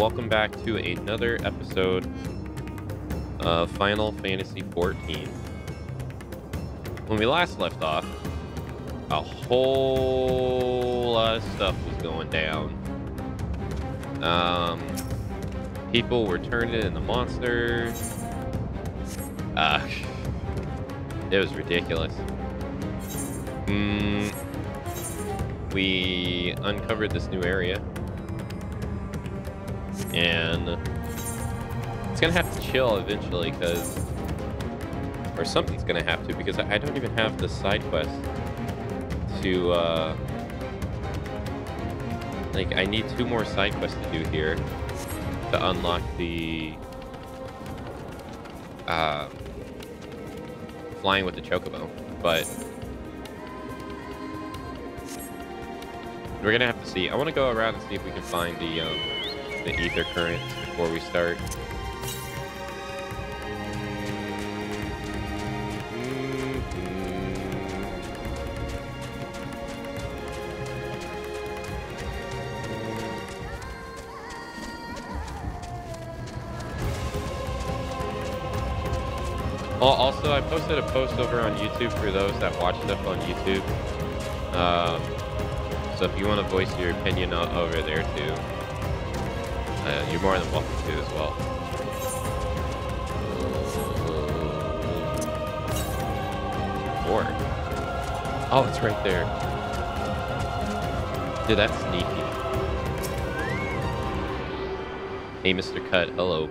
welcome back to another episode of Final Fantasy XIV. When we last left off, a whole lot of stuff was going down. People were turning into monsters. It was ridiculous. We uncovered this new area. And it's gonna have to chill eventually, or something's gonna have to, because I don't even have the side quest to, like, I need 2 more side quests to do here to unlock the, flying with the chocobo, but we're gonna have to see. I want to go around and see if we can find the ether currents before we start. Also, I posted a post over on YouTube for those that watch stuff on YouTube. So if you want to voice your opinion over there too, you're more than welcome to as well. Or, oh, it's right there. Dude, that's sneaky. Hey, Mr. Cut, hello.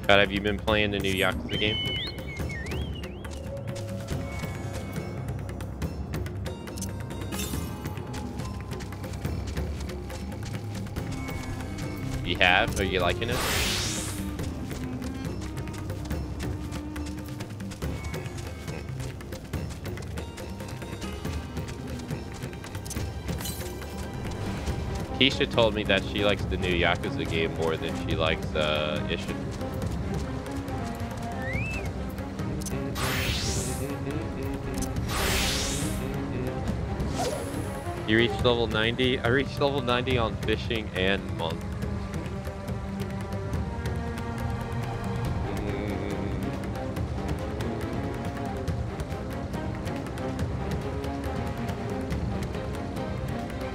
God, have you been playing the new Yakuza game? You have? Are you liking it? Keisha told me that she likes the new Yakuza game more than she likes Ishin. You reached level 90? I reached level 90 on fishing and monk.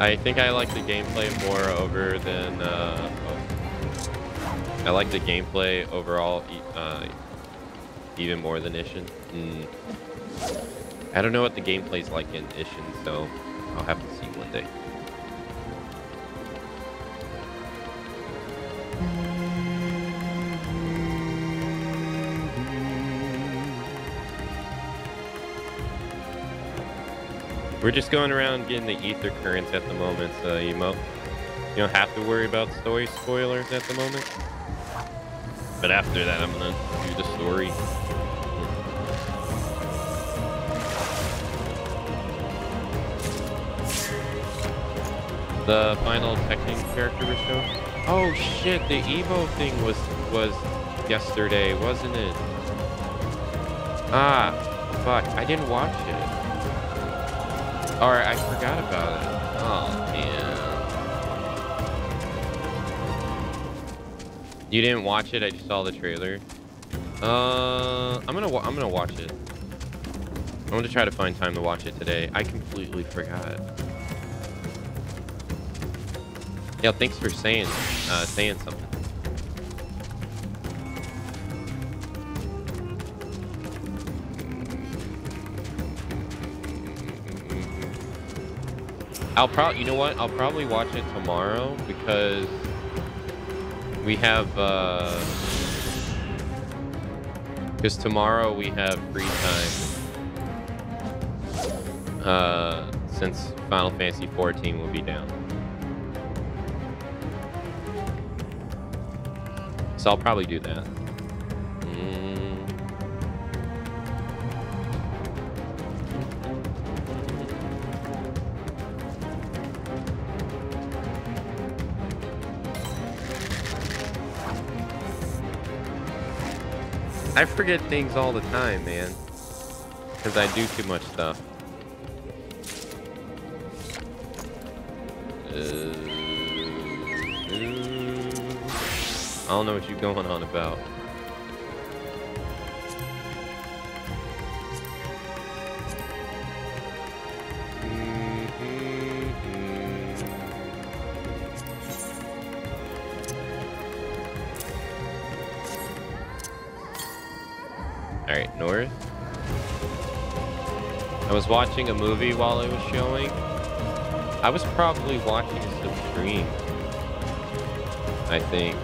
I think I like the gameplay more over than, I like the gameplay overall, even more than Ishin. I don't know what the gameplay's like in Ishin, so I'll have to see one day. We're just going around getting the ether currents at the moment, so you don't have to worry about story spoilers at the moment. But after that, I'm gonna do the story. The final Tekken character was shown. Oh shit! The Evo thing was yesterday, wasn't it? Ah, fuck! I didn't watch it. Or I forgot about it. Oh man. You didn't watch it? I just saw the trailer. I'm gonna watch it. I'm gonna try to find time to watch it today. I completely forgot. Yeah, thanks for saying something. You know what? I'll probably watch it tomorrow because we have, because tomorrow we have free time, since Final Fantasy XIV will be down. So I'll probably do that. I forget things all the time, man. Because I do too much stuff. I don't know what you're going on about. All right, north. I was watching a movie while it was showing. I was probably watching some stream, I think.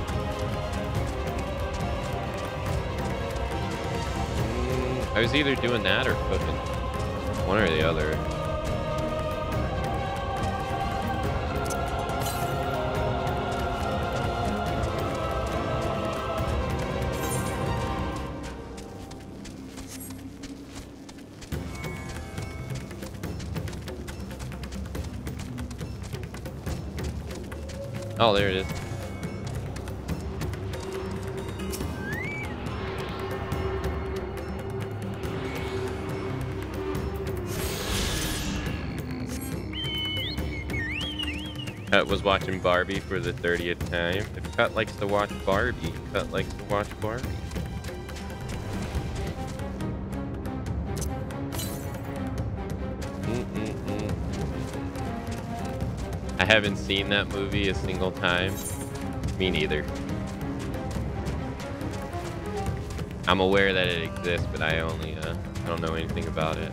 I was either doing that or cooking. One or the other. Oh, there it is. Cut was watching Barbie for the 30th time. If Cut likes to watch Barbie, Cut likes to watch Barbie. I haven't seen that movie a single time. Me neither. I'm aware that it exists, but I don't know anything about it.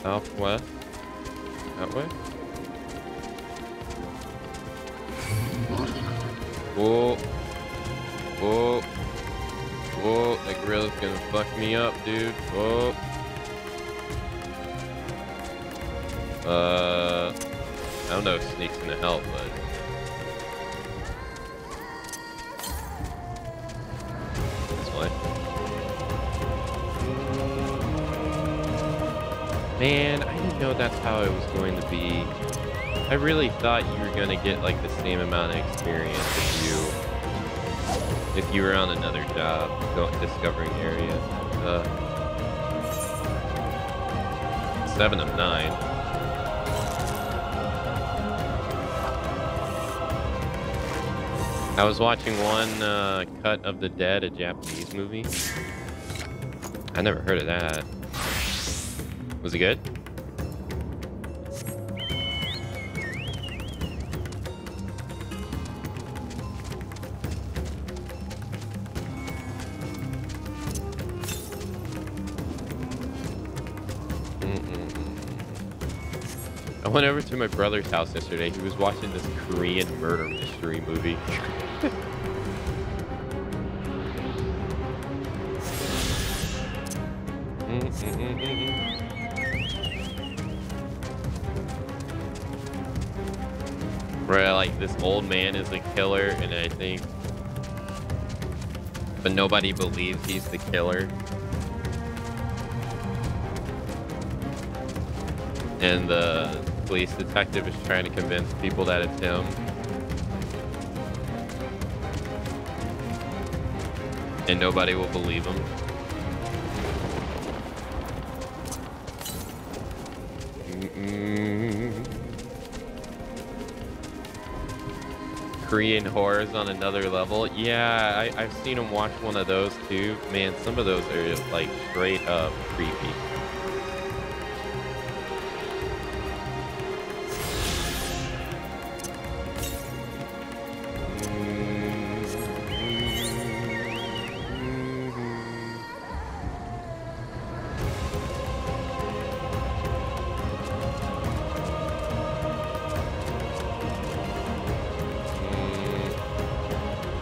Southwest. That way. Whoa. Whoa. Whoa. That gorilla's gonna fuck me up, dude. Whoa. I don't know if Sneak's gonna help, but this way. Man, I didn't know that's how it was going to be. I really thought you were going to get like the same amount of experience if you were on another job discovering the area. 7 of 9. I was watching one Cut of the Dead, a Japanese movie. I never heard of that. Was it good? I went over to my brother's house yesterday. He was watching this Korean murder mystery movie. Where like this old man is the killer, and I think, but nobody believes he's the killer. And the police detective is trying to convince people that it's him. And nobody will believe him. Korean horrors on another level. Yeah, I've seen him watch one of those too. Man, some of those are like straight up creepy.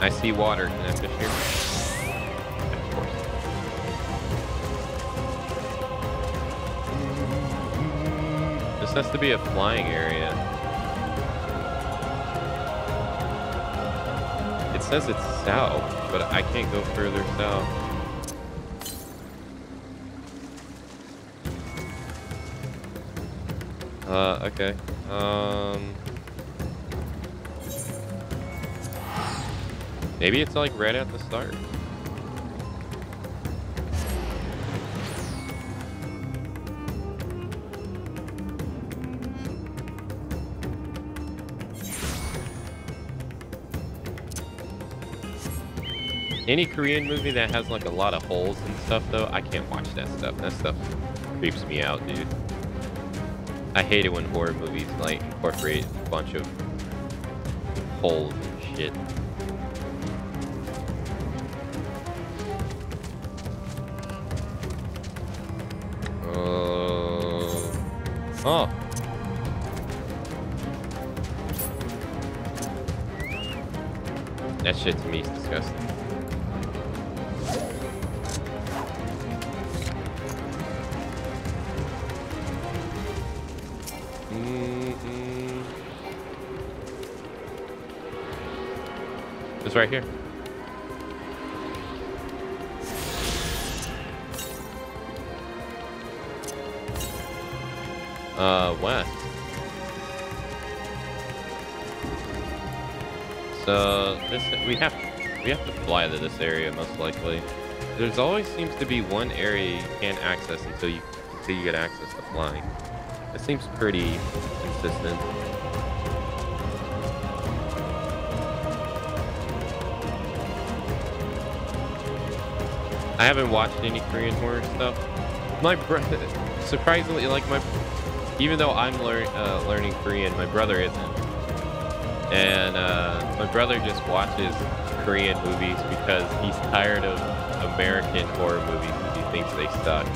I see water. Can I fish here? Of course. This has to be a flying area. It says it's south, but I can't go further south. Okay. Maybe it's like right at the start. Any Korean movie that has like a lot of holes and stuff, though, I can't watch that stuff. That stuff creeps me out, dude. I hate it when horror movies like incorporate a bunch of holes and shit. Oh. That shit to me is disgusting. It's right here. West. So this we have to fly to this area most likely. There's always seems to be one area you can't access until you get access to flying. It seems pretty consistent. I haven't watched any Korean horror stuff. My brother, surprisingly, like even though I'm learning Korean, my brother isn't. And my brother just watches Korean movies because he's tired of American horror movies because he thinks they suck.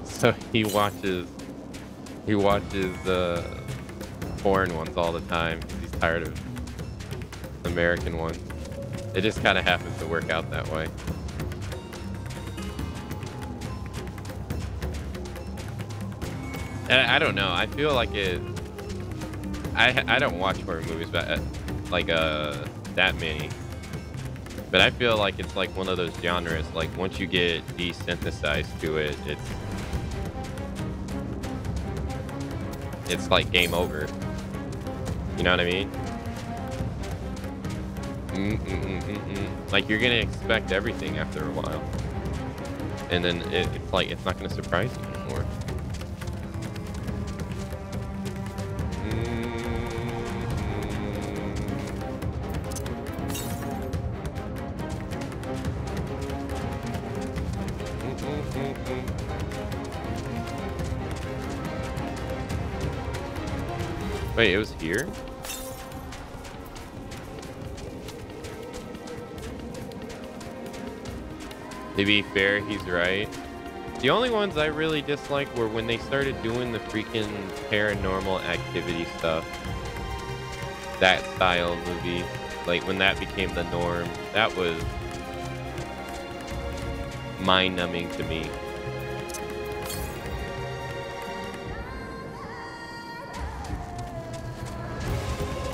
So he watches foreign ones all the time because he's tired of American ones. It just kind of happens to work out that way. And I don't know. I feel like it. I don't watch horror movies, but like that many. But I feel like it's like one of those genres. Like once you get desensitized to it, it's like game over. You know what I mean? Like you're gonna expect everything after a while, and then it's like it's not gonna surprise you anymore. Wait, it was here? To be fair, he's right. The only ones I really disliked were when they started doing the freaking paranormal activity stuff. That style movie. Like when that became the norm. That was mind-numbing to me.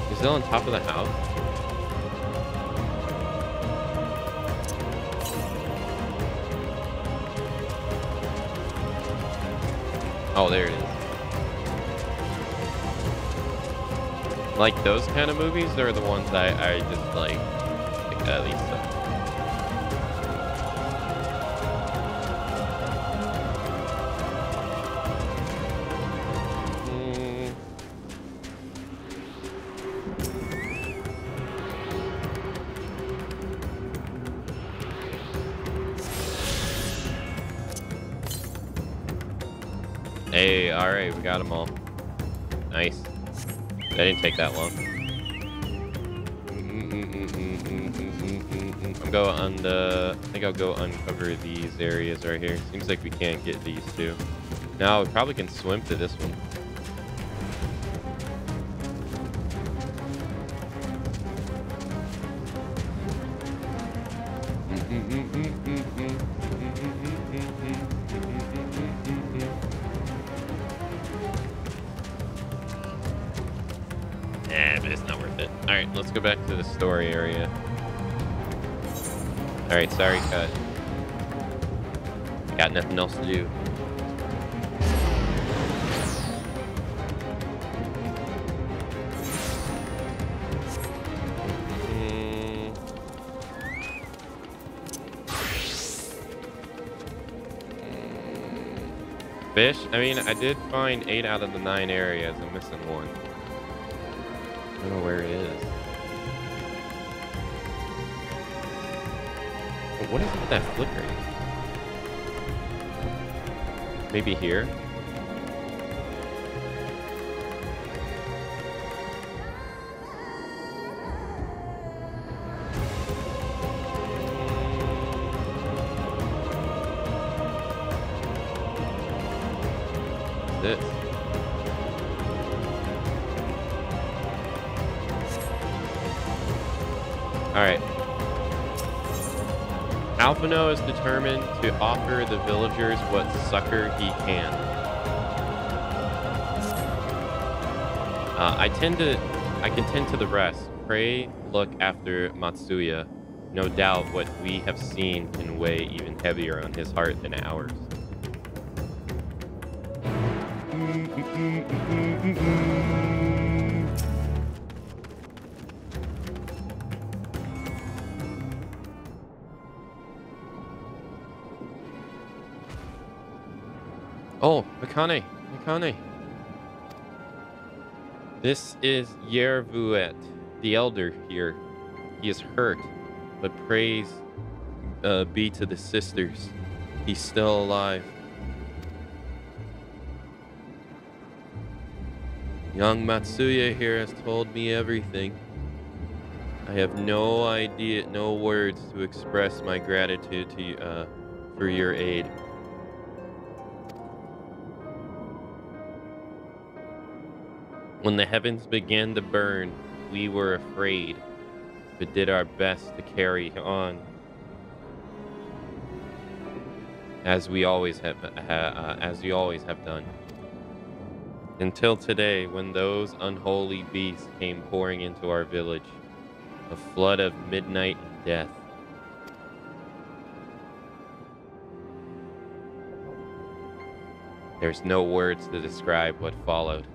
He's still on top of the house? Oh, there it is. Like those kind of movies are the ones I just like at least. Hey, alright, we got them all. Nice. That didn't take that long. I think I'll go uncover these areas right here. Seems like we can't get these two. Now we probably can swim to this one. But it's not worth it. Alright, let's go back to the story area. Alright, sorry, cut. Got nothing else to do. Fish? I mean, I did find 8 out of the 9 areas. I'm missing one. I don't know where it is. But what is it with that flickering? Maybe here? This. Alright. Alphino is determined to offer the villagers what succor he can. I can tend to the rest. Pray look after Matsuya. No doubt what we have seen can weigh even heavier on his heart than ours. Oh, Akane. This is Yervuet, the elder here. He is hurt, but praise be to the sisters. He's still alive. Young Matsuya here has told me everything. I have no words to express my gratitude to you, for your aid. When the heavens began to burn, we were afraid, but did our best to carry on, as we always have done. Until today, when those unholy beasts came pouring into our village, a flood of midnight and death. There's no words to describe what followed.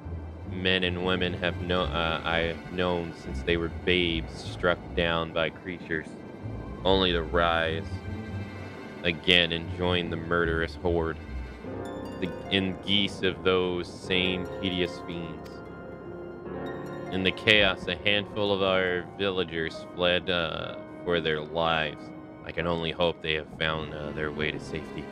Men and women I have known since they were babes, struck down by creatures, only to rise again and join the murderous horde. In geese of those same hideous fiends. In the chaos, a handful of our villagers fled for their lives. I can only hope they have found their way to safety.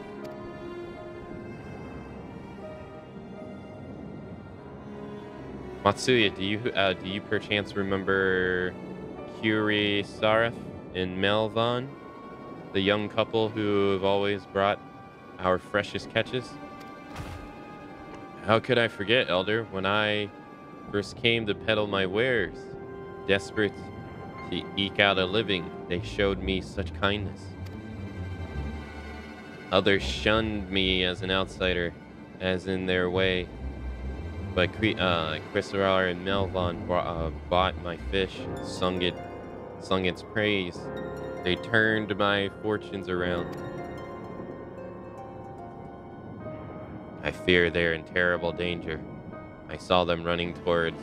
Matsuya, do you perchance remember Kuri Sarif and Melvan, the young couple who have always brought our freshest catches? How could I forget, Elder? When I first came to peddle my wares, desperate to eke out a living, they showed me such kindness. Others shunned me as an outsider, as in their way. But Chrisarar and Melvan bought my fish and sung its praise. They turned my fortunes around. I fear they're in terrible danger. I saw them running towards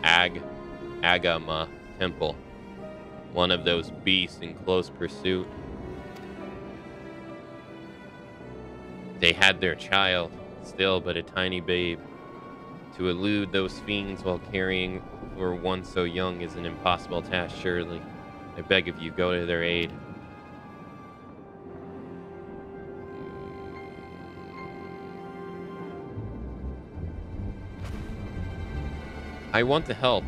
Agama Temple, one of those beasts in close pursuit. They had their child, still but a tiny babe. To elude those fiends while caring for one so young is an impossible task, surely. I beg of you, go to their aid. I want to help,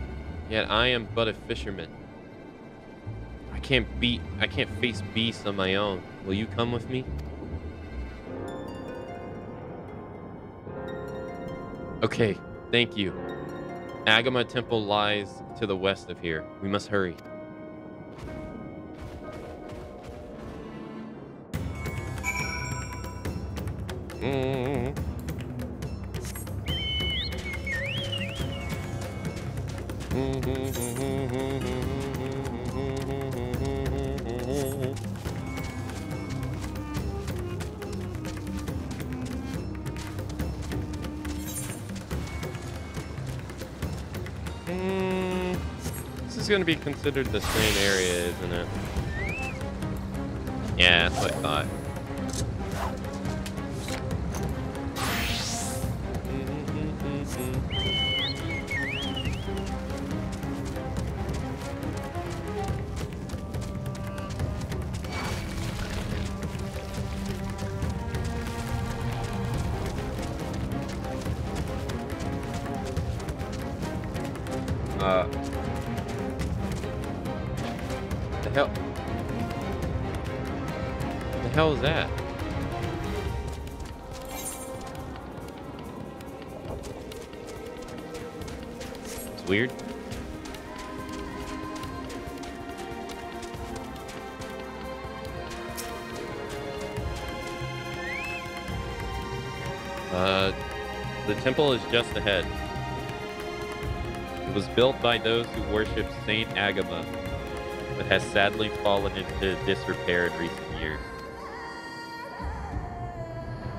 yet I am but a fisherman. I can't face beasts on my own. Will you come with me? Okay, thank you. Agama Temple lies to the west of here. We must hurry. This is going to be considered the same area, isn't it? Yeah, that's what I thought. The hell? The hell is that? It's weird. The temple is just ahead. It was built by those who worship Saint Agama, but has sadly fallen into disrepair in recent years.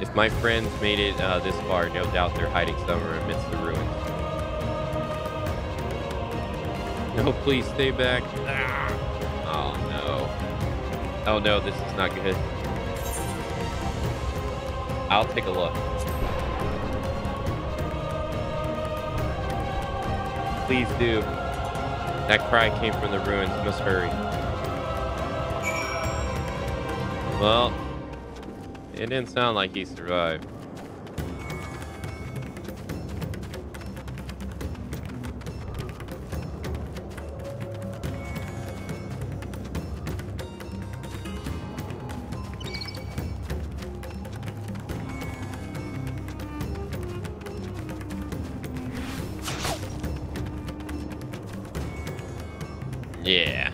If my friends made it this far, no doubt they're hiding somewhere amidst the ruins. No, please stay back. Ah. Oh no. Oh no, this is not good. I'll take a look. Please do. That cry came from the ruins. Must hurry. Well, it didn't sound like he survived. Yeah.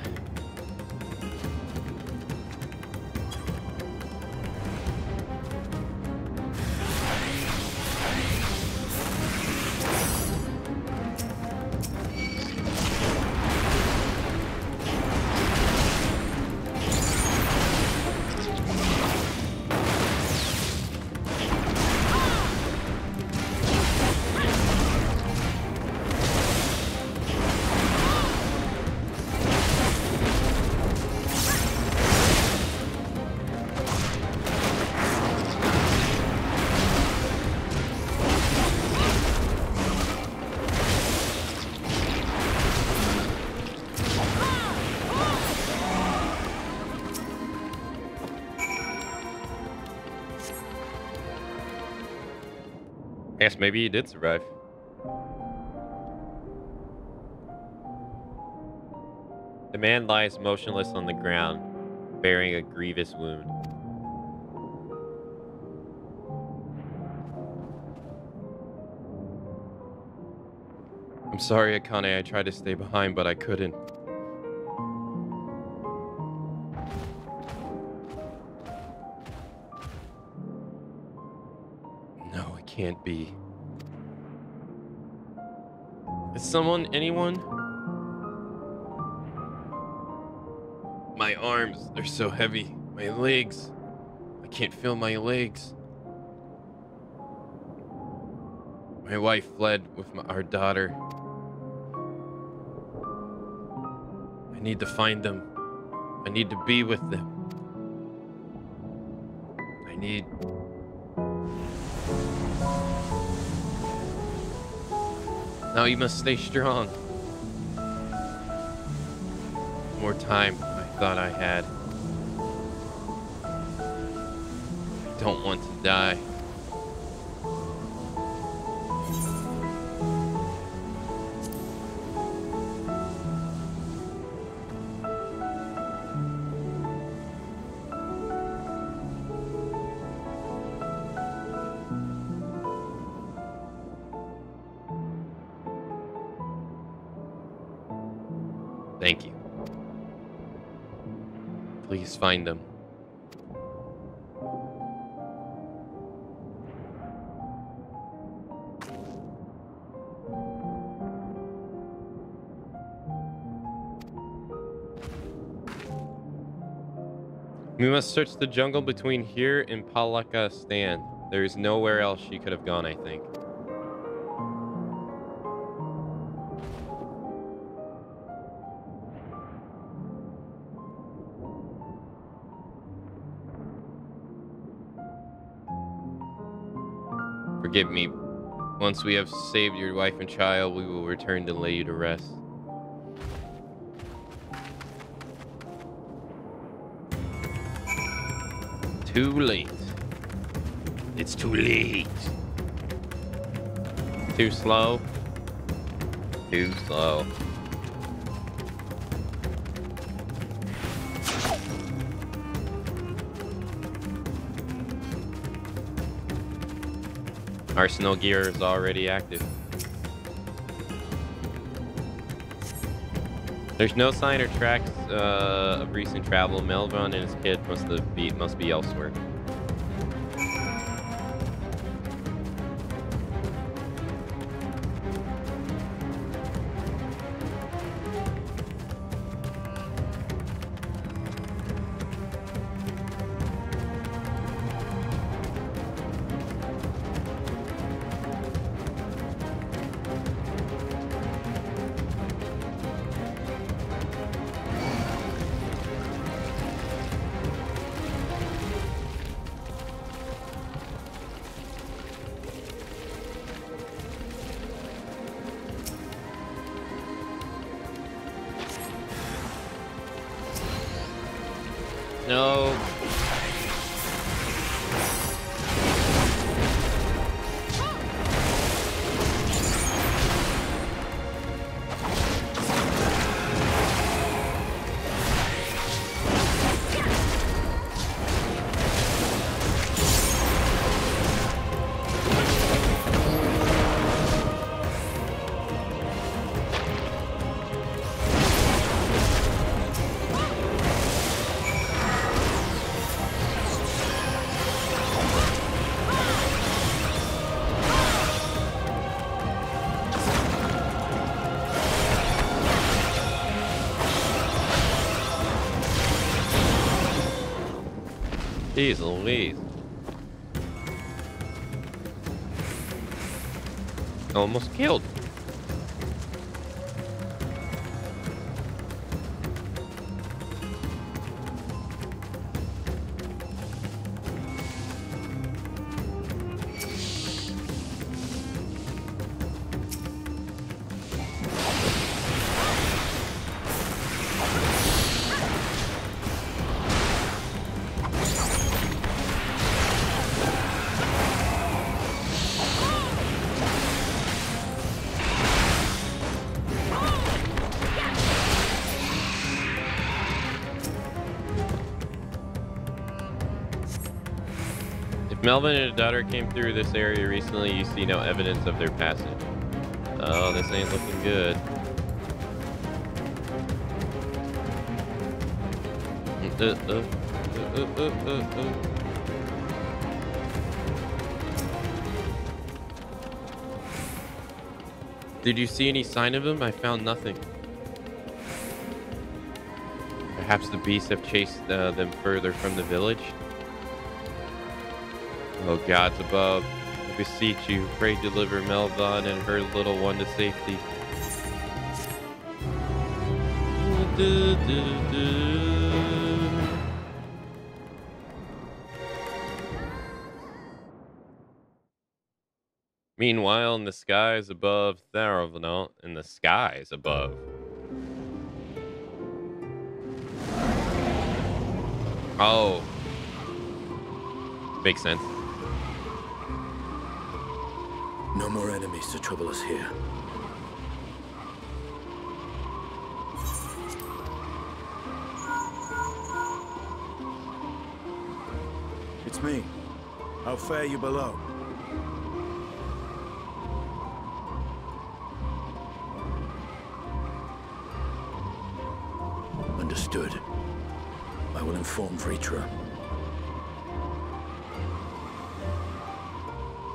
Yes, maybe he did survive. The man lies motionless on the ground, bearing a grievous wound. I'm sorry, Akane. I tried to stay behind, but I couldn't. No, it can't be. Is someone, anyone? My arms, they're so heavy. My legs, I can't feel my legs. My wife fled with our daughter. I need to find them. I need to be with them. I need... Now you must stay strong. More time I thought I had. I don't want to die. Thank you. Please find them. We must search the jungle between here and Palaka Stand. There is nowhere else she could have gone, I think. Forgive me. Once we have saved your wife and child, we will return to lay you to rest. Too late. It's too late. Too slow. Too slow. Arsenal gear is already active. There's no sign or tracks of recent travel. Melvin and his kid must be elsewhere. No. Jeez Louise. Almost killed. Melvin and his daughter came through this area recently. You see no evidence of their passage. Oh, this ain't looking good. Did you see any sign of him? I found nothing. Perhaps the beasts have chased them further from the village. Oh, gods above, I beseech you, pray deliver Melvin and her little one to safety. Meanwhile, in the skies above Tharavanalt, in the skies above. Oh. Makes sense. No more enemies to trouble us here. It's me. How fare you below? Understood. I will inform Vritra.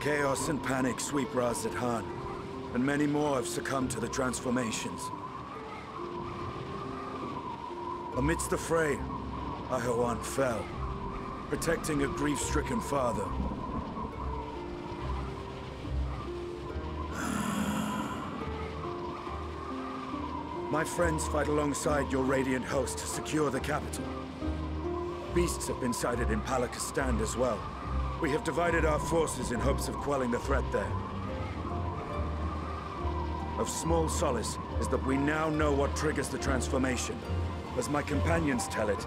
Chaos and panic sweep Raz-Zedhan, and many more have succumbed to the transformations. Amidst the fray, Ahoan fell, protecting a grief-stricken father. My friends fight alongside your Radiant host to secure the capital. Beasts have been sighted in Palakistan as well. We have divided our forces in hopes of quelling the threat there. Of small solace is that we now know what triggers the transformation. As my companions tell it,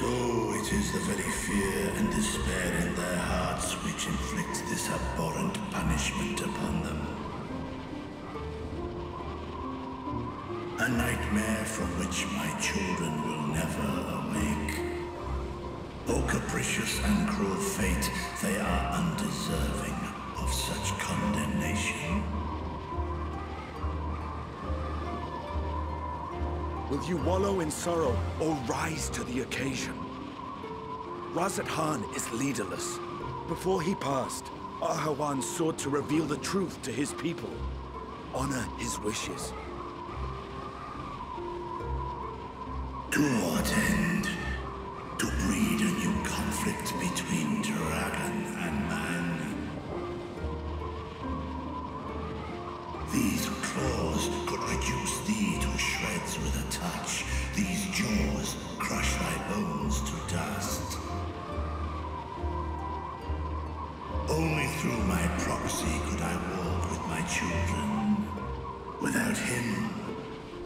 So it is the very fear and despair in their hearts which inflicts this abhorrent punishment upon them. A nightmare from which my children will never awake. O capricious and cruel fate, they are undeserving of such condemnation. Will you wallow in sorrow or rise to the occasion? Razat Khan is leaderless. Before he passed, Ahawan sought to reveal the truth to his people. Honor his wishes. To what end? To breed a new conflict between dragon and man. These claws could reduce thee to shreds with a touch. These jaws crush thy bones to dust. Only through my proxy could I walk with my children. Without him,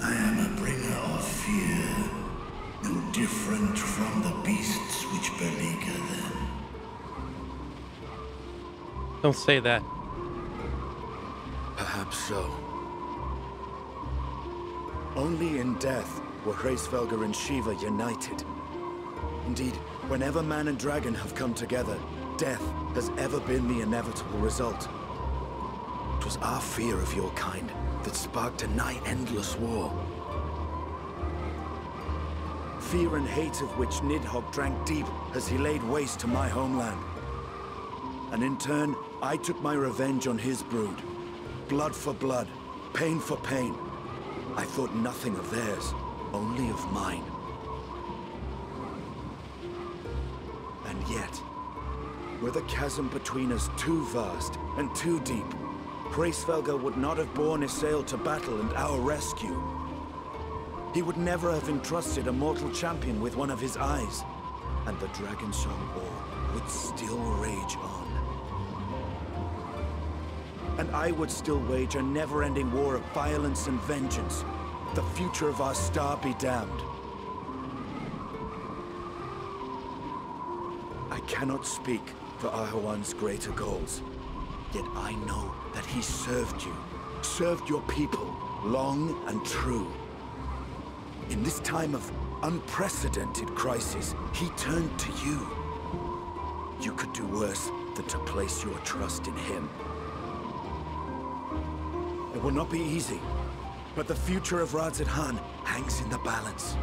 I am a bringer of fear. No different from the beasts which beleaguer them. Don't say that. Perhaps so. Only in death were Hraesvelgr and Shiva united. Indeed, whenever man and dragon have come together, death has ever been the inevitable result. It was our fear of your kind that sparked a nigh-endless war. Fear and hate of which Nidhogg drank deep as he laid waste to my homeland. And in turn, I took my revenge on his brood. Blood for blood, pain for pain. I thought nothing of theirs, only of mine. And yet, were the chasm between us too vast and too deep, Hraesvelgr would not have borne Isael to battle and our rescue. He would never have entrusted a mortal champion with one of his eyes, and the Dragonsong War would still rage on. And I would still wage a never-ending war of violence and vengeance. The future of our star be damned. I cannot speak for Ahawan's greater goals, yet I know that he served you, served your people, long and true. In this time of unprecedented crisis, he turned to you. You could do worse than to place your trust in him. It will not be easy, but the future of Razat Khan hangs in the balance.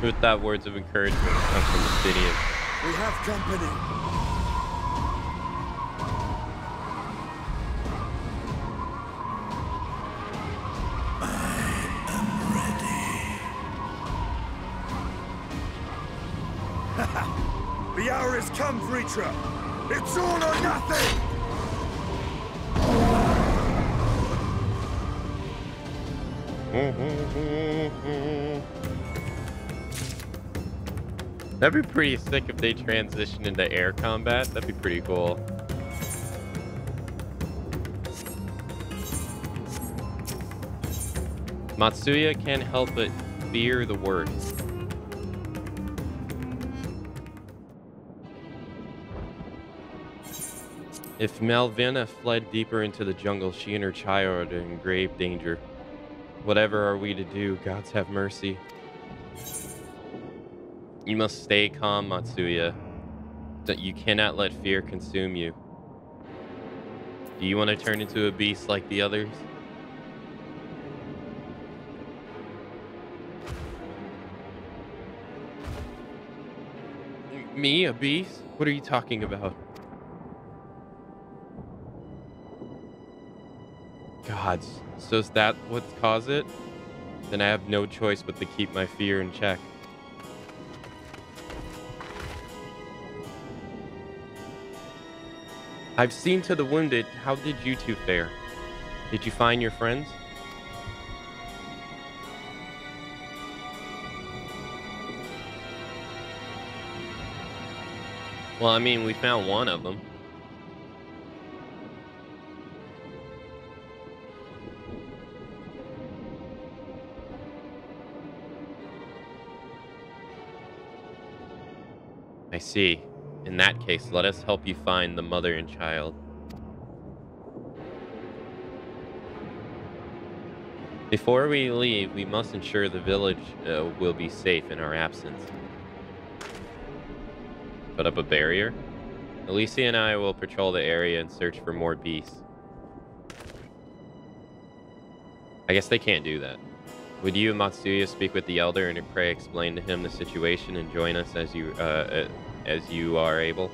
With that words of encouragement comes from Obsidian. We have company. The hour has come, Vritra! It's all or nothing! That'd be pretty sick if they transitioned into air combat. That'd be pretty cool. Matsuya can't help but fear the worst. If Malvina fled deeper into the jungle, she and her child are in grave danger. Whatever are we to do? Gods have mercy. You must stay calm, Matsuya. You cannot let fear consume you. Do you want to turn into a beast like the others? Me, a beast? What are you talking about? Gods, so is that what's caused it? Then I have no choice but to keep my fear in check. I've seen to the wounded. How did you two fare? Did you find your friends? Well, I mean, we found one of them. I see. In that case, let us help you find the mother and child. Before we leave, we must ensure the village will be safe in our absence. Put up a barrier? Alicia and I will patrol the area and search for more beasts. I guess they can't do that. Would you and Matsuya speak with the elder and pray explain to him the situation and join us as you are able?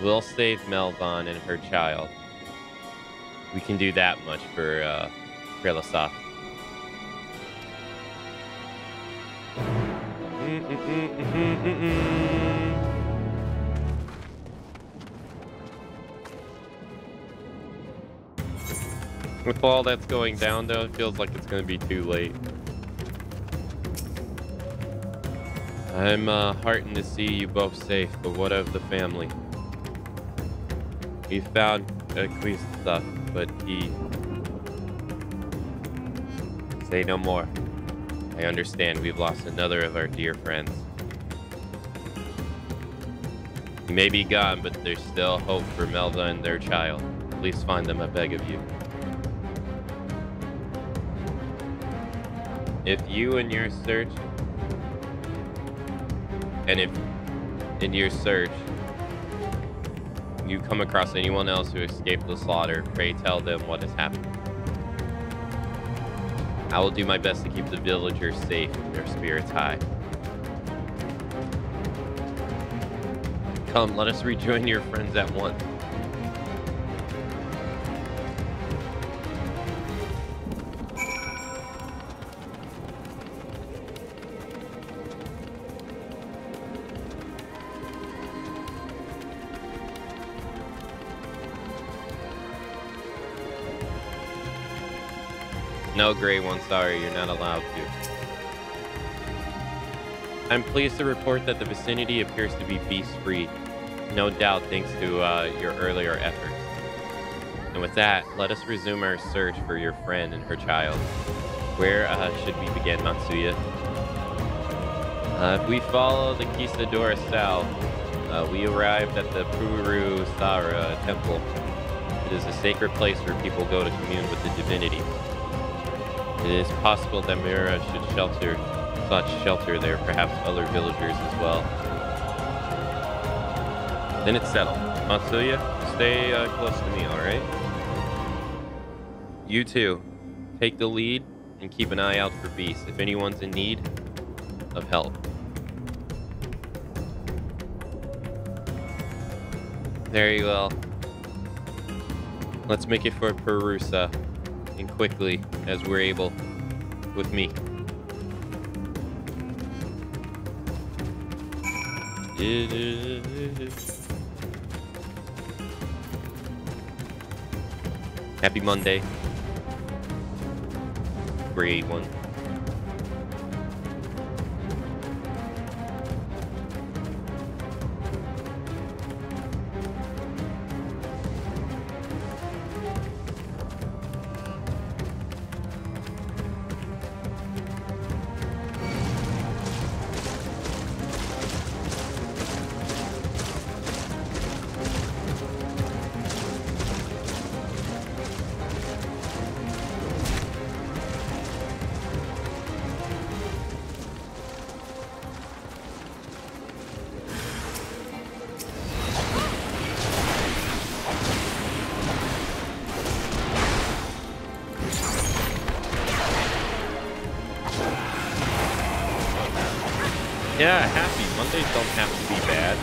We'll save Melvon and her child. We can do that much for Krelasov. With all that's going down, though, it feels like it's going to be too late. I'm heartened to see you both safe, but what of the family? We found Qui's stuff, but he... Say no more. I understand we've lost another of our dear friends. He may be gone, but there's still hope for Melva and their child. Please find them, I beg of you. If you in your search... And if in your search you come across anyone else who escaped the slaughter, pray tell them what has happened. I will do my best to keep the villagers safe and their spirits high. Come, let us rejoin your friends at once. No, Grey One, sorry, you're not allowed to. I'm pleased to report that the vicinity appears to be beast-free. No doubt thanks to your earlier efforts. And with that, let us resume our search for your friend and her child. Where should we begin, Matsuya? If we follow the Kisadora south, we arrived at the Puru Sara temple. It is a sacred place where people go to commune with the divinity. It is possible that Mira should sought shelter there, perhaps other villagers as well. Then it's settled. Matsuya, stay close to me, alright? You too. Take the lead and keep an eye out for beasts if anyone's in need of help. Very well. Let's make it for Perusa. And quickly as we're able with me. Happy Monday. Great one. Yeah, happy. Mondays don't have to be bad.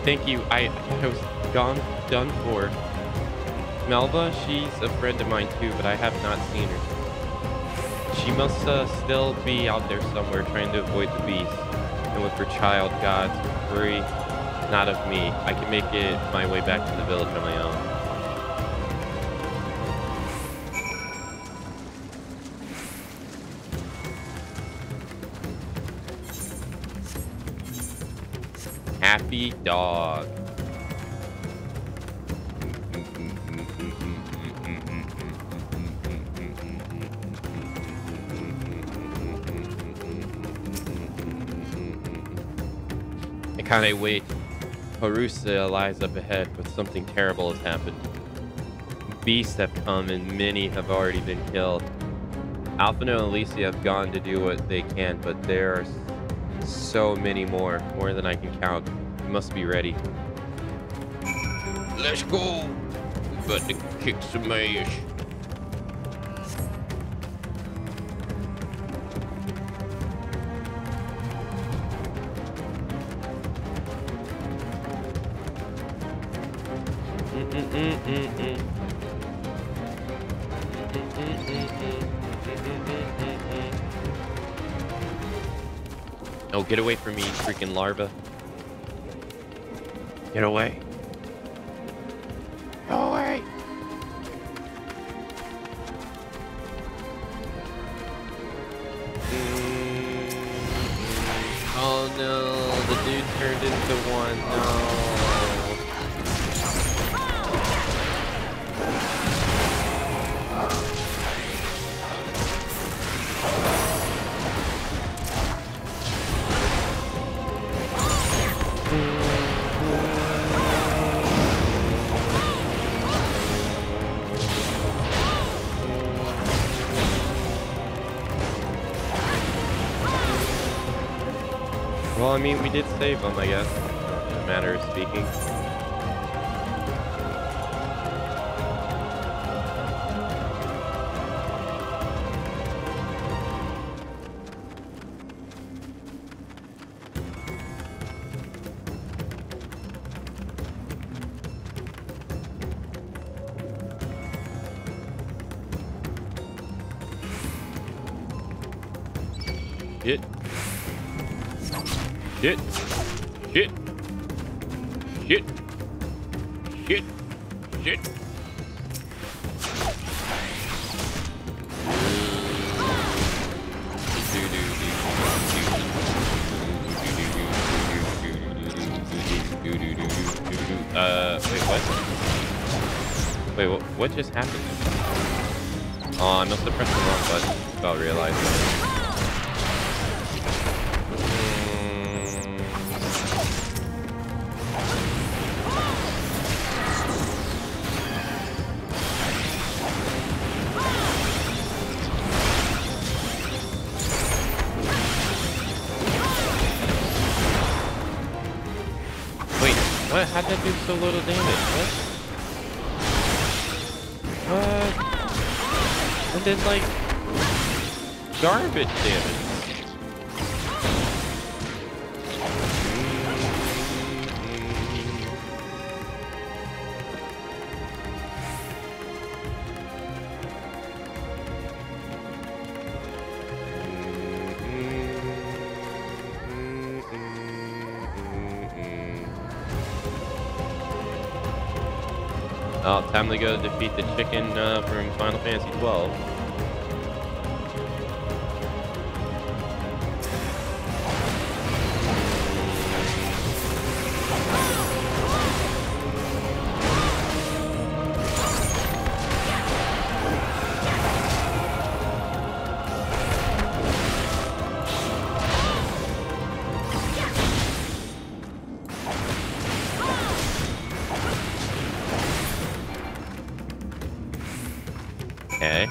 Thank you. I was done for. Melva, she's a friend of mine too, but I have not seen her. She must still be out there somewhere trying to avoid the beast. And with her child, gods, worry not of me. I can make it my way back to the village on my own. Happy dog. I can't wait. Harusa lies up ahead, but something terrible has happened. Beasts have come and many have already been killed. Alphino and Alicia have gone to do what they can, but there are so many more than I can count. We must be ready. Let's go! We got to kick some ass. Oh, get away from me, freaking larva. Get away. Go away. Oh no, the dude turned into one. No. Well, I mean, we did save them, I guess, in a matter of speaking. Shit. Shit. Shit. Shit. Shit. Shit. Wait, what? Wait, what just happened? Oh, I must have pressed the wrong button without realizing. What? How'd that do so little damage? What? And then, like, garbage damage. Oh, time to go defeat the chicken from Final Fantasy XII. Okay.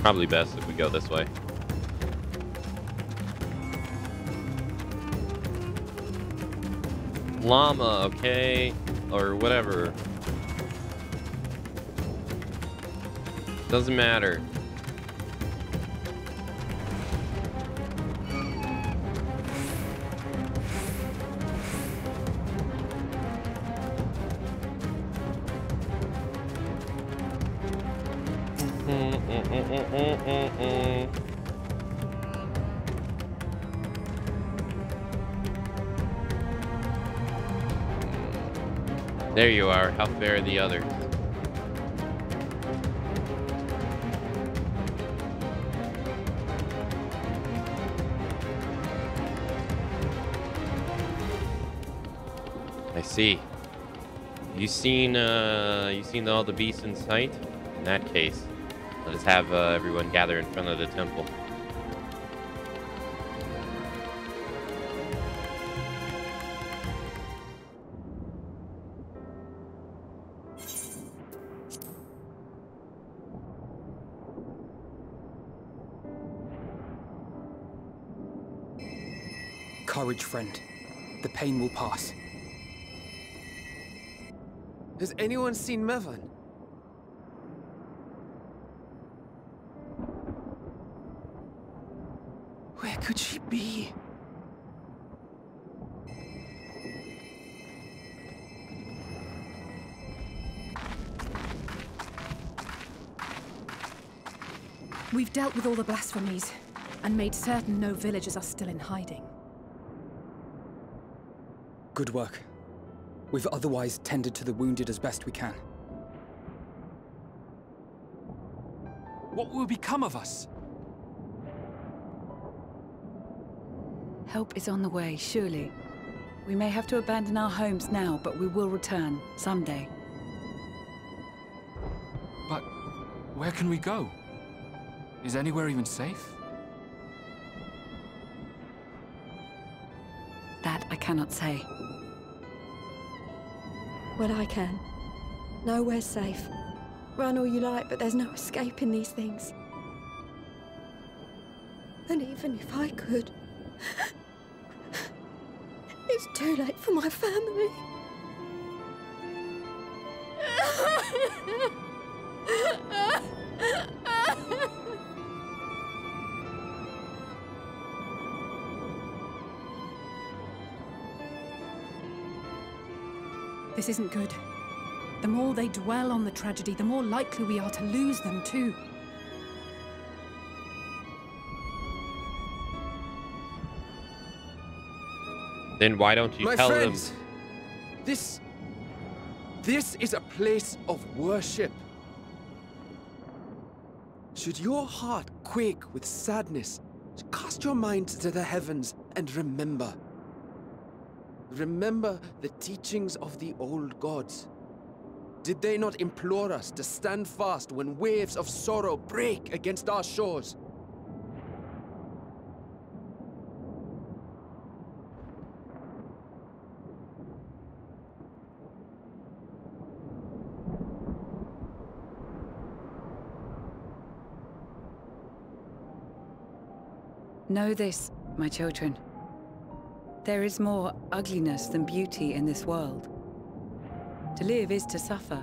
Probably best if we go this way. Llama, okay? Or whatever. Doesn't matter. There you are. How fair are the others? I see. You seen all the beasts in sight? In that case, let us have everyone gather in front of the temple. Courage, friend. The pain will pass. Has anyone seen Mevan? Where could she be? We've dealt with all the blasphemies and made certain no villagers are still in hiding. Good work. We've otherwise tended to the wounded as best we can. What will become of us? Help is on the way, surely. We may have to abandon our homes now, but we will return, someday. But where can we go? Is anywhere even safe? That I cannot say. Well, I can. Nowhere's safe. Run all you like, but there's no escape in these things. And even if I could, it's too late for my family. This isn't good. The more they dwell on the tragedy, the more likely we are to lose them too. Then why don't you tell them? My friends, this is a place of worship. Should your heart quake with sadness, cast your mind to the heavens and remember. Remember the teachings of the old gods. Did they not implore us to stand fast when waves of sorrow break against our shores? Know this, my children. There is more ugliness than beauty in this world. To live is to suffer.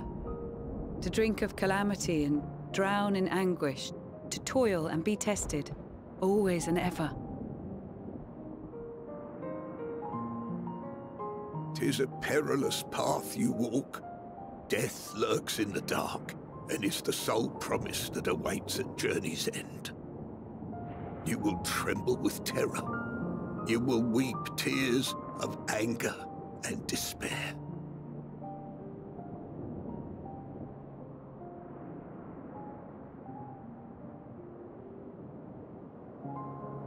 To drink of calamity and drown in anguish. To toil and be tested, always and ever. 'Tis a perilous path you walk. Death lurks in the dark, and is the sole promise that awaits at journey's end. You will tremble with terror. You will weep tears of anger and despair.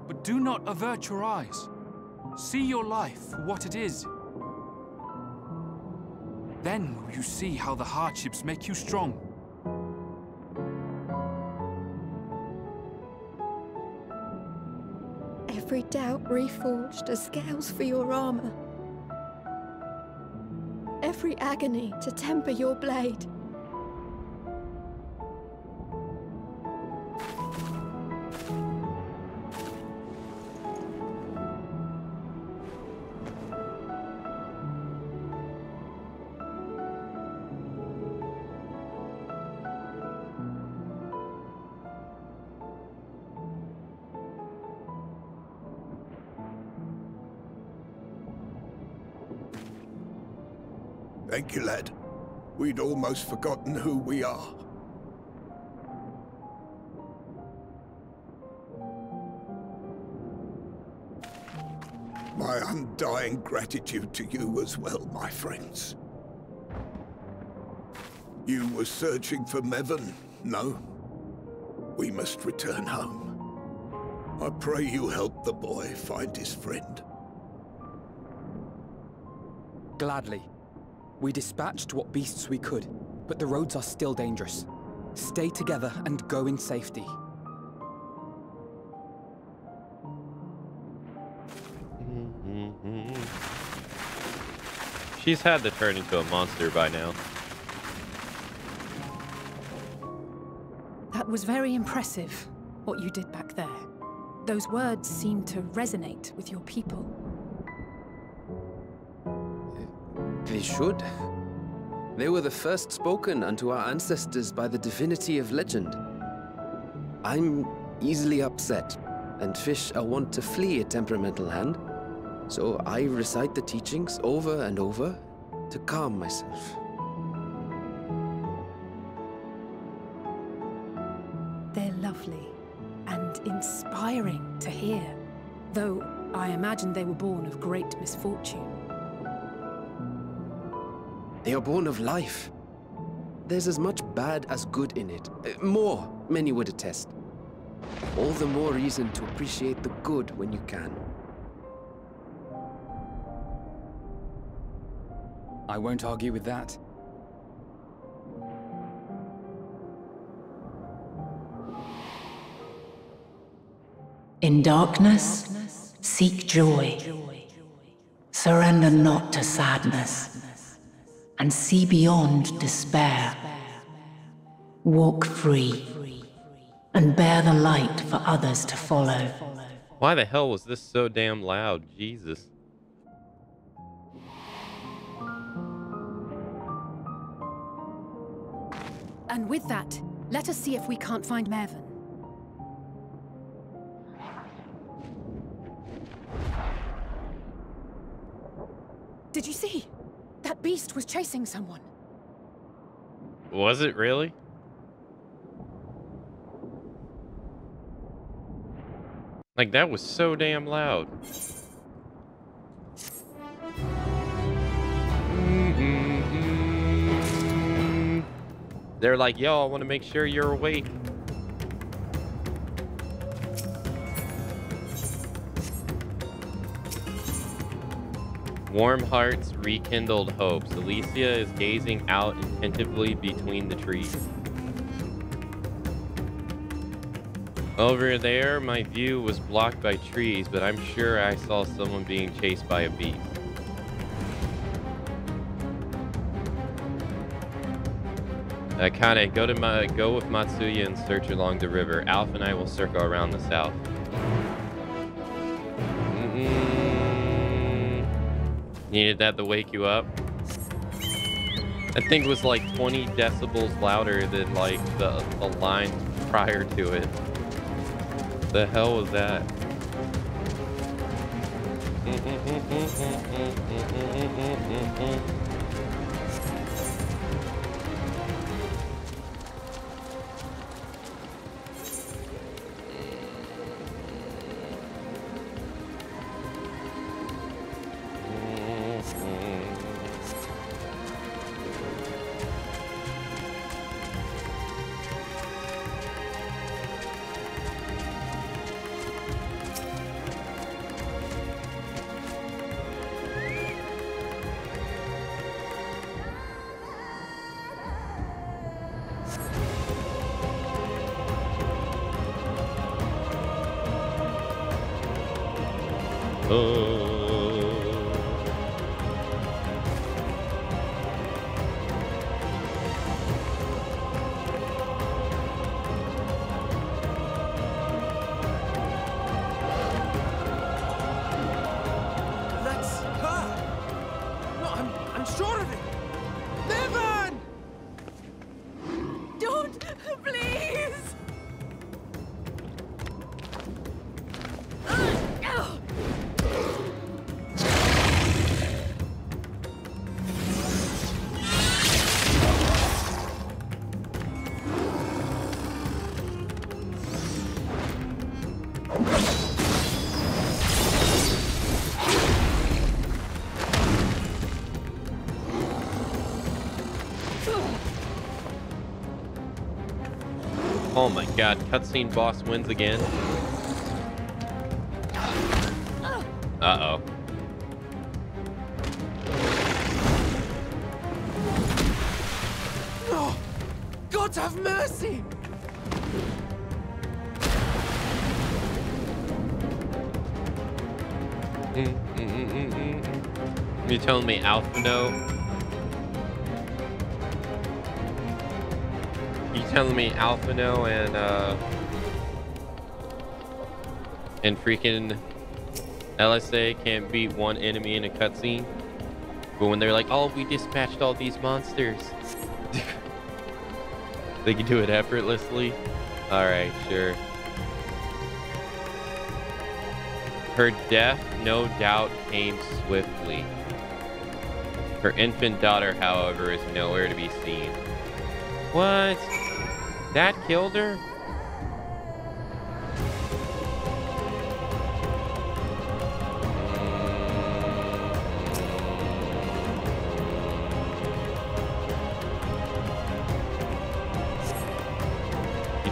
But do not avert your eyes. See your life for what it is. Then will you see how the hardships make you strong. Every doubt reforged as scales for your armor. Every agony to temper your blade. Thank you, lad. We'd almost forgotten who we are. My undying gratitude to you as well, my friends. You were searching for Mevan, no? We must return home. I pray you help the boy find his friend. Gladly. We dispatched what beasts we could, but the roads are still dangerous. Stay together and go in safety. She's had to turn into a monster by now. That was very impressive, what you did back there. Those words seem to resonate with your people. They should. They were the first spoken unto our ancestors by the divinity of legend. I'm easily upset, and fish are wont to flee a temperamental hand, so I recite the teachings over and over to calm myself. They're lovely and inspiring to hear, though I imagine they were born of great misfortune. They are born of life. There's as much bad as good in it. More, many would attest. All the more reason to appreciate the good when you can. I won't argue with that. In darkness, seek joy. Surrender not to sadness, and see beyond despair. Walk free, and bear the light for others to follow. Why the hell was this so damn loud? Jesus. And with that, let us see if we can't find Mervyn. Did you see? That beast was chasing someone. Was it really? Like, that was so damn loud. They're like, yo, I want to make sure you're awake. Warm hearts, rekindled hopes. Alicia is gazing out attentively between the trees. Over there, my view was blocked by trees, but I'm sure I saw someone being chased by a beast. Kane, go with Matsuya and search along the river. Alf and I will circle around the south. Needed that to wake you up. That thing was like 20 decibels louder than like the line prior to it. The hell was that? That's her! No, I'm sure of it! Mervyn! Don't, please! Oh my god, cutscene boss wins again. Uh-oh. Lord have mercy! You telling me Alpha no? You telling me Alpha no and freaking LSA can't beat one enemy in a cutscene? But when they're like, oh, we dispatched all these monsters. They can do it effortlessly. All right, sure. Her death, no doubt, came swiftly. Her infant daughter, however, is nowhere to be seen. What? That killed her?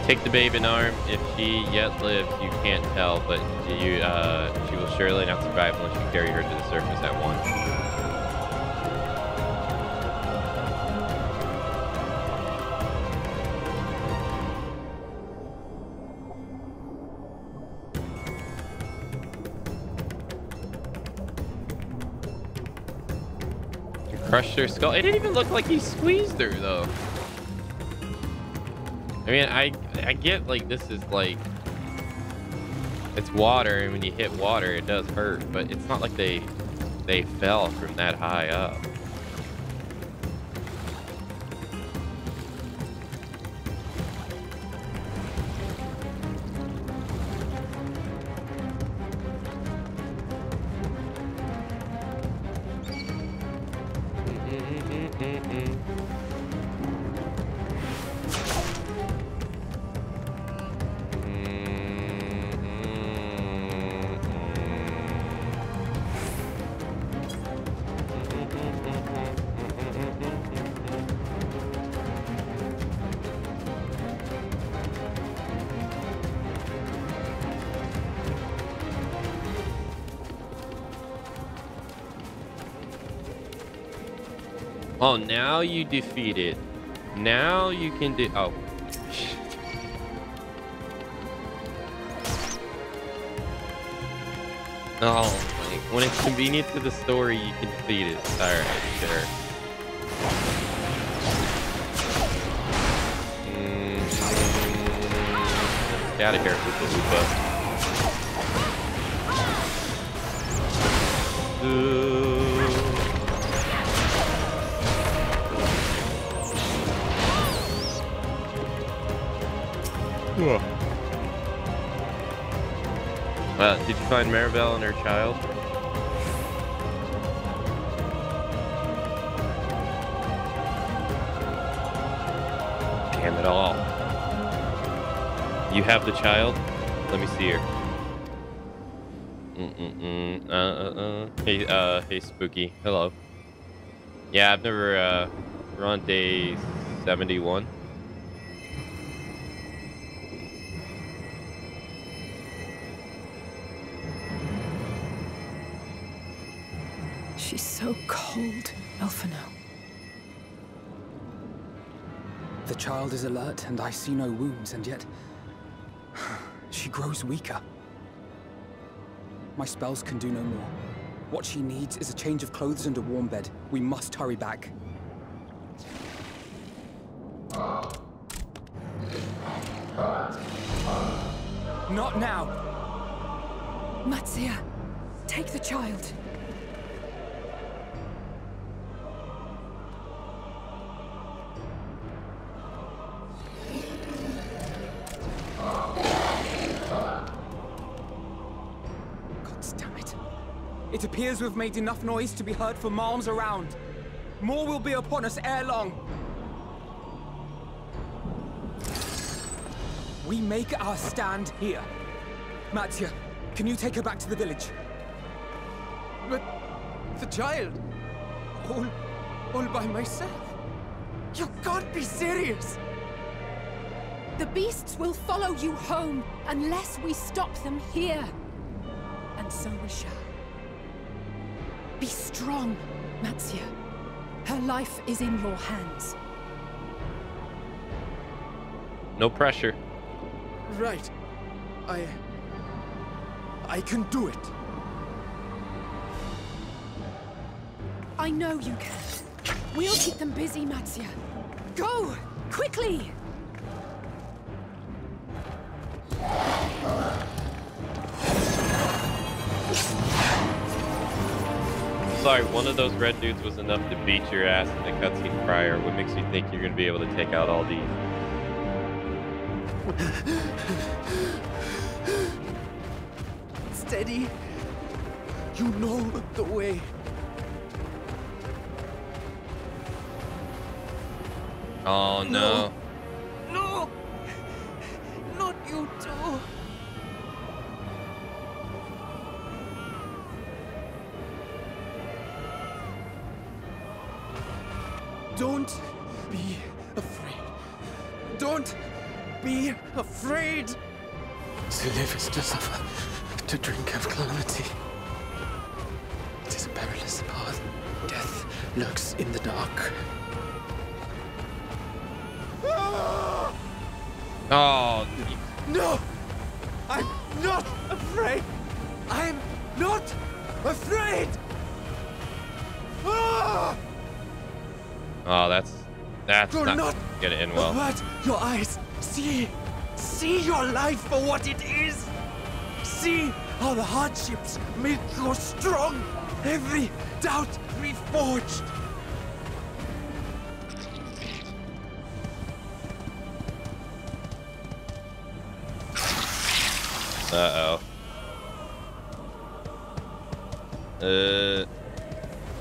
Take the babe in arm. If she yet lives, you can't tell, but she will surely not survive unless you carry her to the surface at once. You crushed her skull. It didn't even look like he squeezed her, though. I mean, I get, like, this is, like, it's water, and when you hit water, it does hurt, but it's not like they fell from that high up. Oh, now you defeat it. Now you can do. Oh. Oh, like, when it's convenient to the story, you can defeat it. Alright, sure. Get out of here with the Lupa. Did you find Maribel and her child? Damn it all. You have the child? Let me see her. Hey, Spooky. Hello. Yeah, I've never, we're on day 71. She's so cold, Alphino. The child is alert, and I see no wounds, and yet she grows weaker. My spells can do no more. What she needs is a change of clothes and a warm bed. We must hurry back. Not now! Matsuya, take the child. It appears we've made enough noise to be heard for miles around. More will be upon us ere long. We make our stand here. Matsuya, can you take her back to the village? But the child, all by myself. You can't be serious. The beasts will follow you home unless we stop them here. And so we shall. Be strong, Matsuya. Her life is in your hands. No pressure. Right. I can do it. I know you can. We'll keep them busy, Matzia. Go! Quickly! Sorry, one of those red dudes was enough to beat your ass in the cutscene prior. What makes you think you're gonna be able to take out all these? Steady. You know the way. Oh no. No! Not you too! Don't be afraid. Don't be afraid! To live is to suffer, to drink of calamity. It is a perilous path. Death lurks in the dark. Oh. No! I'm not afraid! I'm not afraid! Ah! Oh, that's Do not gonna end well. avert your eyes. See your life for what it is. See how the hardships make you strong. Every doubt reforged. Uh-oh.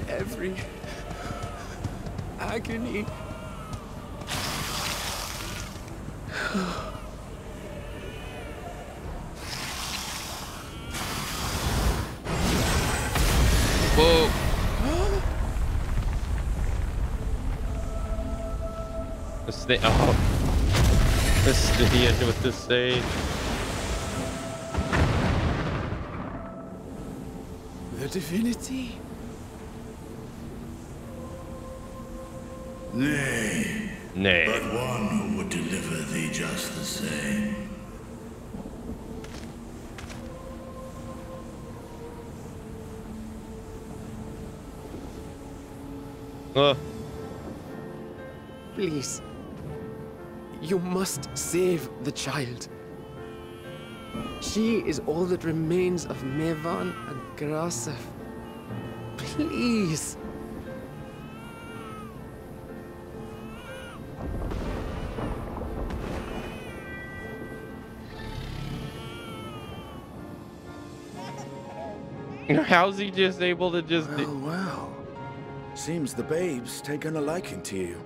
Every agony. Whoa. This thing. Oh. This is the end with this stage. The divinity. Nay. Nay. But one who would deliver thee just the same. Please. You must save the child. She is all that remains of Mevan and Grasef. Please. How's he just able to just... Oh, wow. Seems the babe's taken a liking to you.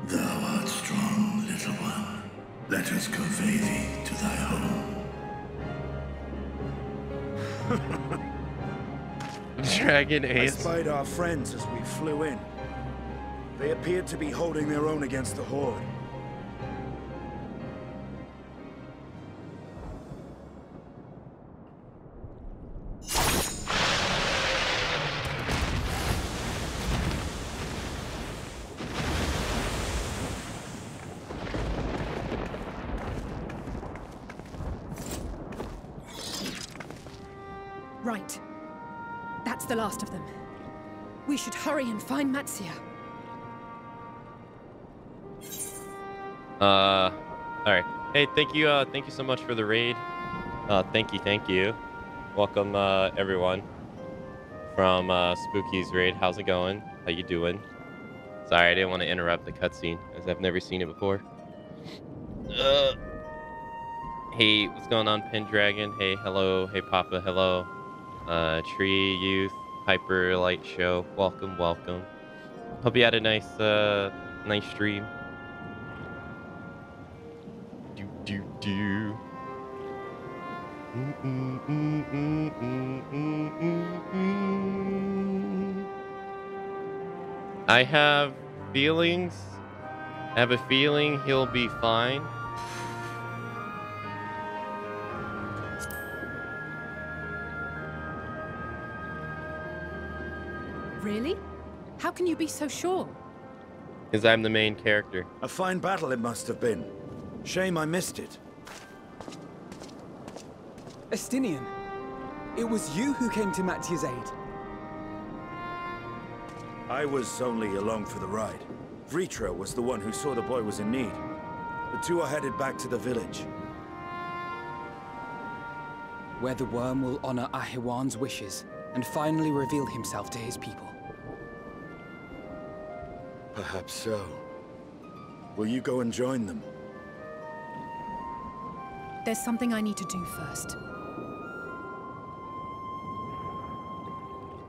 Thou art strong, little one. Let us convey thee to thy home. Dragon I Ace. spied our friends as we flew in. They appeared to be holding their own against the Horde. Right. That's the last of them. We should hurry and find Matzia. Alright. Hey, thank you so much for the raid. Thank you. Welcome, everyone from Spooky's raid. How's it going? How you doing? Sorry, I didn't want to interrupt the cutscene, as I've never seen it before. Hey, what's going on, Pendragon? Hey, hello. Hey, Papa, hello. Tree Youth, Hyper Light Show. Welcome. Hope you had a nice stream. I have feelings. I have a feeling he'll be fine. Really? How can you be so sure? Because I'm the main character. A fine battle it must have been. Shame I missed it. Estinian, it was you who came to Mattia's aid. I was only along for the ride. Vritra was the one who saw the boy was in need. The two are headed back to the village. Where the worm will honor Ahiwan's wishes and finally reveal himself to his people. Perhaps so. Will you go and join them? There's something I need to do first.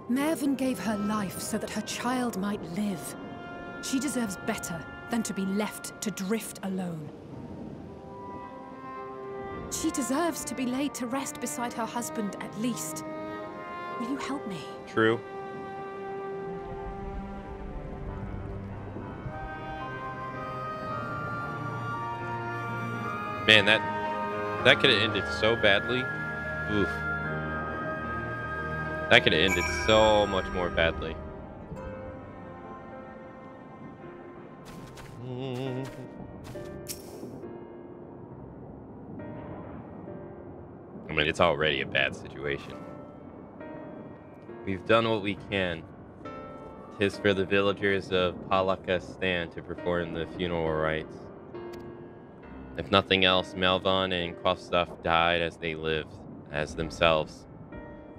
Mervyn gave her life so that her child might live. She deserves better than to be left to drift alone. She deserves to be laid to rest beside her husband at least. Will you help me? True. Man, that could have ended so badly. Oof. That could have ended so much more badly. I mean, it's already a bad situation. We've done what we can. 'Tis for the villagers of Pakistan to perform the funeral rites. If nothing else, Melvin and Kvostov died as they lived, as themselves,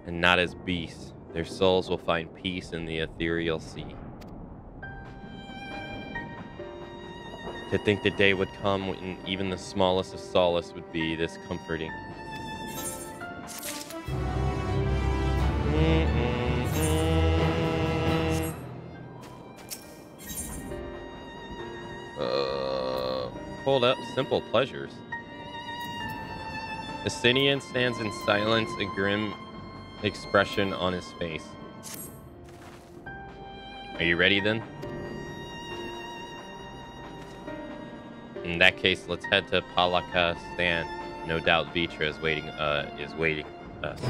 and not as beasts. Their souls will find peace in the ethereal sea. To think the day would come when even the smallest of solace would be this comforting. Hold up, simple pleasures. Estinian stands in silence, a grim expression on his face. Are you ready then? In that case, let's head to Pakistan. No doubt Vitra is waiting us.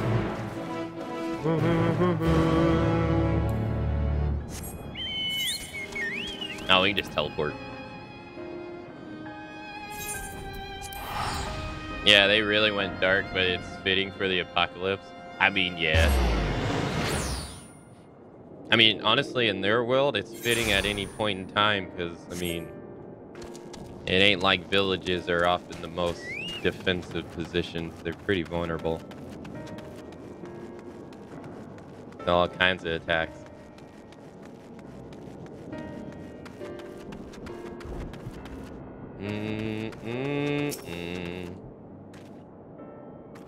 Oh, we can just teleport. Yeah, they really went dark, but it's fitting for the apocalypse. I mean, yeah. I mean, honestly, in their world, it's fitting at any point in time, because, I mean, it ain't like villages are often the most defensive positions. They're pretty vulnerable to all kinds of attacks.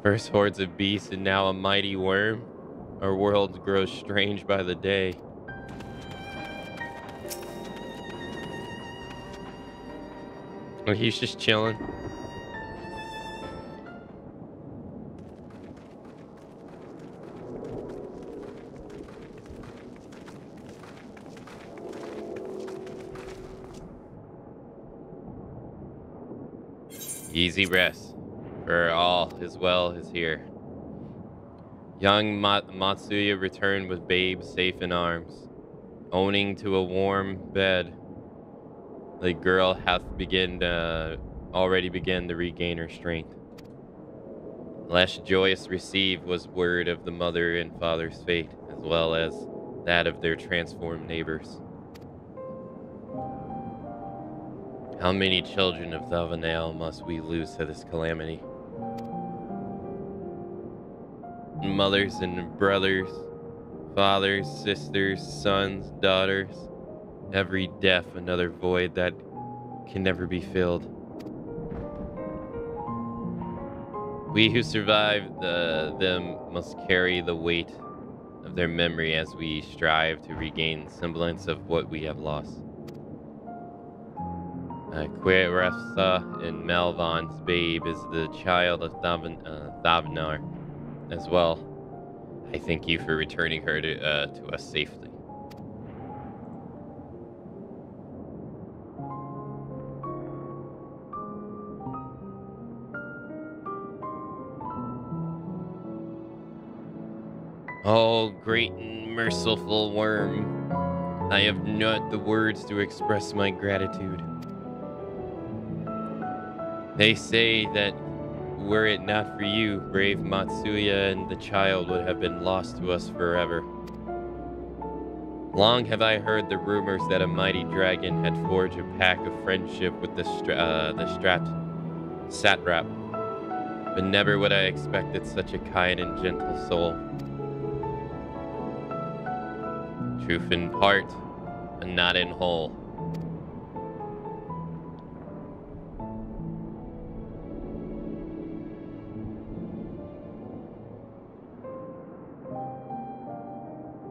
First hordes of beasts and now a mighty worm. Our world grows strange by the day. Oh, he's just chilling. Easy rest, for all is well is here. Young Matsuya returned with babe safe in arms, owning to a warm bed. The girl hath already begun to regain her strength. Last joyous received was word of the mother and father's fate, as well as that of their transformed neighbors. How many children of Thavanel must we lose to this calamity? Mothers and brothers, fathers, sisters, sons, daughters, every death another void that can never be filled. We who survived them must carry the weight of their memory as we strive to regain semblance of what we have lost. Querefsa and Melvan's babe is the child of Thavnar as well. I thank you for returning her to us safely. Oh, great and merciful worm, I have not the words to express my gratitude. They say that were it not for you, brave Matsuya and the child would have been lost to us forever. Long have I heard the rumors that a mighty dragon had forged a pact of friendship with the strapped satrap, but never would I expected such a kind and gentle soul. Truth in part, and not in whole.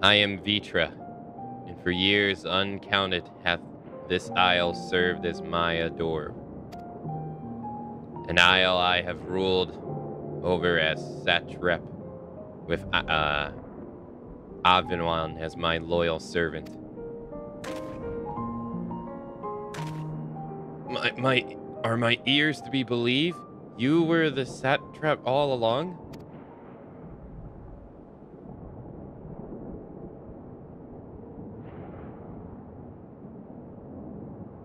I am Vitra, and for years uncounted hath this isle served as my adore. An isle I have ruled over as satrap, with Avinwan as my loyal servant. Are my ears to be believed? You were the satrap all along?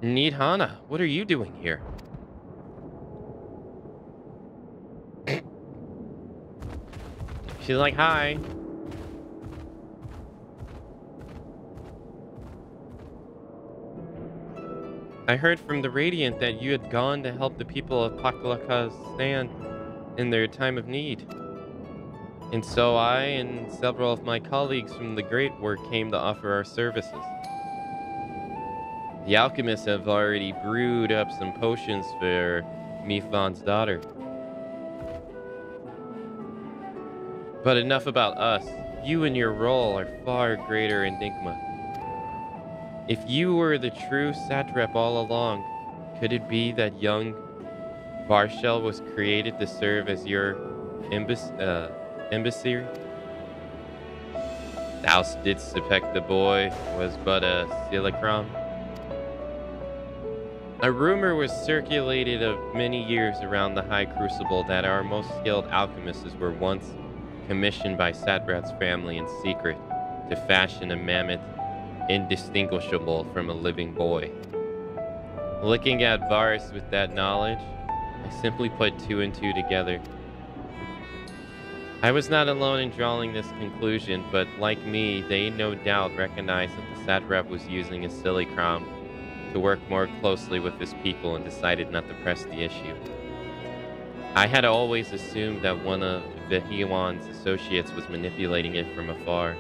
Nidhana, what are you doing here? She's like, hi. I heard from the Radiant that you had gone to help the people of Pakistan in their time of need. And so I and several of my colleagues from the Great War came to offer our services. The alchemists have already brewed up some potions for Mifvan's daughter. But enough about us. You and your role are far greater enigma. If you were the true satrap all along, could it be that young Varshel was created to serve as your emissary? Thou didst suspect the boy was but a Silicron. A rumor was circulated of many years around the High Crucible that our most skilled alchemists were once commissioned by Satrap's family in secret to fashion a mammoth indistinguishable from a living boy. Looking at Varus with that knowledge, I simply put two and two together. I was not alone in drawing this conclusion, but like me, they no doubt recognized that the Satrap was using his silly crown to work more closely with his people and decided not to press the issue. I had always assumed that one of Vihiwan's associates was manipulating it from afar,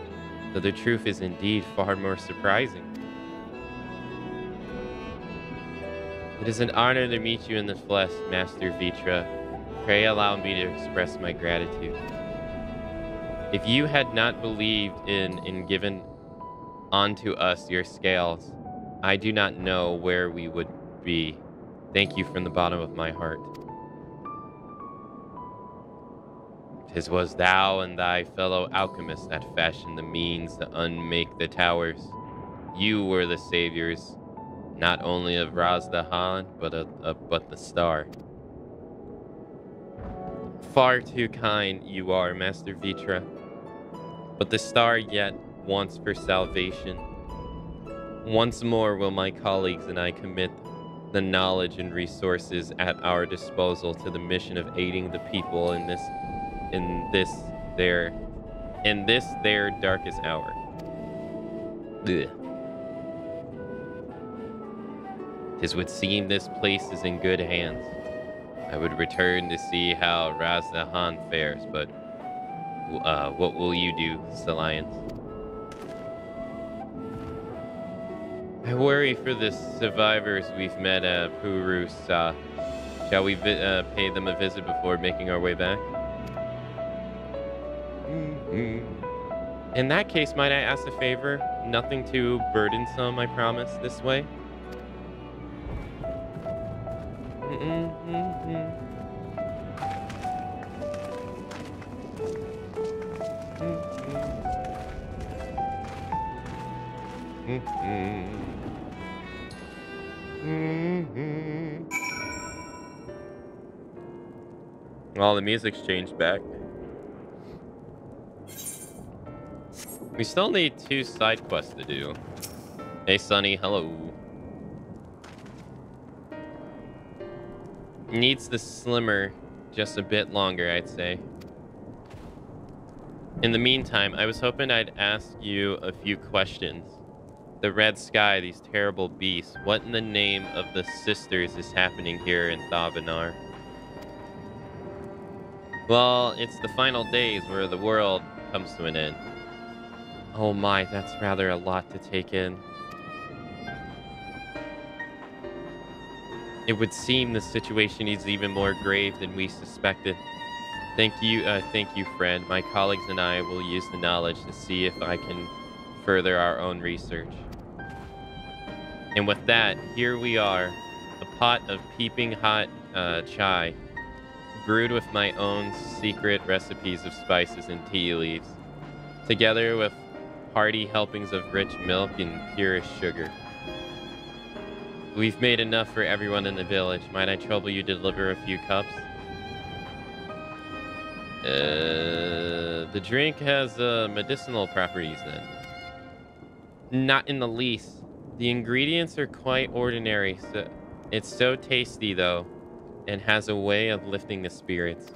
though the truth is indeed far more surprising. It is an honor to meet you in the flesh, Master Vitra. Pray allow me to express my gratitude. If you had not believed in and given unto us your scales, I do not know where we would be. Thank you from the bottom of my heart. 'Tis was thou and thy fellow alchemists that fashioned the means to unmake the towers. You were the saviors, not only of Razdahan, but the star. Far too kind you are, Master Vitra. But the star yet wants for salvation. Once more will my colleagues and I commit the knowledge and resources at our disposal to the mission of aiding the people in this their darkest hour. Ugh. 'Tis would seem this place is in good hands. I would return to see how Razdahan fares, but what will you do, Salians? I worry for the survivors we've met at Purus. Shall we pay them a visit before making our way back? In that case, might I ask a favor? Nothing too burdensome, I promise, this way. Well, the music's changed back. We still need 2 side quests to do. Hey, Sunny. Hello. Needs the slimmer just a bit longer, I'd say. In the meantime, I was hoping I'd ask you a few questions. The red sky, these terrible beasts. What in the name of the sisters is happening here in Thavenar? Well, it's the final days where the world comes to an end. Oh my, that's rather a lot to take in. It would seem the situation is even more grave than we suspected. Thank you, friend. My colleagues and I will use the knowledge to see if I can further our own research. And with that, here we are, a pot of peeping hot chai, brewed with my own secret recipes of spices and tea leaves, together with hearty helpings of rich milk and purest sugar. We've made enough for everyone in the village. Might I trouble you to deliver a few cups? The drink has medicinal properties then. Not in the least. The ingredients are quite ordinary. So it's so tasty though, and has a way of lifting the spirits.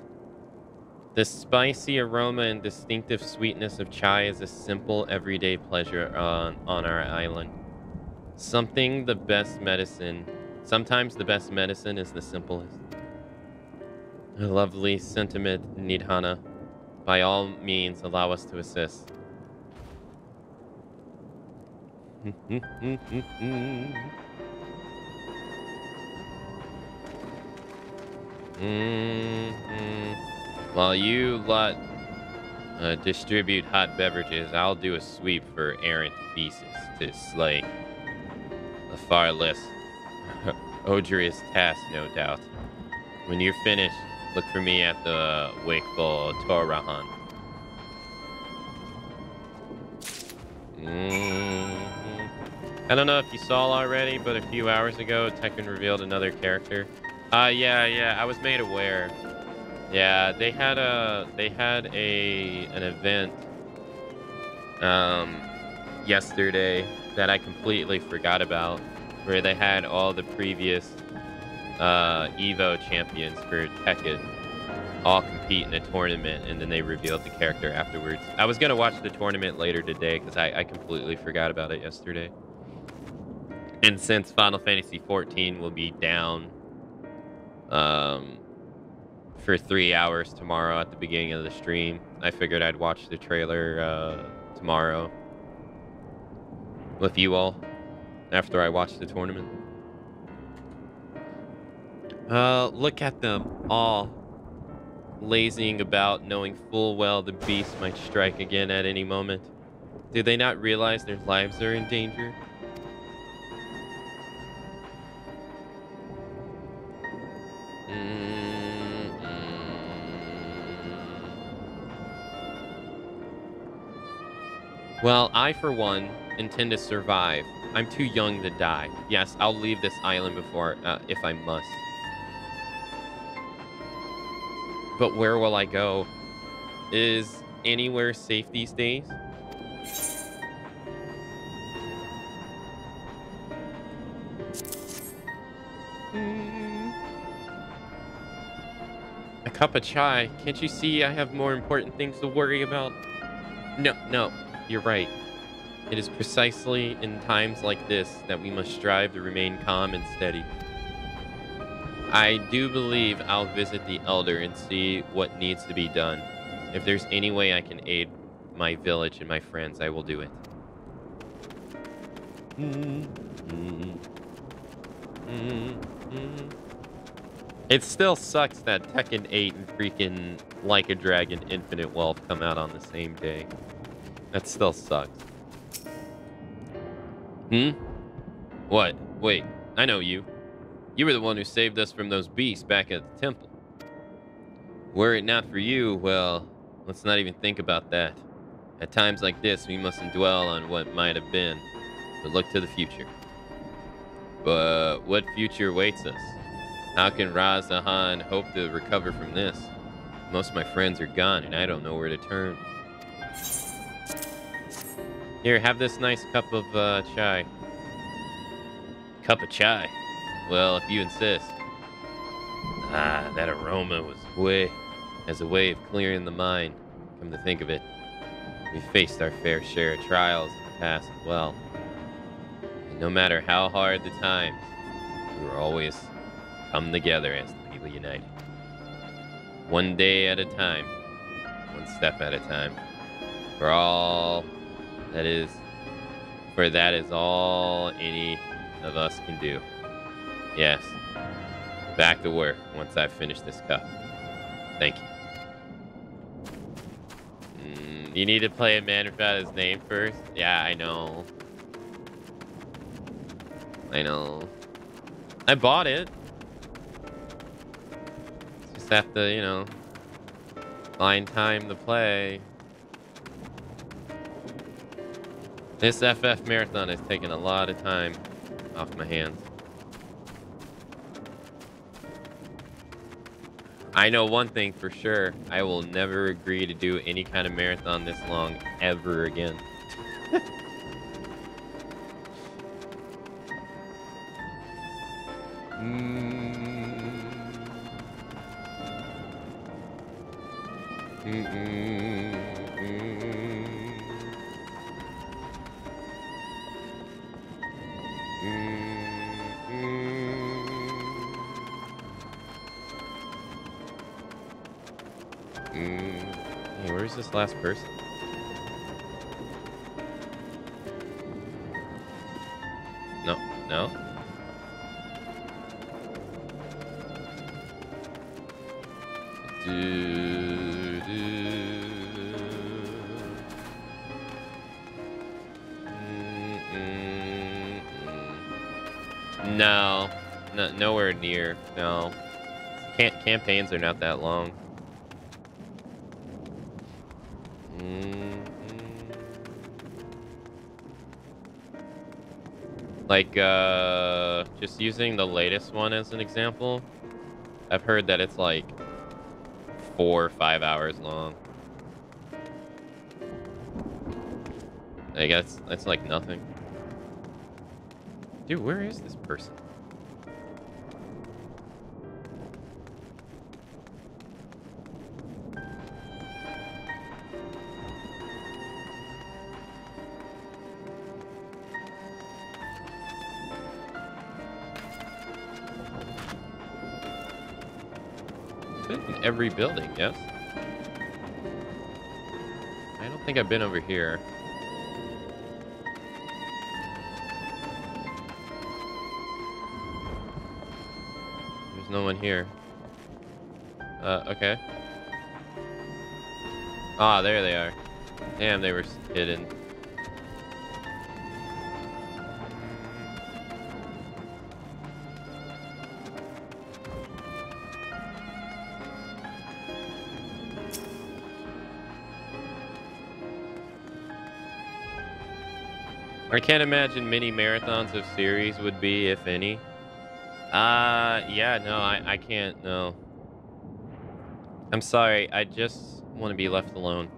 The spicy aroma and distinctive sweetness of chai is a simple everyday pleasure on our island. Sometimes the best medicine is the simplest. A lovely sentiment, Nidhana. By all means, allow us to assist. While you lot distribute hot beverages, I'll do a sweep for errant beasts to slay. A far less odorous task, no doubt. When you're finished, look for me at the wakeful Torahan. I don't know if you saw already, but a few hours ago, Tekken revealed another character. Yeah, I was made aware. Yeah, they had an event yesterday that I completely forgot about, where they had all the previous Evo champions for Tekken all compete in a tournament, and then they revealed the character afterwards. I was gonna watch the tournament later today because I completely forgot about it yesterday. And since Final Fantasy XIV will be down for 3 hours tomorrow at the beginning of the stream, I figured I'd watch the trailer tomorrow with you all after I watch the tournament. Look at them all lazying about, knowing full well the beast might strike again at any moment. Do they not realize their lives are in danger? Well, I, for one, intend to survive. I'm too young to die. Yes, I'll leave this island before, if I must. But where will I go? Is anywhere safe these days? A cup of chai. Can't you see I have more important things to worry about? No, you're right. It is precisely in times like this that we must strive to remain calm and steady. I do believe I'll visit the Elder and see what needs to be done. If there's any way I can aid my village and my friends, I will do it. It still sucks that Tekken 8 and freaking Like a Dragon Infinite Wealth come out on the same day. That still sucks. What? Wait, I know you. You were the one who saved us from those beasts back at the temple. Were it not for you, well, let's not even think about that. At times like this, we mustn't dwell on what might have been, but look to the future. But what future awaits us? How can Razahan hope to recover from this? Most of my friends are gone, and I don't know where to turn. Here, have this nice cup of chai. Cup of chai. Well, if you insist. Ah, that aroma was as a way of clearing the mind. Come to think of it, we faced our fair share of trials in the past as well. And no matter how hard the times, we were always come together as the people united. One day at a time, one step at a time. For that is all any of us can do. Yes. Back to work once I finish this cup. Thank you. You need to play a man without his name first? Yeah, I know. I bought it. Just have to, you know, find time to play. This FF marathon has taken a lot of time off my hands. I know one thing for sure. I will never agree to do any kind of marathon this long ever again. Hey, where's this last person? No. No, nowhere near. No, campaigns are not that long. Like, just using the latest one as an example, I've heard that it's like 4 or 5 hours long. I guess that's like nothing. Dude, where is this person? In every building, yes? I don't think I've been over here. There's no one here. Okay. Ah, there they are. Damn, they were hidden. I can't imagine many marathons of series would be, if any. Yeah, no, I can't, no. I'm sorry, I just want to be left alone.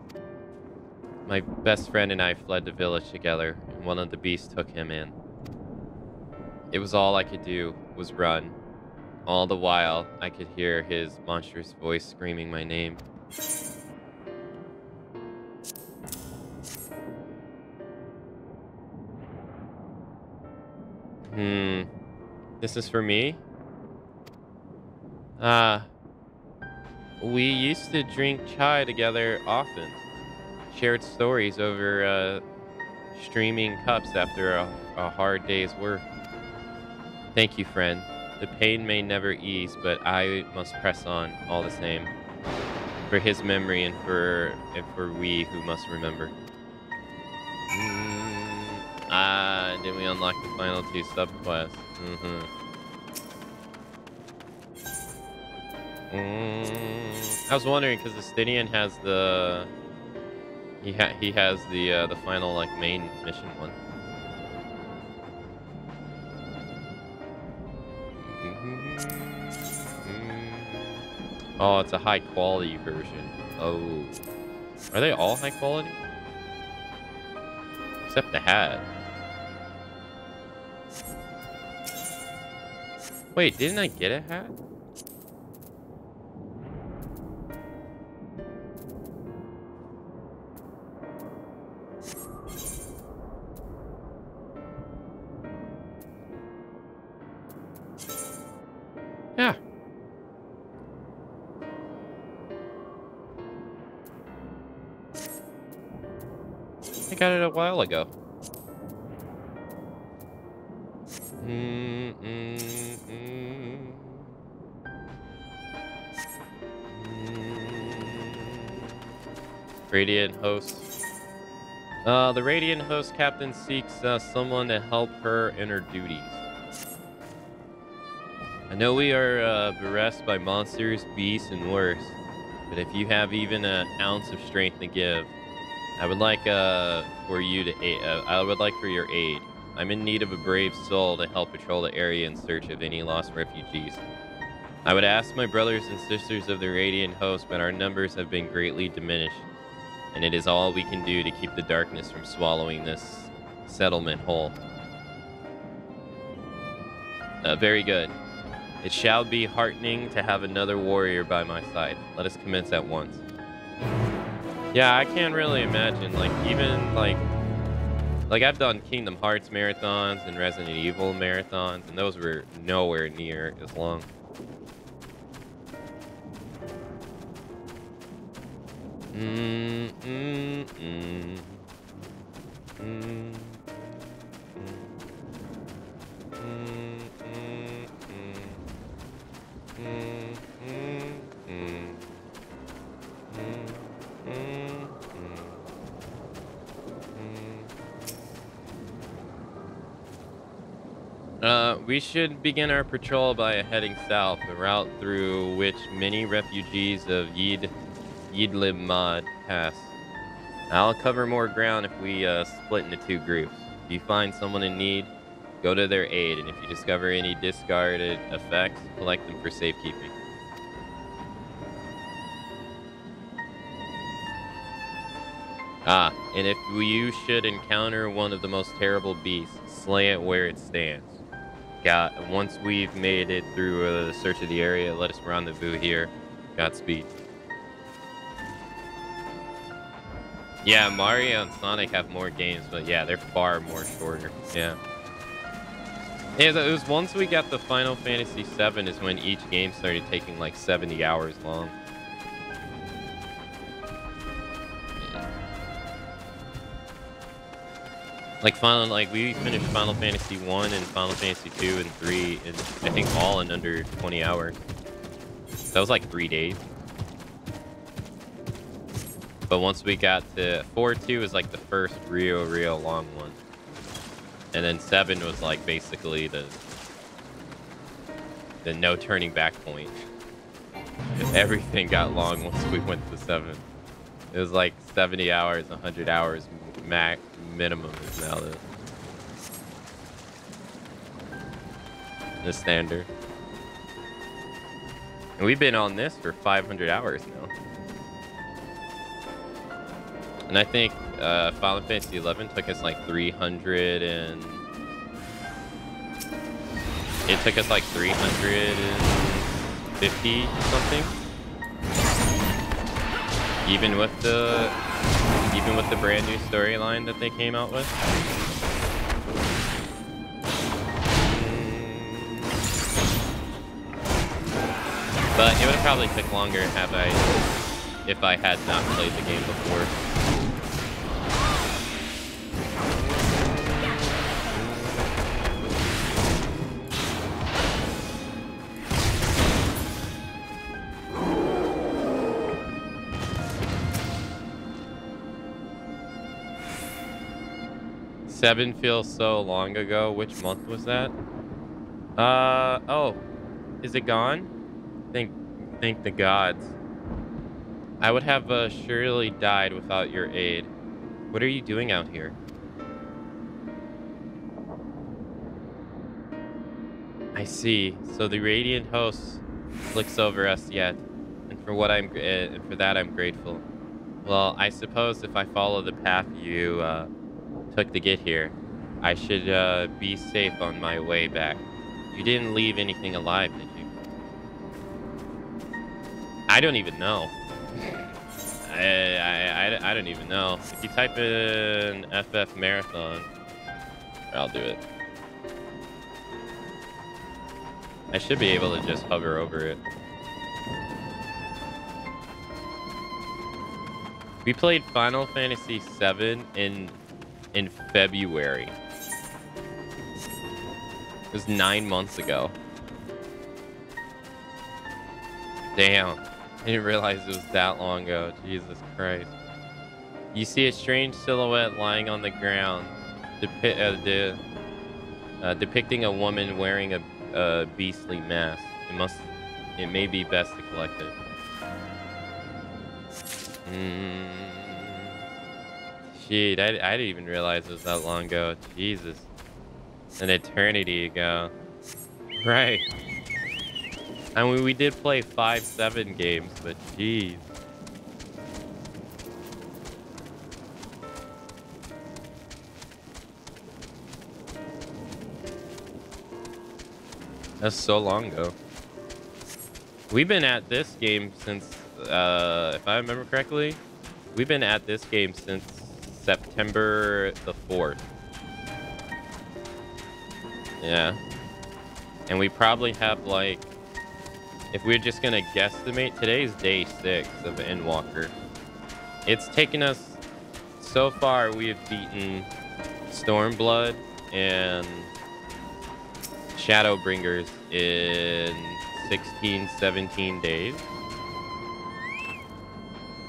My best friend and I fled the village together, and one of the beasts took him in. It was all I could do, was run. All the while, I could hear his monstrous voice screaming my name. This is for me? We used to drink chai together often. Shared stories over, streaming cups after a hard day's work. Thank you, friend. The pain may never ease, but I must press on all the same. For his memory and for we who must remember. Did we unlock the final 2 subquests? I was wondering because the Stydian has the he has the final like main mission one. Oh, it's a high quality version. Oh, are they all high quality? Except the hat. Wait, didn't I get a hat? Yeah. I got it a while ago. Radiant host. The Radiant host captain seeks someone to help her in her duties. I know we are bereft by monsters, beasts, and worse, but if you have even an ounce of strength to give, I would like for you to I would like for your aid. I'm in need of a brave soul to help patrol the area in search of any lost refugees. I would ask my brothers and sisters of the Radiant host, but our numbers have been greatly diminished, and it is all we can do to keep the darkness from swallowing this settlement whole. Very good. It shall be heartening to have another warrior by my side. Let us commence at once. Yeah, I can't really imagine, like, even, like I've done Kingdom Hearts marathons and Resident Evil marathons, and those were nowhere near as long. We should begin our patrol by heading south, a route through which many refugees of Yidlib Mod pass. I'll cover more ground if we split into two groups. If you find someone in need, go to their aid, and if you discover any discarded effects, collect them for safekeeping. And if you should encounter one of the most terrible beasts, slay it where it stands. Once we've made it through the search of the area, let us rendezvous here. Godspeed. Yeah, Mario and Sonic have more games, but yeah, they're far more shorter. Yeah. Yeah, it was once we got the Final Fantasy VII is when each game started taking like 70 hours long. Like we finished Final Fantasy 1 and Final Fantasy 2 and 3, and I think all in under 20 hours. That was like 3 days. But once we got to 4.2 was like the first real long one. And then 7 was like basically the no turning back point. Everything got long once we went to 7. It was like 70 hours, 100 hours max minimum is now the standard. And we've been on this for 500 hours now. And I think Final Fantasy XI took us like 300 and... It took us like 350 something. Even with the brand new storyline that they came out with. But it would have probably took longer if I had not played the game before. Seven feels so long ago. Which month was that? Oh, is it gone? Thank the gods. I would have surely died without your aid. What are you doing out here? I see. So the Radiant host looks over us yet, and for that I'm grateful. Well, I suppose if I follow the path you took to get here, I should be safe on my way back. You didn't leave anything alive, did you? I don't even know. I don't even know. If you type in FF Marathon, I'll do it. I should be able to just hover over it. We played Final Fantasy XIV in February. It was 9 months ago. Damn. I didn't realize it was that long ago. Jesus Christ. You see a strange silhouette lying on the ground, depicting a woman wearing a beastly mask. It may be best to collect it. Shit, I didn't even realize it was that long ago. Jesus. An eternity ago. Right. I mean, we did play 5-7 games, but jeez. That's so long ago. We've been at this game since, if I remember correctly, we've been at this game since September the 4th. Yeah. And we probably have, like, if we're just gonna guesstimate, today's day 6 of Endwalker. It's taken us, so far we've beaten Stormblood and Shadowbringers in 16, 17 days.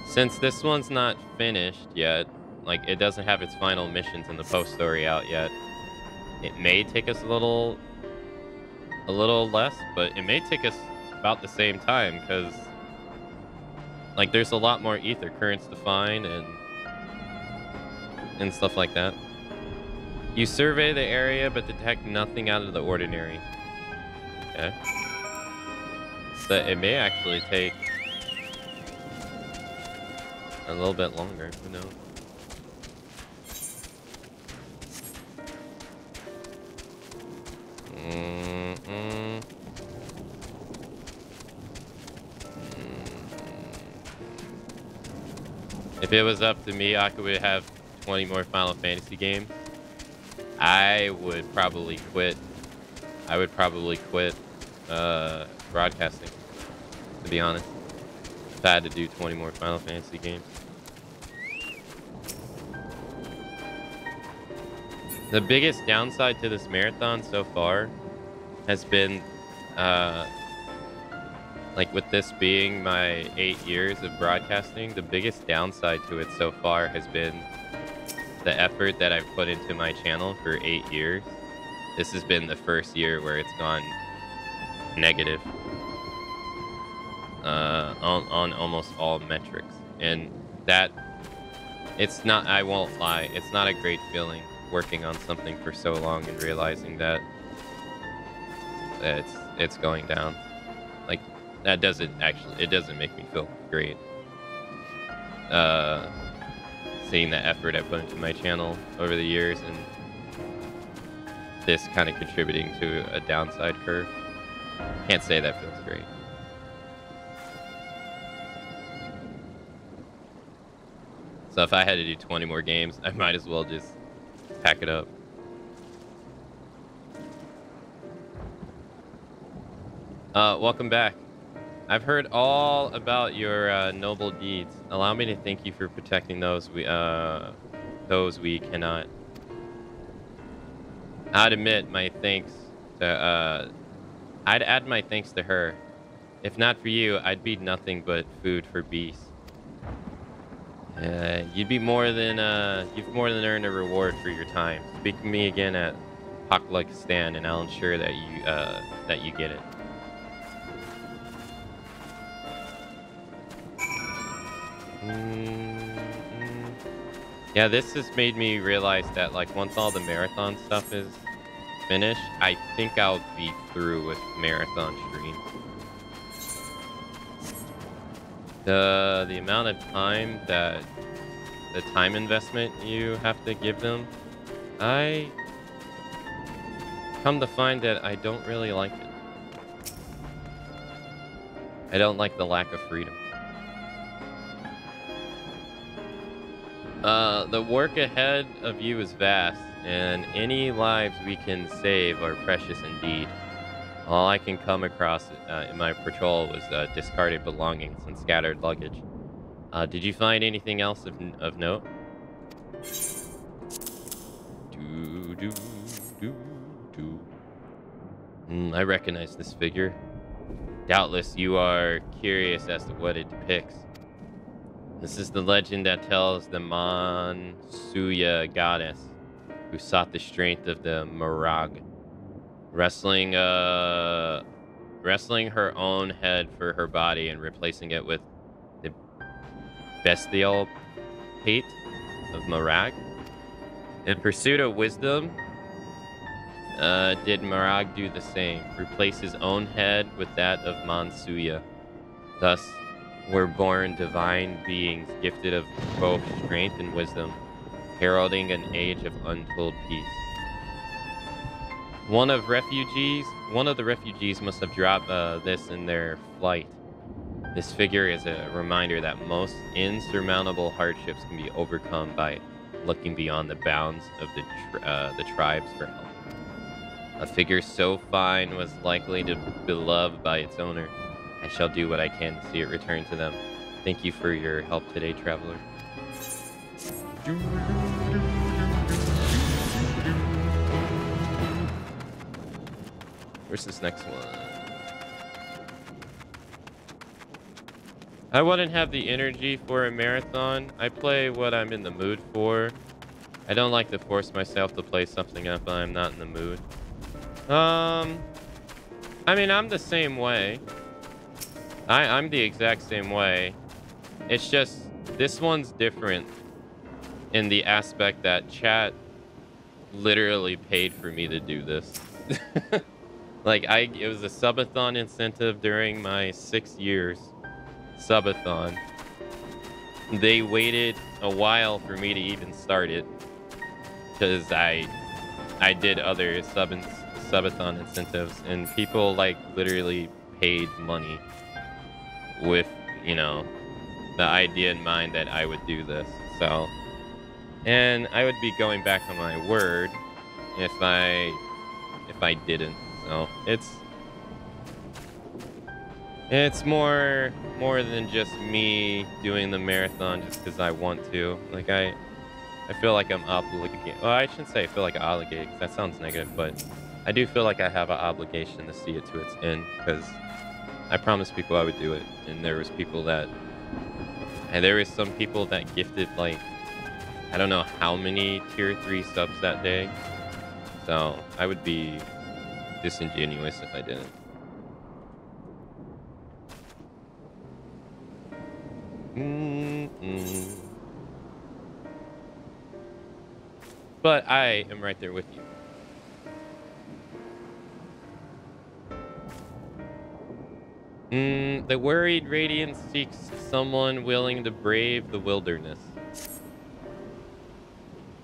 Since this one's not finished yet, like it doesn't have its final missions and the post story out yet, it may take us a little less, but it may take us about the same time, because like there's a lot more ether currents to find and stuff like that. You survey the area but detect nothing out of the ordinary. Okay. So it may actually take a little bit longer, who knows? If it was up to me, I could have 20 more Final Fantasy games. I would probably quit. I would probably quit broadcasting, to be honest. If I had to do 20 more Final Fantasy games. The biggest downside to this marathon so far has been, like with this being my 8 years of broadcasting, the biggest downside to it so far has been the effort that I've put into my channel for 8 years. This has been the first year where it's gone negative on almost all metrics. And that, it's not, I won't lie, it's not a great feeling working on something for so long and realizing that it's going down. Like, that doesn't actually, it doesn't make me feel great. Seeing the effort I put into my channel over the years and this kind of contributing to a downside curve. Can't say that feels great. So if I had to do 20 more games, I might as well just pack it up. Welcome back. I've heard all about your noble deeds. Allow me to thank you for protecting those we cannot. I'd admit my thanks to I'd add my thanks to her. If not for you, I'd be nothing but food for beasts. You've more than earned a reward for your time. Speak to me again at Pakistan, and I'll ensure that you get it. Yeah, this has made me realize that, like, once all the marathon stuff is finished, I think I'll be through with marathon streams. The amount of time that the time investment you have to give them, I come to find that I don't really like it. I don't like the lack of freedom. The work ahead of you is vast, and any lives we can save are precious indeed. All I can come across in my patrol was discarded belongings and scattered luggage. Did you find anything else of note? I recognize this figure. Doubtless you are curious as to what it depicts. This is the legend that tells the Mansuya goddess who sought the strength of the Marag, wrestling her own head for her body and replacing it with the bestial pate of Marag. In pursuit of wisdom, did Marag do the same, replace his own head with that of Mansuya. Thus were born divine beings gifted of both strength and wisdom, heralding an age of untold peace. One of the refugees must have dropped this in their flight. This figure is a reminder that most insurmountable hardships can be overcome by looking beyond the bounds of the tribes for help. A figure so fine was likely to be beloved by its owner. I shall do what I can to see it return to them. Thank you for your help today, traveler. Where's this next one? I wouldn't have the energy for a marathon. I play what I'm in the mood for. I don't like to force myself to play something up when I'm not in the mood. I mean, I'm the same way. I'm the exact same way. It's just, this one's different in the aspect that chat literally paid for me to do this. Like, it was a subathon incentive during my 6 years subathon. They waited a while for me to even start it, because I did other subathon incentives, and people like literally paid money with, you know, the idea in mind that I would do this. So, and I would be going back on my word if I didn't. So it's more than just me doing the marathon just because I want to. Like, I feel like I'm obligated. Well, I shouldn't say I feel like I'm obligated, because that sounds negative, but I do feel like I have an obligation to see it to its end, because I promised people I would do it, and there was some people that gifted, like, I don't know how many tier 3 subs that day, so I would be disingenuous if I didn't. But I am right there with you. The worried Radiant seeks someone willing to brave the wilderness.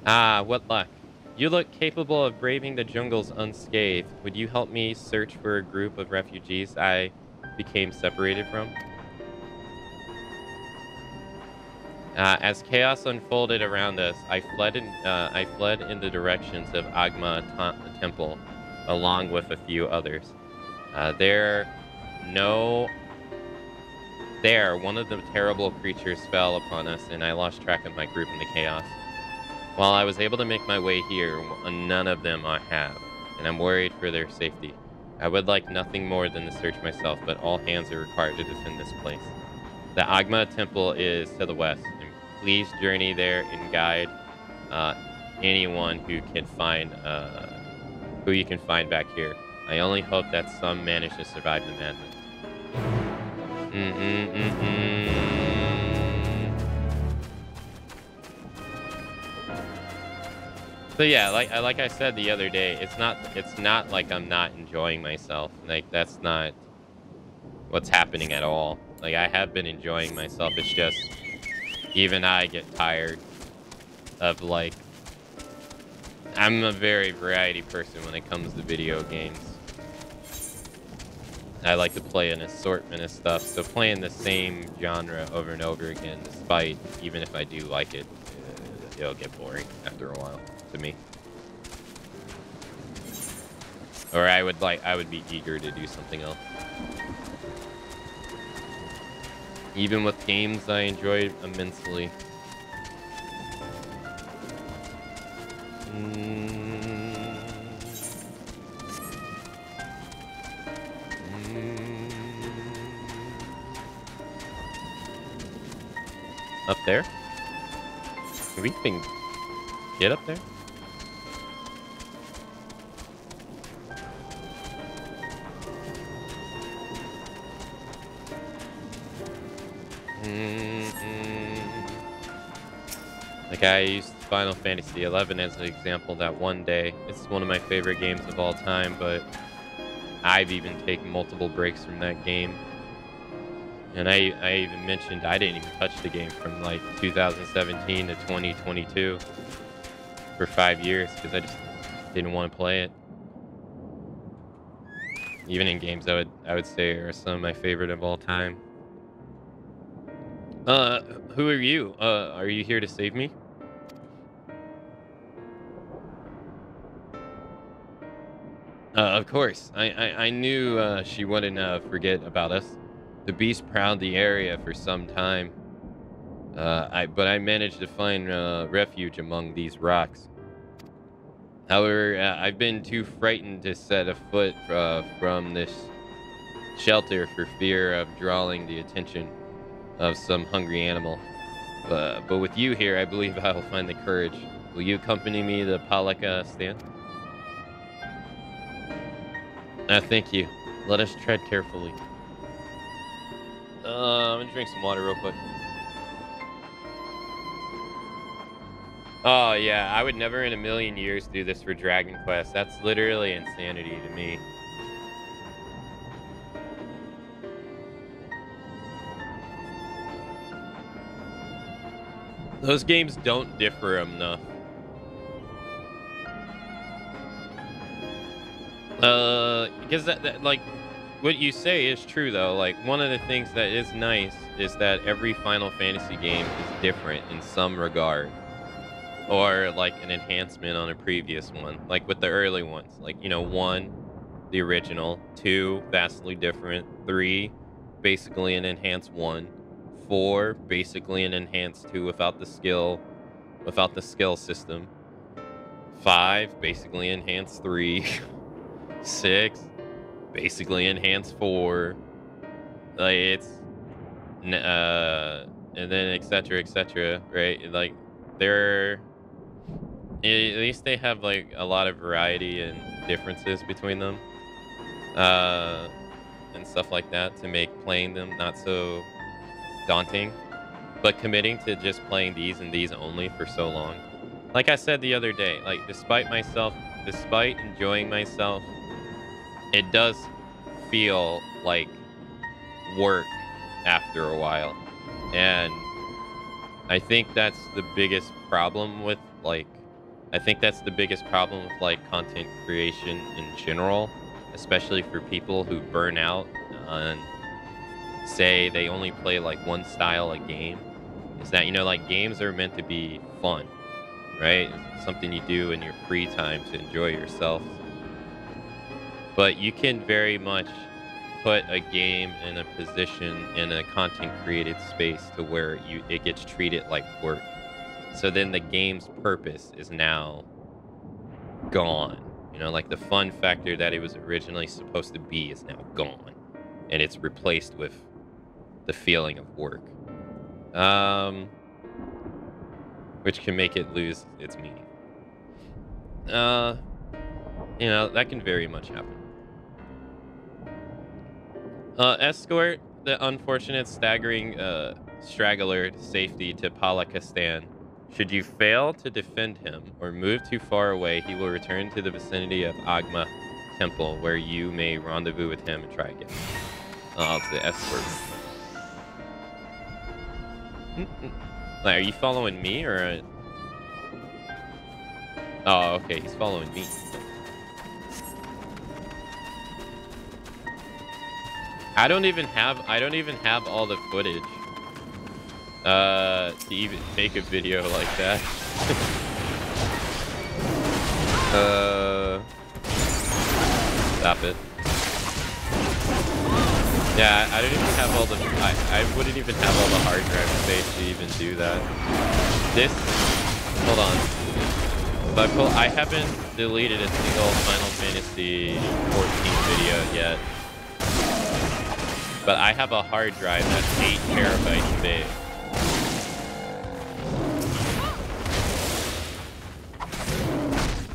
Ah, what luck. You look capable of braving the jungles unscathed. Would you help me search for a group of refugees I became separated from? As chaos unfolded around us, I fled in the directions of Agma Temple, along with a few others. One of the terrible creatures fell upon us, and I lost track of my group in the chaos. While I was able to make my way here, none of them I have, and I'm worried for their safety. I would like nothing more than to search myself, but all hands are required to defend this place. The Agma Temple is to the west, and please journey there and guide anyone who you can find back here. I only hope that some manage to survive the madness. So yeah, like I said the other day, it's not like I'm not enjoying myself. Like, that's not what's happening at all. Like, I have been enjoying myself. It's just, even I get tired of, like, I'm a very variety person when it comes to video games. I like to play an assortment of stuff, so playing the same genre over and over again, despite, even if I do like it, it'll get boring after a while, to me. Or I would be eager to do something else. Even with games I enjoy immensely. Up there? Can we even get up there? Like, I used Final Fantasy XI as an example that one day. It's one of my favorite games of all time, but I've even taken multiple breaks from that game. And I even mentioned I didn't even touch the game from like 2017 to 2022 for 5 years because I just didn't want to play it. Even in games I would say are some of my favorite of all time. Who are you? Are you here to save me? Of course. I knew she wouldn't forget about us. The beast prowled the area for some time. But I managed to find refuge among these rocks. However, I've been too frightened to set a foot from this shelter for fear of drawing the attention of some hungry animal. But with you here, I believe I will find the courage. Will you accompany me to Palaka stand? Thank you. Let us tread carefully. I'm gonna drink some water real quick. Oh yeah, I would never in a million years do this for Dragon Quest. That's literally insanity to me. Those games don't differ enough. Because that like what you say is true though. Like one of the things that is nice is that every Final Fantasy game is different in some regard, or like an enhancement on a previous one. Like with the early ones, like 1, the original, 2, vastly different, 3, basically an enhanced 1, 4, basically an enhanced 2 without the skill system, 5, basically enhanced 3. 6, basically enhanced 4, like it's and then etc, right? Like they're at least they have like a lot of variety and differences between them, and stuff like that to make playing them not so daunting. But committing to just playing these and these only for so long, like I said the other day, like despite enjoying myself, it does feel like work after a while. And I think that's the biggest problem with content creation in general, especially for people who burn out and say they only play like one style of game, is that like games are meant to be fun, right? It's something you do in your free time to enjoy yourself. But you can very much put a game in a position in a content created space to where it gets treated like work. So then the game's purpose is now gone. Like the fun factor that it was originally supposed to be is now gone. And it's replaced with the feeling of work. Which can make it lose its meaning. That can very much happen. Escort the unfortunate staggering straggler to safety to Palakistan. Should you fail to defend him or move too far away, he will return to the vicinity of Agma Temple, where you may rendezvous with him and try again. It's the escort. Like, are you following me or? Oh, okay, he's following me. I don't even have all the footage to even make a video like that. Stop it. Yeah, I don't even have all the I wouldn't even have all the hard drive space to even do that. This, hold on. So I haven't deleted a single Final Fantasy XIV video yet. But I have a hard drive that's 8 terabytes big.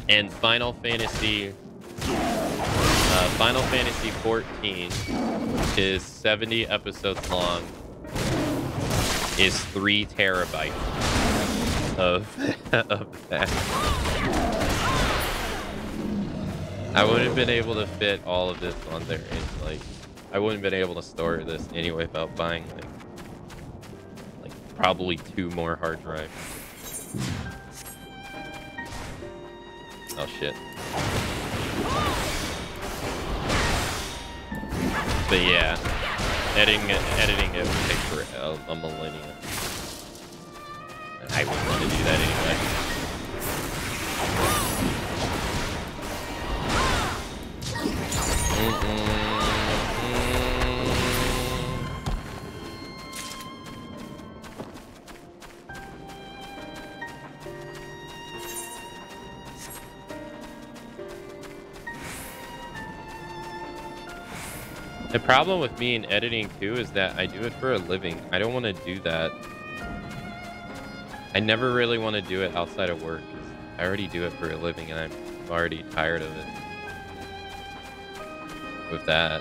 And Final Fantasy XIV, which is 70 episodes long, is 3 terabytes of that. I wouldn't have been able to fit all of this on there. It's like, I wouldn't have been able to store this anyway without buying like probably 2 more hard drives. Oh shit. But yeah, editing it would take for a millennium. And I wouldn't want to do that anyway. The problem with me in editing too is that I do it for a living. I don't want to do that. I never really want to do it outside of work. I already do it for a living and I'm already tired of it. With that.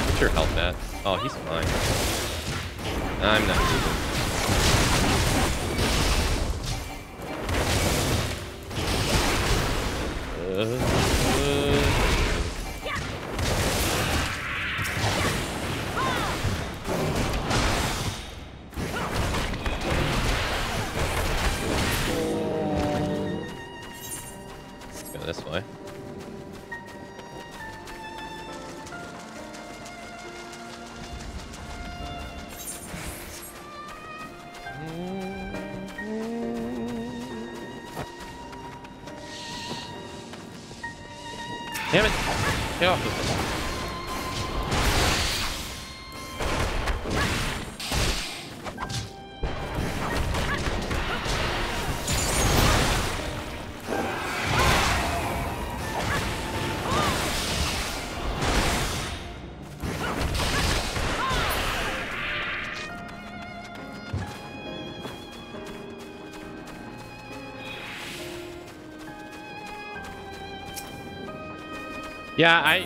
What's your health at? Oh, he's fine. I'm not moving. Let's go this way. Damn it! Get off of it. Yeah,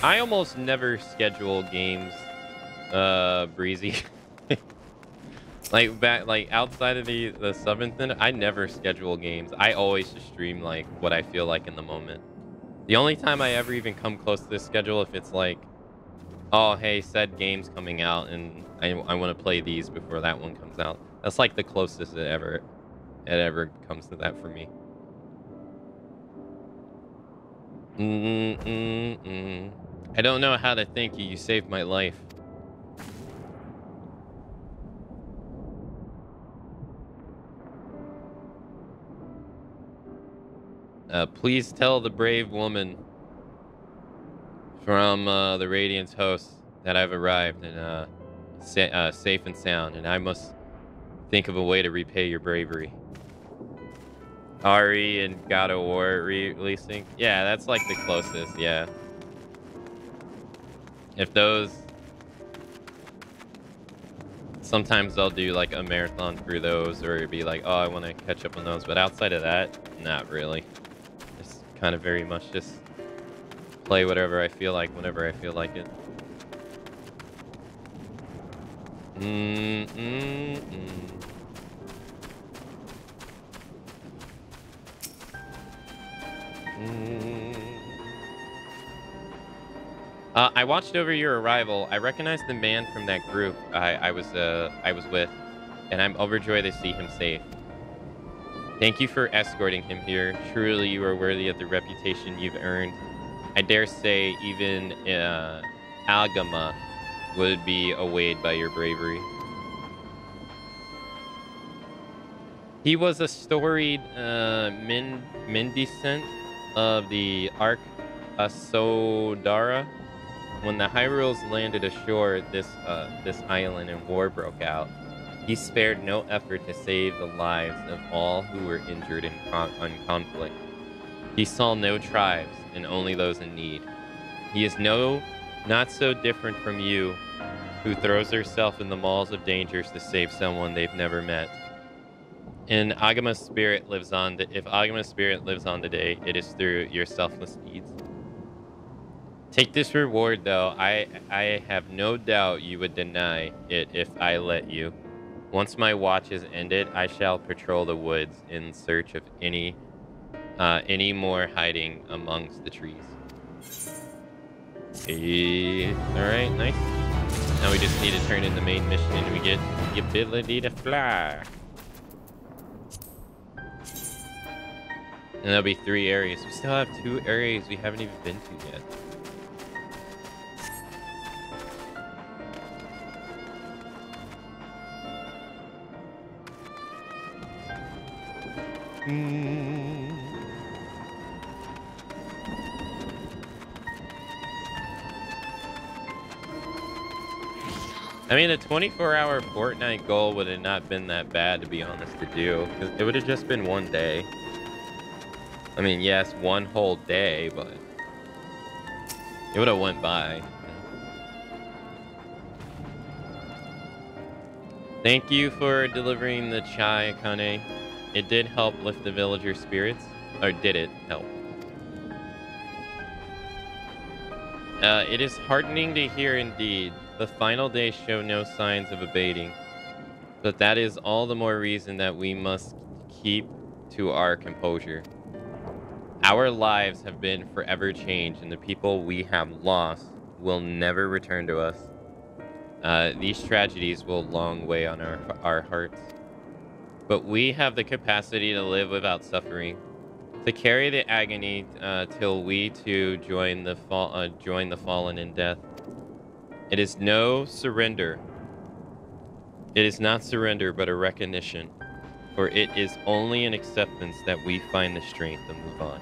I almost never schedule games, Breezy. like outside of the 7th, I never schedule games. I always just stream like what I feel like in the moment. The only time I ever even come close to this schedule if it's like, oh hey, said game's coming out and I want to play these before that one comes out. That's like the closest it ever comes to that for me. I don't know how to thank you. You saved my life. Please tell the brave woman from the Radiant's host that I've arrived and safe and sound, and I must think of a way to repay your bravery. RE and God of War releasing. Yeah, that's like the closest, yeah. If those... Sometimes I'll do like a marathon through those, or it'd be like, oh, I want to catch up on those. But outside of that, not really. It's kind of very much just play whatever I feel like, whenever I feel like it. I watched over your arrival. I recognized the man from that group I was with, and I'm overjoyed to see him safe. Thank you for escorting him here. Truly, you are worthy of the reputation you've earned. I dare say even Agama would be awed by your bravery. He was a storied mendicant of the Ark Asodara. When the Hyruleans landed ashore this island and war broke out, he spared no effort to save the lives of all who were injured in conflict. He saw no tribes and only those in need. He is not so different from you, who throws herself in the maws of dangers to save someone they've never met. And Agama's spirit lives on. If Agama's spirit lives on today, it is through your selfless deeds. Take this reward, though. I have no doubt you would deny it if I let you. Once my watch is ended, I shall patrol the woods in search of any more hiding amongst the trees. Hey, all right, nice. Now we just need to turn in the main mission, and we get the ability to fly. And there'll be 3 areas. We still have 2 areas we haven't even been to yet. I mean, a 24-hour Fortnite goal would have not been that bad, to be honest, to do. Because it would have just been 1 day. I mean, yes, 1 whole day, but it would have went by. Thank you for delivering the chai, Kane. It did help lift the villager spirits. Or did it help? It is heartening to hear indeed. The final days show no signs of abating. But that is all the more reason that we must keep to our composure. Our lives have been forever changed, and the people we have lost will never return to us. These tragedies will long weigh on our hearts. But we have the capacity to live without suffering, to carry the agony till we too join the fallen in death. It is no surrender. It is not surrender, but a recognition. For it is only in acceptance that we find the strength to move on.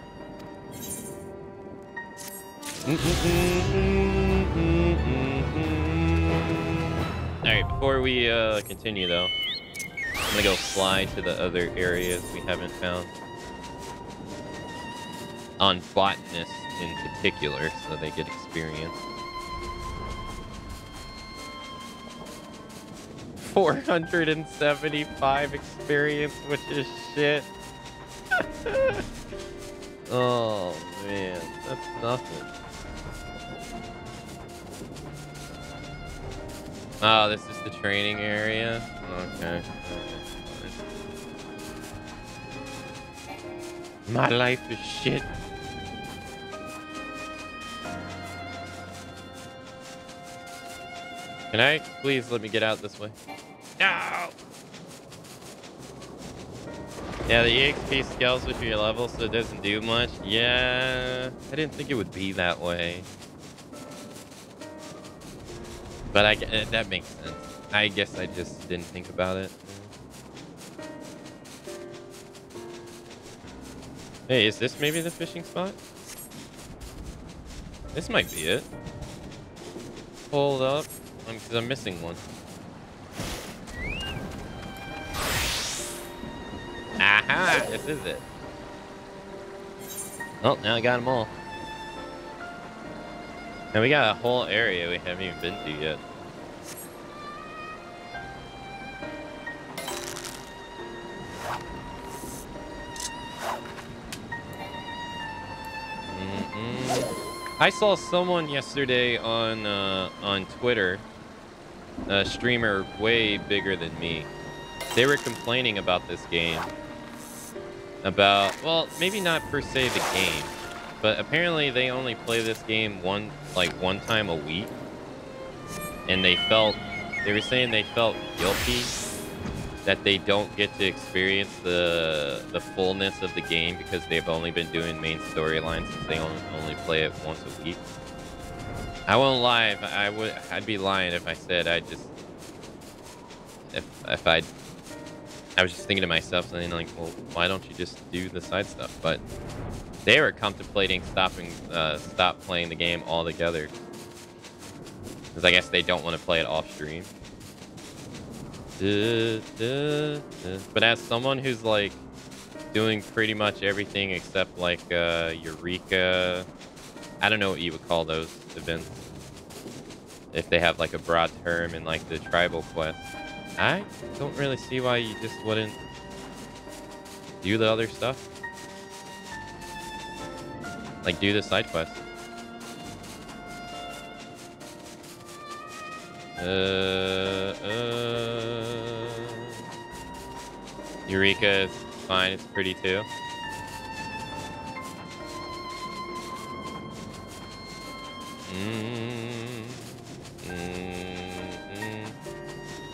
Alright, before we continue though, I'm gonna go fly to the other areas we haven't found. On botanists in particular, so they get experience. 475 experience, which is shit. Oh man, that's nothing. Oh, this is the training area? Okay. My life is shit. Can I please let me get out this way? No! Yeah, the EXP scales with your level, so it doesn't do much. Yeah, I didn't think it would be that way. But that makes sense. I guess I just didn't think about it. Hey, is this maybe the fishing spot? This might be it. Hold up, because I'm missing one. Aha! This is it. Oh, now I got them all. And we got a whole area we haven't even been to yet. I saw someone yesterday on Twitter, a streamer way bigger than me. They were complaining about this game. About, well, maybe not per se the game, but apparently they only play this game one time a week, and they were saying they felt guilty that they don't get to experience the fullness of the game because they've only been doing main storylines since they only play it once a week. I won't lie, I'd be lying if I said I was just thinking to myself something like, well, why don't you just do the side stuff? But they were contemplating stop playing the game altogether, because I guess they don't want to play it off stream. But as someone who's like doing pretty much everything except like Eureka, I don't know what you would call those events, if they have like a broad term in like the tribal quest, I don't really see why you just wouldn't do the other stuff. Like do the side quest. Eureka is fine, it's pretty too.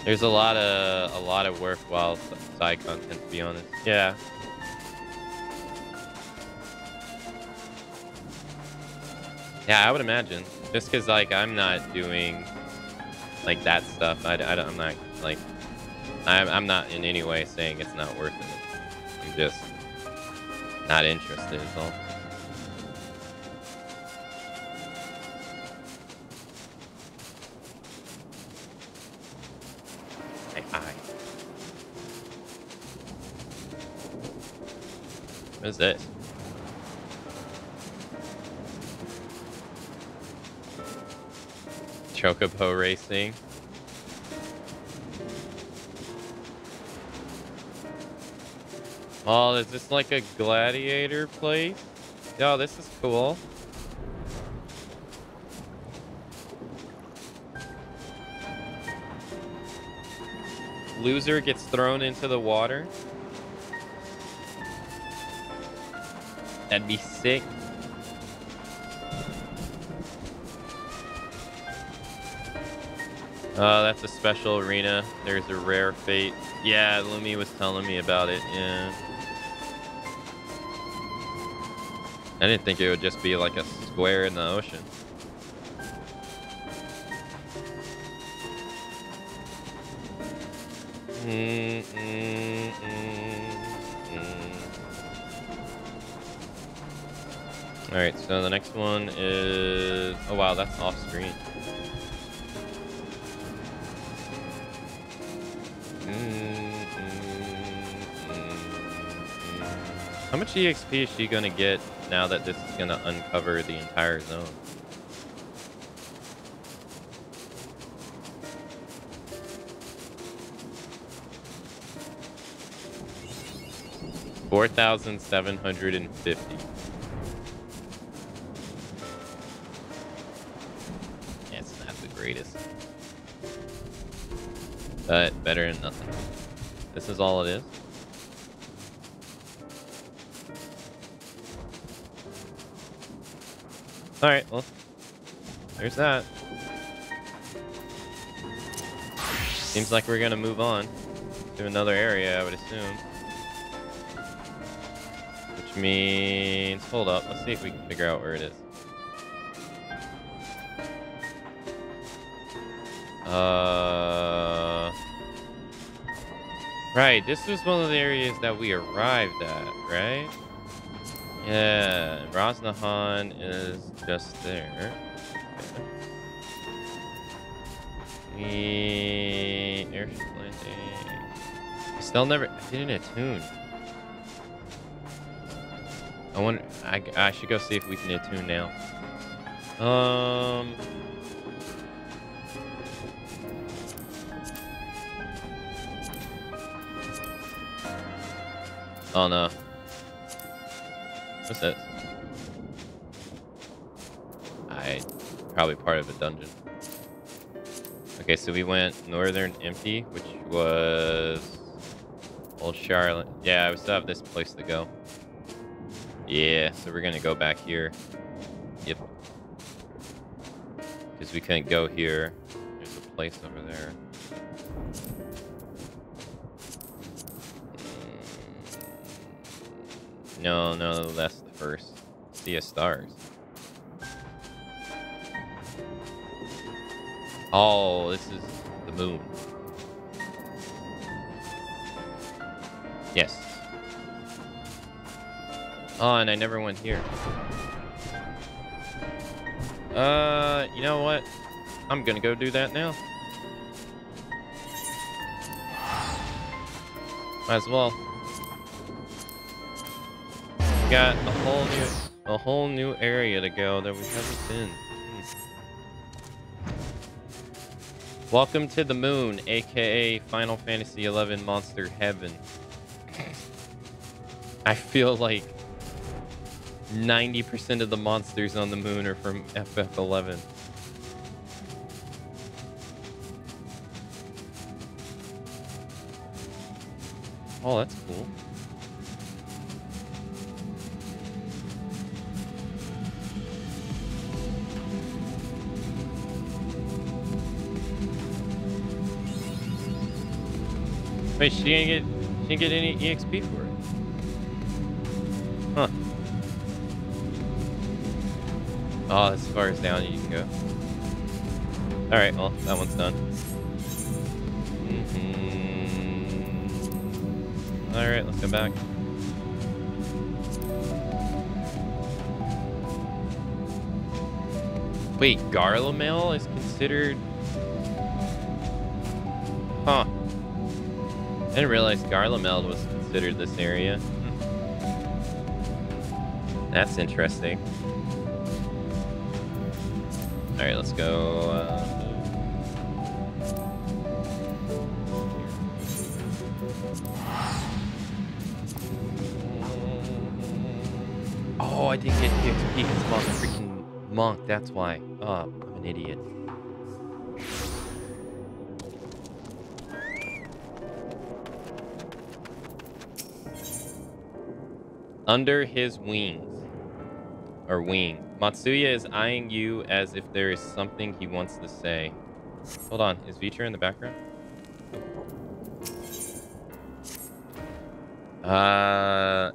There's a lot of worthwhile side content, to be honest. Yeah. Yeah, I would imagine. Just because like I'm not doing like that stuff. I'm not like I'm not in any way saying it's not worth it. I'm just not interested is all. What is this? Chocobo racing. Oh, is this like a gladiator place? Oh, this is cool. Loser gets thrown into the water. That'd be sick. That's a special arena. There's a rare fate. Yeah, Lumi was telling me about it. Yeah. I didn't think it would just be like a square in the ocean. Alright, so the next one is... Oh wow, that's off screen. How much EXP is she gonna get now that this is gonna uncover the entire zone? $4,750. Yeah, it's not the greatest, but better than nothing. This is all it is. All right, well, there's that. Seems like we're gonna move on to another area, I would assume. Which means, hold up, let's see if we can figure out where it is. Right, this was one of the areas that we arrived at, right? Yeah, Rosnahan is just there. Okay. Airship landing. I still never didn't attune. I wonder. I should go see if we can attune now. Oh no. What's this? Probably part of a dungeon. Okay, so we went Northern Empty, which was Old Charlotte. Yeah, we still have this place to go. Yeah, so we're gonna go back here. Yep. Because we couldn't go here. There's a place over there. No, no, that's the first. Sea of Stars. Oh, this is the moon. Yes. Oh, and I never went here. You know what? I'm gonna go do that now. Might as well. We got a whole new area to go that we haven't been. Welcome to the moon, aka Final Fantasy XI Monster Heaven. I feel like 90% of the monsters on the moon are from FF11. Oh, that's cool. Wait, she didn't get any EXP for it. Huh. Oh, as far as down you can go. Alright, well, that one's done. Alright, let's go back. Wait, Garlemald is considered... Huh. I didn't realize Garlemald was considered this area. That's interesting. Alright, let's go. Oh, I didn't get EXP because I'm a freaking monk. That's why. Oh, I'm an idiot. Under his wings. Or wing. Matsuya is eyeing you as if there is something he wants to say. Hold on. Is Vitra in the background?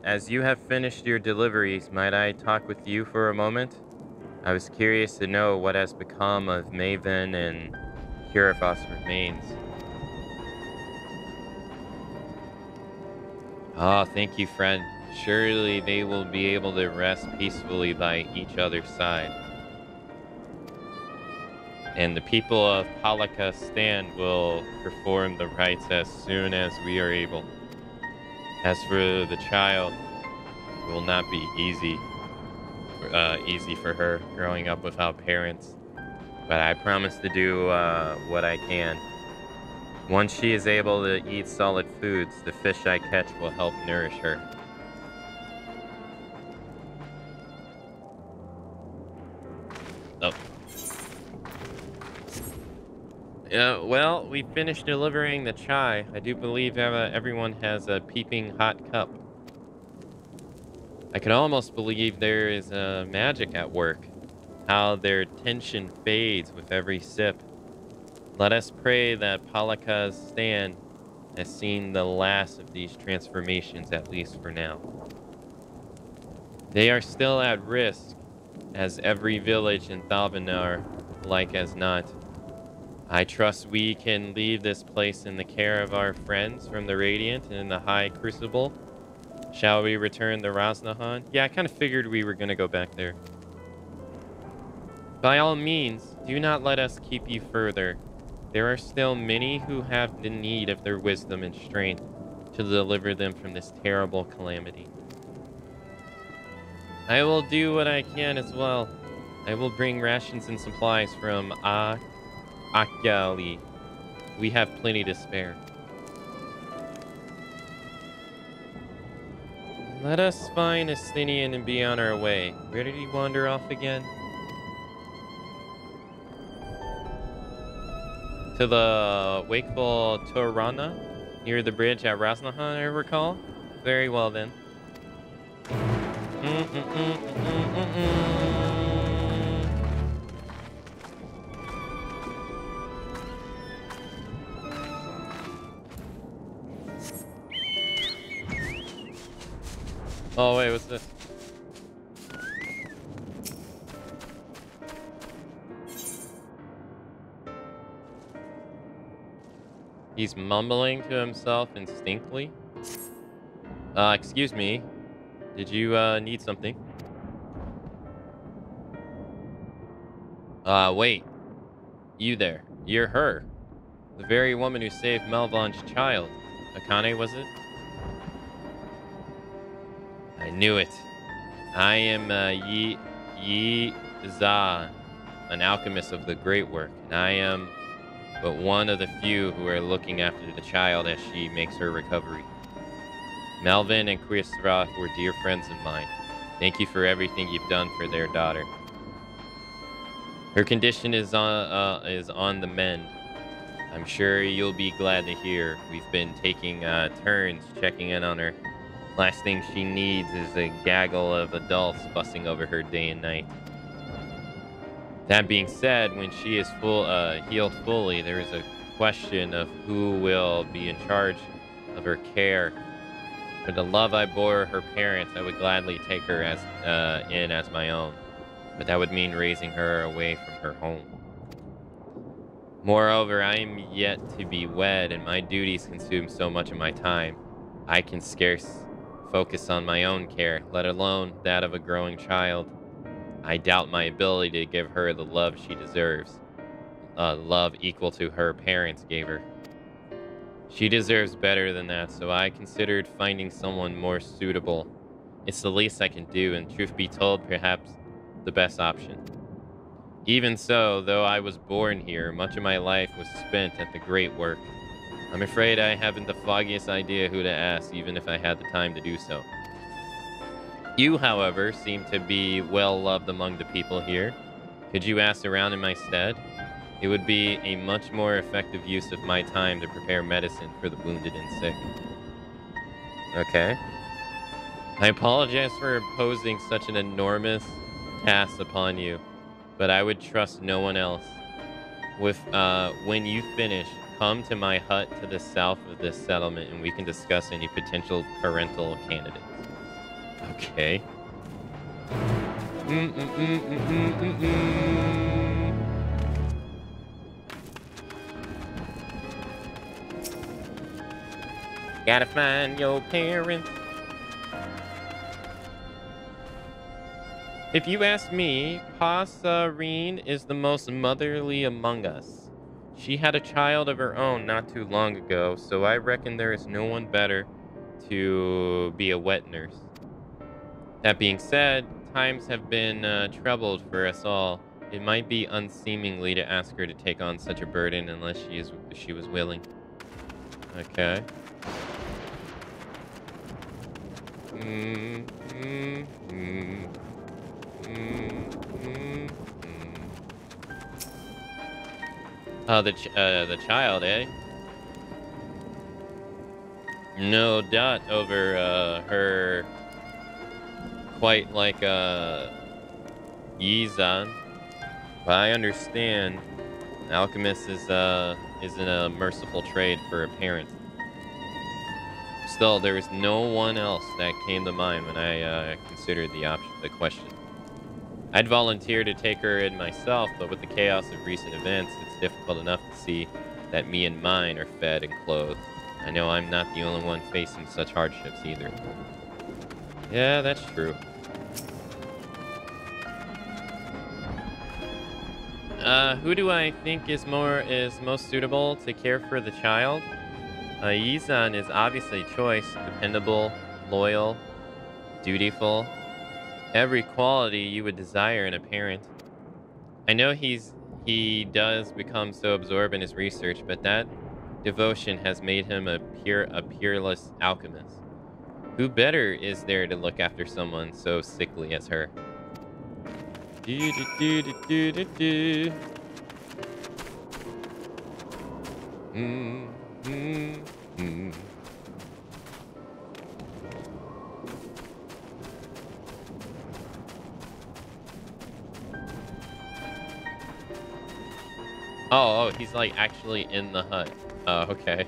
As you have finished your deliveries, might I talk with you for a moment? I was curious to know what has become of Maven and Kirifos remains. Ah, thank you, friend. Surely they will be able to rest peacefully by each other's side. And the people of Palakistan will perform the rites as soon as we are able. As for the child, it will not be easy for her growing up without parents. But I promise to do what I can. Once she is able to eat solid foods, the fish I catch will help nourish her. Oh. Yeah, well, we finished delivering the chai. I do believe everyone has a peeping hot cup. I can almost believe there is magic at work. How their tension fades with every sip. Let us pray that Palakistan has seen the last of these transformations, at least for now. They are still at risk, as every village in Thalbanar, like as not. I trust we can leave this place in the care of our friends from the Radiant and in the High Crucible. Shall we return to Rasnahan? Yeah, I kind of figured we were going to go back there. By all means, do not let us keep you further. There are still many who have the need of their wisdom and strength to deliver them from this terrible calamity. I will do what I can as well. I will bring rations and supplies from Akyali. We have plenty to spare. Let us find Estinian and be on our way. Where did he wander off again? To the Wakeful Torana, near the bridge at Rasnahan, I recall. Very well then. Oh wait, what's this? He's mumbling to himself indistinctly. Excuse me. Did you need something? Wait. You there. You're her. The very woman who saved Melvon's child. Akane, was it? I knew it. I am Yi Za, an alchemist of the great work, and I am but one of the few who are looking after the child as she makes her recovery. Melvin and Christopher were dear friends of mine. Thank you for everything you've done for their daughter. Her condition is on the mend. I'm sure you'll be glad to hear. We've been taking turns checking in on her. Last thing she needs is a gaggle of adults fussing over her day and night. That being said, when she is healed fully, there is a question of who will be in charge of her care. For the love I bore her parents, I would gladly take her as my own. But that would mean raising her away from her home. Moreover, I am yet to be wed, and my duties consume so much of my time. I can scarce focus on my own care, let alone that of a growing child. I doubt my ability to give her the love she deserves. Love equal to her parents gave her. She deserves better than that, so I considered finding someone more suitable. It's the least I can do, and truth be told, perhaps the best option. Even so, though I was born here, much of my life was spent at the great work. I'm afraid I haven't the foggiest idea who to ask, even if I had the time to do so. You, however, seem to be well loved among the people here. Could you ask around in my stead? It would be a much more effective use of my time to prepare medicine for the wounded and sick. Okay. I apologize for imposing such an enormous task upon you, but I would trust no one else. When you finish, come to my hut to the south of this settlement and we can discuss any potential parental candidates. Okay. Gotta find your parents. If you ask me, Pasarine is the most motherly among us. She had a child of her own not too long ago, so I reckon there is no one better to be a wet nurse. That being said, times have been troubled for us all. It might be unseemly to ask her to take on such a burden unless she was willing. Okay. Oh, the child, eh? No doubt over her quite like Yizan. But I understand alchemist isn't a merciful trade for a parent. Still, there is no one else that came to mind when I considered the question. I'd volunteer to take her in myself, but with the chaos of recent events, it's difficult enough to see that me and mine are fed and clothed. I know I'm not the only one facing such hardships either. Yeah, that's true. Who do I think is most suitable to care for the child? Yizan is obviously choice, dependable, loyal, dutiful. Every quality you would desire in a parent. I know he does become so absorbed in his research, but that devotion has made him a peerless alchemist. Who better is there to look after someone so sickly as her? Oh, he's like actually in the hut. Oh, okay.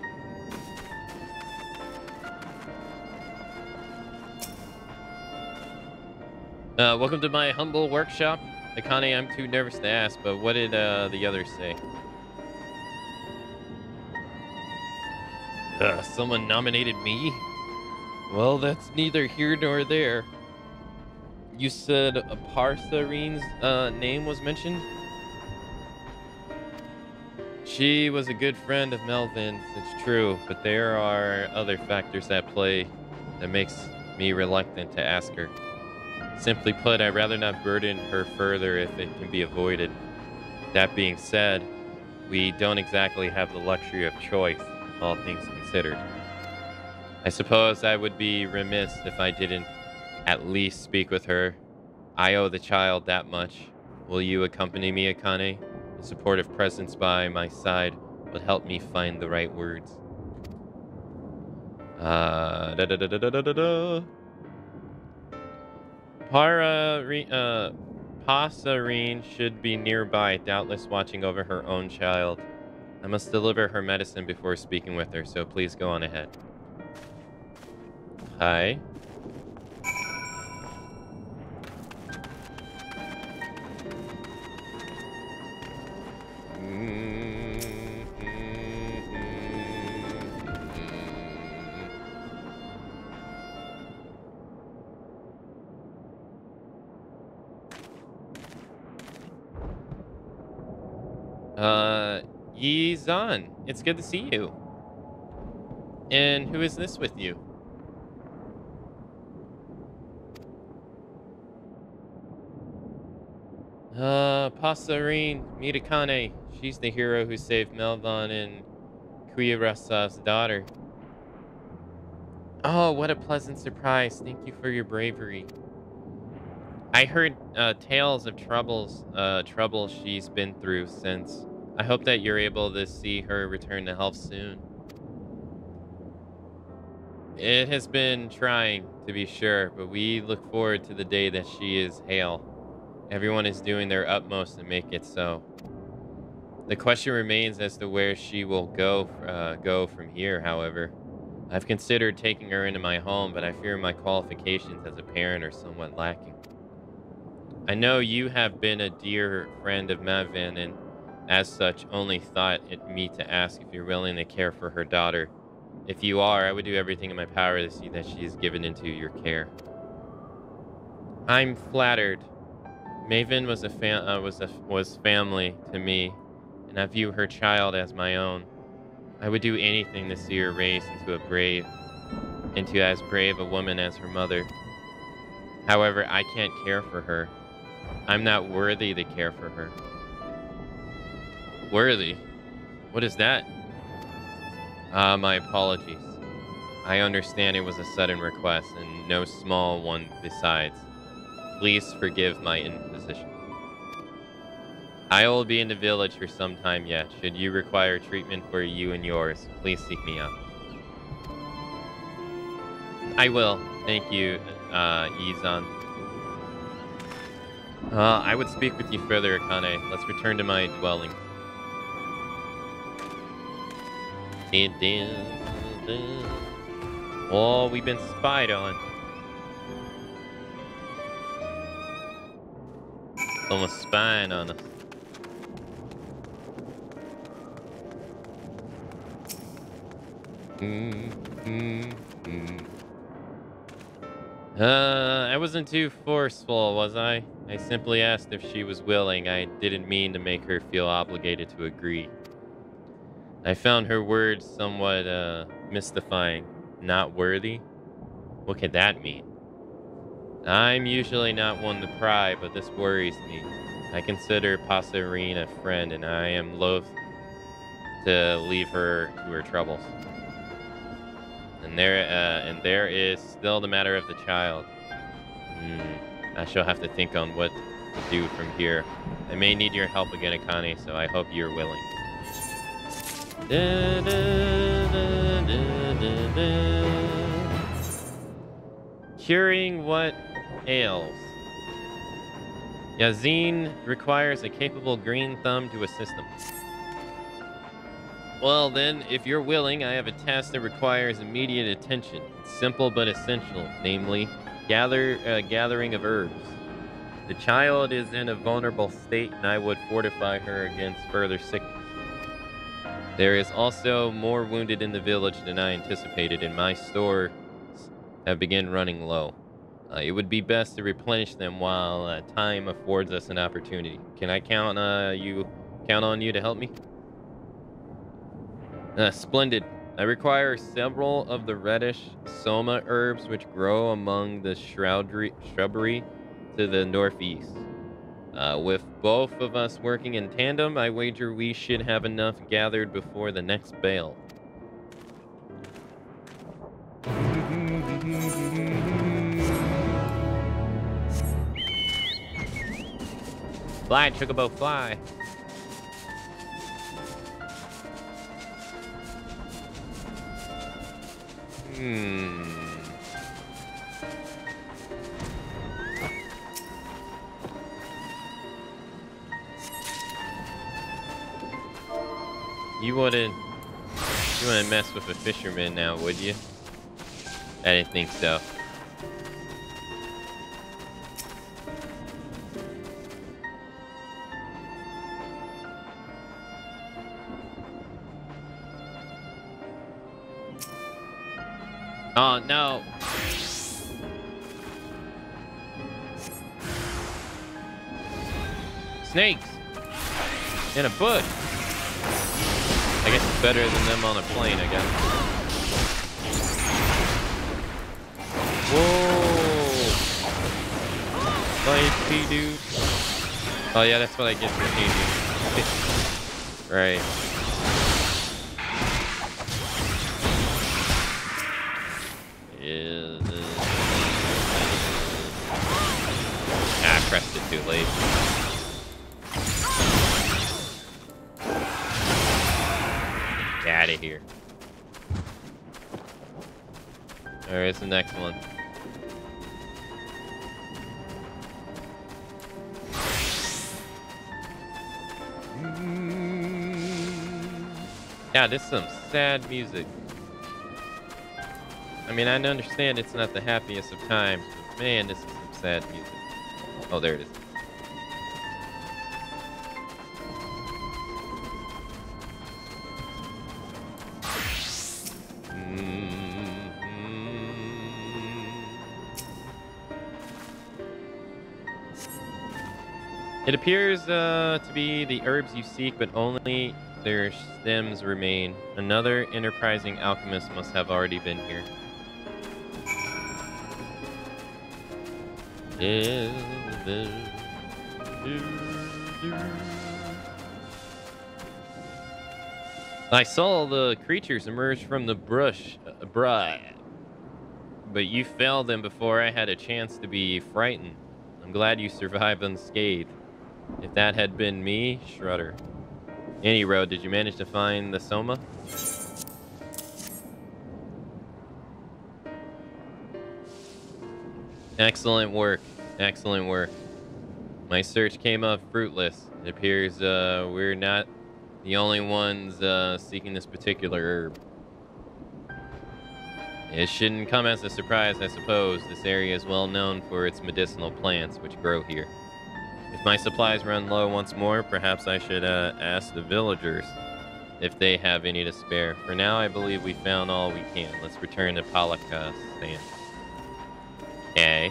Welcome to my humble workshop. Akane, I'm too nervous to ask, but what did the others say? Someone nominated me? Well, that's neither here nor there. You said Parsarine's name was mentioned? She was a good friend of Melvin's, it's true, but there are other factors at play that makes me reluctant to ask her. Simply put, I'd rather not burden her further if it can be avoided. That being said, we don't exactly have the luxury of choice, all things considered. I suppose I would be remiss if I didn't at least speak with her. I owe the child that much. Will you accompany me, Akane? A supportive presence by my side would help me find the right words. Pasarine should be nearby, doubtless watching over her own child. I must deliver her medicine before speaking with her, so please go on ahead. Hi. Yi-zan, it's good to see you. And who is this with you? Pasarine Mirakane. She's the hero who saved Melvin and Kuirasa's daughter. Oh, what a pleasant surprise. Thank you for your bravery. I heard tales of trouble she's been through since. I hope that you're able to see her return to health soon. It has been trying, to be sure, but we look forward to the day that she is hale. Everyone is doing their utmost to make it so. The question remains as to where she will go from here, however. I've considered taking her into my home, but I fear my qualifications as a parent are somewhat lacking. I know you have been a dear friend of Mavin, and as such, only thought it me to ask if you're willing to care for her daughter. If you are, I would do everything in my power to see that she is given into your care. I'm flattered. Maven was family to me, and I view her child as my own. I would do anything to see her raised into as brave a woman as her mother. However, I can't care for her. I'm not worthy to care for her. Worthy? What is that? My apologies. I understand it was a sudden request, and no small one besides. Please forgive my indecision. I will be in the village for some time yet. Should you require treatment for you and yours, please seek me out. I will. Thank you, Yi-zan. I would speak with you further, Akane. Let's return to my dwelling. Oh, we've been spied on. Someone's spying on us. I wasn't too forceful, was I? I simply asked if she was willing. I didn't mean to make her feel obligated to agree. I found her words somewhat mystifying. Not worthy? What could that mean? I'm usually not one to pry, but this worries me. I consider Pasarine a friend, and I am loath to leave her to her troubles. And there is still the matter of the child. I shall have to think on what to do from here. I may need your help again, Akane, so I hope you're willing. Curing what ails. Yazin requires a capable green thumb to assist him. Well, then, if you're willing, I have a task that requires immediate attention. It's simple but essential, namely, gathering of herbs. The child is in a vulnerable state, and I would fortify her against further sickness. There is also more wounded in the village than I anticipated, and my stores have begun running low. It would be best to replenish them while time affords us an opportunity. Can I count on you to help me? Splendid. I require several of the reddish soma herbs which grow among the shrubbery to the northeast. With both of us working in tandem, I wager we should have enough gathered before the next bale. Fly, Chocobo, fly. You wouldn't mess with a fisherman now, would you? I didn't think so. Oh no. Snakes in a bush. I guess it's better than them on a plane, I guess. Whoa. Low HP, dude. Oh yeah, that's what I get for changing. Right. I pressed it too late. Get out of here. Alright, it's the next one. Yeah, this is some sad music. I mean, I understand it's not the happiest of times, but man, this is some sad music. Oh, there it is. It appears to be the herbs you seek, but only their stems remain. Another enterprising alchemist must have already been here. I saw the creatures emerge from the brush, but you felled them before I had a chance to be frightened. I'm glad you survived unscathed. If that had been me, Shredder. Any road, did you manage to find the Soma? Excellent work. Excellent work. My search came up fruitless. It appears we're not the only ones seeking this particular herb. It shouldn't come as a surprise, I suppose. This area is well known for its medicinal plants, which grow here. If my supplies run low once more, perhaps I should ask the villagers if they have any to spare. For now, I believe we found all we can. Let's return to Palaka Stand. Okay.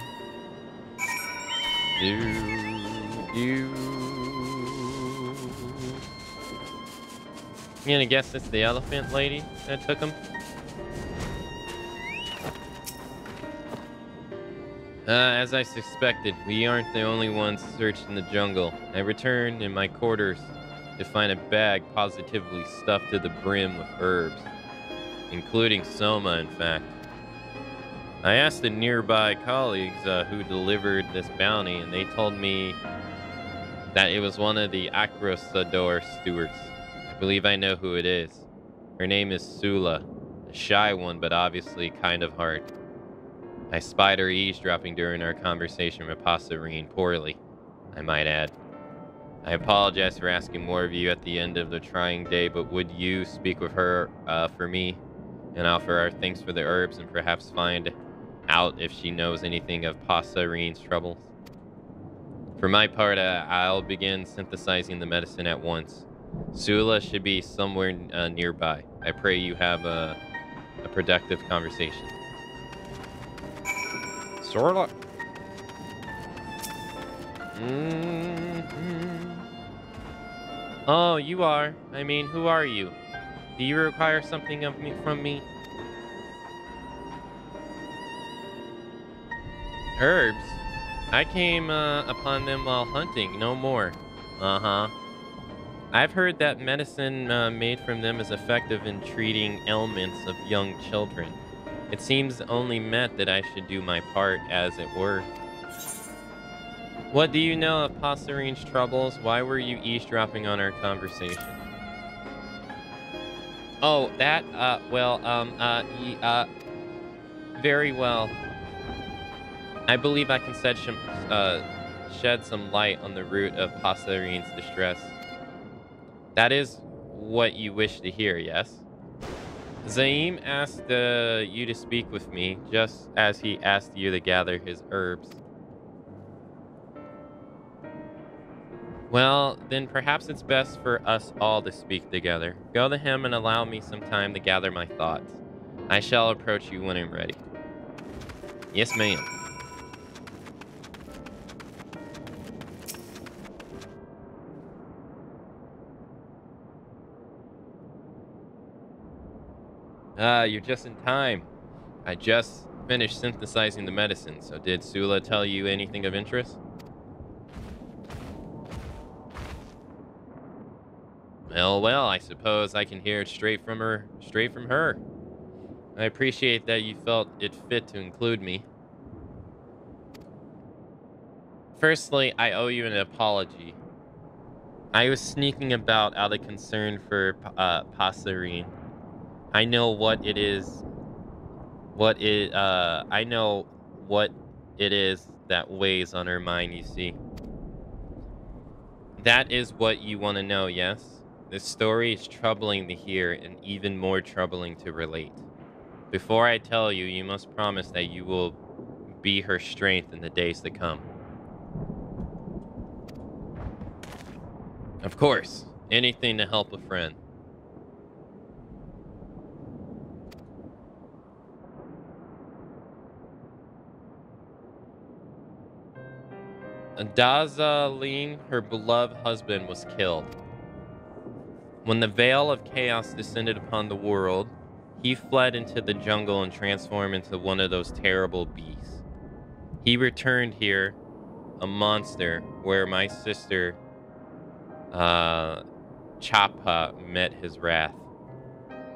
You gonna guess it's the elephant lady that took him? As I suspected, we aren't the only ones searched in the jungle. I returned in my quarters to find a bag positively stuffed to the brim with herbs, including Soma, in fact. I asked the nearby colleagues who delivered this bounty, and they told me that it was one of the Acrosador stewards. I believe I know who it is. Her name is Sula, a shy one, but obviously kind of hard. I spied her eavesdropping during our conversation with Passerine poorly, I might add. I apologize for asking more of you at the end of the trying day, but would you speak with her for me and offer our thanks for the herbs and perhaps find out if she knows anything of Passarine's troubles? For my part, I'll begin synthesizing the medicine at once. Sula should be somewhere nearby. I pray you have a productive conversation. Sorla. Oh, you are. I mean, who are you? Do you require something of me from me? Herbs? I came upon them while hunting, no more. Uh-huh. I've heard that medicine made from them is effective in treating ailments of young children. It seems only meant that I should do my part, as it were. What do you know of Passarine's troubles? Why were you eavesdropping on our conversation? Oh, that, very well. I believe I can shed some light on the root of Passarine's distress. That is what you wish to hear, yes? Zaim asked you to speak with me, just as he asked you to gather his herbs. Well, then perhaps it's best for us all to speak together. Go to him and allow me some time to gather my thoughts. I shall approach you when I'm ready. Yes, ma'am. You're just in time. I just finished synthesizing the medicine, so did Sula tell you anything of interest? Well, I suppose I can hear it straight from her. I appreciate that you felt it fit to include me. Firstly, I owe you an apology. I was sneaking about out of concern for Passarine. I know what it is. I know what it is that weighs on her mind, you see. That is what you want to know, yes? This story is troubling to hear and even more troubling to relate. Before I tell you, you must promise that you will be her strength in the days to come. Of course, anything to help a friend. Dazaline, her beloved husband, was killed. When the veil of chaos descended upon the world, he fled into the jungle and transformed into one of those terrible beasts. He returned here, a monster, where my sister, Chapa, met his wrath.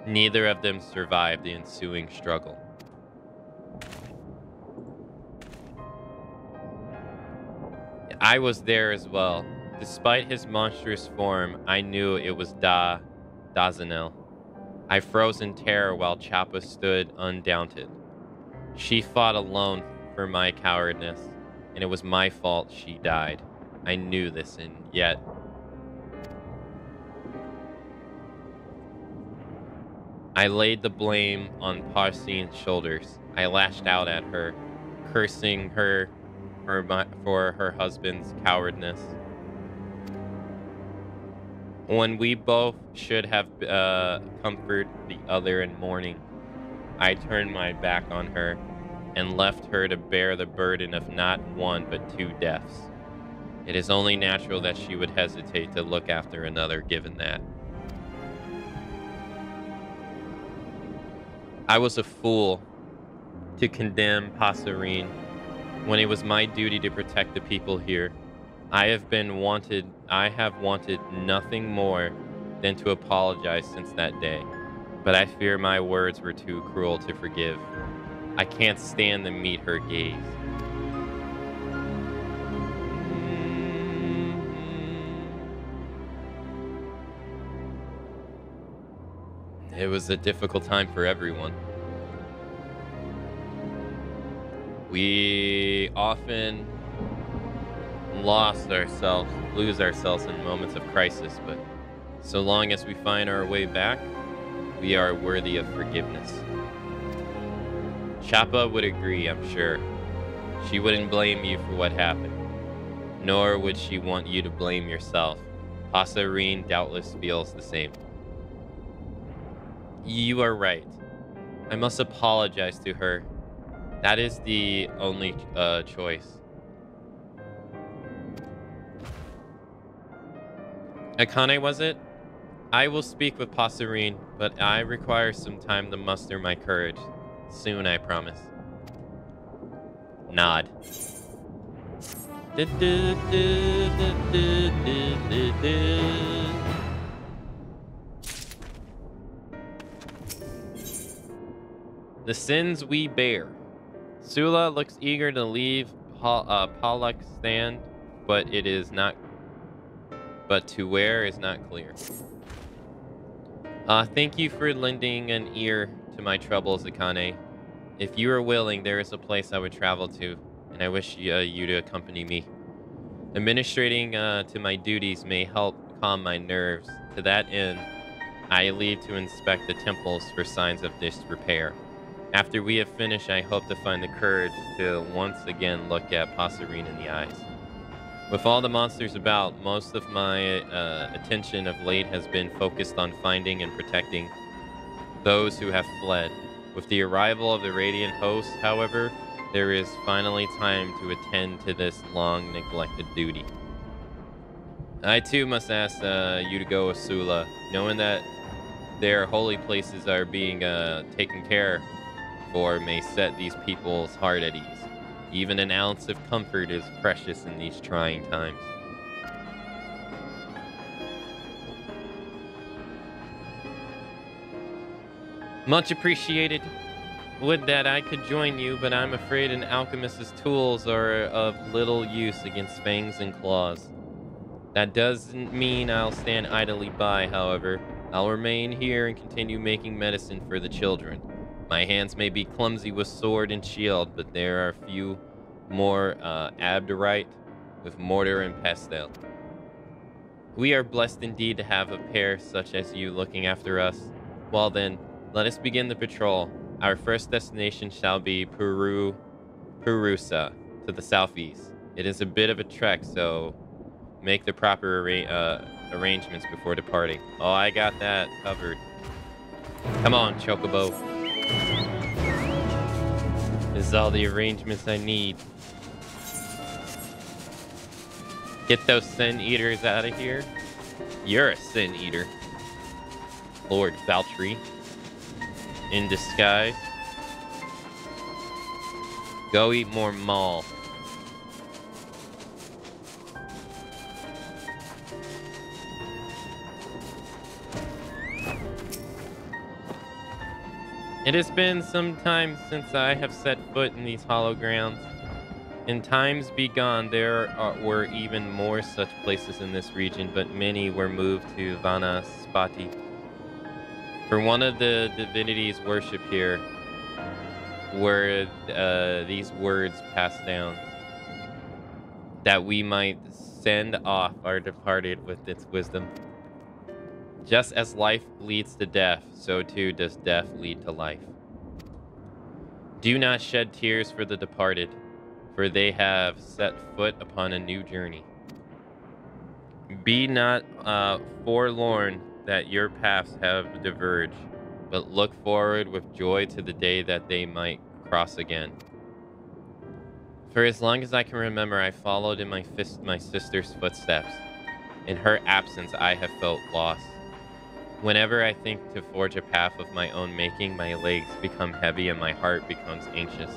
Neither of them survived the ensuing struggle. I was there as well. Despite his monstrous form, I knew it was Dazanel. I froze in terror while Chapa stood undaunted. She fought alone for my cowardness, and it was my fault she died. I knew this, and yet... I laid the blame on Parsine's shoulders. I lashed out at her, cursing her for her husband's cowardness. When we both should have comforted the other in mourning, I turned my back on her and left her to bear the burden of not one but two deaths. It is only natural that she would hesitate to look after another given that. I was a fool to condemn Passarine when it was my duty to protect the people here. I have wanted nothing more than to apologize since that day, but I fear my words were too cruel to forgive. I can't stand to meet her gaze. It was a difficult time for everyone. We often lose ourselves in moments of crisis, but so long as we find our way back, we are worthy of forgiveness. Chappa would agree, I'm sure. She wouldn't blame you for what happened, nor would she want you to blame yourself. Passerine doubtless feels the same. You are right. I must apologize to her. That is the only choice. Akane, was it? I will speak with Passerine, but I require some time to muster my courage. Soon, I promise. Nod. The sins we bear. Sula looks eager to leave Pollock's stand, but it is not. But to where is not clear. Thank you for lending an ear to my troubles, Akane. If you are willing, there is a place I would travel to, and I wish you to accompany me. Administrating to my duties may help calm my nerves. To that end, I leave to inspect the temples for signs of disrepair. After we have finished, I hope to find the courage to once again look at Passerine in the eyes. With all the monsters about, most of my attention of late has been focused on finding and protecting those who have fled. With the arrival of the Radiant host, however, there is finally time to attend to this long-neglected duty. I too must ask you to go with Sula, knowing that their holy places are being taken care for may set these people's heart at ease. Even an ounce of comfort is precious in these trying times. Much appreciated. Would that I could join you, but I'm afraid an alchemist's tools are of little use against fangs and claws. That doesn't mean I'll stand idly by, however. I'll remain here and continue making medicine for the children. My hands may be clumsy with sword and shield, but there are few more abderite with mortar and pestle. We are blessed indeed to have a pair such as you looking after us. Well then, let us begin the patrol. Our first destination shall be Purusa, to the southeast. It is a bit of a trek, so make the proper arrangements before departing. Oh, I got that covered. Come on, Chocobo. This is all the arrangements I need. Get those sin eaters out of here. You're a sin eater. Lord Valtteri. In disguise. Go eat more mall. It has been some time since I have set foot in these hollow grounds. In times begone, there were even more such places in this region, but many were moved to Vanaspati. For one of the divinities worshipped here were these words passed down, that we might send off our departed with its wisdom. Just as life leads to death, so too does death lead to life. Do not shed tears for the departed, for they have set foot upon a new journey. Be not forlorn that your paths have diverged, but look forward with joy to the day that they might cross again. For as long as I can remember, I followed in my sister's footsteps. In her absence, I have felt lost. Whenever I think to forge a path of my own making, my legs become heavy and my heart becomes anxious.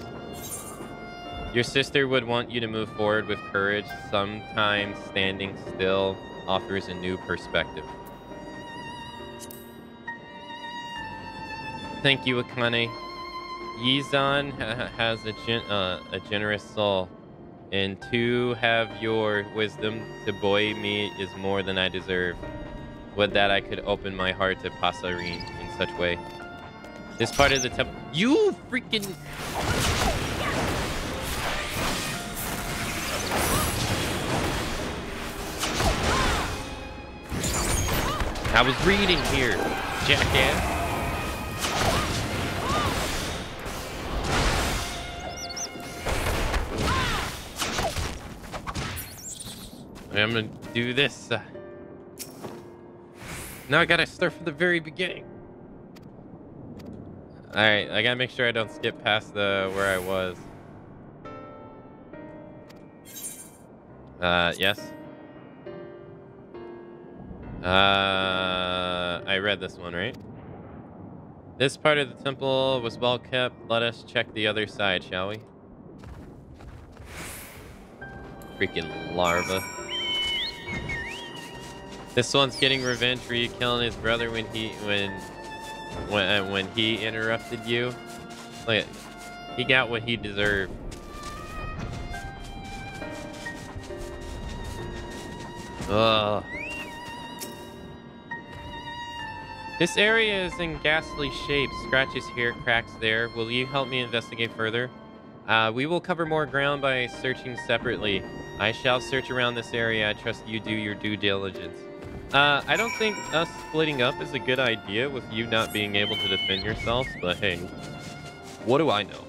Your sister would want you to move forward with courage. Sometimes standing still offers a new perspective. Thank you, Akane. Yizan has a generous soul, and to have your wisdom to buoy me is more than I deserve. Would that I could open my heart to Passerine in such way. This part of the temple. You freaking. I was reading here, jackass. I'm gonna do this. Now I gotta start from the very beginning. Alright, I gotta make sure I don't skip past where I was. Yes. I read this one, right? This part of the temple was well kept. Let us check the other side, shall we? Freaking larva. This one's getting revenge for you killing his brother when he interrupted you. Like, he got what he deserved. Ugh. This area is in ghastly shape. Scratches here, cracks there. Will you help me investigate further? We will cover more ground by searching separately. I shall search around this area. I trust you do your due diligence. I don't think us splitting up is a good idea with you not being able to defend yourselves, but hey, what do I know?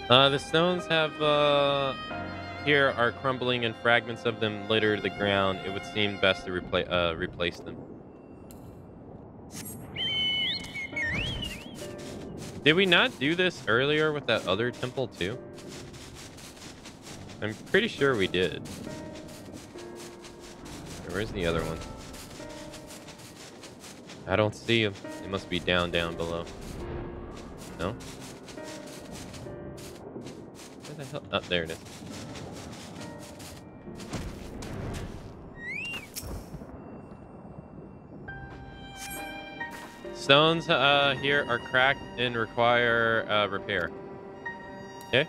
The stones have, here are crumbling and fragments of them litter the ground. It would seem best to replace them. Did we not do this earlier with that other temple too? I'm pretty sure we did. Where's the other one? I don't see him. It must be down below. No? Where the hell? Oh, there it is. Stones here are cracked and require repair. Okay.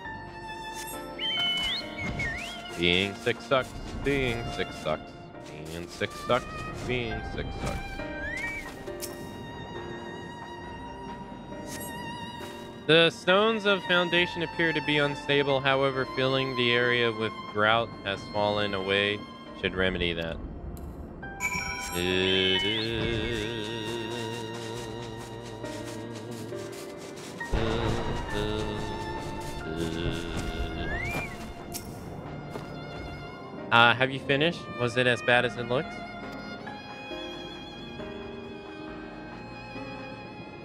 Being sick sucks. Being sick sucks. Being sick sucks. Being sick sucks. The stones of foundation appear to be unstable. However, filling the area with grout has fallen away should remedy that. Have you finished? Was it as bad as it looked?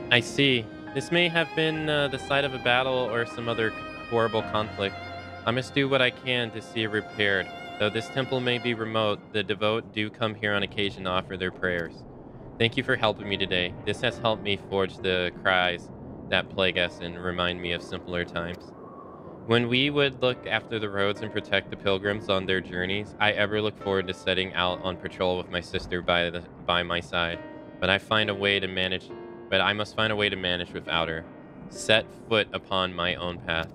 I see. This may have been the site of a battle or some other horrible conflict. I must do what I can to see it repaired. Though this temple may be remote, the devout do come here on occasion to offer their prayers. Thank you for helping me today. This has helped me forge the cries that plague us and remind me of simpler times. When we would look after the roads and protect the pilgrims on their journeys, I ever look forward to setting out on patrol with my sister by my side. But I must find a way to manage without her. Set foot upon my own path.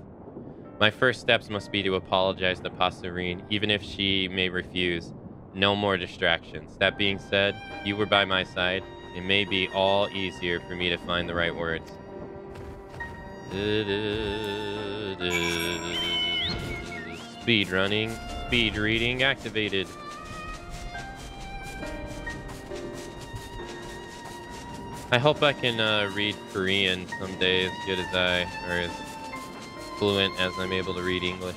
My first steps must be to apologize to Passerine, even if she may refuse. No more distractions. That being said, you were by my side. It may be all easier for me to find the right words. Speed running, speed reading activated. I hope I can read Korean someday as good as as fluent as I'm able to read English.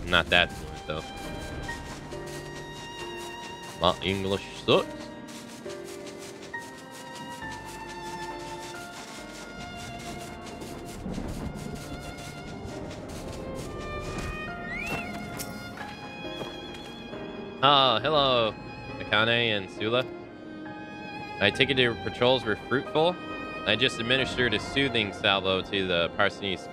Not that fluent though. My English sucks. Oh, hello, Akane and Sula. I take it your patrols were fruitful. I just administered a soothing salvo to the Parson's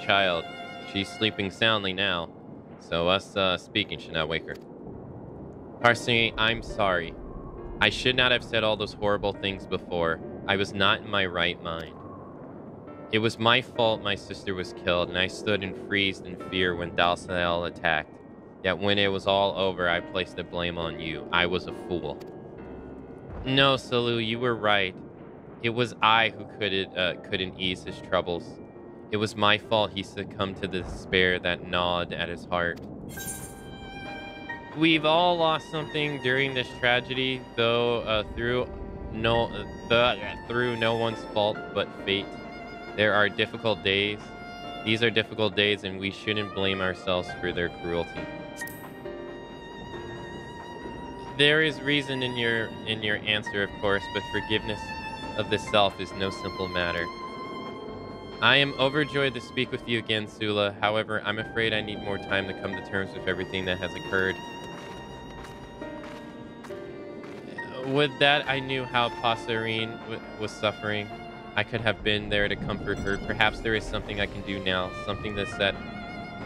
child. She's sleeping soundly now, so us speaking should not wake her. Parsony, I'm sorry. I should not have said all those horrible things before. I was not in my right mind. It was my fault my sister was killed, and I stood and freezed in fear when Dalsael attacked. Yet when it was all over, I placed the blame on you. I was a fool. No, Salu, you were right. It was I who couldn't ease his troubles. It was my fault he succumbed to the despair that gnawed at his heart. We've all lost something during this tragedy, though through no one's fault but fate. There are difficult days. These are difficult days, and we shouldn't blame ourselves for their cruelty. There is reason in your answer, of course, but forgiveness of the self is no simple matter. I am overjoyed to speak with you again, Sula. However, I'm afraid I need more time to come to terms with everything that has occurred. With that, I knew how Passerine was suffering. I could have been there to comfort her. Perhaps there is something I can do now, something to set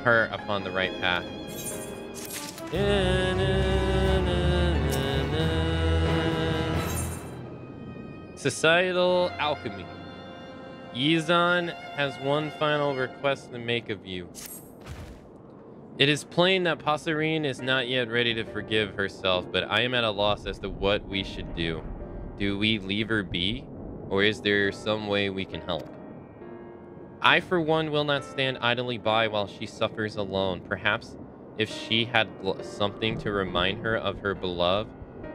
her upon the right path. Societal alchemy. Yizan has one final request to make of you. It is plain that Passerine is not yet ready to forgive herself, but I am at a loss as to what we should do. Do we leave her be, or is there some way we can help? I, for one, will not stand idly by while she suffers alone. Perhaps if she had something to remind her of her beloved,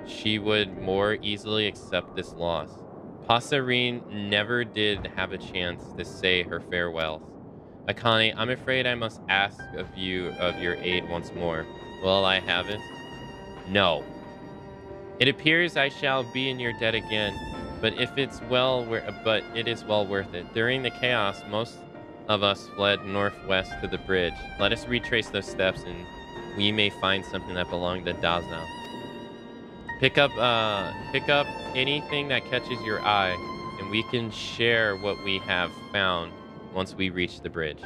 she would more easily accept this loss. Passerine never did have a chance to say her farewells. Akane, I'm afraid I must ask of you of your aid once more. Will I have it? No. It appears I shall be in your debt again, but it is well worth it. During the chaos, most of us fled northwest to the bridge. Let us retrace those steps, and we may find something that belonged to Dazao. Pick up anything that catches your eye, and we can share what we have found once we reach the bridge.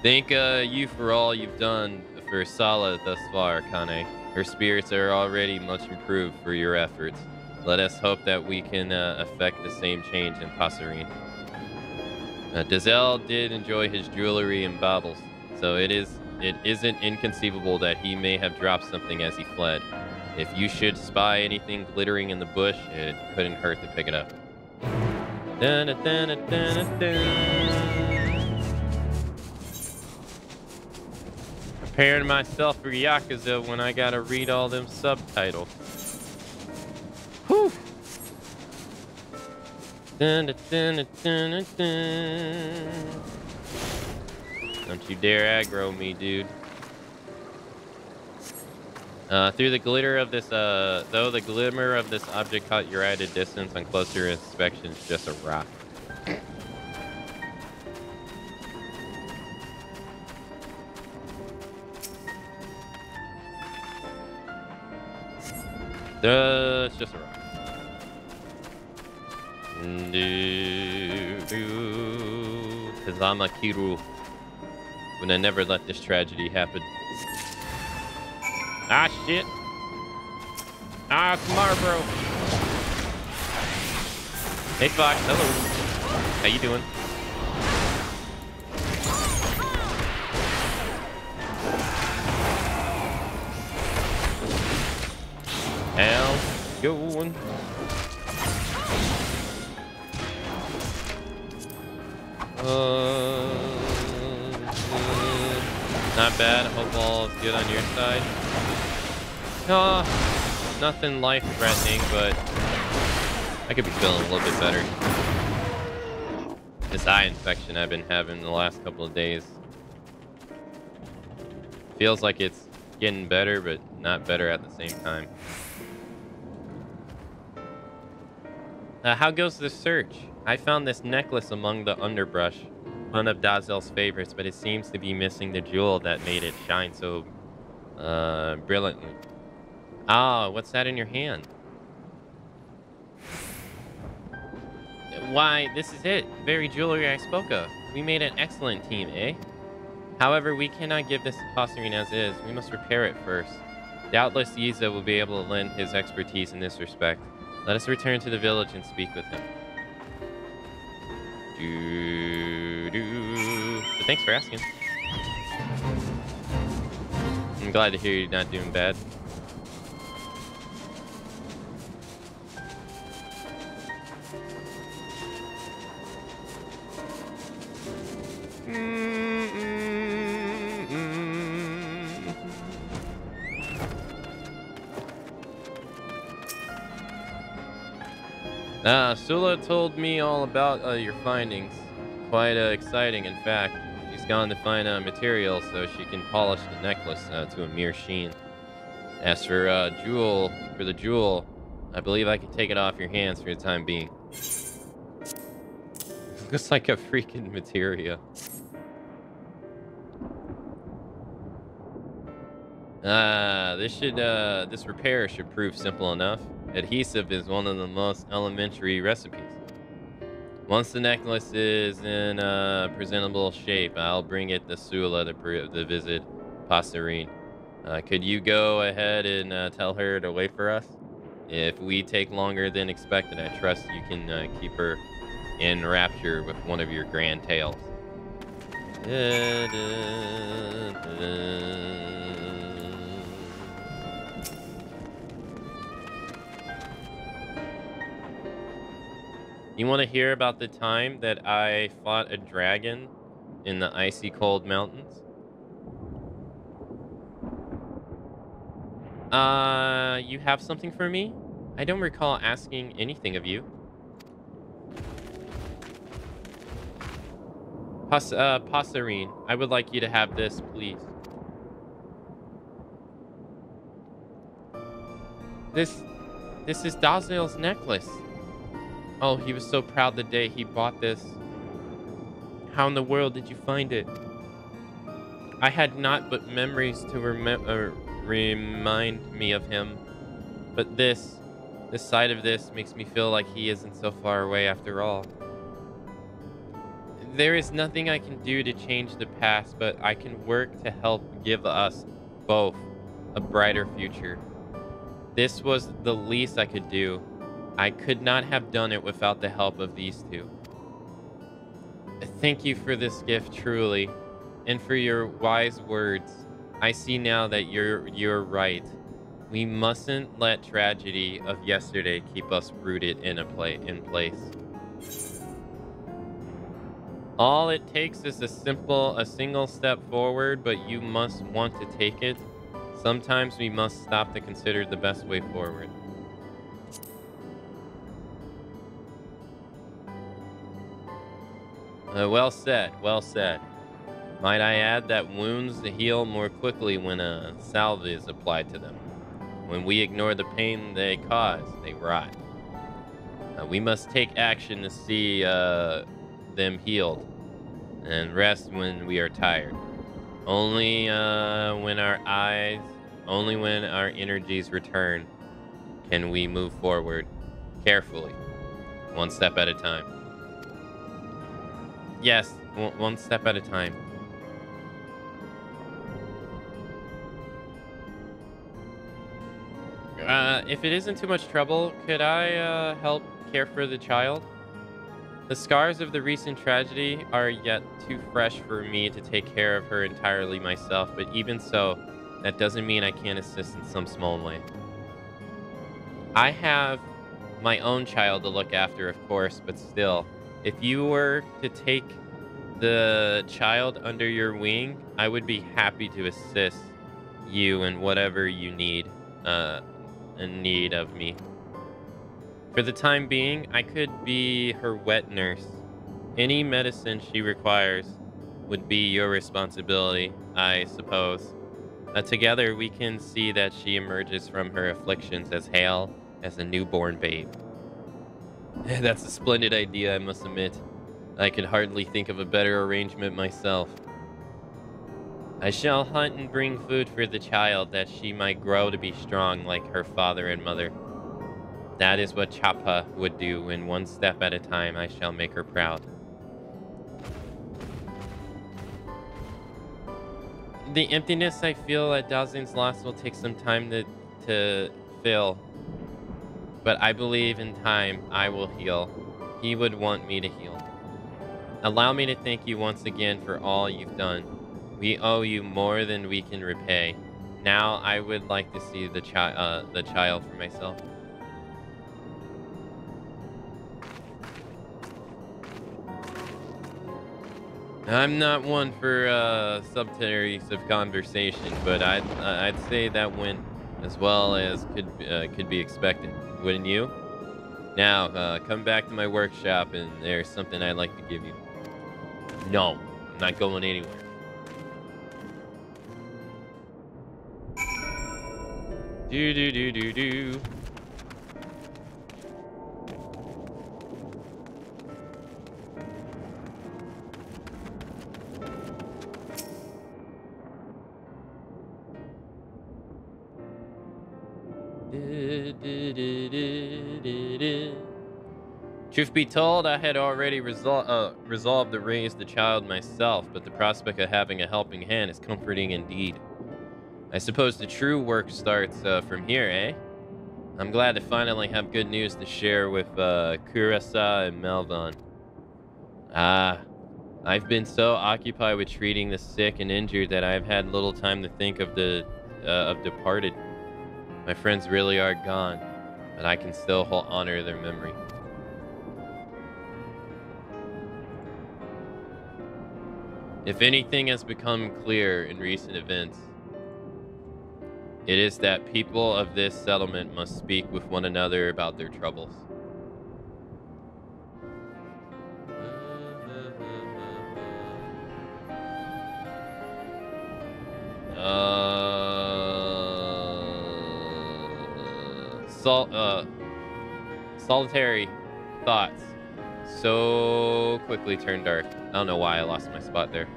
Thank you for all you've done for Sala thus far, Kane. Her spirits are already much improved for your efforts. Let us hope that we can affect the same change in Passerine. Dazel did enjoy his jewelry and baubles, so it isn't inconceivable that he may have dropped something as he fled. If you should spy anything glittering in the bush, it couldn't hurt to pick it up. Dun, dun, dun, dun, dun, dun. Preparing myself for Yakuza when I gotta read all them subtitles. Whew. Dun, dun, dun, dun, dun, dun. Don't you dare aggro me, dude. Through the glitter of this, though the glimmer of this object caught your eye at a distance, on closer inspection, it's just a rock. It's just a rock. Cause I'm a Kiru. When I never let this tragedy happen. Ah, shit. Ah, Kamar, bro. Hey, Fox. Hello. How you doing? How's it going? Not bad. I hope all is good on your side. Nothing life-threatening, but I could be feeling a little bit better. This eye infection I've been having the last couple of days. Feels like it's getting better, but not better at the same time. How goes the search? I found this necklace among the underbrush. One of Dazel's favorites, but it seems to be missing the jewel that made it shine so brilliantly. Ah, what's that in your hand? Why, this is it. Very jewelry I spoke of. We made an excellent team, eh? However, we cannot give this to Passerine as is. We must repair it first. Doubtless Yiza will be able to lend his expertise in this respect. Let us return to the village and speak with him. But thanks for asking. I'm glad to hear you're not doing bad. Sula told me all about your findings. Quite exciting, in fact. She's gone to find material so she can polish the necklace to a mere sheen. As for the jewel, I believe I can take it off your hands for the time being. Looks like a freaking materia. This repair should prove simple enough. Adhesive is one of the most elementary recipes. Once the necklace is in presentable shape, I'll bring it to Sula to visit Passerine. Could you go ahead and tell her to wait for us? If we take longer than expected, I trust you can keep her in rapture with one of your grand tales. You want to hear about the time that I fought a dragon in the icy cold mountains? You have something for me? I don't recall asking anything of you. Passerine, I would like you to have this, please. This is Dazil's necklace. Oh, he was so proud the day he bought this. How in the world did you find it? I had naught but memories to remind me of him. But the sight of this makes me feel like he isn't so far away after all. There is nothing I can do to change the past, but I can work to help give us both a brighter future. This was the least I could do. I could not have done it without the help of these two. Thank you for this gift, truly, and for your wise words. I see now that you're right. We mustn't let tragedy of yesterday keep us rooted in place. All it takes is a single step forward, but you must want to take it. Sometimes we must stop to consider the best way forward. Well said, well said. Might I add that wounds heal more quickly when a salve is applied to them. When we ignore the pain they cause, they rot. We must take action to see them healed, and rest when we are tired. Only when our energies return, can we move forward carefully, one step at a time. Yes, one step at a time. If it isn't too much trouble, could I help care for the child? The scars of the recent tragedy are yet too fresh for me to take care of her entirely myself, but even so, that doesn't mean I can't assist in some small way. I have my own child to look after, of course, but still, if you were to take the child under your wing, I would be happy to assist you in whatever you need, in need of me. For the time being, I could be her wet nurse. Any medicine she requires would be your responsibility, I suppose. Together, we can see that she emerges from her afflictions as hale as a newborn babe. That's a splendid idea, I must admit. I could hardly think of a better arrangement myself. I shall hunt and bring food for the child that she might grow to be strong like her father and mother. That is what Chapa would do, and one step at a time I shall make her proud. The emptiness I feel at Dazin's loss will take some time to fill. But I believe in time I will heal. He would want me to heal. Allow me to thank you once again for all you've done. We owe you more than we can repay. Now I would like to see the child for myself. I'm not one for subtleties of conversation, but I'd say that went as well as could be expected. Wouldn't you? Now, come back to my workshop, and there's something I'd like to give you. No, I'm not going anywhere. Do. Truth be told, I had already resolved to raise the child myself, but the prospect of having a helping hand is comforting indeed. I suppose the true work starts from here, eh? I'm glad to finally have good news to share with Kurasa and Melvon. I've been so occupied with treating the sick and injured that I've had little time to think of the departed. My friends really are gone, but I can still honor their memory. If anything has become clear in recent events, it is that people of this settlement must speak with one another about their troubles. Solitary thoughts so quickly turn dark. I don't know why I lost my spot there.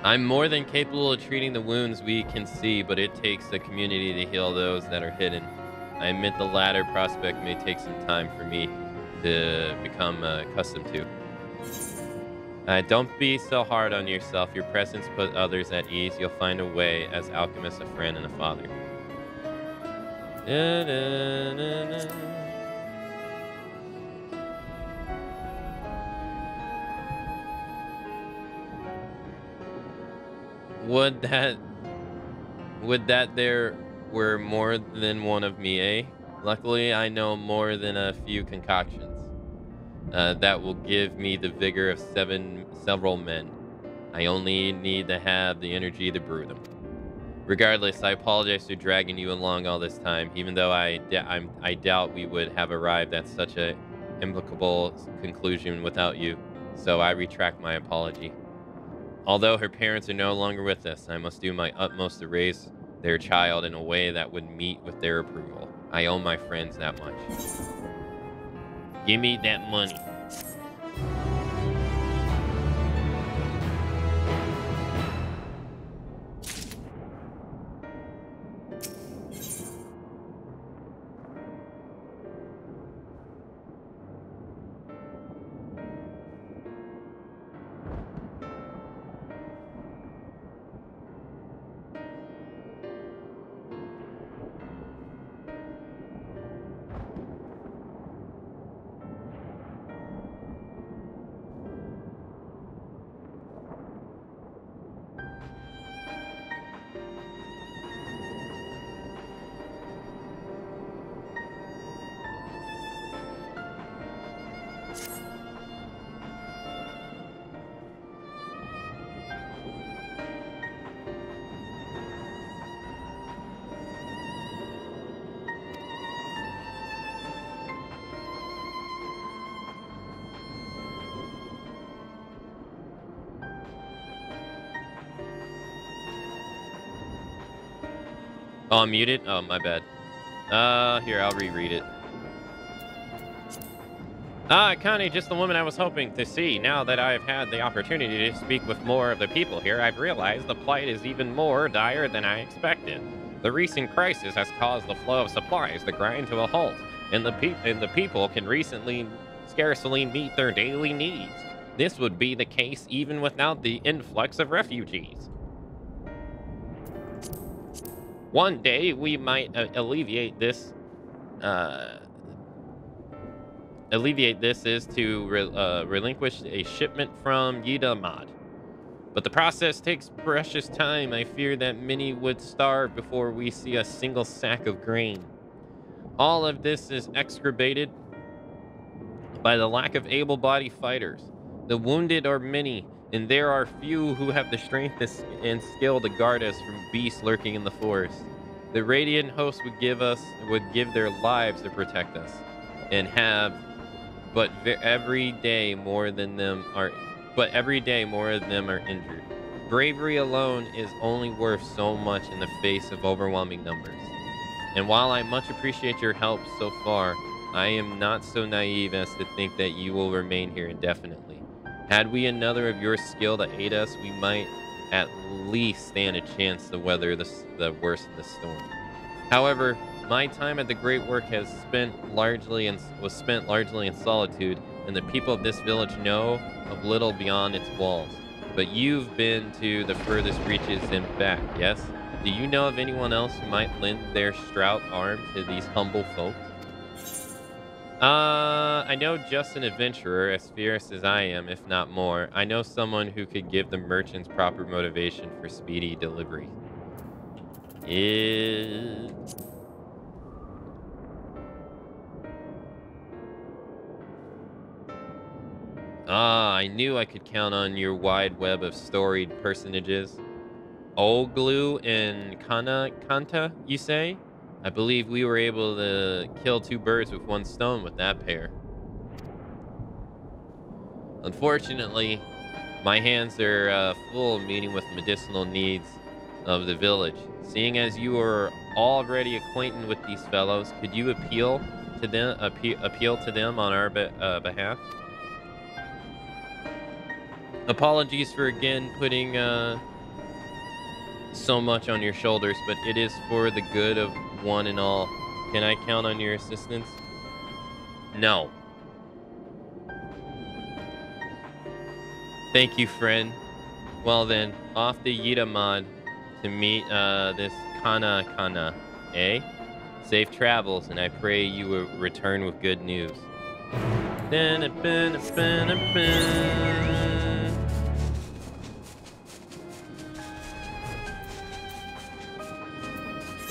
I'm more than capable of treating the wounds we can see, but it takes a community to heal those that are hidden. I admit the latter prospect may take some time for me to become accustomed to. Don't be so hard on yourself. Your presence puts others at ease. You'll find a way as alchemist, a friend, and a father. Would that there were more than one of me, eh? Luckily, I know more than a few concoctions that will give me the vigor of several men. I only need to have the energy to brew them. Regardless, I apologize for dragging you along all this time, even though I doubt we would have arrived at such a amicable conclusion without you, so I retract my apology. Although her parents are no longer with us, I must do my utmost to raise their child in a way that would meet with their approval. I owe my friends that much. Give me that money. Oh, I'm muted? Oh, my bad. Here, I'll reread it. Connie, just the woman I was hoping to see. Now that I've had the opportunity to speak with more of the people here, I've realized the plight is even more dire than I expected. The recent crisis has caused the flow of supplies to grind to a halt, and the people can scarcely meet their daily needs. This would be the case even without the influx of refugees. One day we might alleviate this. Alleviate this is to relinquish a shipment from Yidamad. But the process takes precious time. I fear that many would starve before we see a single sack of grain. All of this is exacerbated by the lack of able-bodied fighters. The wounded are many, and there are few who have the strength and skill to guard us from beasts lurking in the forest. The Radiant host would give their lives to protect us, and have, but every day more of them are injured. Bravery alone is only worth so much in the face of overwhelming numbers. And while I much appreciate your help so far, I am not so naive as to think that you will remain here indefinitely. Had we another of your skill to aid us, we might at least stand a chance to weather the worst of the storm. However, my time at the Great Work was spent largely in solitude, and the people of this village know of little beyond its walls. But you've been to the furthest reaches and back, yes? Do you know of anyone else who might lend their stout arm to these humble folk? I know just an adventurer, as fierce as I am, if not more. I know someone who could give the merchants proper motivation for speedy delivery. I knew I could count on your wide web of storied personages. Oglu and Kanta, you say? I believe we were able to kill two birds with one stone with that pair. Unfortunately, my hands are full meeting with medicinal needs of the village. Seeing as you are already acquainted with these fellows, could you appeal to them on our behalf? Apologies for again putting so much on your shoulders, but it is for the good of one and all. Can I count on your assistance? No. Thank you, friend. Well then, off to Yitamad to meet this Kana, eh? Safe travels, and I pray you will return with good news.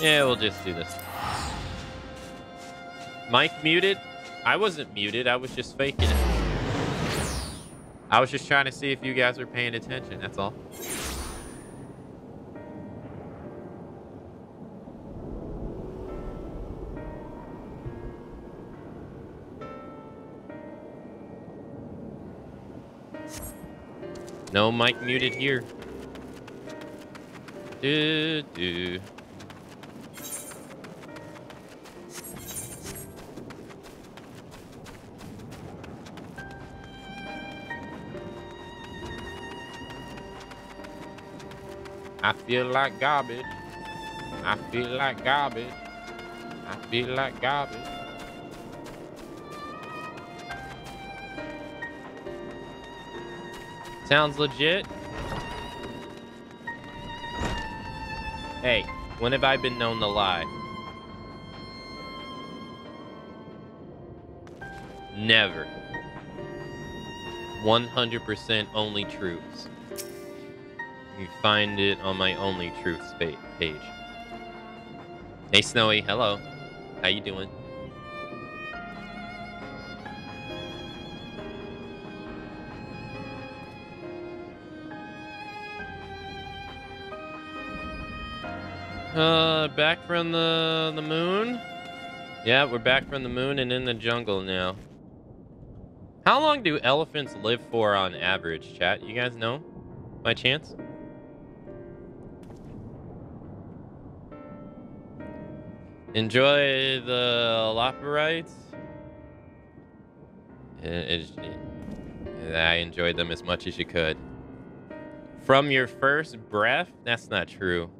Yeah, we'll just do this. Mic muted? I wasn't muted, I was just faking it. I was just trying to see if you guys were paying attention, that's all. No mic muted here. Do. I feel like garbage. I feel like garbage. I feel like garbage. Sounds legit. Hey, when have I been known to lie? Never. 100% only truths. You find it on my Only Truths page. Hey Snowy, hello. How you doing? Back from the moon? Yeah, we're back from the moon and in the jungle now. How long do elephants live for on average, chat? You guys know? By chance? Enjoy the Loperites. I enjoyed them as much as you could. From your first breath? That's not true.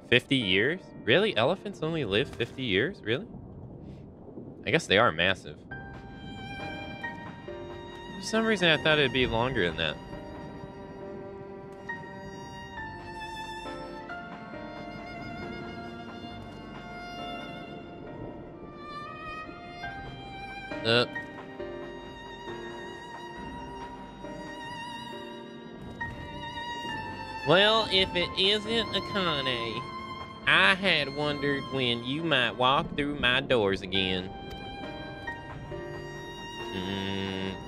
50 years? Really? Elephants only live 50 years? Really? I guess they are massive. For some reason, I thought it'd be longer than that. Well, if it isn't Akane, I had wondered when you might walk through my doors again.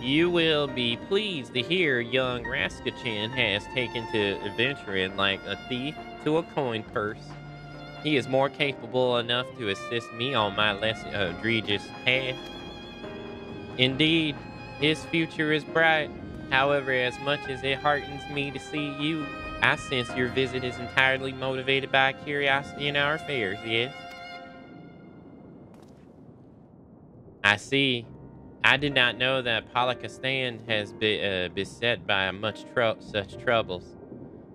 You will be pleased to hear young Raskachan has taken to adventuring like a thief to a coin purse. He is more capable enough to assist me on my less egregious path. Indeed, his future is bright. However, as much as it heartens me to see you, I sense your visit is entirely motivated by curiosity in our affairs, yes? I see. I did not know that Palakistan has been beset by such troubles.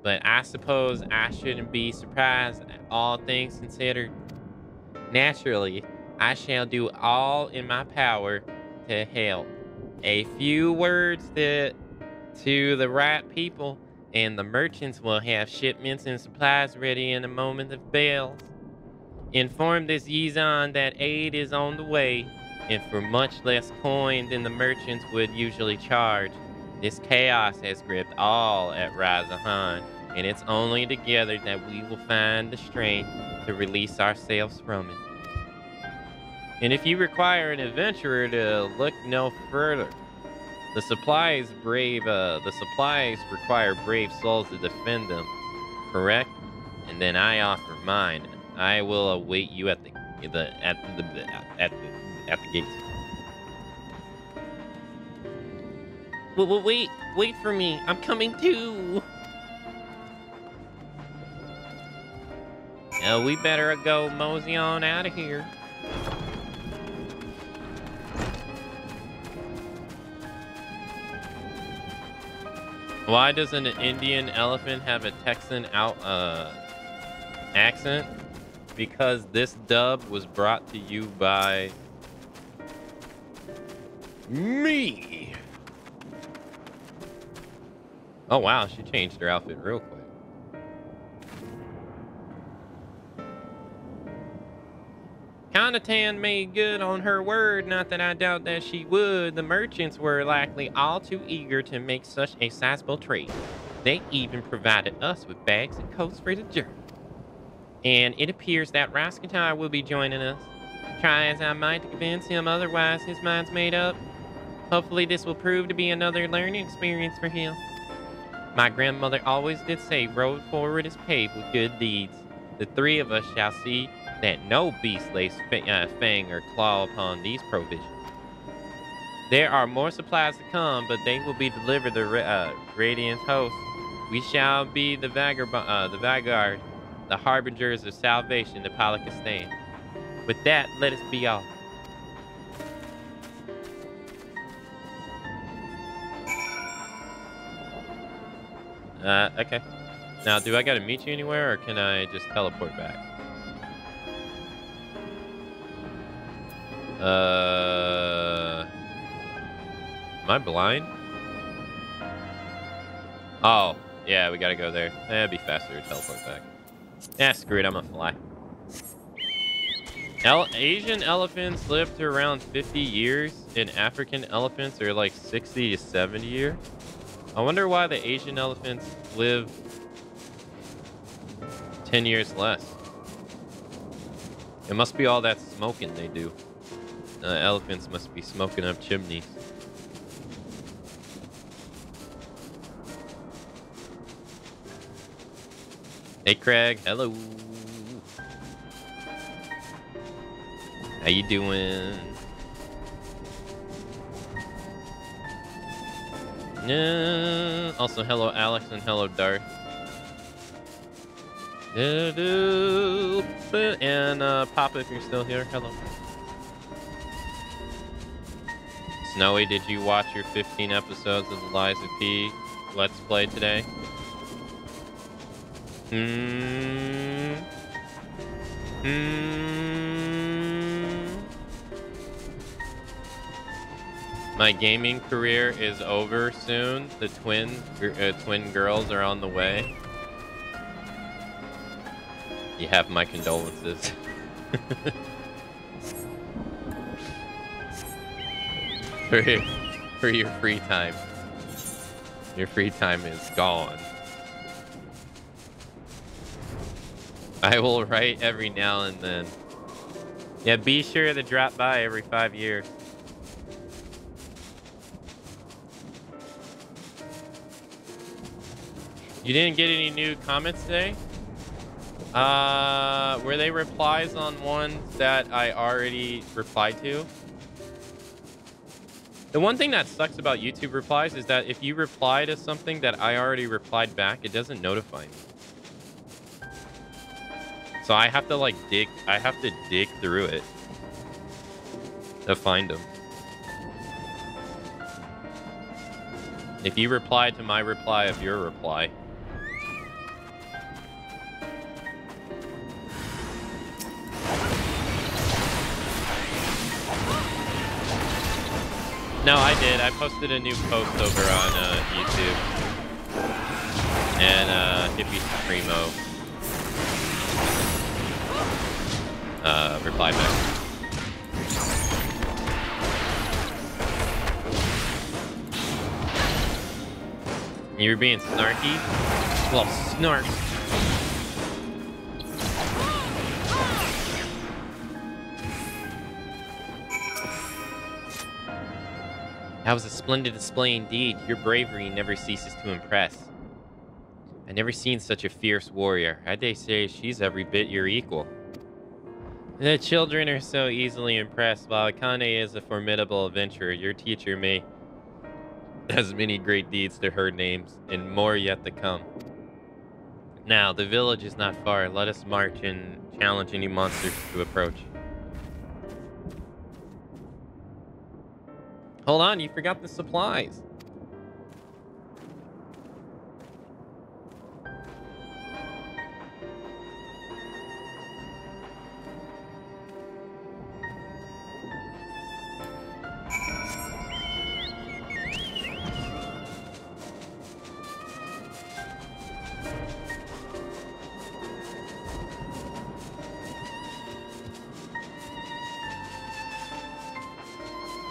But I suppose I shouldn't be surprised, all things considered. Naturally, I shall do all in my power to help. A few words to the right people, and the merchants will have shipments and supplies ready in a moment of bells. Inform this Yizan that aid is on the way, and for much less coin than the merchants would usually charge. This chaos has gripped all at Razahan, and it's only together that we will find the strength to release ourselves from it. And if you require an adventurer to look no further, the supplies require brave souls to defend them, correct? And then I offer mine. I will await you at the gates. Well, wait for me. I'm coming too. We better go mosey on out of here. Why does an Indian elephant have a Texan accent? Because this dub was brought to you by me. Oh wow, she changed her outfit real quick. Conatan made good on her word, not that I doubt that she would. The merchants were likely all too eager to make such a sizable trade. They even provided us with bags and coats for the journey. And it appears that Raskatar will be joining us. Try as I might to convince him otherwise, his mind's made up. Hopefully this will prove to be another learning experience for him. My grandmother always did say, road forward is paved with good deeds. The three of us shall see that no beast lays fang or claw upon these provisions. There are more supplies to come, but they will be delivered to Radiant's host. We shall be the vanguard, the harbingers of salvation to Palakistan. With that, let us be off. Okay. Now, do I gotta meet you anywhere, or can I just teleport back? Am I blind? Oh, yeah, we gotta go there. It'd be faster to teleport back. Yeah, screw it, I'm gonna fly. Asian elephants live to around 50 years, and African elephants are like 60 to 70 years. I wonder why the Asian elephants live 10 years less. It must be all that smoking they do. Elephants must be smoking up chimneys. Hey Craig, hello. How you doing? No. Also, hello Alex and hello Darth. And Papa, if you're still here, hello. Snowy, did you watch your 15 episodes of the Liza P Let's Play today? My gaming career is over soon. The twin girls are on the way. You have my condolences. for your free time. Your free time is gone. I will write every now and then. Yeah, be sure to drop by every 5 years. You didn't get any new comments today? Were they replies on ones that I already replied to? The one thing that sucks about YouTube replies is that if you reply to something that I already replied back, it doesn't notify me. So I have to like dig through it to find them. If you reply to my reply of your reply. No, I did. I posted a new post over on YouTube. And Hippie Supremo replied back. You were being snarky? Well, snark. That was a splendid display indeed. Your bravery never ceases to impress. I've never seen such a fierce warrior. I dare say she's every bit your equal. The children are so easily impressed. While Akane is a formidable adventurer, your teacher may has many great deeds to her names, and more yet to come. Now, the village is not far. Let us march and challenge any monsters to approach. Hold on, you forgot the supplies.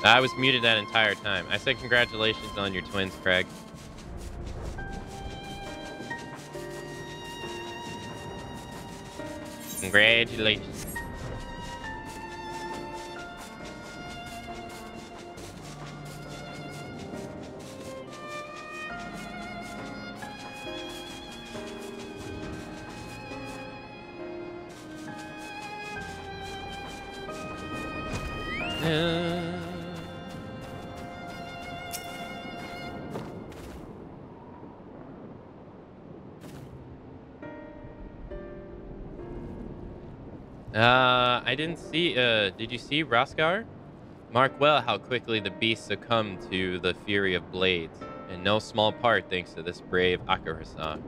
I was muted that entire time. I said congratulations on your twins, Craig. Congratulations. I didn't see, did you see Roskar? Mark well how quickly the beast succumbed to the fury of blades, in no small part thanks to this brave Akamatzu.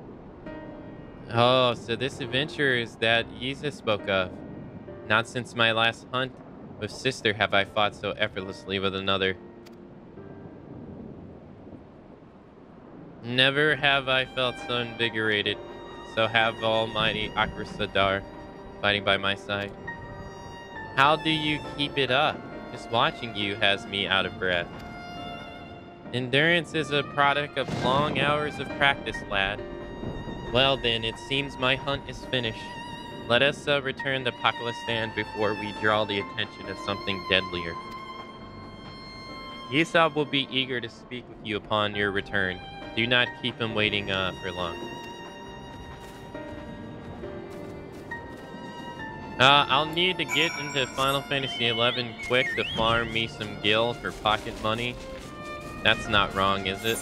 Oh, so this adventure is that Yiza spoke of. Not since my last hunt with sister have I fought so effortlessly with another. Never have I felt so invigorated, so have almighty Akamatzu fighting by my side. How do you keep it up? Just watching you has me out of breath. Endurance is a product of long hours of practice, lad. Well then, it seems my hunt is finished. Let us return to Pakistan before we draw the attention of something deadlier. Yisab will be eager to speak with you upon your return. Do not keep him waiting for long. I'll need to get into Final Fantasy XI quick to farm me some gil for pocket money. That's not wrong, is it?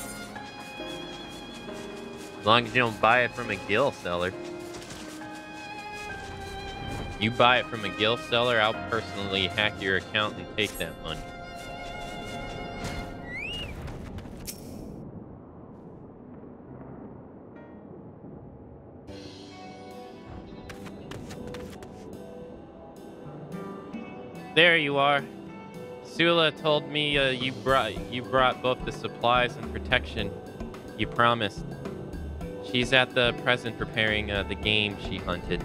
As long as you don't buy it from a gil seller. You buy it from a gil seller, I'll personally hack your account and take that money. There you are. Sula told me you brought both the supplies and protection you promised. She's at the present preparing the game she hunted.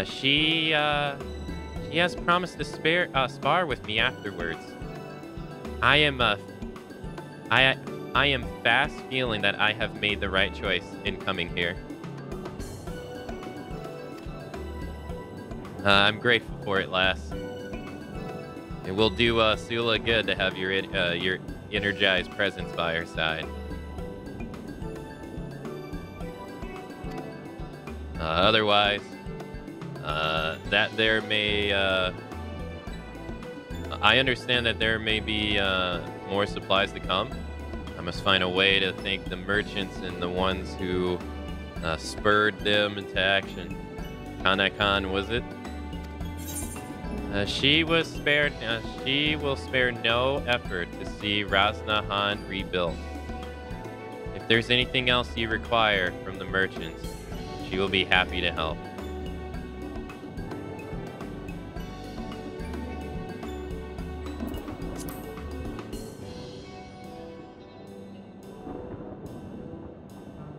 She has promised to spar with me afterwards. I am fast feeling that I have made the right choice in coming here. I'm grateful for it, lass. It will do Sula good to have your energized presence by her side. Otherwise, that there may... I understand that there may be more supplies to come. I must find a way to thank the merchants and the ones who spurred them into action. Kanakan, was it? She will spare no effort to see Raznahan rebuilt. If there's anything else you require from the merchants, she will be happy to help.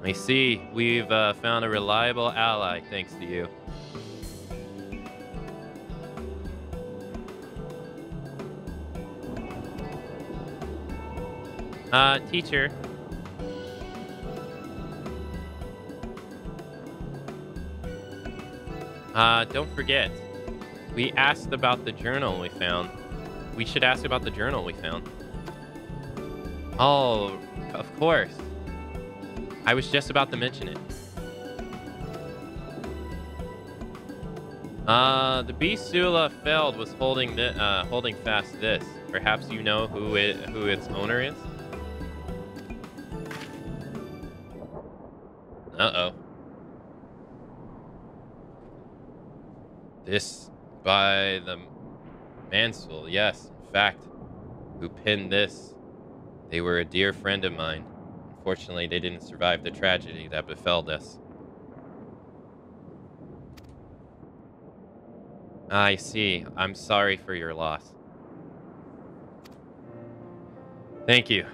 I see. We've found a reliable ally, thanks to you. Teacher. Don't forget. We asked about the journal we found. We should ask about the journal we found. Oh, of course. I was just about to mention it. The beast Sula Feld was holding fast this. Perhaps you know who its owner is? Uh-oh. This by the Mansell, yes, in fact, who pinned this. They were a dear friend of mine. Unfortunately, they didn't survive the tragedy that befell us. I see. I'm sorry for your loss. Thank you.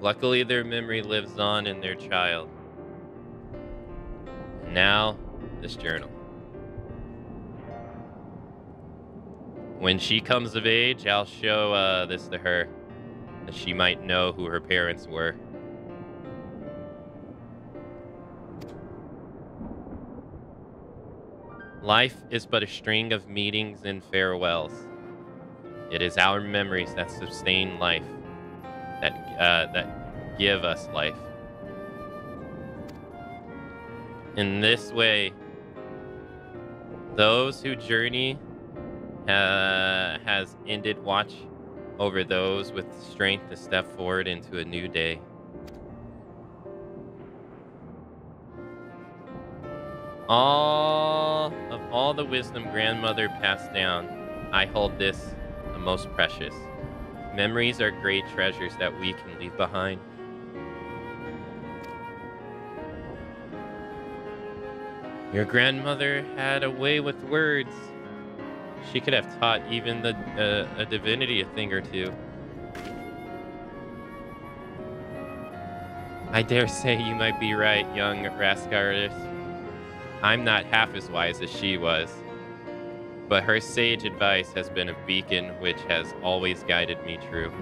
Luckily, their memory lives on in their child. And now, this journal. When she comes of age, I'll show this to her, that she might know who her parents were. Life is but a string of meetings and farewells. It is our memories that sustain life, that give us life. In this way, those who journey has ended watch over those with strength to step forward into a new day. All the wisdom grandmother passed down, I hold this the most precious. Memories are great treasures that we can leave behind. Your grandmother had a way with words. She could have taught even a divinity a thing or two. I dare say you might be right, young Rascaris. I'm not half as wise as she was, but her sage advice has been a beacon which has always guided me true.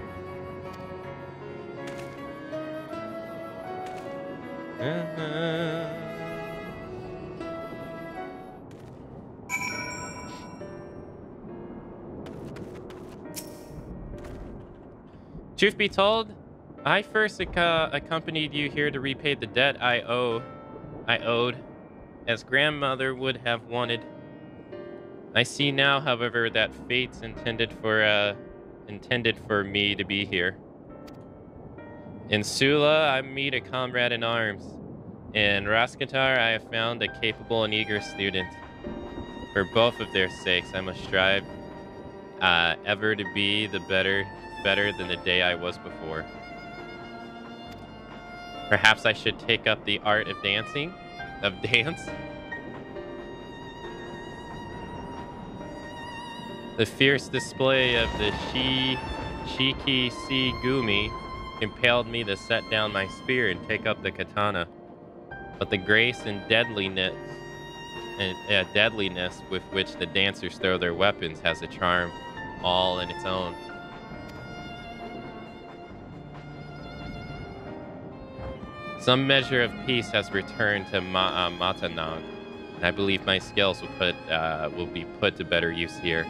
Truth be told, I first accompanied you here to repay the debt I owed, as grandmother would have wanted. I see now, however, that fate's intended for me to be here. In Sula, I meet a comrade in arms. In Raskatar, I have found a capable and eager student. For both of their sakes, I must strive ever to be the better than the day I was before. Perhaps I should take up the art of dance. The fierce display of the Shiki Si Gumi compelled me to set down my spear and take up the katana. But the grace and deadliness with which the dancers throw their weapons has a charm all in its own. Some measure of peace has returned to Matanang, and I believe my skills will be put to better use here.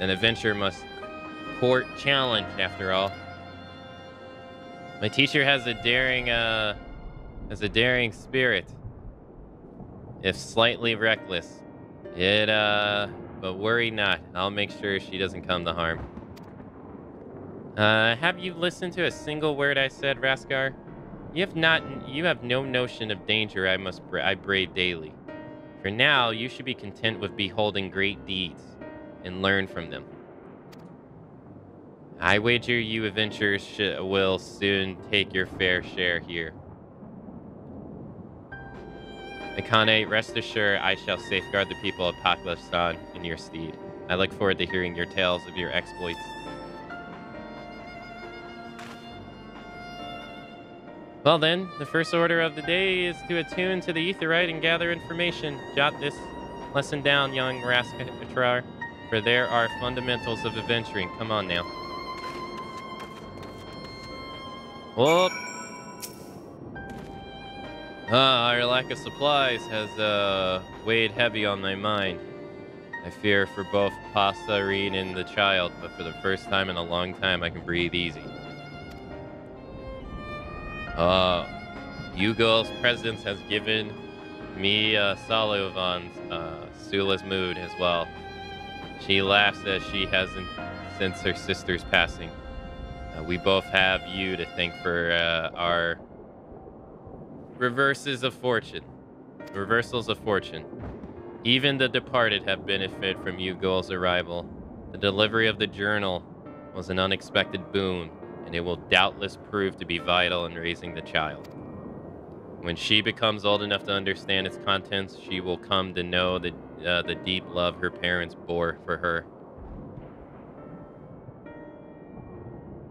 An adventure must court challenge, after all. My teacher has a daring spirit, if slightly reckless. But worry not. I'll make sure she doesn't come to harm. Have you listened to a single word I said, Raskar? You have no notion of danger I brave daily. For now, you should be content with beholding great deeds and learn from them. I wager you adventurers will soon take your fair share here. Akane, rest assured I shall safeguard the people of Pakistan in your stead. I look forward to hearing your tales of your exploits. Well then, the first order of the day is to attune to the Aetheryte and gather information. Jot this lesson down, young Raskatrar, for there are fundamentals of adventuring. Come on now. Whoop! Our lack of supplies has weighed heavy on my mind. I fear for both Pasarine and the child, but for the first time in a long time I can breathe easy. Yugo's presence has given me Saluvan's Sula's mood as well. She laughs as she hasn't since her sister's passing. We both have you to thank for our reversals of fortune. Even the departed have benefited from Yugo's arrival. The delivery of the journal was an unexpected boon, and it will doubtless prove to be vital in raising the child. When she becomes old enough to understand its contents, she will come to know the deep love her parents bore for her.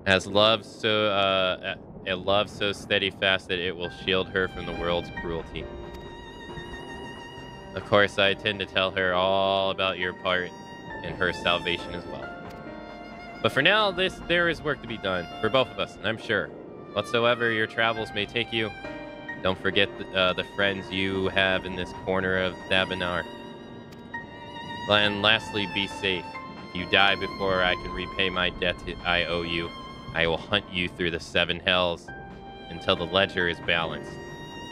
As love so steadfast that it will shield her from the world's cruelty. Of course, I intend to tell her all about your part in her salvation as well. But for now, there is work to be done for both of us, and I'm sure. Whatsoever your travels may take you, don't forget the friends you have in this corner of Dabanar. And lastly, be safe. If you die before I can repay my debt I owe you, I will hunt you through the 7 hells until the ledger is balanced.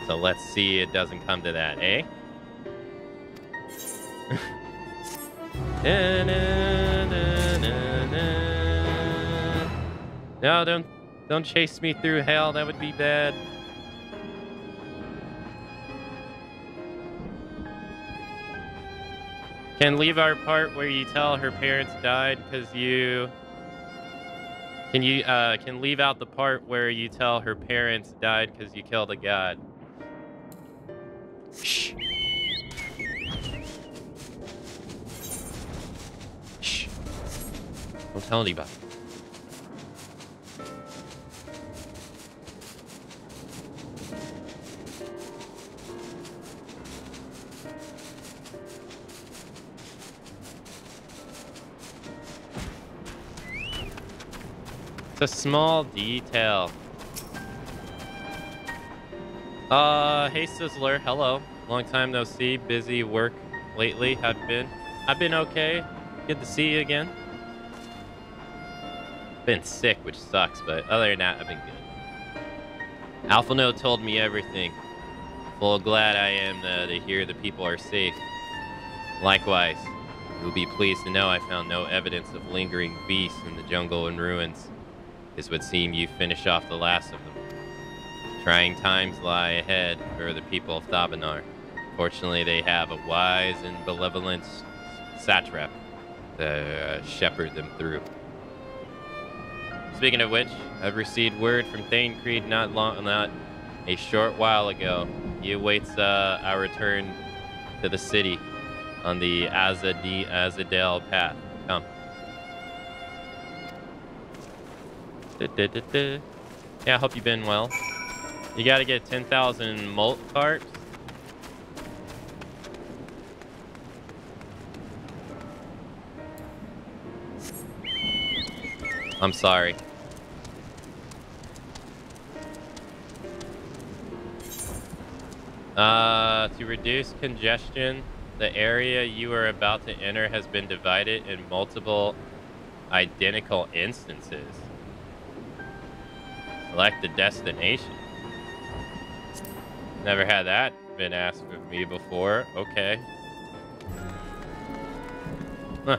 So let's see it doesn't come to that, eh? No, don't chase me through hell. That would be bad. Can leave our part where you tell her parents died because you... Can leave out the part where you tell her parents died because you killed a god. Shh. Shh. Don't tell anybody. A small detail. Hey Sizzler, hello. Long time no see. Busy work lately. I've been okay. Good to see you again. Been sick, which sucks, but other than that, I've been good. Alphano told me everything. Full glad I am to hear the people are safe. Likewise, you'll be pleased to know I found no evidence of lingering beasts in the jungle and ruins. This would seem you finish off the last of them. Trying times lie ahead for the people of Thabanar. Fortunately, they have a wise and benevolent satrap to shepherd them through. Speaking of which, I've received word from Thane Creed not a short while ago. He awaits our return to the city on the Azadel path. Come. Yeah, I hope you've been well. You gotta get 10,000 molt carps. I'm sorry. To reduce congestion, the area you are about to enter has been divided in multiple identical instances. Select the destination. Never had that been asked of me before. Okay. Huh.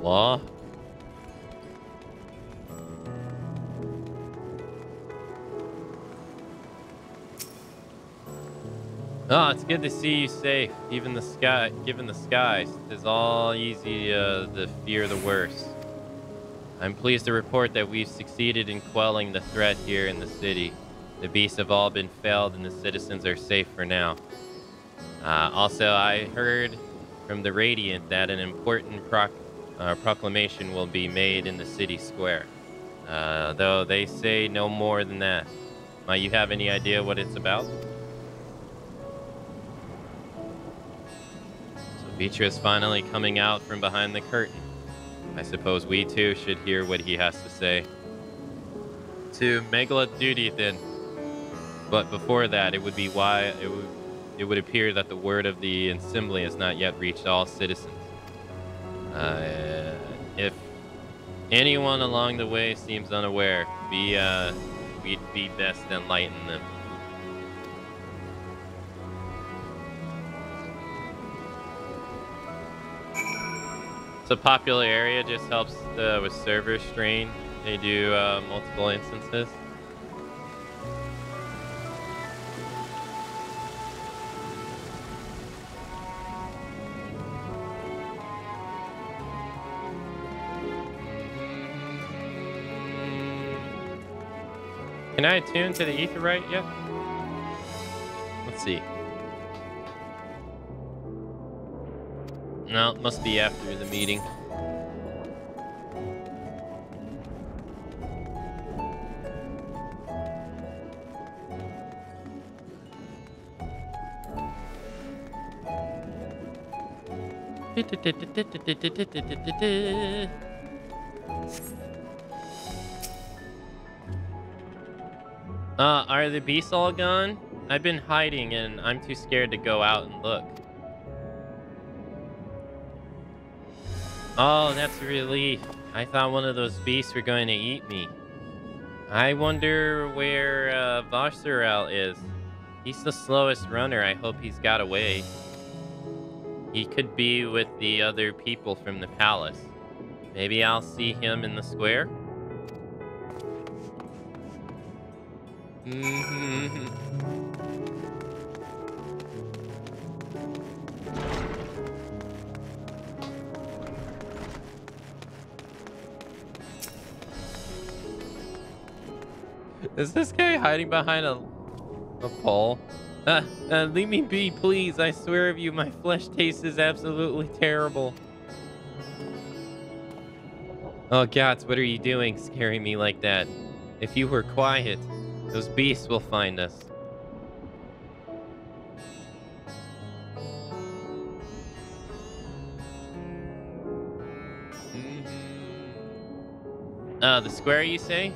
Law? Oh, it's good to see you safe. Given the skies, it's all easy to fear the worst. I'm pleased to report that we've succeeded in quelling the threat here in the city. The beasts have all been felled and the citizens are safe for now. Also, I heard from the Radiant that an important proclamation will be made in the city square. Though they say no more than that. Might you have any idea what it's about? Vitra's finally coming out from behind the curtain. I suppose we too should hear what he has to say. To Megala duty then. But before that, it would appear that the word of the assembly has not yet reached all citizens. If anyone along the way seems unaware, we'd be best to enlighten them. It's a popular area, just helps with server strain. They do multiple instances. Can I attune to the Aetheryte yet? Let's see. No, it must be after the meeting. Are the beasts all gone? I've been hiding and I'm too scared to go out and look. Oh, that's a relief. I thought one of those beasts were going to eat me. I wonder where Vassaral is. He's the slowest runner. I hope he's got away. He could be with the other people from the palace. Maybe I'll see him in the square? Is this guy hiding behind a pole? Leave me be, please. I swear of you, my flesh taste is absolutely terrible. Oh, gods, what are you doing, scaring me like that? If you were quiet, those beasts will find us. The square, you say?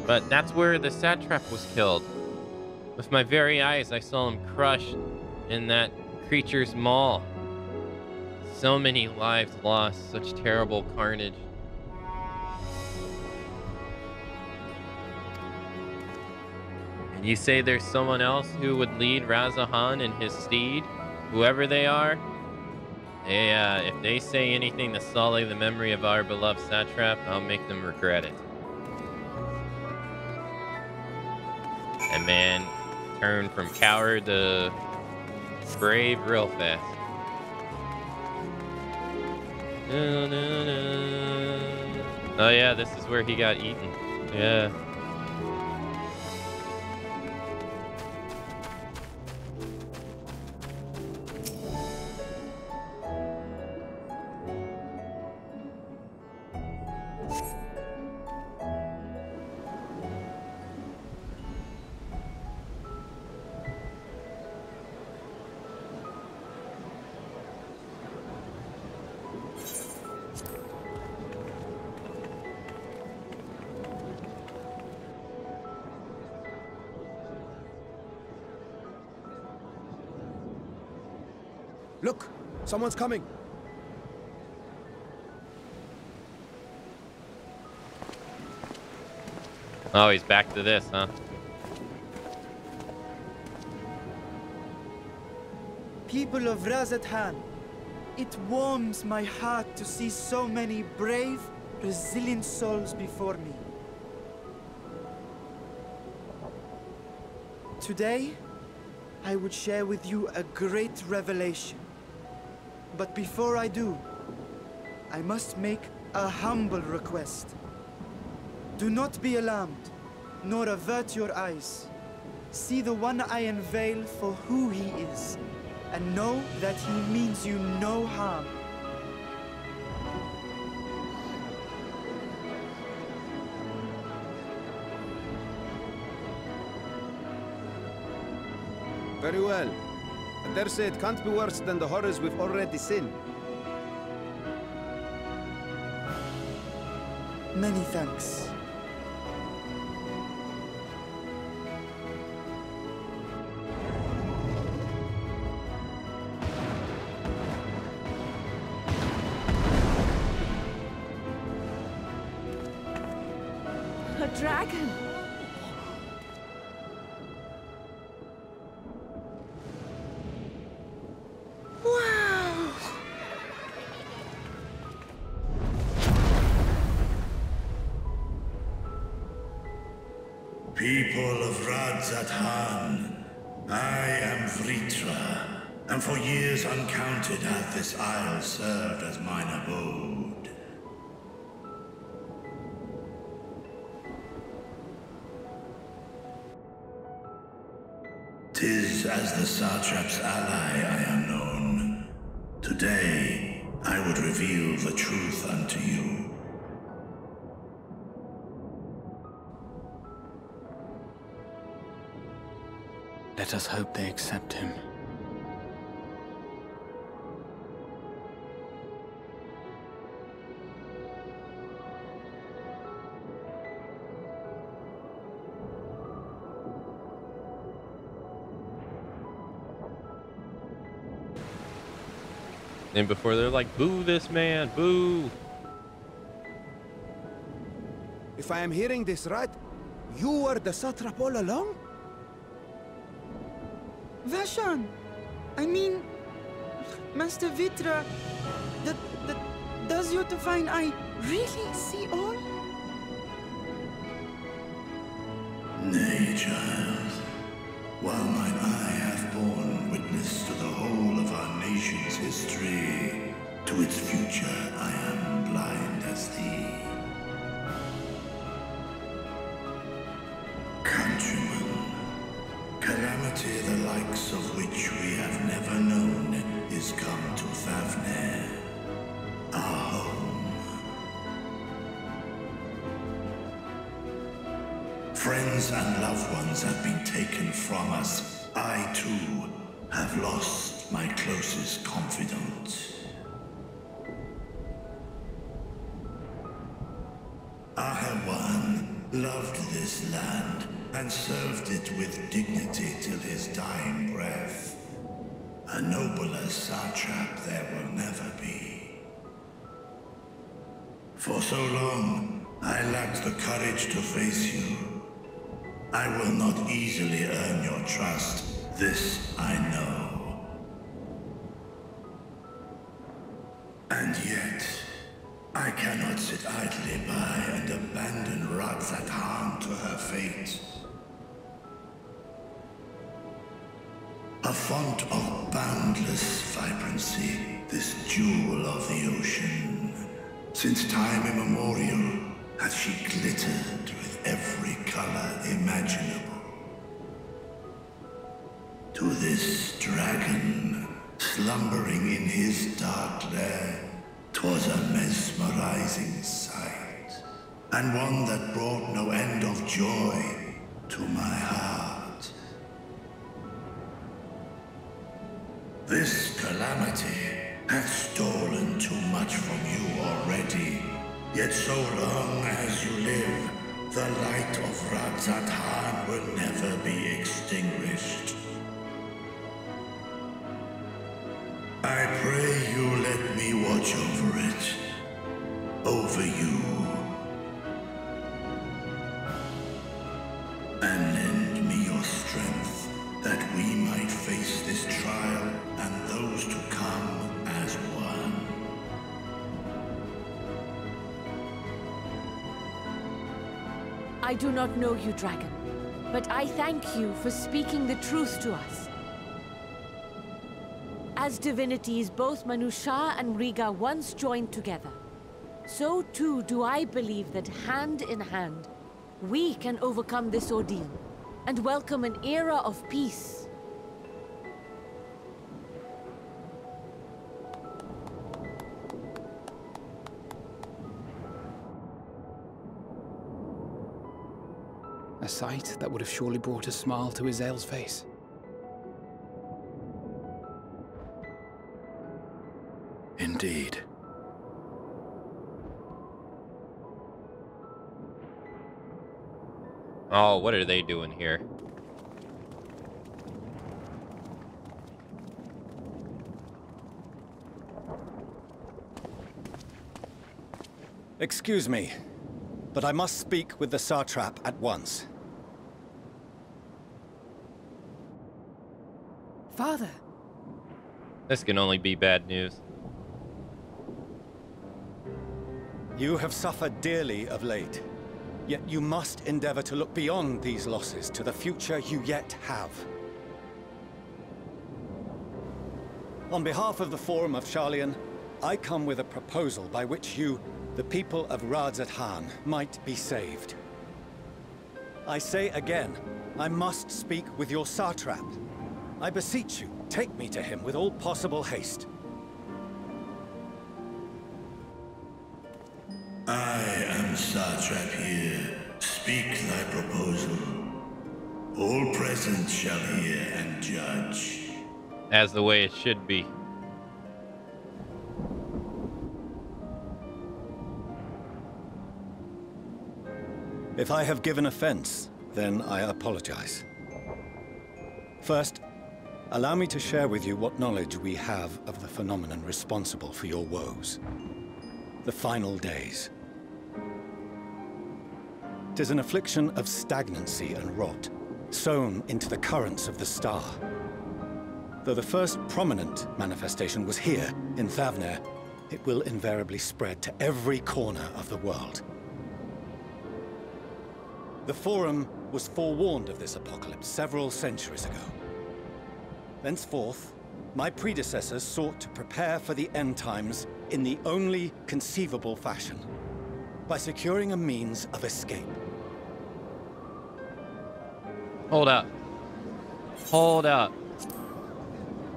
But that's where the satrap was killed. With my very eyes, I saw him crushed in that creature's maw. So many lives lost, such terrible carnage. And you say there's someone else who would lead Razahan and his steed? Whoever they are? If they say anything to sully the memory of our beloved satrap, I'll make them regret it. And man, turn from coward to brave real fast. Oh yeah, this is where he got eaten. Yeah. Look! Someone's coming! Oh, he's back to this, huh? People of Razathan, it warms my heart to see so many brave, resilient souls before me. Today, I would share with you a great revelation. But before I do, I must make a humble request. Do not be alarmed, nor avert your eyes. See the one I unveil for who he is, and know that he means you no harm. Very well. I dare say it can't be worse than the horrors we've already seen. Many thanks. A dragon! Wow! People of Razathan, I am Vritra, and for years uncounted hath this isle served as mine abode. 'Tis as the Satrap's ally I am known. Today, I would reveal the truth unto you. Let us hope they accept him. And before they're like, boo this man, boo. If I am hearing this right, you were the satrap all along? Vashan! I mean, Master Vitra, does your divine eye really see all? Nay, child. While mine eye hath borne witness to the whole of our nation's history, to its future I am blind as thee. Countrymen, calamity the likes of which we have never known is come to Thavne, our home. Friends and loved ones have been taken from us. I, too, have lost my closest confidant. Ahawan loved this land and served it with dignity till his dying breath. A nobler satrap there will never be. For so long, I lacked the courage to face you. I will not easily earn your trust, this I know. And yet, I cannot sit idly by and abandon Razathan to her fate. A font of boundless vibrancy, this jewel of the ocean. Since time immemorial, hath she glittered with every color imaginable. To this dragon, slumbering in his dark lair, 'twas a mesmerizing sight, and one that brought no end of joy to my heart. This calamity hath stolen too much from you already. Yet so long as you live, the light of Razathan will never be extinguished. I pray you let me watch over it. Over you. and lend me your strength, that we might face this trial and those to come as one. I do not know you, dragon, but I thank you for speaking the truth to us. As divinities, both Manusha and Riga once joined together. So too do I believe that hand in hand, we can overcome this ordeal and welcome an era of peace. A sight that would have surely brought a smile to Azael's face. Indeed. Oh, what are they doing here? Excuse me, but I must speak with the Satrap at once. Father. This can only be bad news. You have suffered dearly of late, yet you must endeavor to look beyond these losses to the future you yet have. On behalf of the Forum of Sharlayan, I come with a proposal by which you, the people of Radzat-Han, might be saved. I say again, I must speak with your Satrap. I beseech you, take me to him with all possible haste. I am Satrap here. Speak thy proposal. All present shall hear and judge. As the way it should be. If I have given offense, then I apologize. First, allow me to share with you what knowledge we have of the phenomenon responsible for your woes. The final days. 'Tis an affliction of stagnancy and rot, sown into the currents of the star. Though the first prominent manifestation was here, in Thavner, it will invariably spread to every corner of the world. The Forum was forewarned of this apocalypse several centuries ago. Thenceforth, my predecessors sought to prepare for the end times in the only conceivable fashion, by securing a means of escape. Hold up. Hold up.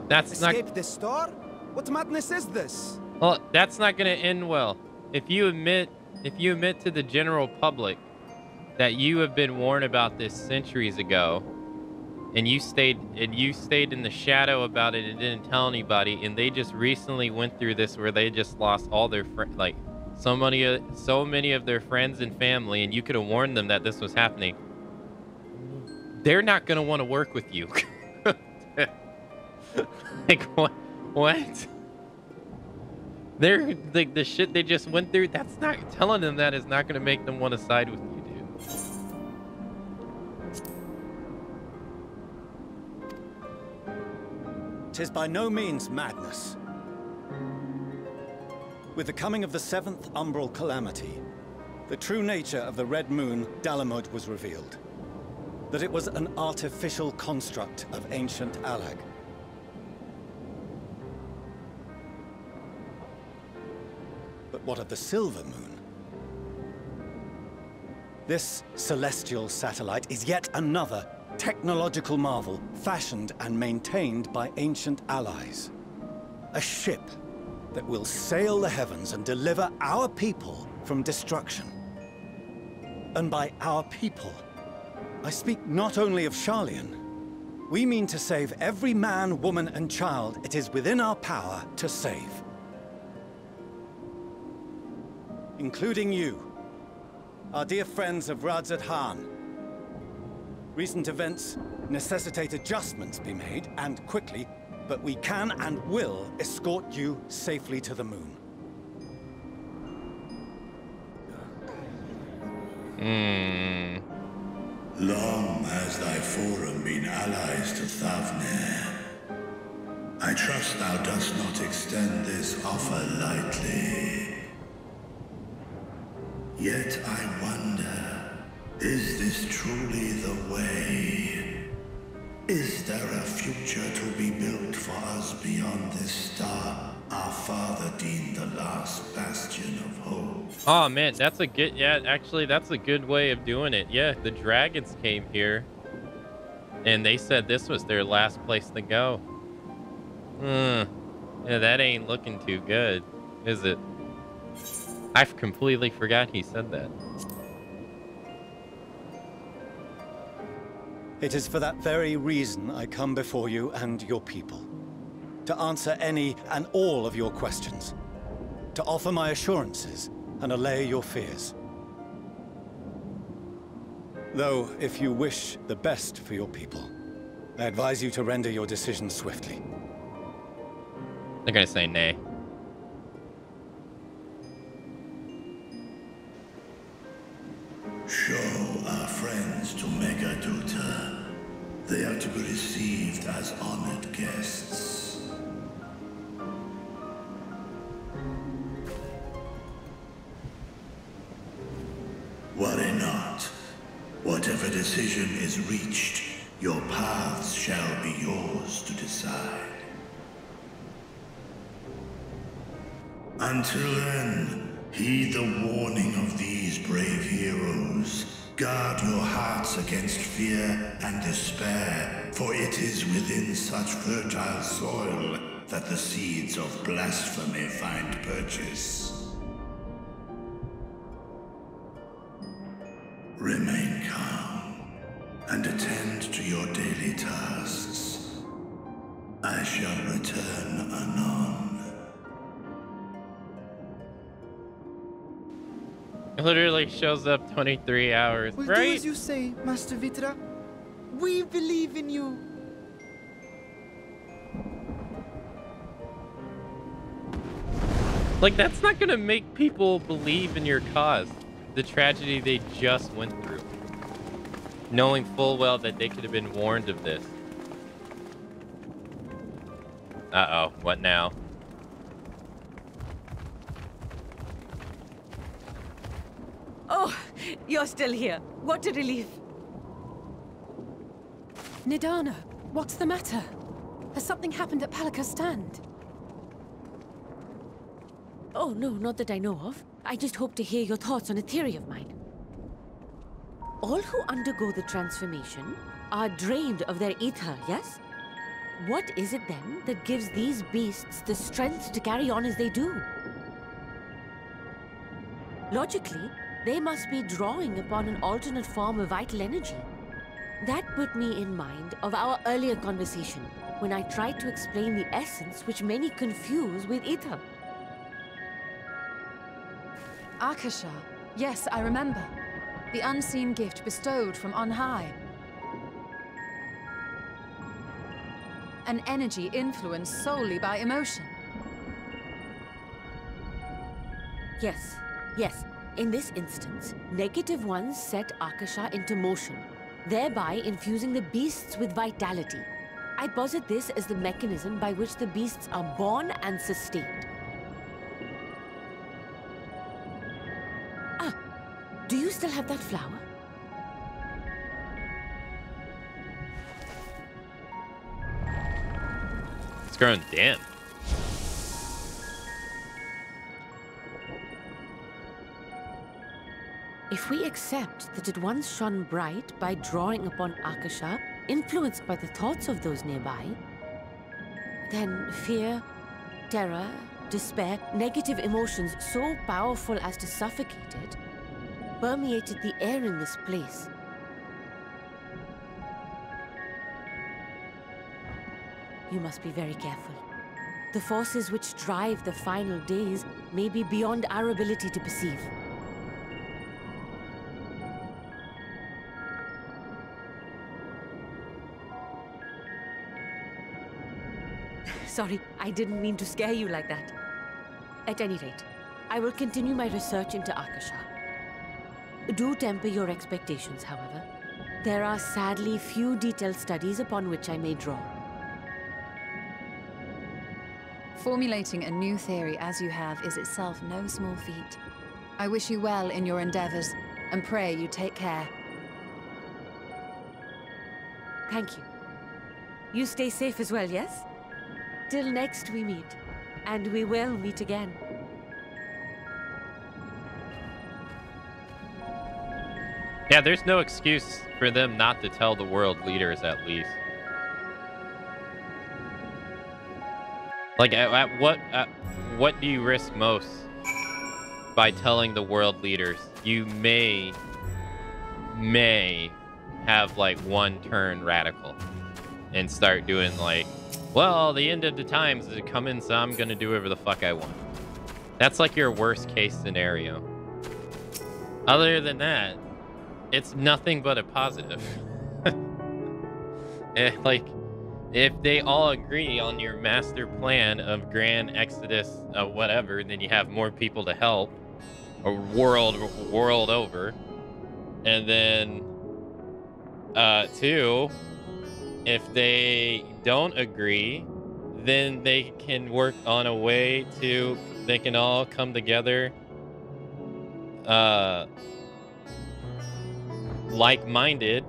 That's not... Escape the star? What madness is this? Well, that's not going to end well. If you admit to the general public that you have been warned about this centuries ago, and you stayed in the shadow about it and didn't tell anybody, and they just recently went through this where they just lost all their so many of their friends and family, and you could have warned them that this was happening. They're not going to want to work with you. Like, what? They're like, the shit they just went through, that's not, telling them that is not going to make them want to side with you, dude. 'Tis by no means madness. With the coming of the 7th umbral calamity, the true nature of the Red Moon, Dalamud, was revealed. That it was an artificial construct of ancient Alag. But what of the Silver Moon? This celestial satellite is yet another technological marvel fashioned and maintained by ancient allies. A ship that will sail the heavens and deliver our people from destruction. And by our people, I speak not only of Sharlayan. We mean to save every man, woman, and child it is within our power to save. Including you, our dear friends of Radzat-Han. Recent events necessitate adjustments be made, and quickly, but we can and will escort you safely to the moon. Long has thy forum been allies to Thavnir. I trust thou dost not extend this offer lightly. Yet I wonder, is this truly the way? Is there a future to be built for us beyond this star our father deemed the last bastion of hope? Oh man, that's a good, yeah, actually that's a good way of doing it. Yeah, the dragons came here and they said this was their last place to go. Yeah, that ain't looking too good, is it? I completely forgot he said that. It is for that very reason I come before you and your people. To answer any and all of your questions. To offer my assurances and allay your fears. Though, if you wish the best for your people, I advise you to render your decision swiftly. They're gonna say nay. Show our friends to Megaduta. They are to be received as honored guests. Worry not. Whatever decision is reached, your paths shall be yours to decide. Until then, heed the warning of these brave heroes. Guard your hearts against fear and despair, for it is within such fertile soil that the seeds of blasphemy find purchase. Remain calm and attend to your daily tasks. I shall return anon. Literally shows up 23 hours, We'll do right? as you say, Master Vitra. We believe in you. Like, that's not gonna make people believe in your cause. The tragedy they just went through. Knowing full well that they could have been warned of this. Uh-oh, what now? Oh, you're still here. What a relief. Nidana, what's the matter? Has something happened at Palaka's stand? Oh, no, not that I know of. I just hope to hear your thoughts on a theory of mine. All who undergo the transformation are drained of their ether, yes? What is it then that gives these beasts the strength to carry on as they do? Logically, they must be drawing upon an alternate form of vital energy. That put me in mind of our earlier conversation, when I tried to explain the essence which many confuse with ether. Akasha. Yes, I remember. The unseen gift bestowed from on high. An energy influenced solely by emotion. Yes, yes. In this instance, negative ones set Akasha into motion, thereby infusing the beasts with vitality. I posit this as the mechanism by which the beasts are born and sustained. Ah, do you still have that flower? It's grown damp. If we accept that it once shone bright by drawing upon Akasha, influenced by the thoughts of those nearby, then fear, terror, despair, negative emotions so powerful as to suffocate it, permeated the air in this place. You must be very careful. The forces which drive the final days may be beyond our ability to perceive. Sorry, I didn't mean to scare you like that. At any rate, I will continue my research into Akasha. Do temper your expectations, however. There are sadly few detailed studies upon which I may draw. Formulating a new theory as you have is itself no small feat. I wish you well in your endeavors, and pray you take care. Thank you. You stay safe as well, yes? Till next we meet. And we will meet again. Yeah, there's no excuse for them not to tell the world leaders, at least. Like, what do you risk most by telling the world leaders? You may have, like, one turn radical and start doing, like, well, the end of the times is coming, so I'm gonna do whatever the fuck I want. That's, like, your worst case scenario. Other than that, it's nothing but a positive. Like, if they all agree on your master plan of grand exodus of whatever, then you have more people to help, a world over. And then, two, if they don't agree, then they can work on a way to, they can all come together, like-minded,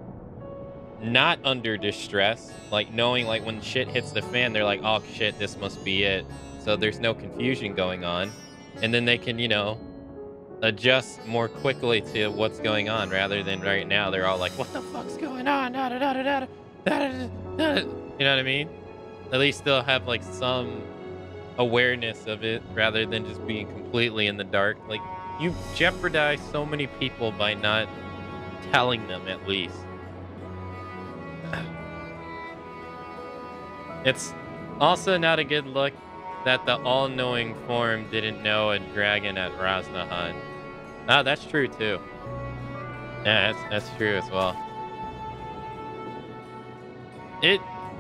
not under distress, like knowing, like, when shit hits the fan, they're like, oh shit, this must be it. So there's no confusion going on. And then they can, you know, adjust more quickly to what's going on, rather than right now they're all like, what the fuck's going on? You know what I mean? At least they'll have, like, some awareness of it, rather than just being completely in the dark. Like, you jeopardize so many people by not telling them, at least. It's also not a good look that the all-knowing form didn't know a dragon at Raznahan. Ah, that's true too. Yeah, that's true as well.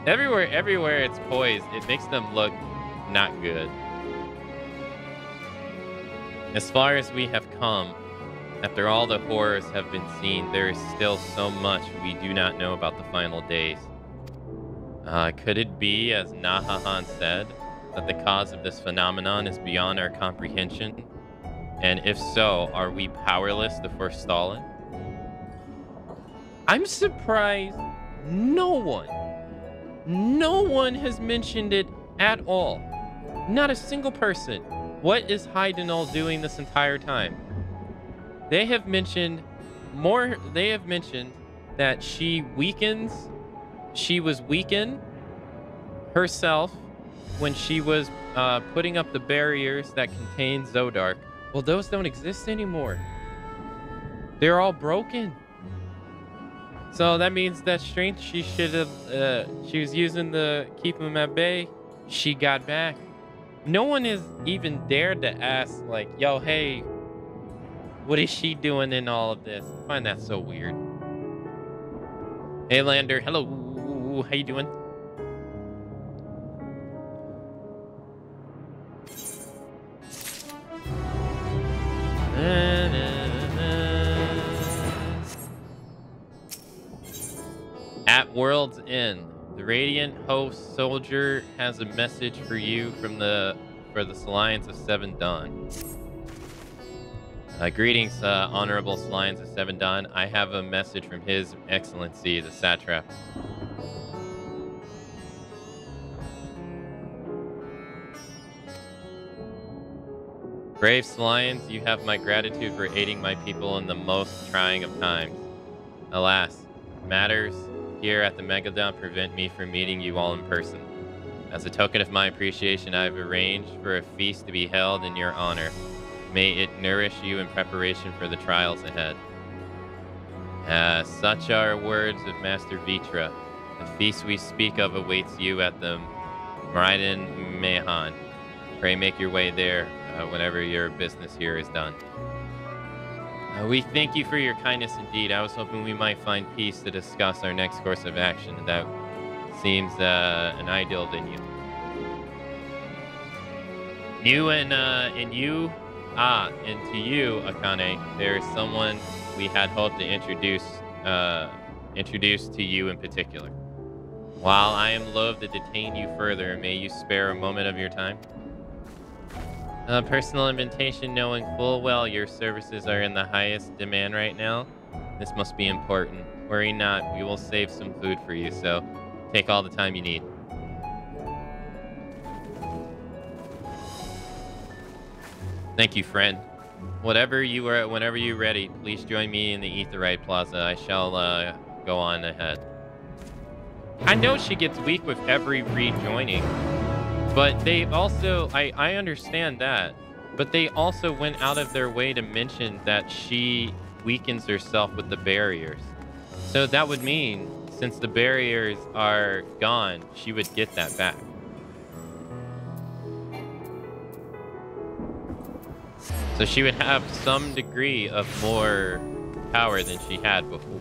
Everywhere it's poised, it makes them look not good. As far as we have come, after all the horrors have been seen, there is still so much we do not know about the final days. Could it be, as Nahahan said, that the cause of this phenomenon is beyond our comprehension? And if so, are we powerless to forestall it? I'm surprised no one has mentioned it at all. Not a single person. What is Hydenol doing this entire time? They have mentioned that she was weakened herself when she was putting up the barriers that contain Zodark. Well, those don't exist anymore. They're all broken. So that means that strength she should have, she was using to keep them at bay, she got back. No one has even dared to ask, like, yo, hey, what is she doing in all of this? I find that so weird. Hey, Lander. Hello. How you doing? At World's End, the Radiant Host Soldier has a message for you from for the Alliance of Seven Dawn. Greetings, Honorable Alliance of Seven Dawn. I have a message from His Excellency, the Satrap. Brave Slions, you have my gratitude for aiding my people in the most trying of times. Alas, matters here at the Megalodon prevent me from meeting you all in person. As a token of my appreciation, I have arranged for a feast to be held in your honor. May it nourish you in preparation for the trials ahead. Such are words of Master Vitra. The feast we speak of awaits you at the Meridian Mehan. Pray make your way there whenever your business here is done. We thank you for your kindness indeed. I was hoping we might find peace to discuss our next course of action, and that seems an ideal venue. And to you, Akane, there is someone we had hoped to introduce introduced to you in particular. While I am loath to detain you further, may you spare a moment of your time? A personal invitation, knowing full well your services are in the highest demand right now. This must be important. Worry not, we will save some food for you, so take all the time you need. Thank you, friend. Whenever you're ready, please join me in the Aetheryte Plaza. I shall go on ahead. I know she gets weak with every rejoining, but they also, I understand that, but they also went out of their way to mention that she weakens herself with the barriers. So that would mean, since the barriers are gone, she would get that back. So she would have some degree of more power than she had before.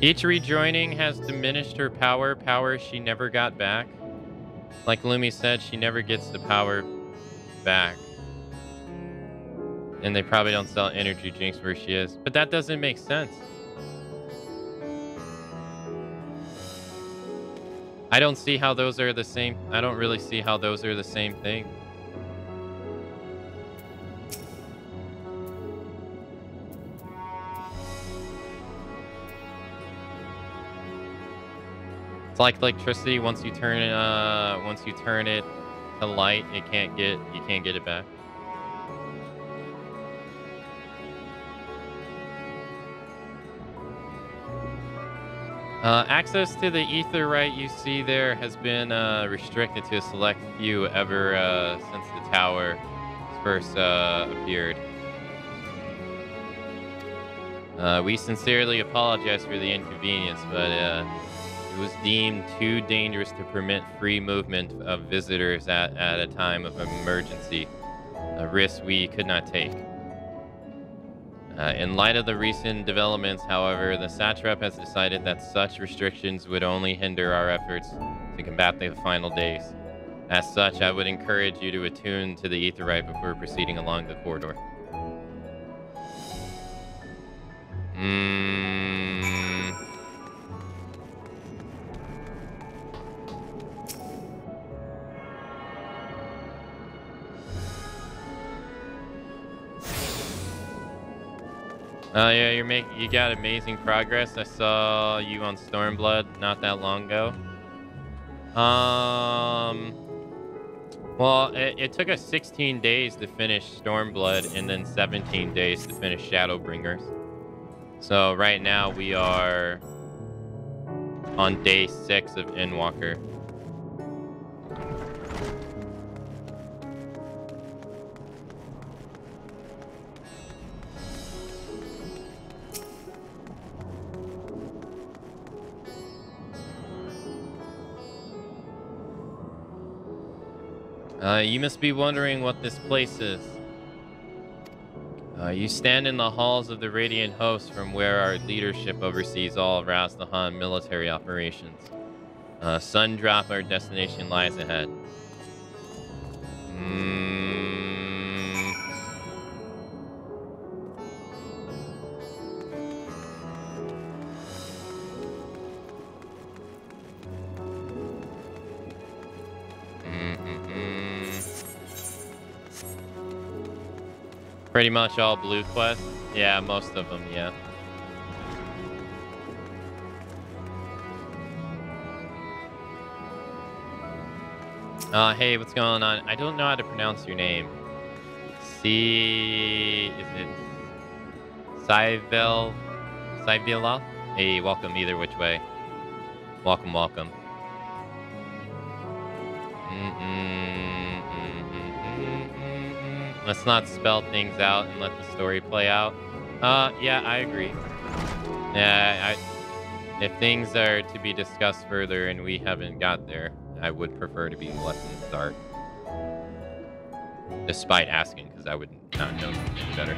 Each rejoining has diminished her power she never got back. Like Lumi said, she never gets the power back. And they probably don't sell energy drinks where she is. But that doesn't make sense. I don't see how those are the same. I don't really see how those are the same thing. It's like electricity. Once you turn it to light, you can't get it back. Access to the Aetheryte you see there has been restricted to a select few ever since the tower first appeared. We sincerely apologize for the inconvenience, but it was deemed too dangerous to permit free movement of visitors at a time of emergency, a risk we could not take. In light of the recent developments, however, the Satrap has decided that such restrictions would only hinder our efforts to combat the final days. As such, I would encourage you to attune to the Aetheryte before proceeding along the corridor. Yeah, you got amazing progress. I saw you on Stormblood not that long ago. Well, it took us 16 days to finish Stormblood and then 17 days to finish Shadowbringers. So right now we are on day 6 of Endwalker. You must be wondering what this place is. You stand in the halls of the Radiant Host, from where our leadership oversees all of Razdahan military operations. Sundrop, our destination, lies ahead. Pretty much all blue quests. Yeah, most of them, yeah. Hey, what's going on? I don't know how to pronounce your name. Is it Saivila? Hey, welcome either which way. Welcome, welcome. Let's not spell things out and let the story play out. Yeah, I agree. Yeah, if things are to be discussed further and we haven't got there, I would prefer to be left in the start. Despite asking, because I would not know any better.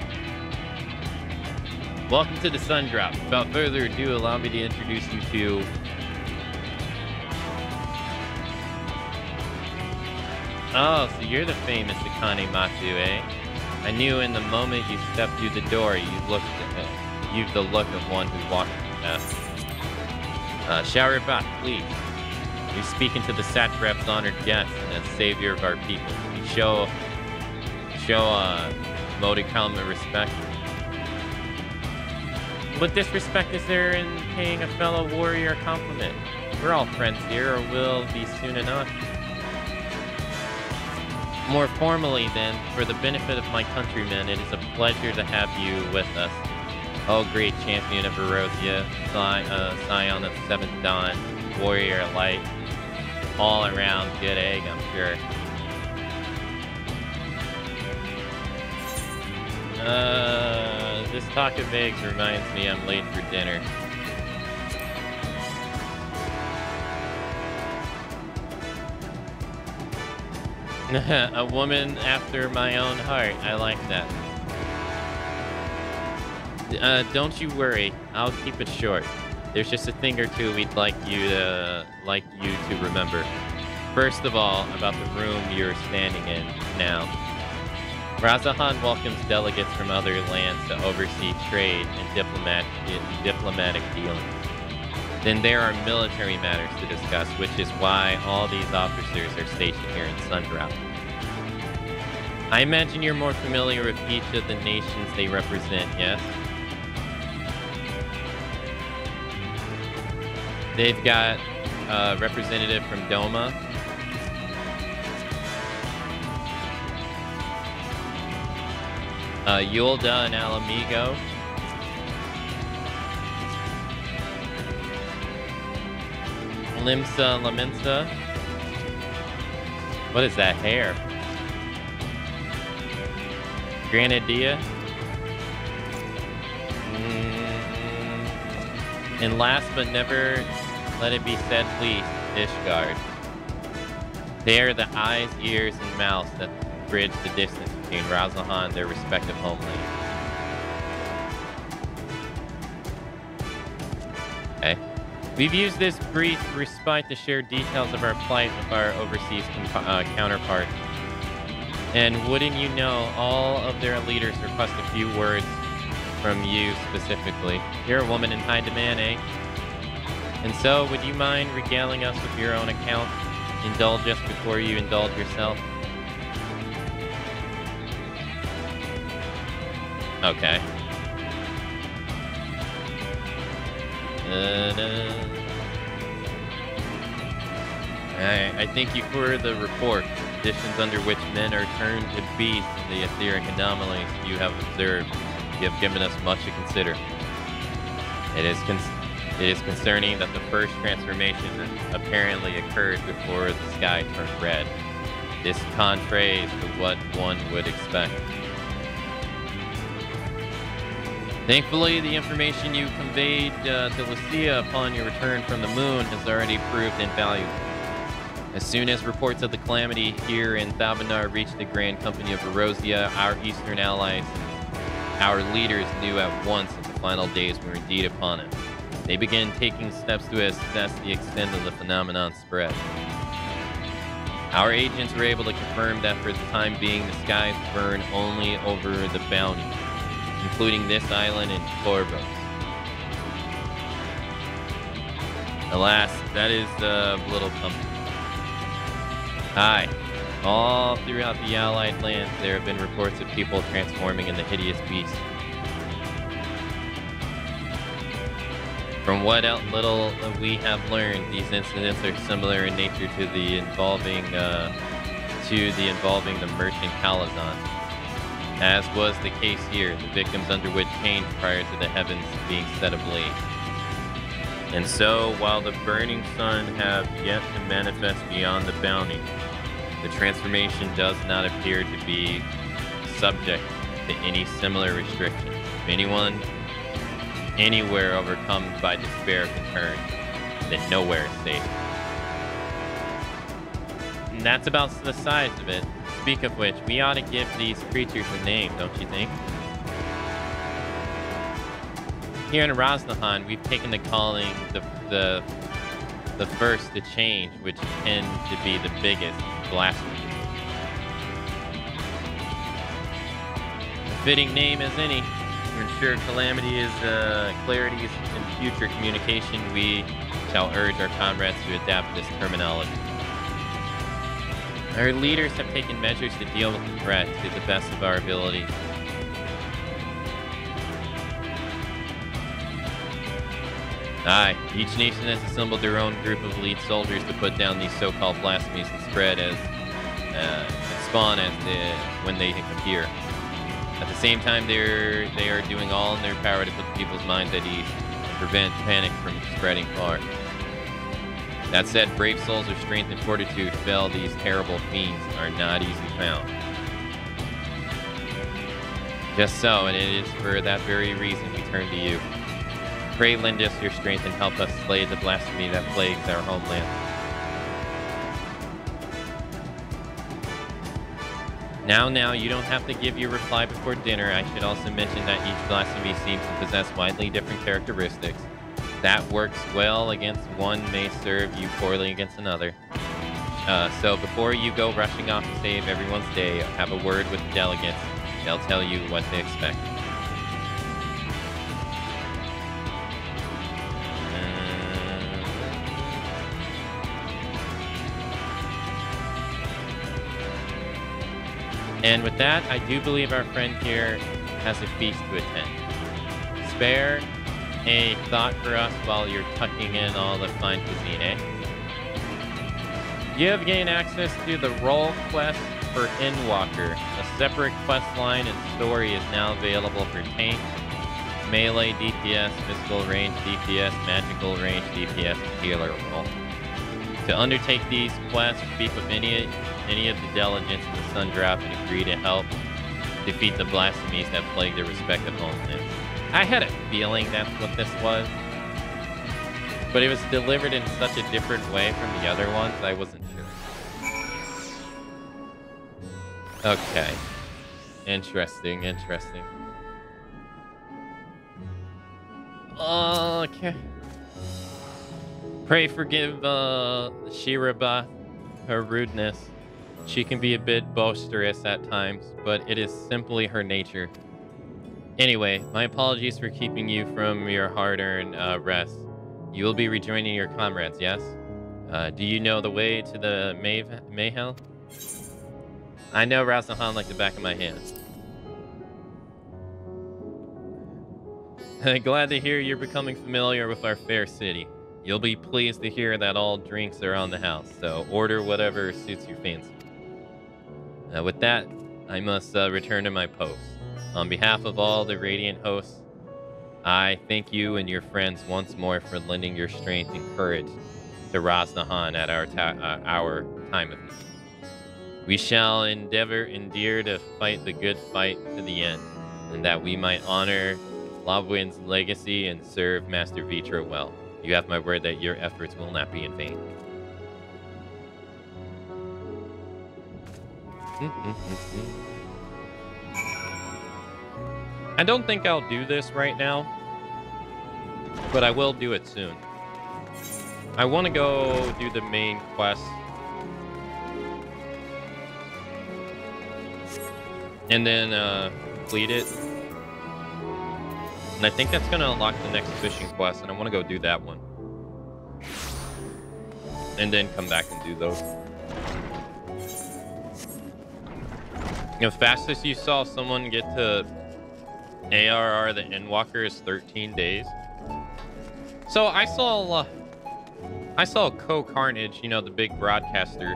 Welcome to the Sun Drop. Without further ado, allow me to introduce you to... Oh, so you're the famous Akamatzu, eh? I knew in the moment you stepped through the door, you've the look of one who walked to death. Shower back, please. You're speaking to the satrap's honored guest and the savior of our people. You show modicum of respect. What disrespect is there in paying a fellow warrior a compliment? We're all friends here, or will be soon enough. More formally, then, for the benefit of my countrymen, it is a pleasure to have you with us. Oh, great champion of Erosia, scion of Seventh Dawn, warrior light, all around good egg, I'm sure. This talk of eggs reminds me I'm late for dinner. A woman after my own heart. I like that. Don't you worry. I'll keep it short. There's just a thing or two we'd like you to remember. First of all, about the room you're standing in now. Razahan welcomes delegates from other lands to oversee trade and diplomatic dealings. Then there are military matters to discuss, which is why all these officers are stationed here in Sundrop. I imagine you're more familiar with each of the nations they represent, yes? They've got a representative from Doma. Yulda and Alamigo. Limsa Lamensa. What is that hair? Granadia. And last but never let it be said least, Ishgard. They are the eyes, ears, and mouths that bridge the distance between Razahan and their respective homelands. Okay. We've used this brief respite to share details of our plight with our overseas counterparts. And wouldn't you know, all of their leaders request a few words from you specifically. You're a woman in high demand, eh? And so, would you mind regaling us with your own account? Indulge us before you indulge yourself? Okay. I thank you for the report. Conditions under which men are turned to beasts and the etheric anomalies you have observed. You have given us much to consider. It is concerning that the first transformation apparently occurred before the sky turned red. This contrasts to what one would expect. Thankfully, the information you conveyed to Lucia upon your return from the moon has already proved invaluable. As soon as reports of the calamity here in Thabanar reached the Grand Company of Erosia, our eastern allies, our leaders knew at once that the final days were indeed upon us. They began taking steps to assess the extent of the phenomenon's spread. Our agents were able to confirm that for the time being, the skies burn only over the bounty, including this island and Corvos. Alas, that is little comfort. Aye, all throughout the Allied lands, there have been reports of people transforming into hideous beasts. From what little we have learned, these incidents are similar in nature to the involving the merchant Kalazan. As was the case here, the victims underwent change prior to the heavens being set ablaze. And so, while the burning sun have yet to manifest beyond the bounty, the transformation does not appear to be subject to any similar restriction. If anyone, anywhere overcome by despair can turn, then nowhere is safe. And that's about the size of it. speak of which, we ought to give these creatures a name, don't you think? Here in Rosnahan, we've taken to calling the first to change, which tend to be the biggest, blasphemy. A fitting name as any. To ensure clarity in future communication, we shall urge our comrades to adapt this terminology. Our leaders have taken measures to deal with the threat to the best of our ability. Aye, each nation has assembled their own group of elite soldiers to put down these so-called blasphemies and spread and spawn when they appear. At the same time, they are doing all in their power to put the people's minds at ease and prevent panic from spreading far. That said, brave souls of strength and fortitude to fell these terrible fiends are not easily found. Just so, and it is for that very reason we turn to you. Pray lend us your strength and help us slay the blasphemy that plagues our homeland. Now, you don't have to give your reply before dinner. I should also mention that each blasphemy seems to possess widely different characteristics. That works well against one may serve you poorly against another. So before you go rushing off to save everyone's day, have a word with the delegates. They'll tell you what they expect. And with that, I do believe our friend here has a feast to attend. Spare a thought for us while you're tucking in all the fine cuisine, eh? You have gained access to the role quest for Endwalker. A separate quest line and story is now available for tank, melee DPS, physical range DPS, magical range DPS, and healer role. To undertake these quests, speak with any of the delegates in the Sundrop and agree to help defeat the blasphemies that plague their respective homelands. I had a feeling that's what this was, but it was delivered in such a different way from the other ones, I wasn't sure. Okay. Interesting. Okay. Pray forgive Shiraba her rudeness. She can be a bit boisterous at times, but it is simply her nature. Anyway, my apologies for keeping you from your hard-earned rest. You will be rejoining your comrades, yes? Do you know the way to the Mayhel? I know Rasahan like the back of my hand. Glad to hear you're becoming familiar with our fair city. You'll be pleased to hear that all drinks are on the house, so order whatever suits your fancy. With that, I must return to my post. On behalf of all the Radiant hosts, I thank you and your friends once more for lending your strength and courage to Rosnahan at our time of need. We shall endear to fight the good fight to the end, and that we might honor Lobwin's legacy and serve Master Vitra well. You have my word that your efforts will not be in vain. I don't think I'll do this right now, but I will do it soon. I want to go do the main quest and then complete it. And I think that's going to unlock the next fishing quest, and I want to go do that one. And then come back and do those. The fastest you saw someone get to ARR the Endwalker is 13 days. So I saw Co-Carnage, you know, the big broadcaster.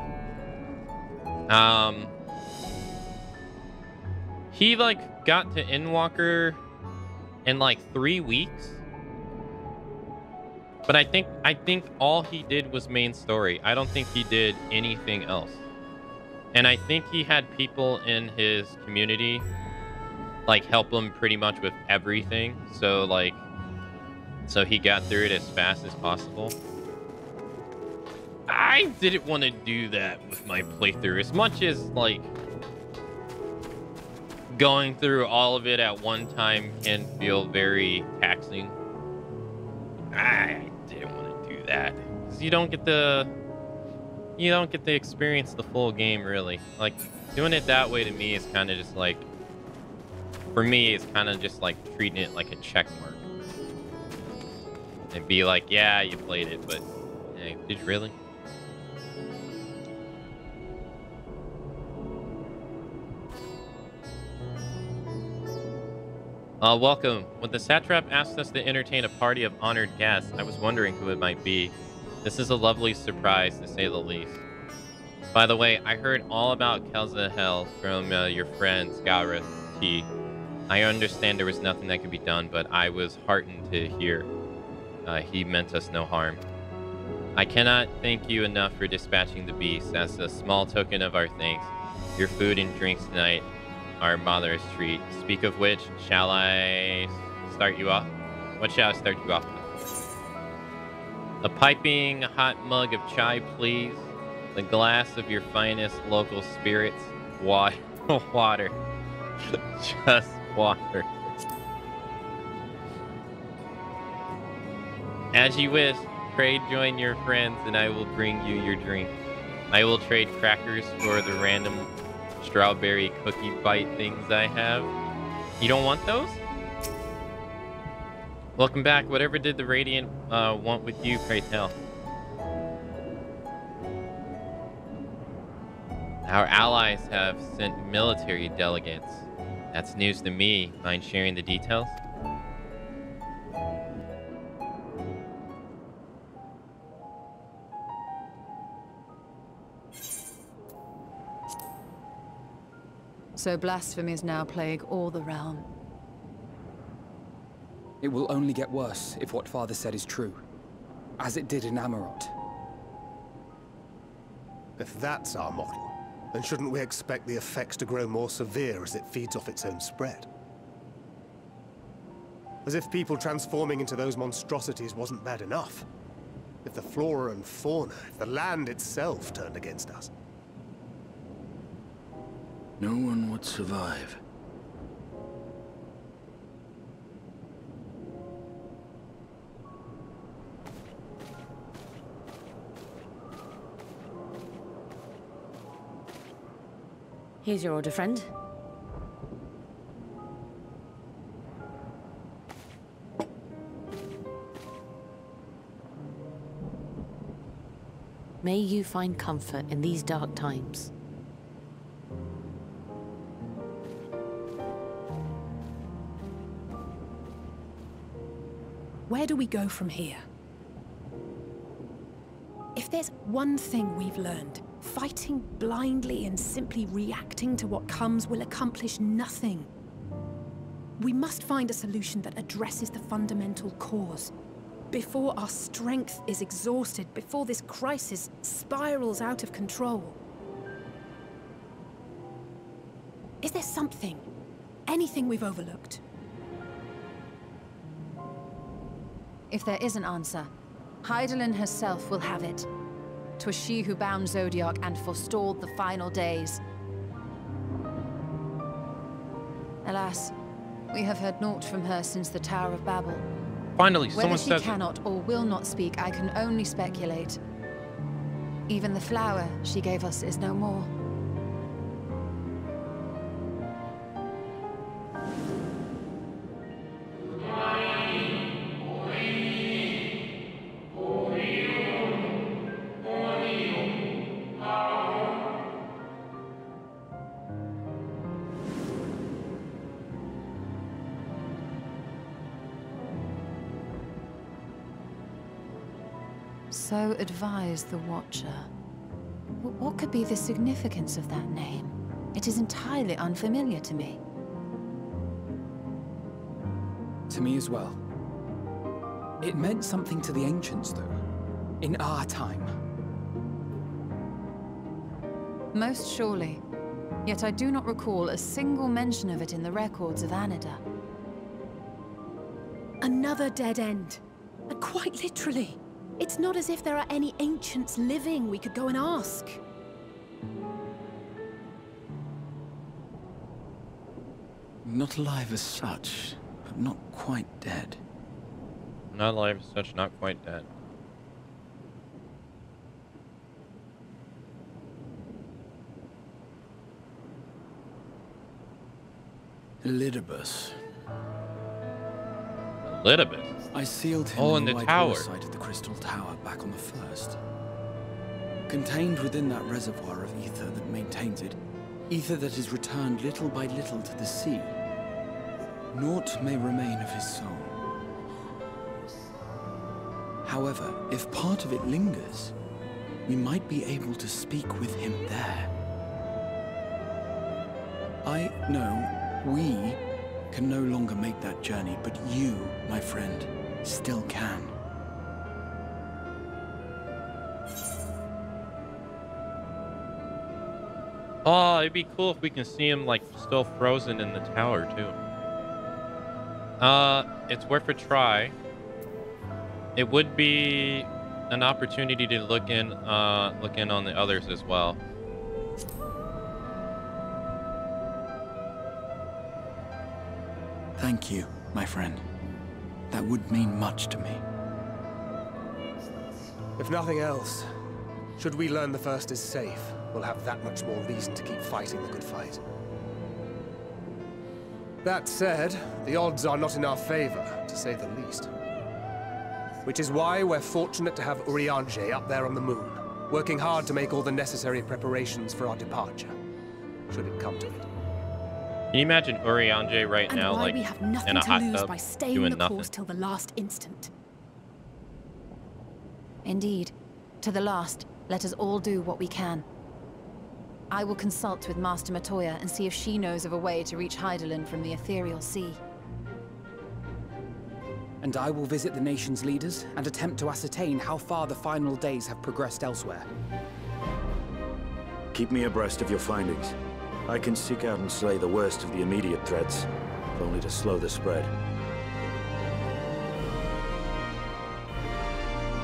He like got to Endwalker in like 3 weeks. But I think all he did was main story. I don't think he did anything else. And I think he had people in his community like help him pretty much with everything. So he got through it as fast as possible. I didn't want to do that with my playthrough as much as like going through all of it at one time can feel very taxing. I didn't want to do that because you don't get to experience the full game really. Like doing it that way to me is kind of just like, for me, it's kind of just like treating it like a check mark and be like, yeah, you played it, but hey, did you really? Welcome. When the satrap asked us to entertain a party of honored guests, I was wondering who it might be. This is a lovely surprise, to say the least. By the way, I heard all about Kelzahel from your friend, Scoura T. I understand there was nothing that could be done, but I was heartened to hear he meant us no harm. I cannot thank you enough for dispatching the beast. As a small token of our thanks, your food and drinks tonight are mother's treat. Speak of which, shall I start you off? What shall I start you off with? A piping hot mug of chai, please. The glass of your finest local spirits. Water. Water. Just water. As you wish, pray join your friends and I will bring you your drink. I will trade crackers for the random strawberry cookie bite things I have. You don't want those? Welcome back. Whatever did the Radiant want with you, pray tell. Our allies have sent military delegates. That's news to me. Mind sharing the details? So blasphemies now plague all the realm. It will only get worse if what Father said is true, as it did in Amarot. If that's our model, then shouldn't we expect the effects to grow more severe as it feeds off its own spread? As if people transforming into those monstrosities wasn't bad enough. If the flora and fauna, if the land itself turned against us. No one would survive. Here's your order, friend. May you find comfort in these dark times. Where do we go from here? If there's one thing we've learned, fighting blindly and simply reacting to what comes will accomplish nothing. We must find a solution that addresses the fundamental cause. Before our strength is exhausted, before this crisis spirals out of control. Is there something, anything we've overlooked? If there is an answer, Hydaelyn herself will have it. 'Twas she who bound Zodiac and forestalled the final days. Alas, we have heard naught from her since the Tower of Babel. Finally, someone says Whether she cannot or will not speak, I can only speculate. Even the flower she gave us is no more. So advised the Watcher. What could be the significance of that name? It is entirely unfamiliar to me. To me as well. It meant something to the ancients, though. In our time. Most surely. Yet I do not recall a single mention of it in the records of Anida. Another dead end. And quite literally. It's not as if there are any ancients living we could go and ask. Not alive as such, but not quite dead. Not alive as such, not quite dead. Elidibus. Elidibus? I sealed him in the right tower. side of the crystal tower back on the first. Contained within that reservoir of ether that maintains it, ether that is returned little by little to the sea. Naught may remain of his soul. However, if part of it lingers, we might be able to speak with him there. I know we can no longer make that journey, but you, my friend, still can. Oh, it'd be cool if we can see him, like, still frozen in the tower, too. It's worth a try. It would be an opportunity to look in on the others as well. Thank you, my friend. That would mean much to me. If nothing else, should we learn the first is safe, we'll have that much more reason to keep fighting the good fight. That said, the odds are not in our favor, to say the least. Which is why we're fortunate to have Urianger up there on the moon, working hard to make all the necessary preparations for our departure, should it come to it. Can you imagine Urianger right now, like, we have in nothing a to hot lose tub, by staying doing the nothing? course till the last instant. Indeed. To the last, let us all do what we can. I will consult with Master Matoya and see if she knows of a way to reach Hydaelyn from the ethereal sea. And I will visit the nation's leaders and attempt to ascertain how far the final days have progressed elsewhere. Keep me abreast of your findings. I can seek out and slay the worst of the immediate threats, if only to slow the spread.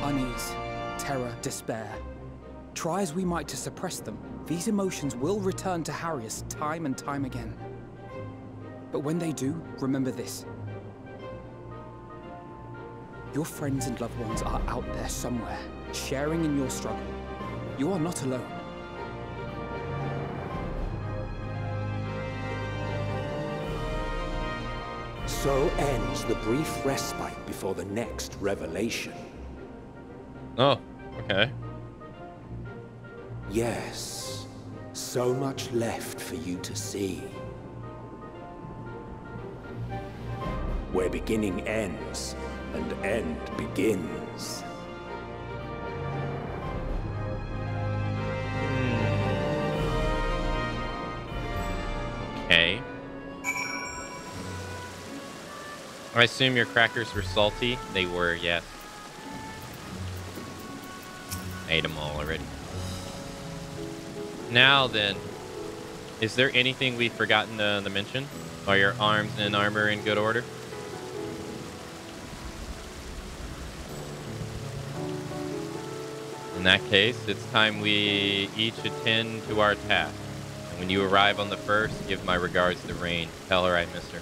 Unease, terror, despair. Try as we might to suppress them, these emotions will return to harry us time and time again. But when they do, remember this. Your friends and loved ones are out there somewhere, sharing in your struggle. You are not alone. So ends the brief respite before the next revelation. Oh, okay. Yes, so much left for you to see. Where beginning ends and end begins. Okay. I assume your crackers were salty? They were, yes. I ate them all already. Now then, is there anything we've forgotten to mention? Are your arms and armor in good order? In that case, it's time we each attend to our task. And when you arrive on the first, give my regards to Rain. Tell her I miss her.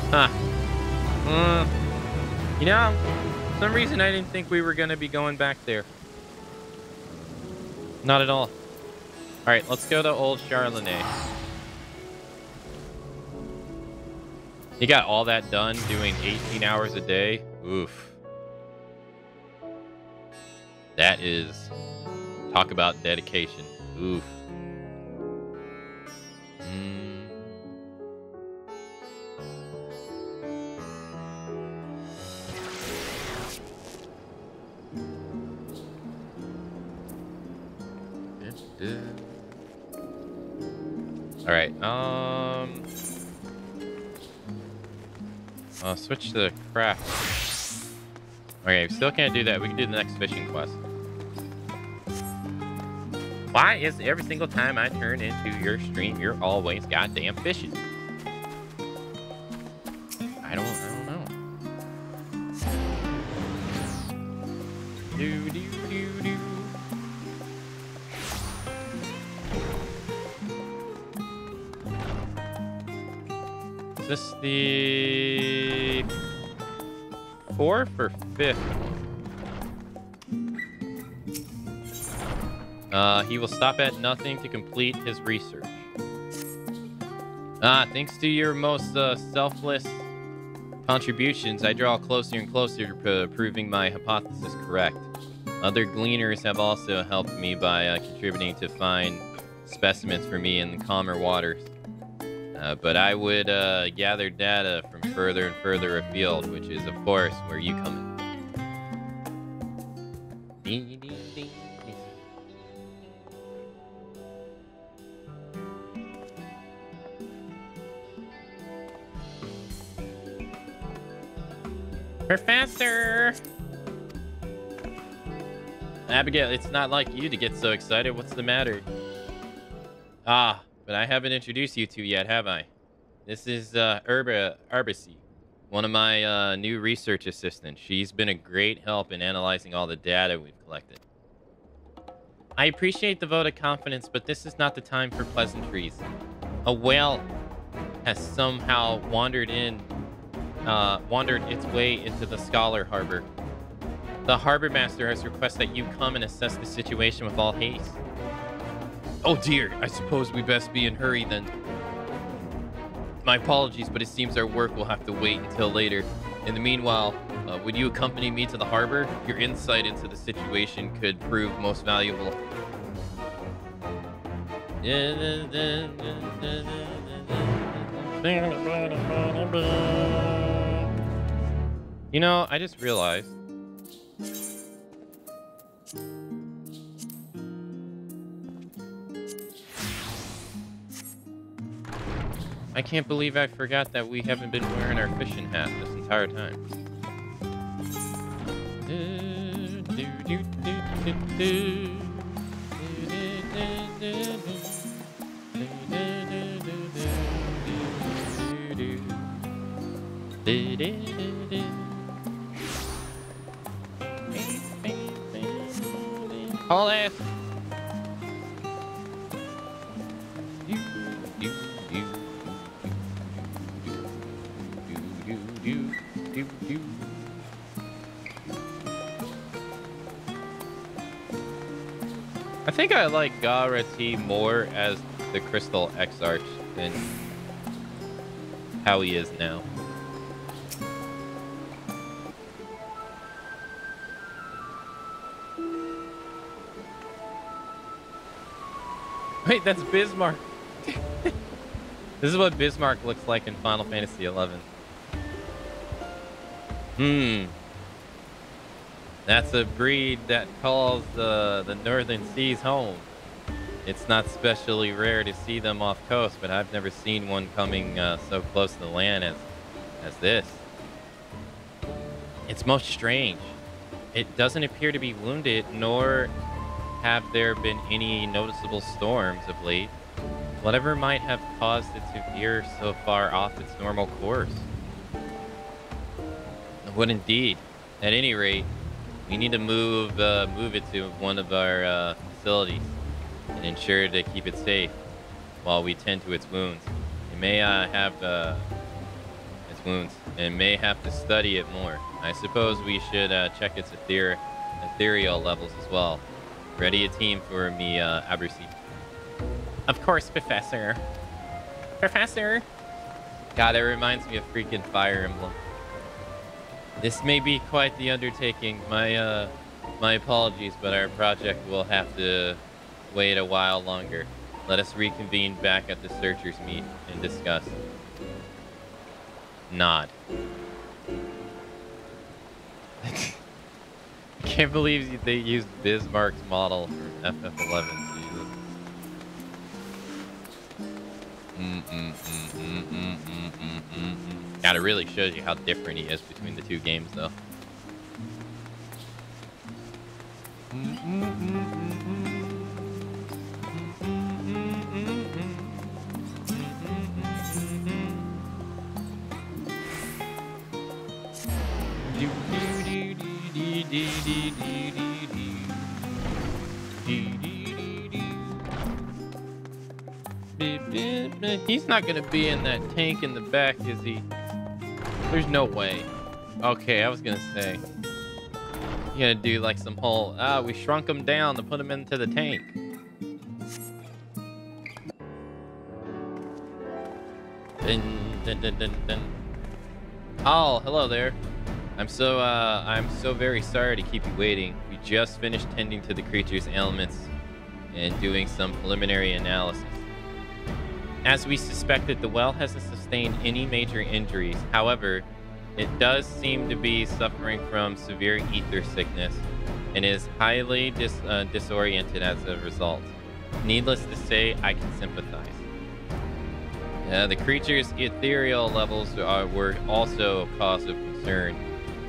Huh. You know, for some reason I didn't think we were going to be going back there. Not at all. Alright, let's go to old Charlene. You got all that done doing 18 hours a day? Oof. That is... talk about dedication. Oof. Alright, I'll switch to the craft. Okay, we still can't do that. We can do the next fishing quest. Why is every single time I turn into your stream, you're always goddamn fishing? I don't know. Do. Is this the 4th or 5th one? He will stop at nothing to complete his research. Thanks to your most selfless contributions, I draw closer and closer to proving my hypothesis correct. Other gleaners have also helped me by contributing to find specimens for me in the calmer waters. But I would gather data from further and further afield, which is, of course, where you come in. Professor! Abigail, it's not like you to get so excited. What's the matter? But I haven't introduced you two yet, have I? This is Arbisi, one of my new research assistants. She's been a great help in analyzing all the data we've collected. I appreciate the vote of confidence, but this is not the time for pleasantries. A whale has somehow wandered its way into the Scholar Harbor. The harbor master has requested that you come and assess the situation with all haste. Oh dear, I suppose we best be in a hurry then. My apologies, but it seems our work will have to wait until later. In the meanwhile, would you accompany me to the harbor? Your insight into the situation could prove most valuable. You know, I just realized. I can't believe I forgot that we haven't been wearing our fishing hat this entire time. Haul ass. I think I like Garati more as the Crystal Exarch than how he is now. Wait, that's Bismarck. This is what Bismarck looks like in Final Fantasy XI. That's a breed that calls the northern seas home. It's not especially rare to see them off coast, but I've never seen one coming so close to the land as this. It's most strange. It doesn't appear to be wounded, nor have there been any noticeable storms of late. Whatever might have caused it to veer so far off its normal course. It would indeed. At any rate, we need to move it to one of our facilities and ensure to keep it safe while we tend to its wounds. It may have its wounds and may have to study it more. I suppose we should check its ethereal levels as well. Ready a team for me, Abersi. Of course, Professor. Professor! God, that reminds me of freaking Fire Emblem. This may be quite the undertaking. My apologies, but our project will have to wait a while longer. Let us reconvene back at the Searchers' meet and discuss. Nod. I can't believe they used Bismarck's model from FF11. Jesus. God, it really shows you how different he is between the two games, though. He's not gonna be in that tank in the back, is he? There's no way. Okay, I was gonna say. You gonna do like some whole, we shrunk him down to put him into the tank. Dun. Oh, hello there. I'm so very sorry to keep you waiting. We just finished tending to the creature's ailments and doing some preliminary analysis. As we suspected, the well hasn't sustained any major injuries. However, it does seem to be suffering from severe ether sickness and is highly disoriented as a result. Needless to say, I can sympathize. The creature's ethereal levels were also a cause of concern,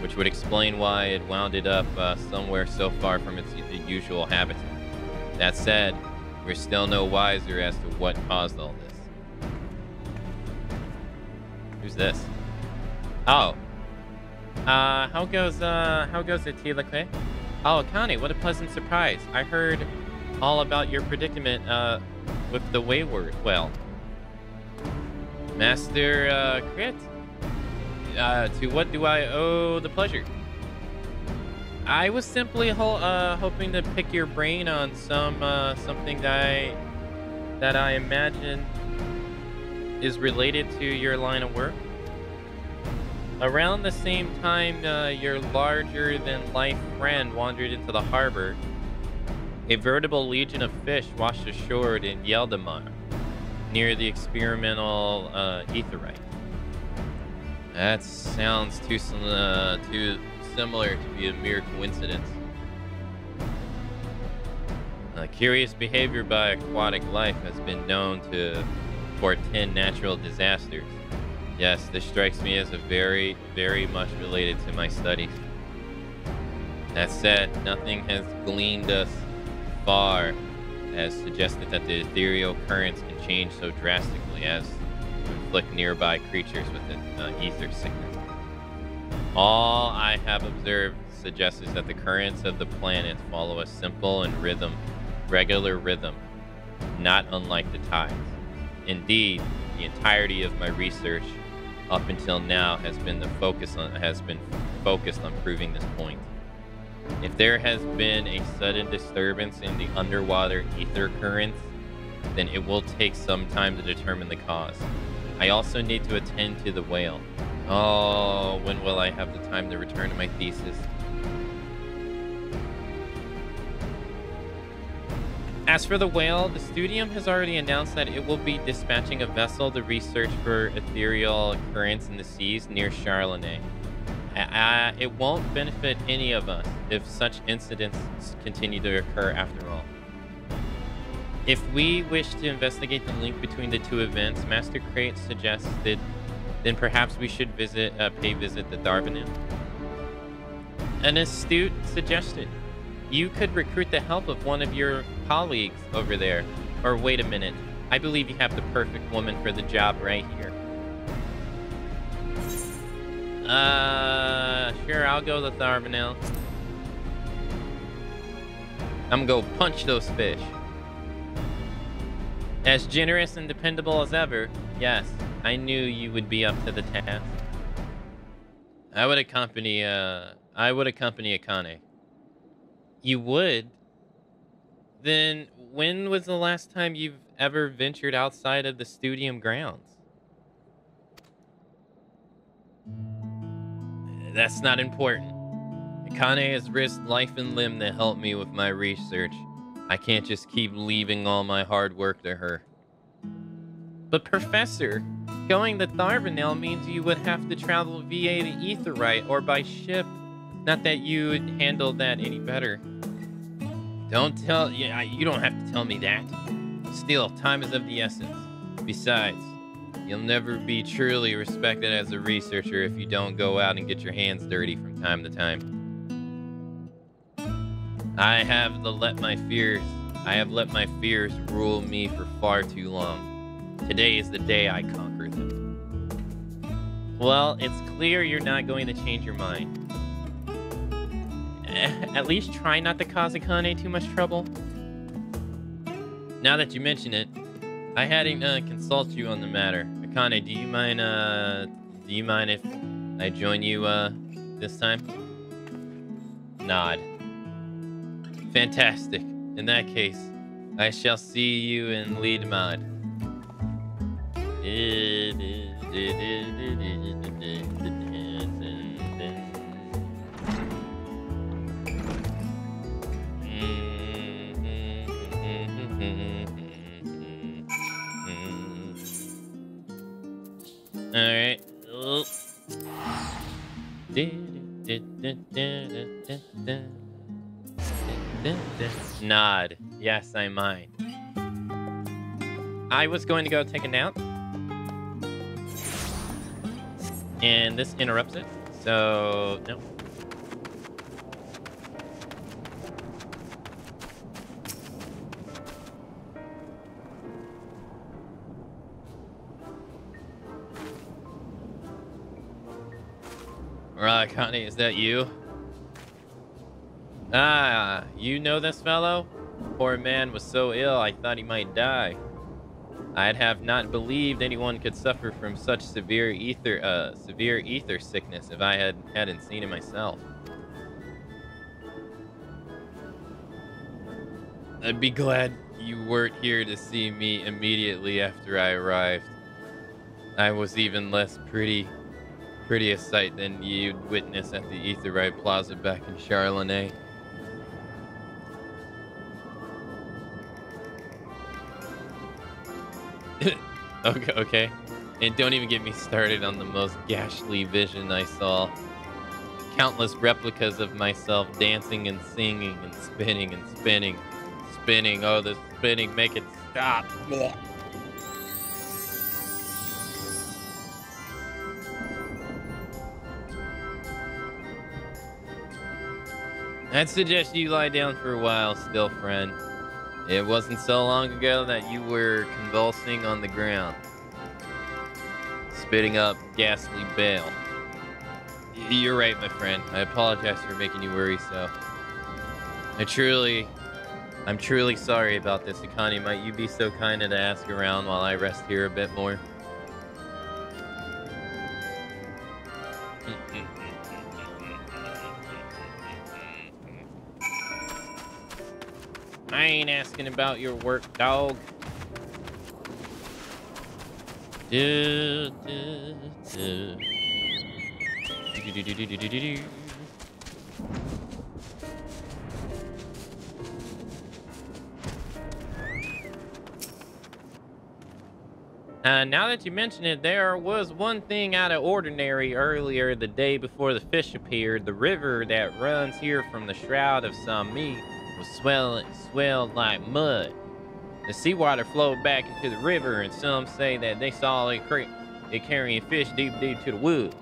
which would explain why it wounded up somewhere so far from its usual habitat. That said, we're still no wiser as to what caused all this. Who's this? Oh. How goes it, Tilakwe? Oh, Akane, what a pleasant surprise. I heard all about your predicament with the wayward. Well, Master Crit? To what do I owe the pleasure? I was simply hoping to pick your brain on something that I imagine is related to your line of work. Around the same time your larger-than-life friend wandered into the harbor, a veritable legion of fish washed ashore in Yeldamar, near the experimental etherite. That sounds too similar to be a mere coincidence. Curious behavior by aquatic life has been known to portend natural disasters. Yes, this strikes me as a very, very much related to my studies. That said, nothing has gleaned us far as suggested that the ethereal currents can change so drastically as to inflict nearby creatures with an ether sickness. All I have observed suggests that the currents of the planet follow a simple and regular rhythm, not unlike the tides. Indeed, the entirety of my research up until now has been focused on proving this point. If there has been a sudden disturbance in the underwater ether currents, then it will take some time to determine the cause. I also need to attend to the whale. Oh, when will I have the time to return to my thesis? As for the whale, the studium has already announced that it will be dispatching a vessel to research for ethereal currents in the seas near Charlene. It won't benefit any of us if such incidents continue to occur after all. If we wish to investigate the link between the two events, Master Crate suggested, then perhaps we should pay visit the Darvanin. An astute suggestion. You could recruit the help of one of your colleagues over there. Or wait a minute. I believe you have the perfect woman for the job right here. Sure, I'll go to Darvanil. I'm gonna go punch those fish. As generous and dependable as ever, yes, I knew you would be up to the task. I would accompany Akane. You would? Then when was the last time you've ever ventured outside of the studium grounds? That's not important. Akane has risked life and limb to help me with my research. I can't just keep leaving all my hard work to her. But Professor, going to Darvanel means you would have to travel via the Etherite or by ship. Not that you would handle that any better. You don't have to tell me that. Still, time is of the essence. Besides, you'll never be truly respected as a researcher if you don't go out and get your hands dirty from time to time. I have let my fears rule me for far too long. Today is the day I conquer them. Well, it's clear you're not going to change your mind. At least try not to cause Akane too much trouble. Now that you mention it, I hadn't consulted you on the matter. Akane, do you mind if I join you this time? Nod. Fantastic. In that case, I shall see you in lead mod. Alright. Nod. Yes, I mind. I was going to go take a nap. And this interrupts it. So, no. Connie, is that you? Ah, you know this fellow? Poor man was so ill, I thought he might die. I'd have not believed anyone could suffer from such severe ether sickness if I hadn't seen it myself. I'd be glad you weren't here to see me immediately after I arrived. I was even less pretty a sight than you'd witness at the Aetherite Plaza back in Charlotte. Okay. And don't even get me started on the most ghastly vision I saw. Countless replicas of myself dancing and singing and spinning and spinning. Spinning, oh, the spinning, make it stop. I'd suggest you lie down for a while still, friend. It wasn't so long ago that you were convulsing on the ground, spitting up ghastly bale. You're right, my friend. I apologize for making you worry so. I'm truly sorry about this. Akane, might you be so kind to ask around while I rest here a bit more? I ain't asking about your work, dog. Now that you mention it, there was one thing out of ordinary earlier the day before the fish appeared. The river that runs here from the Shroud of Sami was swelled like mud. The seawater flowed back into the river, and some say that they saw it carrying fish deep to the woods.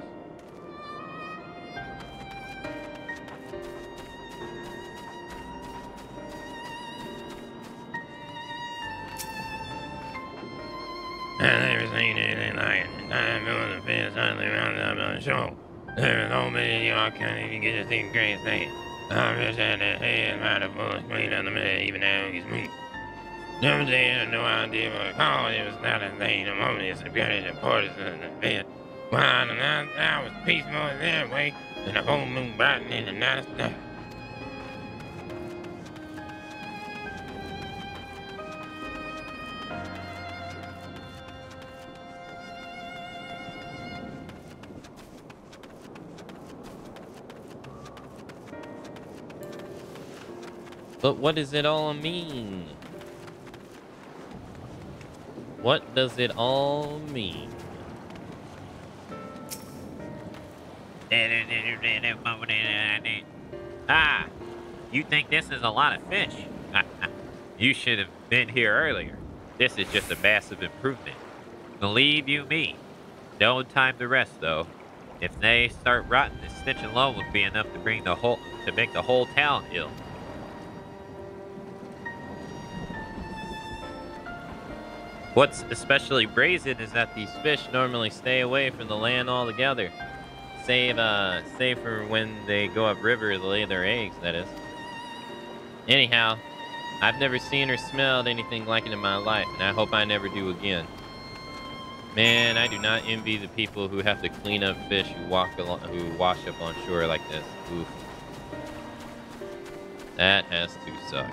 I've never seen anything like it. I'm doing the fish suddenly rounded up on the shore. There was so many of you, I can't even get to see the great thing. I just had that head right up full of screen on the man, even now he's me. Never had no idea what to call it. It was not a thing. The moment it's security, the partisan, the bed. Well, I was peaceful in that way, and the whole moon brightening and night star. But what does it all mean? What does it all mean? Ah, you think this is a lot of fish? You should have been here earlier. This is just a massive improvement. Believe you me. No time to rest, though. If they start rotting, this stench alone would be enough to make the whole town ill. What's especially brazen is that these fish normally stay away from the land altogether. Save for when they go upriver to lay their eggs, that is. Anyhow, I've never seen or smelled anything like it in my life, and I hope I never do again. Man, I do not envy the people who have to clean up fish who wash up on shore like this. Oof. That has to suck.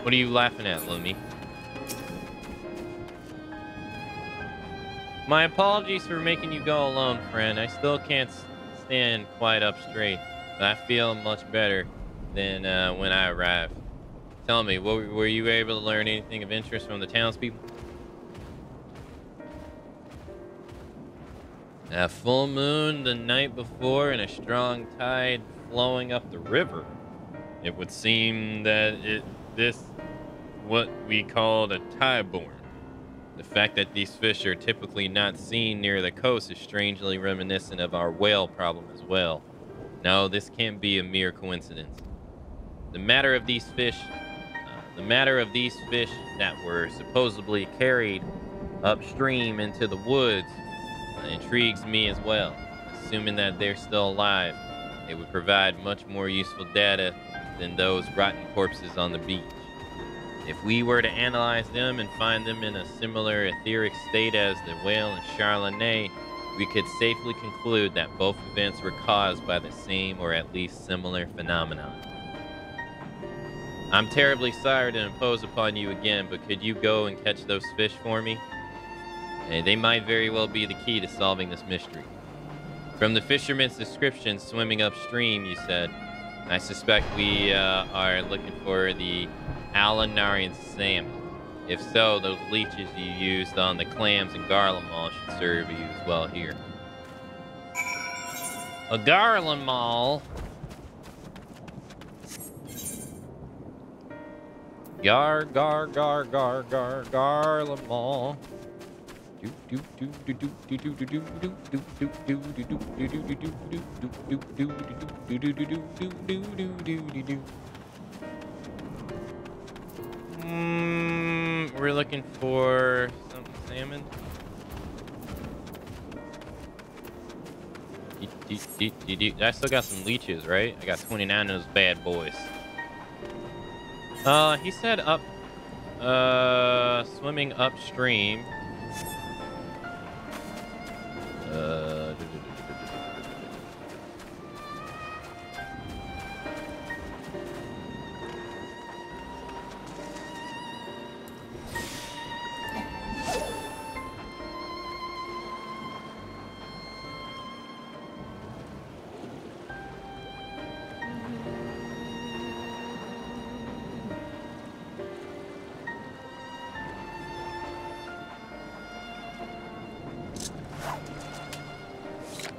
What are you laughing at, Lumi? My apologies for making you go alone, friend. I still can't stand quite up straight, but I feel much better than when I arrived. Tell me, were you able to learn anything of interest from the townspeople? A full moon the night before and a strong tide flowing up the river. It would seem that this what we called a tide-born. The fact that these fish are typically not seen near the coast is strangely reminiscent of our whale problem as well. No, this can't be a mere coincidence. The matter of these fish that were supposedly carried upstream into the woods intrigues me as well. Assuming that they're still alive, it would provide much more useful data than those rotten corpses on the beach. If we were to analyze them and find them in a similar etheric state as the whale and Charlene, we could safely conclude that both events were caused by the same or at least similar phenomenon. I'm terribly sorry to impose upon you again, but could you go and catch those fish for me? They might very well be the key to solving this mystery. From the fisherman's description, swimming upstream, you said, I suspect we are looking for the Alinarian salmon. If so, those leeches you used on the clams and garlemald should serve you as well here. A garlemald? Garlemald. We're looking for some salmon. I still got some leeches, right? I got 29 of those bad boys. He said up, swimming upstream.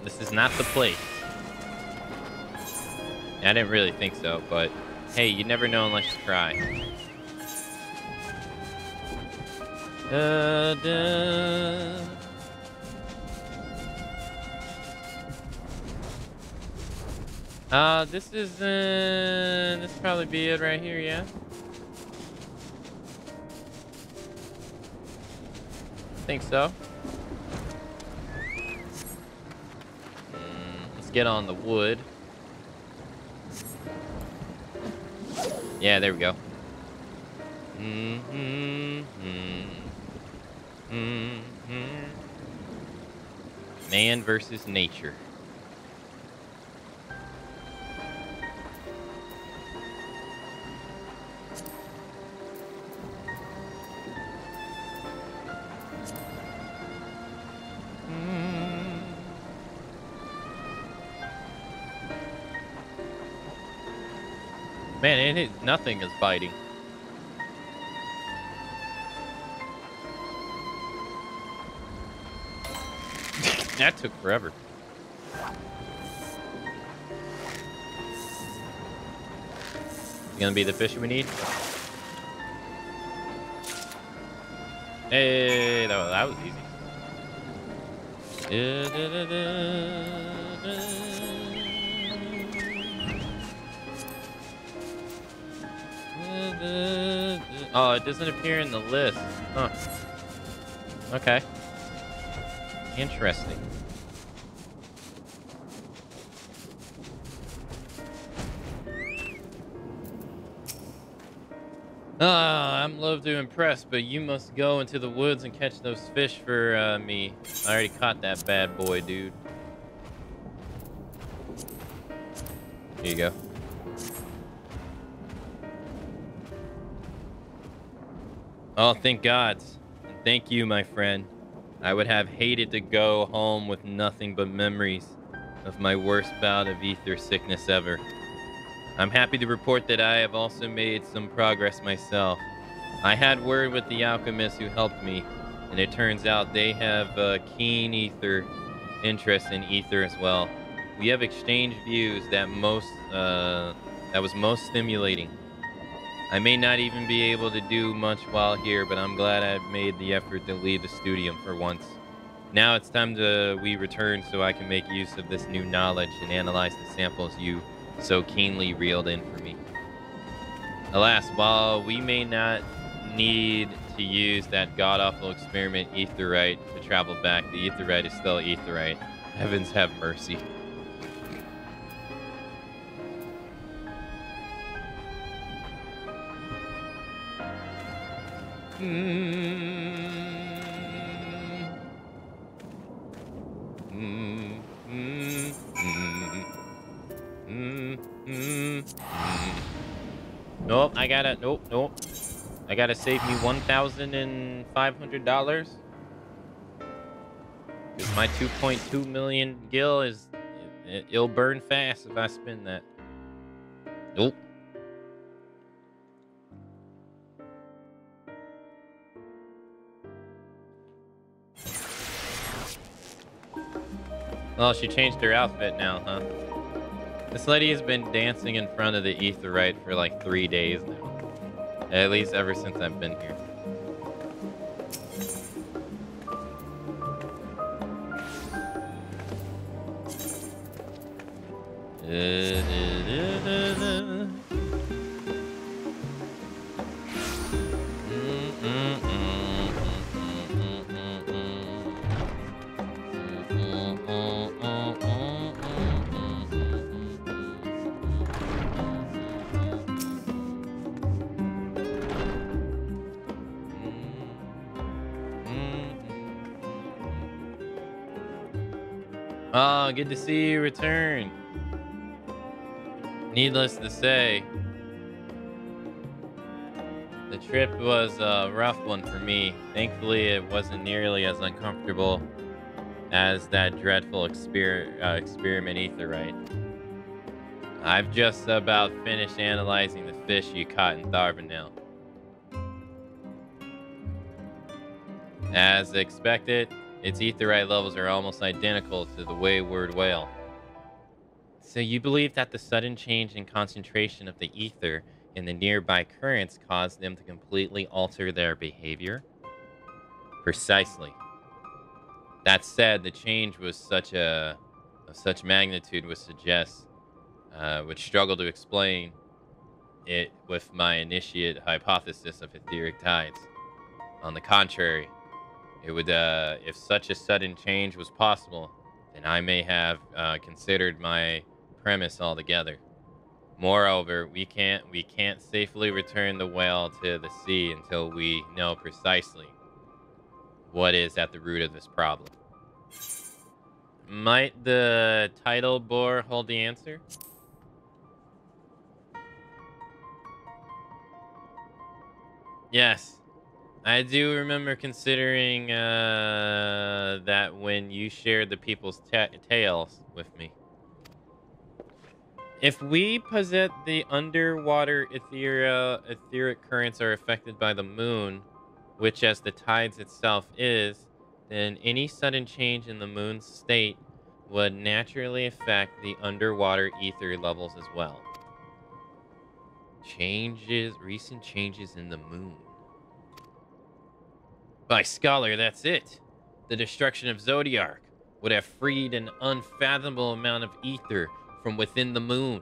This is not the place. I didn't really think so, but hey, you never know unless you try. This probably be it right here, yeah? Think so. Let's get on the wood. Yeah, there we go. Man versus nature. Man, nothing is biting. That took forever. Gonna be the fish we need? Hey, that was easy. Oh, it doesn't appear in the list. Huh. Okay. Interesting. I'm loath to impress, but you must go into the woods and catch those fish for me. I already caught that bad boy, dude. Here you go. Oh, thank God. And thank you, my friend. I would have hated to go home with nothing but memories of my worst bout of ether sickness ever. I'm happy to report that I have also made some progress myself. I had word with the alchemists who helped me, and it turns out they have a keen interest in ether as well. We have exchanged views that was most stimulating. I may not even be able to do much while here, but I'm glad I've made the effort to leave the studium for once. Now it's time we return so I can make use of this new knowledge and analyze the samples you so keenly reeled in for me. Alas, while we may not need to use that god-awful experiment aetherite to travel back, the aetherite is still aetherite. Heavens have mercy. Nope, nope. I gotta save me $1,500. Because my 2.2 million gil it'll burn fast if I spend that. Nope. Well, she changed her outfit now, huh? This lady has been dancing in front of the aetherite for like 3 days now. At least ever since I've been here. Oh, good to see you return. Needless to say, the trip was a rough one for me. Thankfully, it wasn't nearly as uncomfortable as that dreadful experiment aetherite. I've just about finished analyzing the fish you caught in Tharvanel. As expected, its aetherite levels are almost identical to the wayward whale. So you believe that the sudden change in concentration of the ether in the nearby currents caused them to completely alter their behavior? Precisely. That said, the change was of such magnitude would struggle to explain it with my initiate hypothesis of etheric tides. On the contrary, it would, if such a sudden change was possible, then I may have considered my premise altogether. Moreover, we can't safely return the whale to the sea until we know precisely what is at the root of this problem. Might the tidal bore hold the answer? Yes. I do remember considering that when you shared the people's tales with me. If we posit the underwater etheric currents are affected by the moon, which as the tides itself is, then any sudden change in the moon's state would naturally affect the underwater ether levels as well. Recent changes in the moon. By scholar, that's it. The destruction of Zodiark would have freed an unfathomable amount of ether from within the moon.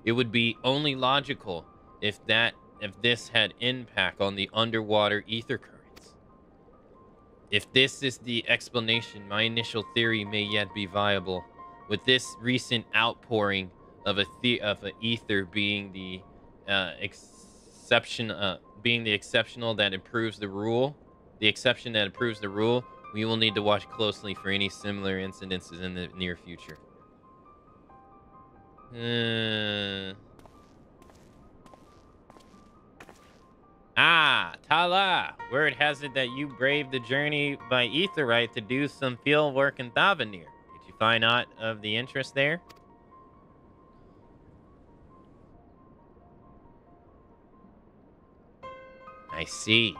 It would be only logical if this had impact on the underwater ether currents. If this is the explanation, my initial theory may yet be viable. With this recent outpouring of a ether being the exceptional that improves the rule, the exception that improves the rule, we will need to watch closely for any similar incidences in the near future. Tala, word has it that you braved the journey by Aetheryte to do some field work in Thavanir. Did you find out of the interest there? I see.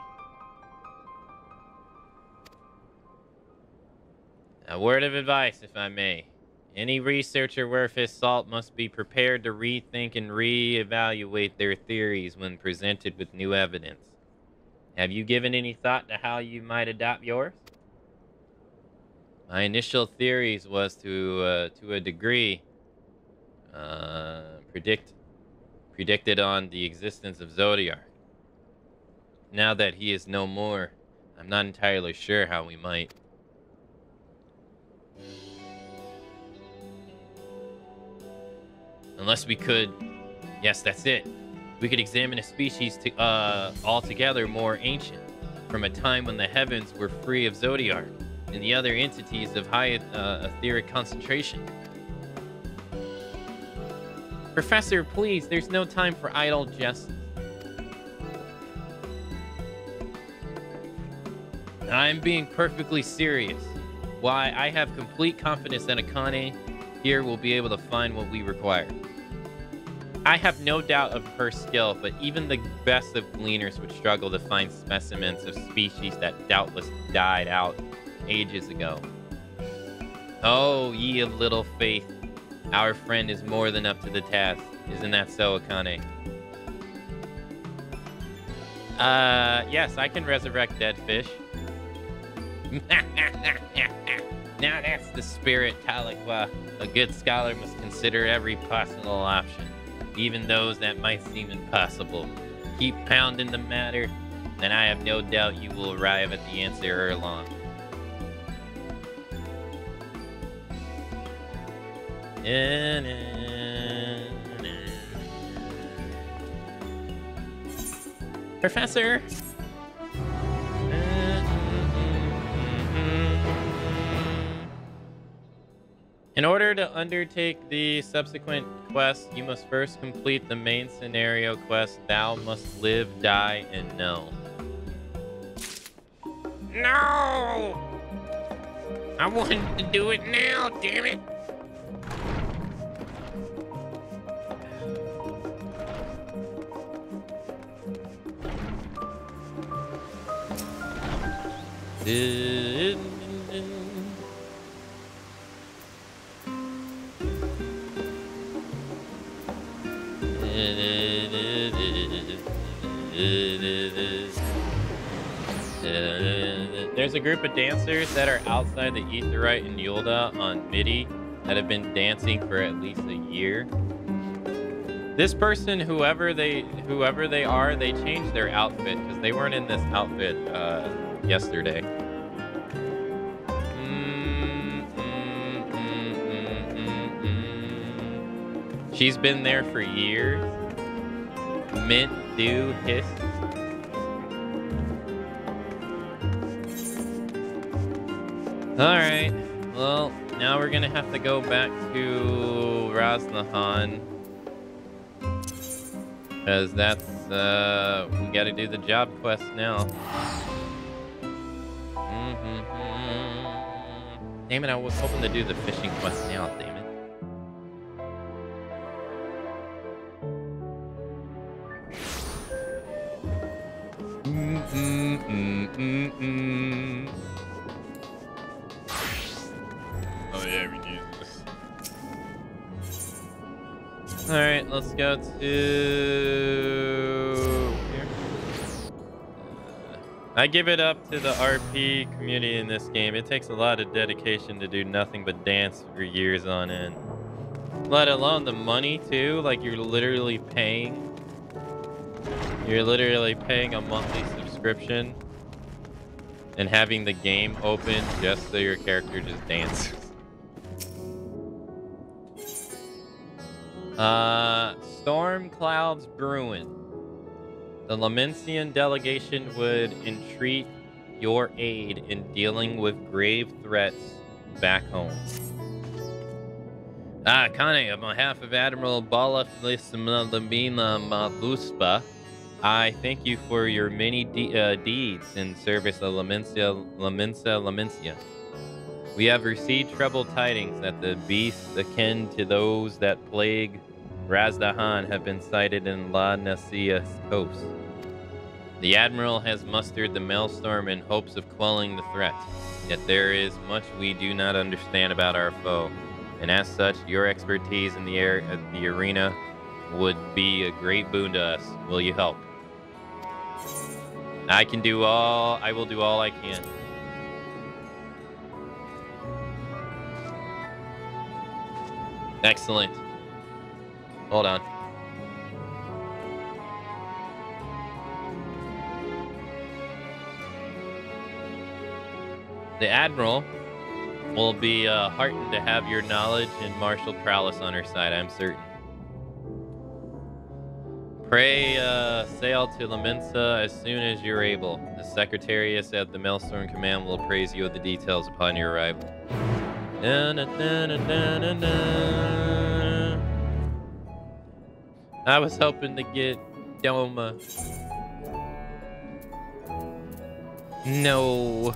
A word of advice, if I may. Any researcher worth his salt must be prepared to rethink and re-evaluate their theories when presented with new evidence. Have you given any thought to how you might adopt yours? My initial theories was to a degree predicted on the existence of Zodiac. Now that he is no more, I'm not entirely sure how we might. Unless we could, yes, that's it. We could examine a species altogether more ancient, from a time when the heavens were free of Zodiac and the other entities of high etheric concentration. Professor, please, there's no time for idle jests. I'm being perfectly serious. Why, I have complete confidence that Akane here will be able to find what we require. I have no doubt of her skill, but even the best of gleaners would struggle to find specimens of species that doubtless died out ages ago. Oh, ye of little faith, our friend is more than up to the task. Isn't that so, Akane? Yes, I can resurrect dead fish. Now that's the spirit, Tahlequah. A good scholar must consider every possible option, even those that might seem impossible. Keep pounding the matter, and I have no doubt you will arrive at the answer ere long. Professor! In order to undertake the subsequent quest, you must first complete the main scenario quest, Thou Must Live, Die, and Know. No! I wanted to do it now, damn it! There's a group of dancers that are outside the Aetheryte and Yulda on MIDI that have been dancing for at least a year. This person, whoever they are, they changed their outfit because they weren't in this outfit yesterday. She's been there for years. Mint, do, hiss. Alright, well, now we're gonna have to go back to Raznahan. Because that's, we gotta do the job quest now. Damn it, I was hoping to do the fishing quest now, damn it. Oh yeah, we do this. Alright, let's go to here. I give it up to the RP community in this game. It takes a lot of dedication to do nothing but dance for years on end. Let alone the money too, like you're literally paying a monthly subscription and having the game open just so your character just dances. Storm clouds brewing. The Lamensian delegation would entreat your aid in dealing with grave threats back home. Connie, on behalf of Admiral Bala Flismina Buspa, I thank you for your many deeds in service of Lamensia. We have received troubled tidings that the beasts akin to those that plague Razdahan have been sighted in La Nasia's coast. The Admiral has mustered the Maelstrom in hopes of quelling the threat, yet there is much we do not understand about our foe, and as such, your expertise in the arena would be a great boon to us. Will you help? I will do all I can. Excellent. Hold on. The Admiral will be heartened to have your knowledge and martial prowess on her side, I'm certain. Pray sail to Lamensa as soon as you're able. The Secretariat at the Maelstrom Command will appraise you with the details upon your arrival. I was hoping to get Doma. No.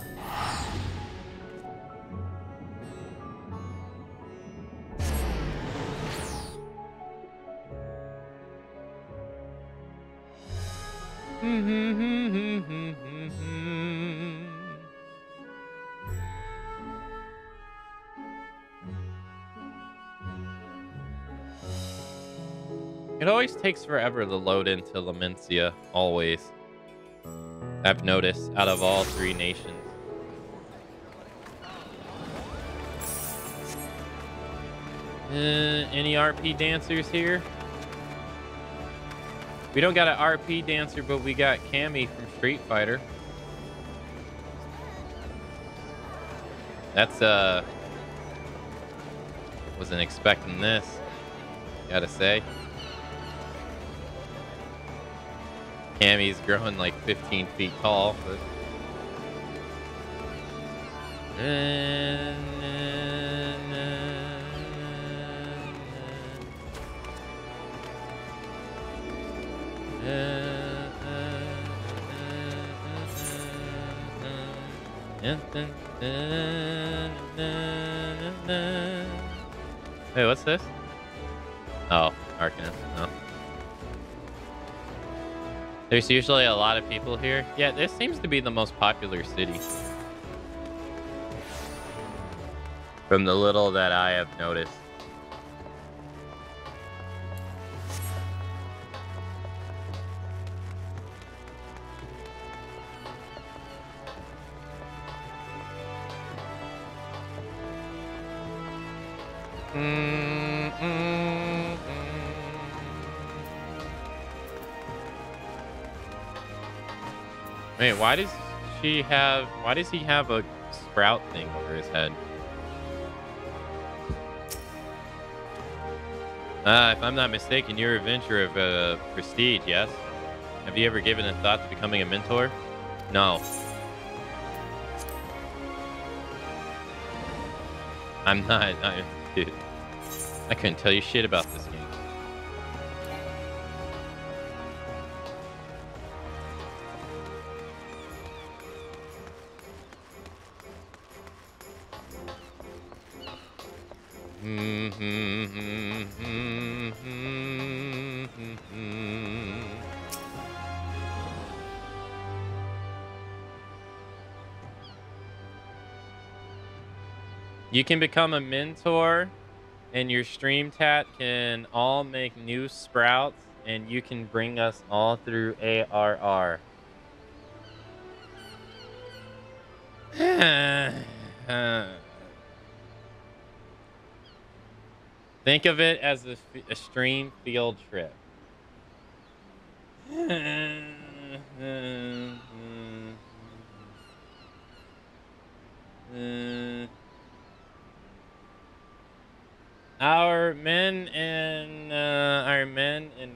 It always takes forever to load into Lamensia, always. I've noticed, out of all three nations. Any RP dancers here? We don't got an RP dancer, but we got Cammy from Street Fighter. That's, wasn't expecting this, gotta say. Cammy's growing like 15 feet tall, but... Wait, what's this? Oh, Arcanist. No. There's usually a lot of people here. Yeah, this seems to be the most popular city. From the little that I have noticed. Wait, why does he have a sprout thing over his head? If I'm not mistaken, you're a venture of prestige, yes? Have you ever given a thought to becoming a mentor? No. I'm not, dude. I couldn't tell you shit about this game. You can become a mentor, and your stream tat can all make new sprouts, and you can bring us all through ARR. Think of it as a stream field trip. Our men in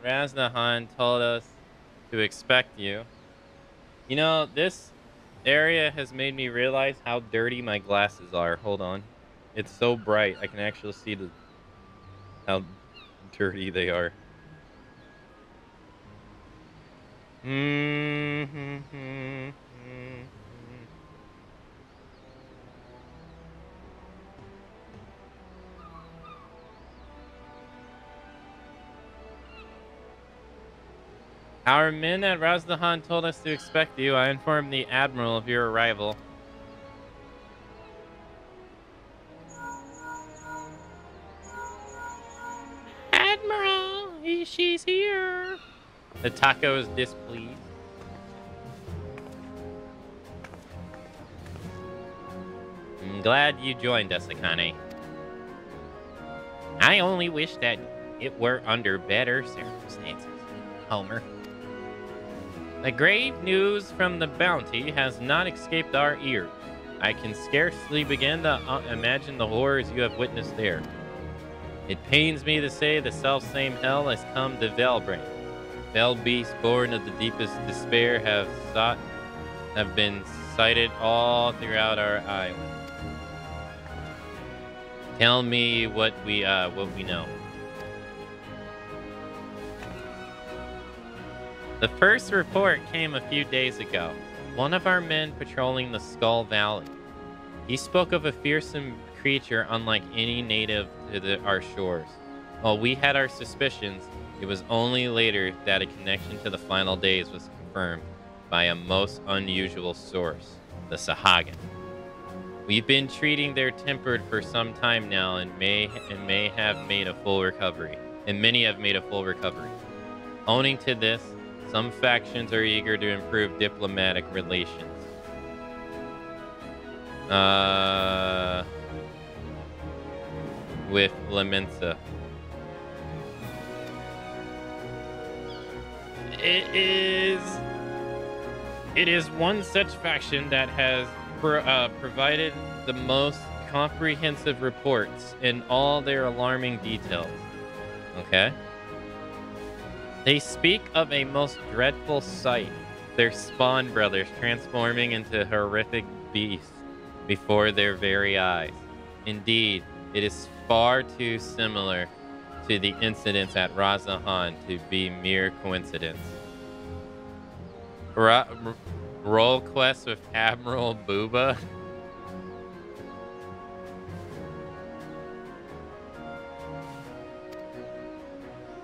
Raznahan told us to expect you. You know, this area has made me realize how dirty my glasses are. Hold on. It's so bright. I can actually see how dirty they are. Our men at Razdahan told us to expect you. I informed the Admiral of your arrival. Admiral, she's here. The taco is displeased. I'm glad you joined us, Akane. I only wish that it were under better circumstances, Homer. The grave news from the bounty has not escaped our ears. I can scarcely begin to imagine the horrors you have witnessed there. It pains me to say the selfsame hell has come to Velbrain. Fell beasts born of the deepest despair have been sighted all throughout our island. Tell me what we know. The first report came a few days ago. One of our men patrolling the Skull Valley. He spoke of a fearsome creature unlike any native to our shores. While we had our suspicions, it was only later that a connection to the final days was confirmed by a most unusual source, the Sahagan. We've been treating their tempered for some time now and may have made a full recovery. And many have made a full recovery. Owing to this, some factions are eager to improve diplomatic relations. With Lamensa. It is one such faction that has provided the most comprehensive reports in all their alarming details. Okay? They speak of a most dreadful sight, their spawn brothers transforming into horrific beasts before their very eyes. Indeed, it is far too similar to the incidents at Razahan to be mere coincidence. Roll quest with Admiral Booba?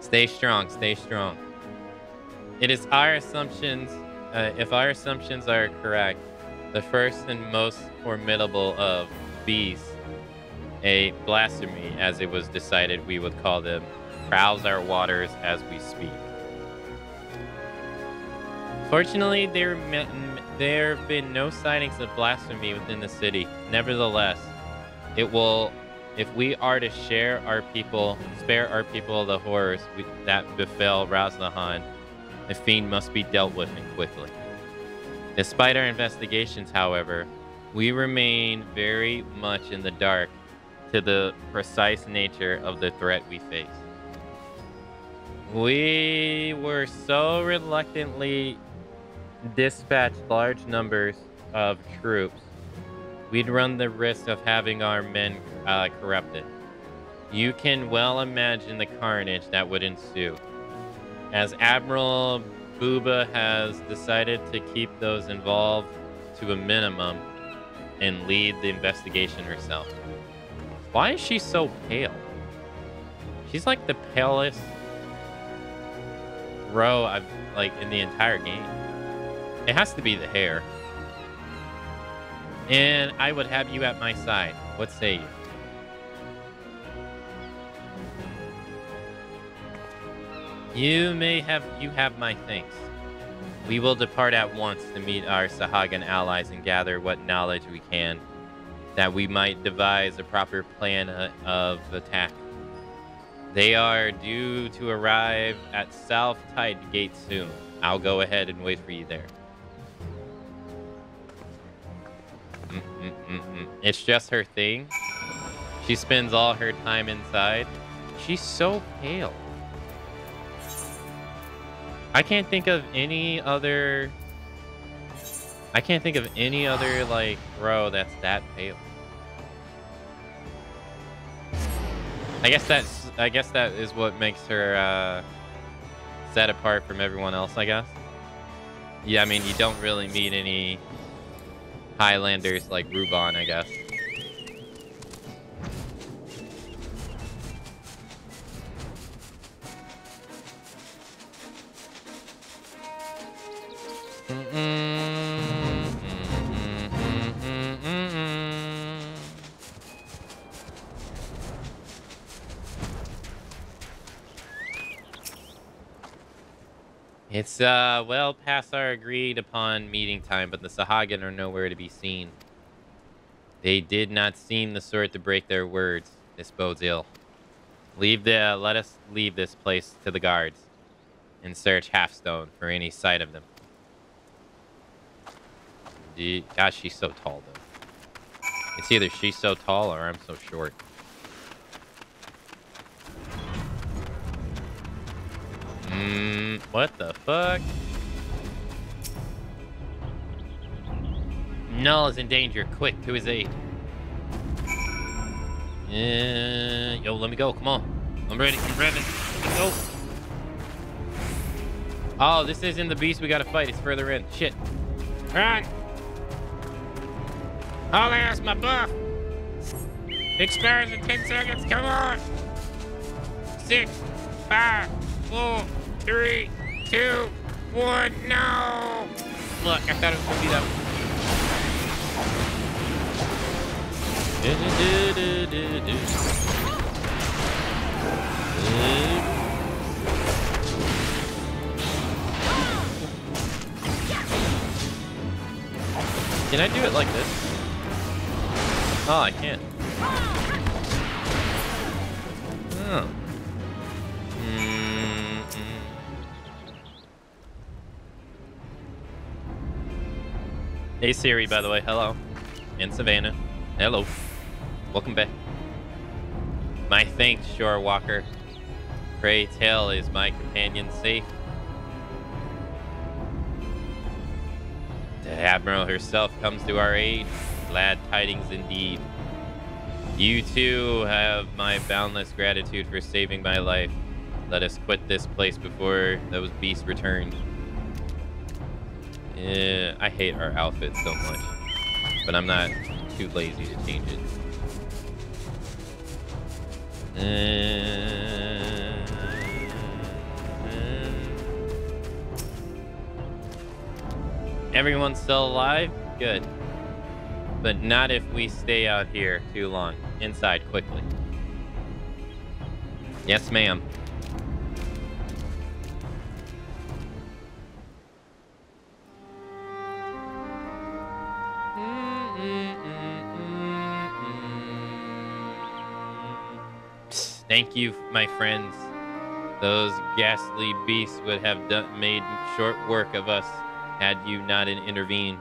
Stay strong, stay strong. It is our assumptions, if our assumptions are correct, the first and most formidable of beasts, a blasphemy, as it was decided we would call them, prowls our waters as we speak. Fortunately, there have been no sightings of blasphemy within the city. Nevertheless, it will... If we are to spare our people the horrors that befell Raznahan, the fiend must be dealt with and quickly. Despite our investigations, however, we remain very much in the dark to the precise nature of the threat we face. We were so reluctantly dispatched large numbers of troops, we'd run the risk of having our men corrupted. You can well imagine the carnage that would ensue. As Admiral Booba has decided to keep those involved to a minimum and lead the investigation herself. Why is she so pale? She's like the palest row I've in the entire game. It has to be the hair. And I would have you at my side. What say you? You have my thanks. We will depart at once to meet our Sahagan allies and gather what knowledge we can, that we might devise a proper plan of attack. They are due to arrive at South Tide Gate soon. I'll go ahead and wait for you there. It's just her thing. She spends all her time inside. She's so pale. I can't think of any other like bro that's that pale. I guess that is what makes her set apart from everyone else, I guess. Yeah, I mean, you don't really meet any Highlanders like Rubon, I guess. It's well past our agreed upon meeting time, but the Sahagin are nowhere to be seen. They did not seem the sort to break their words. This bodes ill. Let us leave this place to the guards and search Halfstone for any sight of them. Gosh, she's so tall, though. It's either she's so tall or I'm so short. What the fuck? Null is in danger. Quick, to his aid. Yo, let me go. Come on. I'm ready. I'm ready. Let me go. Oh, this isn't the beast we gotta fight. It's further in. Shit. Run! Oh, there's my buff. Expires in 10 seconds. Come on. 6, 5, 4, 3, 2, 1. No! Look, I thought it was gonna be that one. Can I do it like this? Oh, I can't. Oh. Hey Siri, by the way, hello. And Savannah, hello. Welcome back. My thanks, Shore Walker. Pray tell, is my companion safe? The Admiral herself comes to our aid. Glad tidings indeed. You too have my boundless gratitude for saving my life. Let us quit this place before those beasts return. Yeah, I hate our outfit so much, but I'm not too lazy to change it. Everyone's still alive? Good. But not if we stay out here too long. Inside, quickly. Yes, ma'am. Thank you, my friends. Those ghastly beasts would have made short work of us had you not intervened.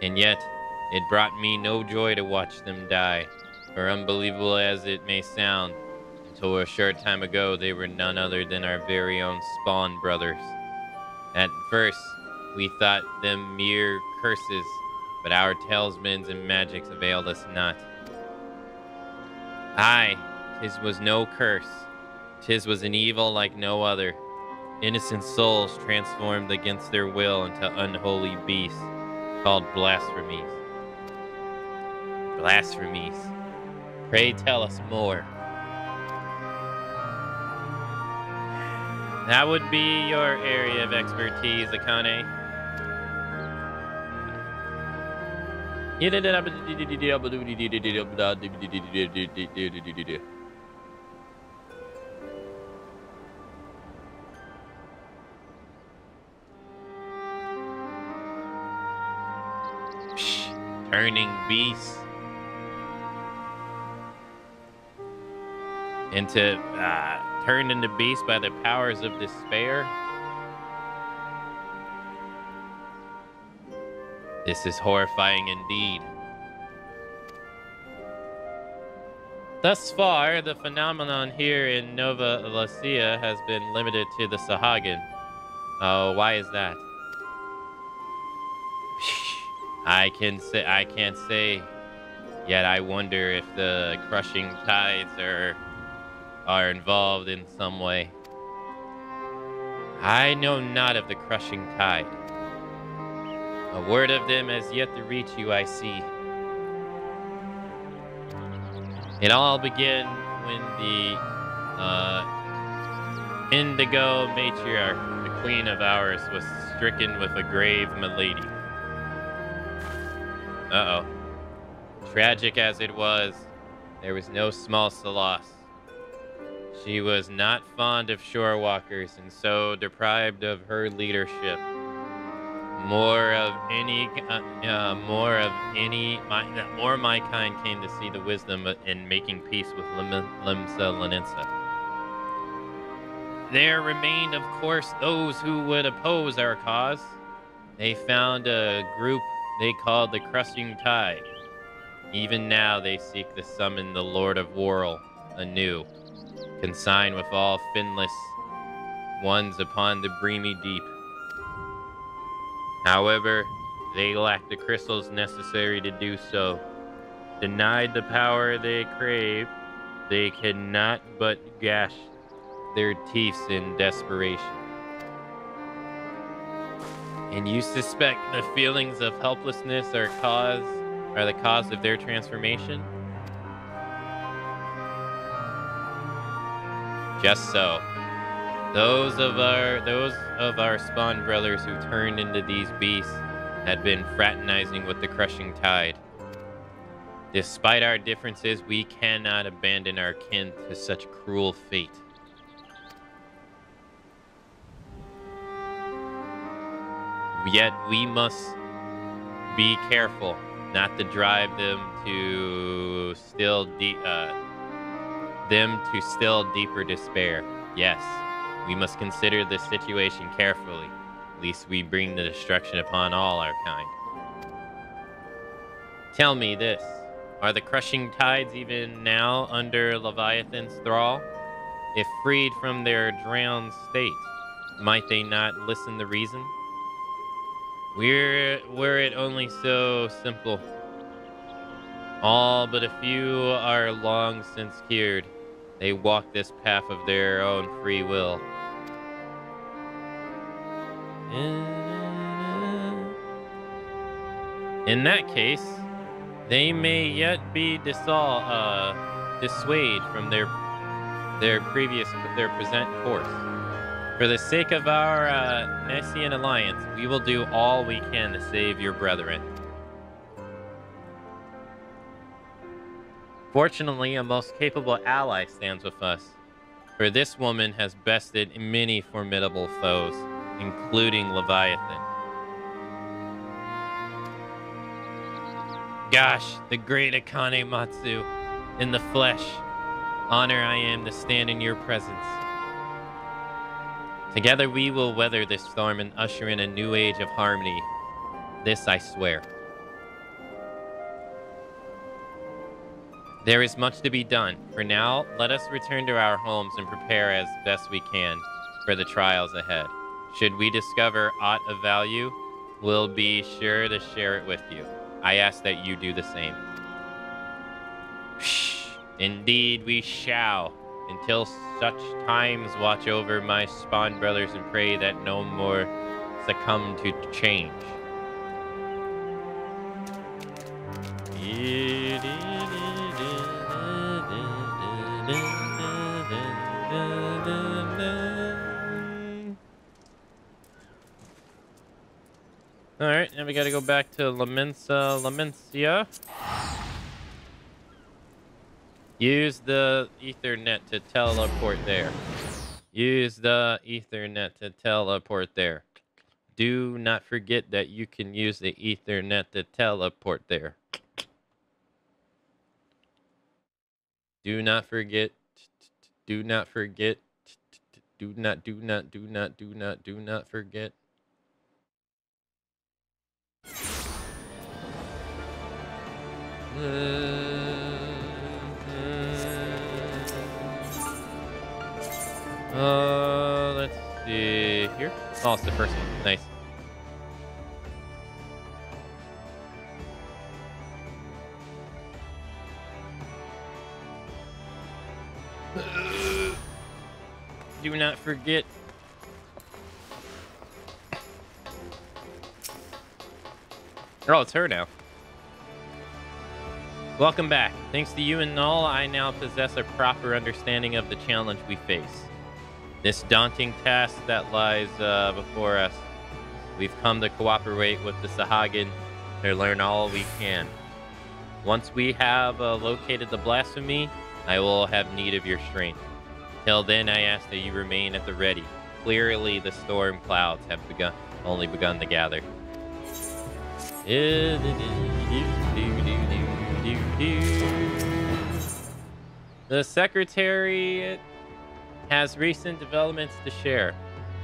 And yet, it brought me no joy to watch them die, for unbelievable as it may sound, until a short time ago they were none other than our very own spawn brothers. At first, we thought them mere curses, but our talismans and magics availed us not. Aye, 'tis was no curse. 'Tis was an evil like no other. Innocent souls transformed against their will into unholy beasts, called blasphemies. Blasphemies. Pray tell us more. That would be your area of expertise, Akane. Turning beasts into turned into beasts by the powers of despair. This is horrifying indeed. Thus far, the phenomenon here in Nova Lucia has been limited to the Sahagin. Oh, why is that? I can't say. Yet I wonder if the crushing tides are involved in some way. I know not of the crushing tide. A word of them has yet to reach you, I see. It all began when the Indigo matriarch, the queen of ours, was stricken with a grave malady. Uh-oh. Tragic as it was, there was no small loss. She was not fond of shore walkers and so deprived of her leadership. More my kind came to see the wisdom in making peace with Limsa Lanensa. There remained, of course, those who would oppose our cause. They found a group they called the Crushing Tide. Even now they seek to summon the Lord of Worrell anew, consign with all finless ones upon the breamy deep. However, they lack the crystals necessary to do so. Denied the power they crave, they cannot but gash their teeth in desperation. And you suspect the feelings of helplessness are the cause of their transformation? Just so. Those of our spawn brothers who turned into these beasts had been fraternizing with the Crushing Tide. Despite our differences, we cannot abandon our kin to such cruel fate. Yet we must be careful not to drive them to still deeper despair. Yes, we must consider the situation carefully, lest we bring the destruction upon all our kind. Tell me this, are the Crushing Tides even now under Leviathan's thrall? If freed from their drowned state, might they not listen to reason? Were it only so simple. All but a few are long since cured. They walk this path of their own free will. In that case, they may yet be dissuaded from their present course. For the sake of our Nessian alliance, we will do all we can to save your brethren. Fortunately, a most capable ally stands with us, for this woman has bested many formidable foes, including Leviathan. Gosh, the great Akamatzu, in the flesh, honor I am to stand in your presence. Together we will weather this storm and usher in a new age of harmony. This I swear. There is much to be done. For now, let us return to our homes and prepare as best we can for the trials ahead. Should we discover aught of value, we'll be sure to share it with you. I ask that you do the same. Indeed, we shall. Until such times, watch over my spawn brothers and pray that no more succumb to change. Alright, now we gotta go back to Lamencia. Use the Ethernet to teleport there. Use the Ethernet to teleport there. Do not forget that you can use the Ethernet to teleport there. Do not forget. Do not forget. Do not forget. Let's see here. Oh, it's the first one. Nice. Do not forget. Oh, it's her now. Welcome back. Thanks to you and Null, I now possess a proper understanding of the challenge we face. This daunting task that lies before us. We've come to cooperate with the Sahagin to learn all we can. Once we have located the blasphemy, I will have need of your strength. Till then, I ask that you remain at the ready. Clearly, the storm clouds have only begun to gather. The Secretary has recent developments to share.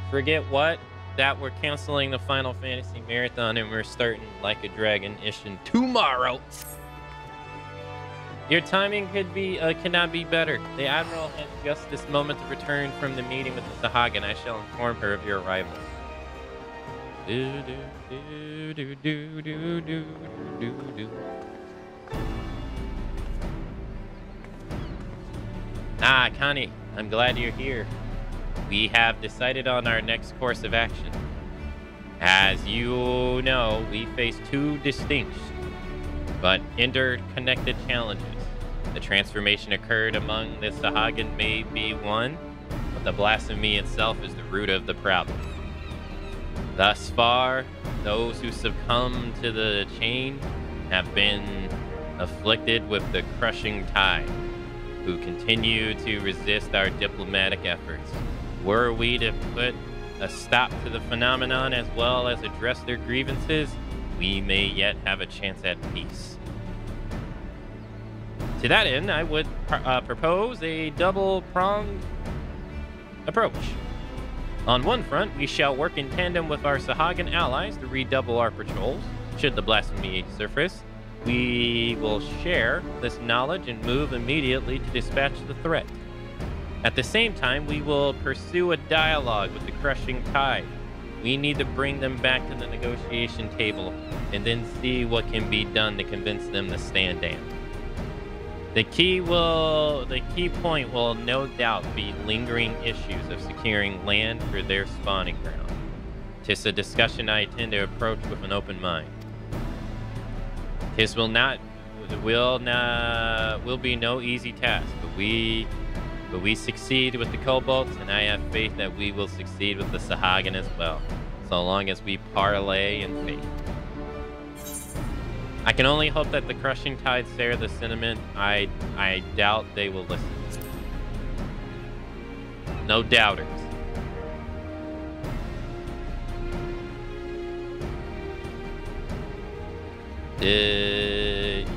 Forget what? That we're canceling the Final Fantasy Marathon and we're starting Like a Dragon Ishin tomorrow. Your timing cannot be better. The Admiral has just this moment to return from the meeting with the Sahagin. I shall inform her of your arrival. Ah, Connie, I'm glad you're here. We have decided on our next course of action. As you know, we face two distinct but interconnected challenges. The transformation occurred among the Sahagin may be one, but the blasphemy itself is the root of the problem. Thus far, those who succumb to the chain have been afflicted with the crushing tide, who continue to resist our diplomatic efforts. Were we to put a stop to the phenomenon as well as address their grievances, we may yet have a chance at peace. To that end, I would propose a double-pronged approach. On one front, we shall work in tandem with our Sahagin allies to redouble our patrols. Should the blasphemy surface, we will share this knowledge and move immediately to dispatch the threat. At the same time, we will pursue a dialogue with the crushing tide. We need to bring them back to the negotiation table and then see what can be done to convince them to stand down. The key point will no doubt be lingering issues of securing land for their spawning ground. 'Tis a discussion I intend to approach with an open mind. 'Tis will be no easy task, but we succeed with the kobolds, and I have faith that we will succeed with the Sahagin as well, so long as we parlay in faith. I can only hope that the crushing tide share the sentiment. I doubt they will listen. No doubters.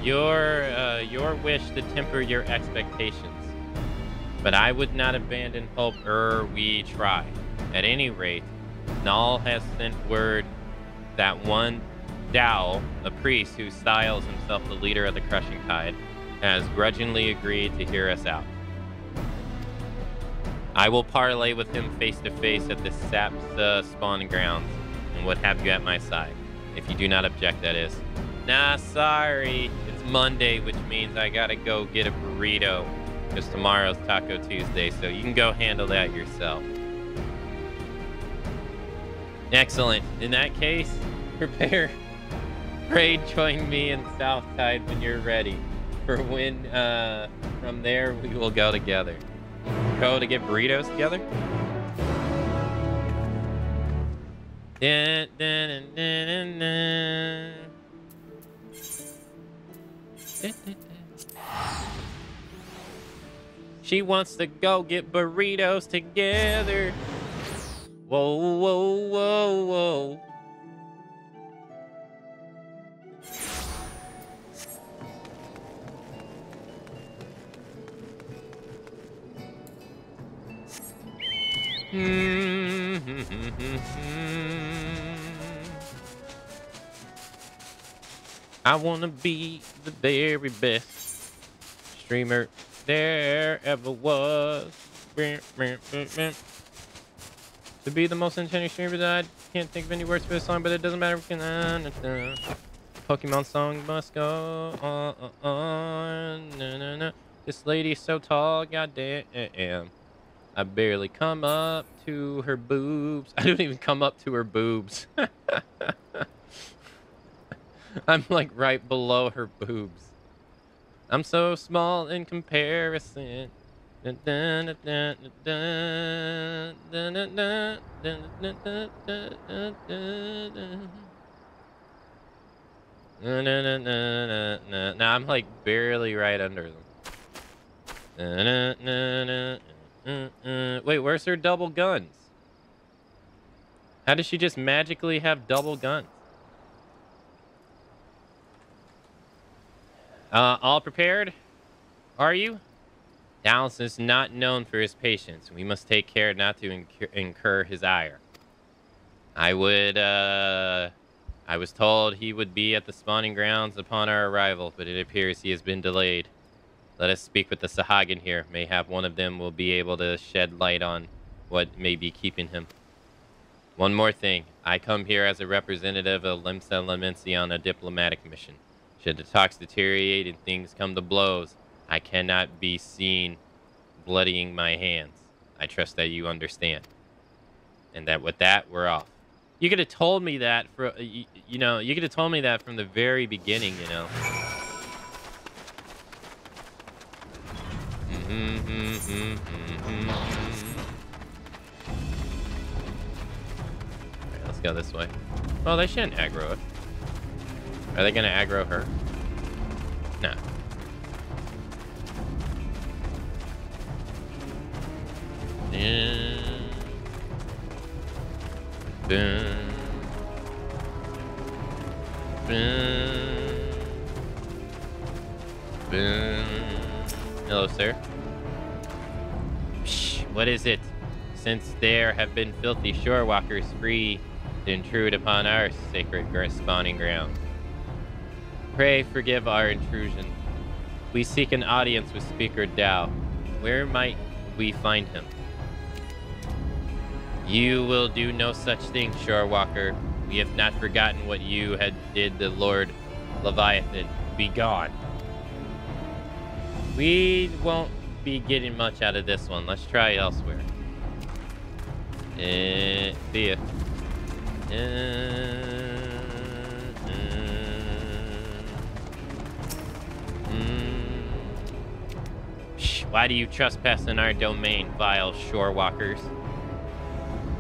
Your wish to temper your expectations, but I would not abandon hope we try. At any rate, Null has sent word that one Dao, a priest who styles himself the leader of the Crushing Tide, has grudgingly agreed to hear us out. I will parlay with him face to face at the Sap's spawning grounds and would have you at my side. If you do not object, that is. Nah, sorry. It's Monday, which means I gotta go get a burrito, because tomorrow's Taco Tuesday, so you can go handle that yourself. Excellent. In that case, prepare. Pray join me in Southtide when you're ready. For when, from there, we will go together. Go to get burritos together? Dun, dun, dun, dun, dun. She wants to go get burritos together. Whoa, whoa, whoa, whoa. I wanna be the very best streamer there ever was. To be the most entertaining streamer that I can't think of any words for this song, but it doesn't matter. Pokemon song must go on. This lady's so tall, goddamn. I barely come up to her boobs. I don't even come up to her boobs. I'm like right below her boobs. I'm so small in comparison. Now I'm like barely right under them. Wait, where's her double guns? How does she just magically have double guns? All prepared? Are you? Dallas is not known for his patience. We must take care not to incur his ire. I was told he would be at the spawning grounds upon our arrival, but it appears he has been delayed. Let us speak with the Sahagin here. Mayhap one of them will be able to shed light on what may be keeping him. One more thing. I come here as a representative of Limsa Lamency on a diplomatic mission. Should the talks deteriorate and things come to blows, I cannot be seen bloodying my hands. I trust that you understand. And that with that, we're off. You could have told me that for, you know, you could have told me that from the very beginning, you know. Alright, let's go this way. Well, they shouldn't aggro it. Are they gonna aggro her? No. Hello, sir. Psh, what is it? Since there have been filthy shore walkers free to intrude upon our sacred spawning ground. Pray forgive our intrusion. We seek an audience with Speaker Dao. Where might we find him? You will do no such thing, Shorewalker. We have not forgotten what you had did the Lord Leviathan. Be gone. We won't be getting much out of this one. Let's try elsewhere. See ya. Why do you trespass in our domain, vile shorewalkers?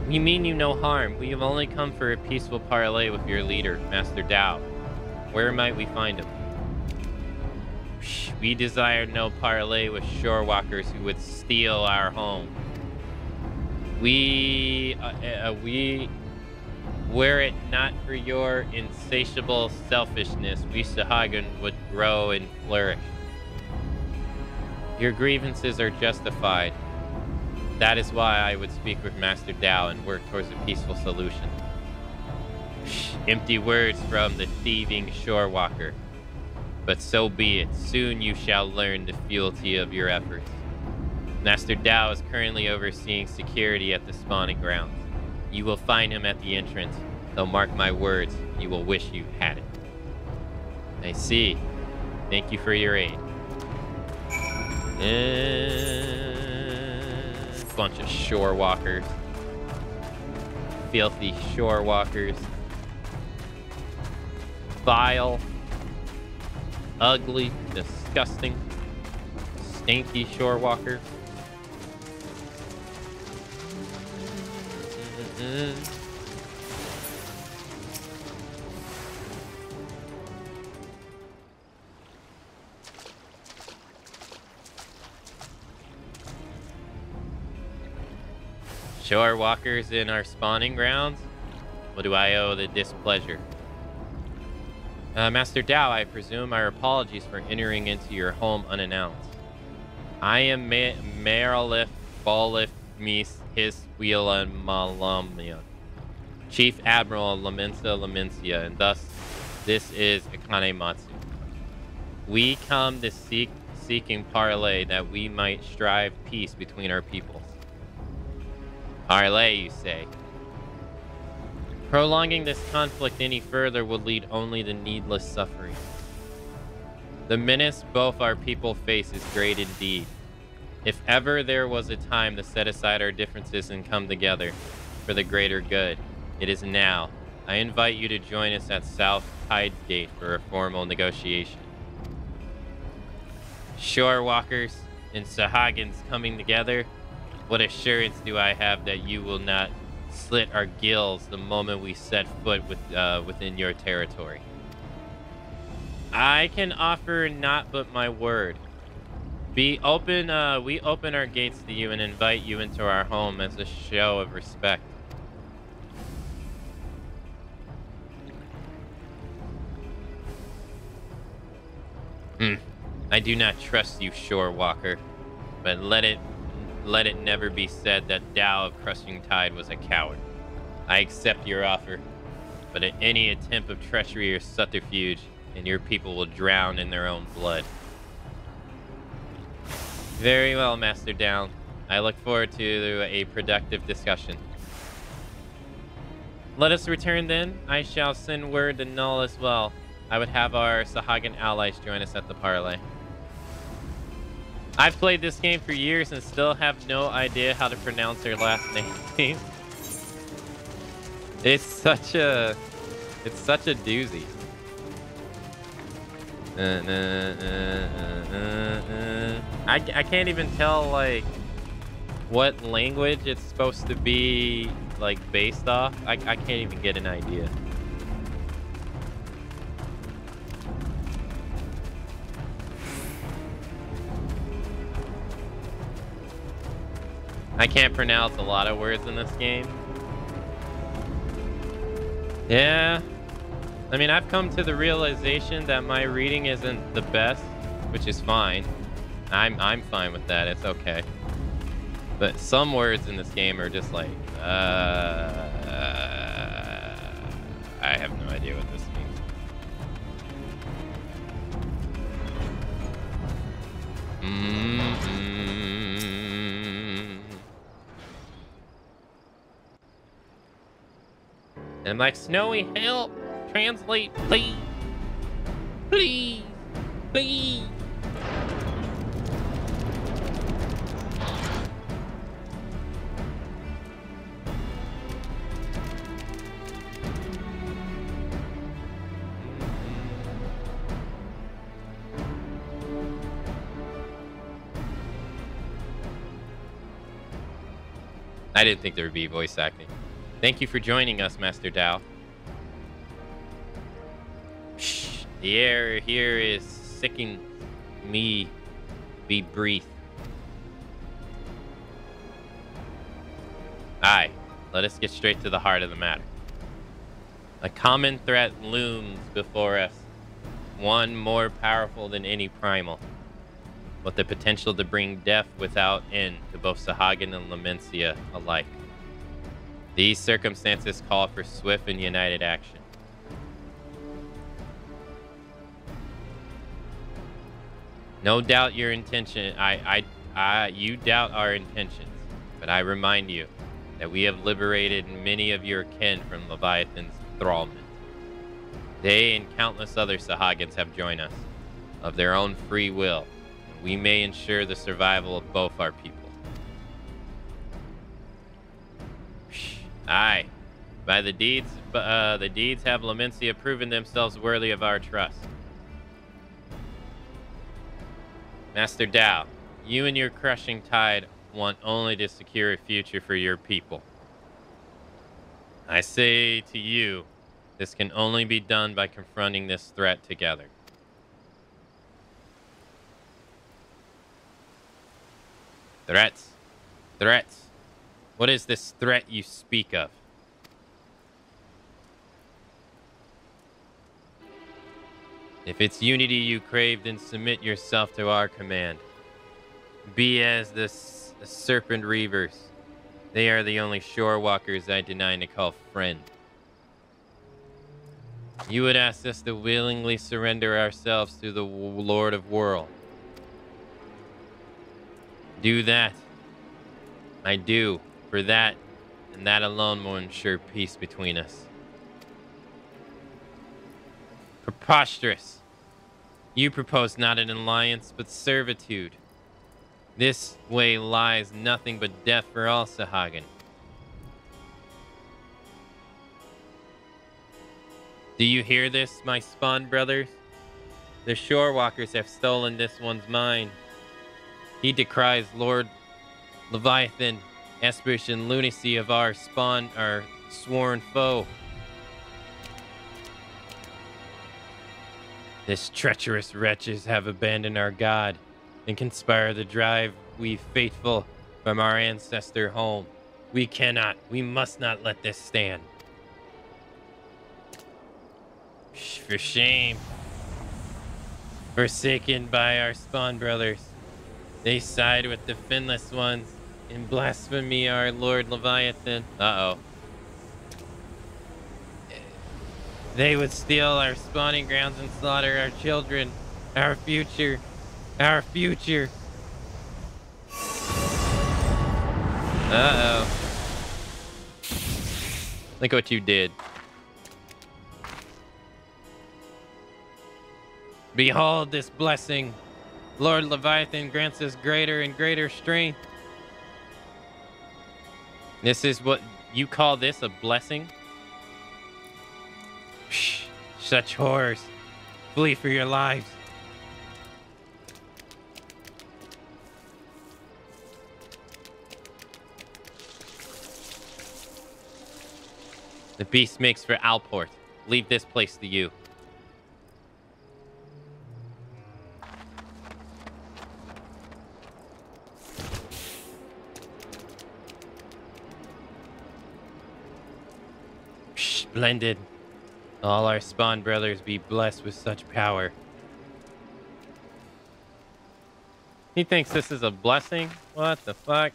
We mean you no harm. We have only come for a peaceful parley with your leader, Master Dao. Where might we find him? We desire no parley with shorewalkers who would steal our home. Were it not for your insatiable selfishness, we Sahagin would grow and flourish. Your grievances are justified. That is why I would speak with Master Dao and work towards a peaceful solution. Empty words from the thieving shorewalker. But so be it. Soon you shall learn the fealty of your efforts. Master Dao is currently overseeing security at the spawning grounds. You will find him at the entrance. Though mark my words, you will wish you had it. I see. Thank you for your aid. Bunch of shore walkers. Filthy shore walkers. Vile. Ugly. Disgusting. Stinky shore walker. Shore walkers in our spawning grounds? What do I owe the displeasure? Master Dao, I presume our apologies for entering into your home unannounced. I am Merilith Bolith Mies His Wheela Malamia, Chief Admiral Lamensa Lamencia, and thus this is Akamatzu. We come to seek seeking parley that we might strive peace between our peoples. Parley, you say? Prolonging this conflict any further would lead only to needless suffering. The menace both our people face is great indeed. If ever there was a time to set aside our differences and come together for the greater good, it is now. I invite you to join us at South Tides Gate for a formal negotiation. Shorewalkers and Sahagins coming together, what assurance do I have that you will not slit our gills the moment we set foot within your territory? I can offer not but my word. We open our gates to you and invite you into our home as a show of respect. I do not trust you, Shorewalker, but let it never be said that Tao of Crushing Tide was a coward. I accept your offer, but at any attempt of treachery or subterfuge, and your people will drown in their own blood. Very well, Master Down. I look forward to a productive discussion. Let us return then. I shall send word to Null as well. I would have our Sahagin allies join us at the parley. I've played this game for years and still have no idea how to pronounce her last name. It's such a doozy. I can't even tell like what language it's supposed to be like based off. I can't even get an idea. I can't pronounce a lot of words in this game. Yeah. I mean, I've come to the realization that my reading isn't the best, which is fine. I'm fine with that. It's okay. But some words in this game are just like, I have no idea what this means. And like, Snowy, help! Translate, please! Please! Please! I didn't think there would be voice acting. Thank you for joining us, Master Dao. Shh, the air here is sicking me be breathe. Aye, let us get straight to the heart of the matter. A common threat looms before us, one more powerful than any primal, with the potential to bring death without end to both Sahagin and Lamencia alike. These circumstances call for swift and united action. No doubt your intention. You doubt our intentions, but I remind you that we have liberated many of your kin from Leviathan's thrallment. They and countless other Sahagins have joined us of their own free will, and we may ensure the survival of both our people. Aye, by the deeds have Lamencia proven themselves worthy of our trust. Master Dao, you and your Crushing Tide want only to secure a future for your people. I say to you, this can only be done by confronting this threat together. Threats. Threats. What is this threat you speak of? If it's unity you crave, then submit yourself to our command. Be as the serpent reavers. They are the only shore walkers I deny to call friend. You would ask us to willingly surrender ourselves to the Lord of World. Do that. I do. For that, and that alone will ensure peace between us. Preposterous. You propose not an alliance, but servitude. This way lies nothing but death for all, Sahagin. Do you hear this, my spawn brothers? The Shorewalkers have stolen this one's mind. He decries Lord Leviathan, Esprish, and lunacy of our sworn foe. This treacherous wretches have abandoned our god and conspire to drive we faithful from our ancestor home. We must not let this stand. For shame. Forsaken by our spawn brothers, they side with the finless ones in blasphemy our Lord Leviathan. Uh-oh. They would steal our spawning grounds and slaughter our children, our future, our future. Uh-oh. Look what you did. Behold this blessing. Lord Leviathan grants us greater and greater strength. This is what you call this, a blessing? Shh, such horrors. Flee for your lives. The beast makes for Alport. Leave this place to you. Splendid. All our spawn brothers be blessed with such power. He thinks this is a blessing? What the fuck?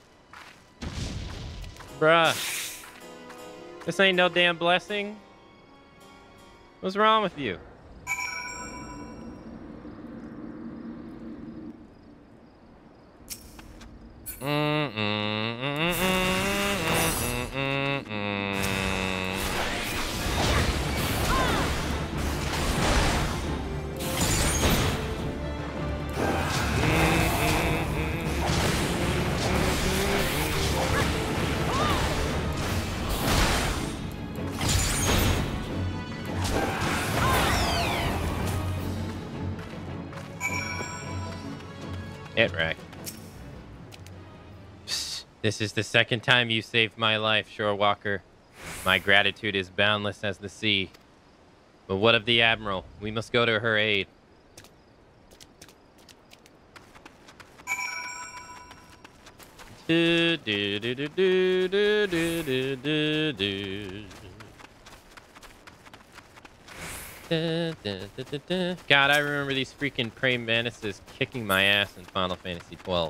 Bruh. This ain't no damn blessing. What's wrong with you? Hit wreck. This is the second time you saved my life, Shorewalker. My gratitude is boundless as the sea. But what of the Admiral? We must go to her aid. God, I remember these freaking praying mantises kicking my ass in Final Fantasy XII.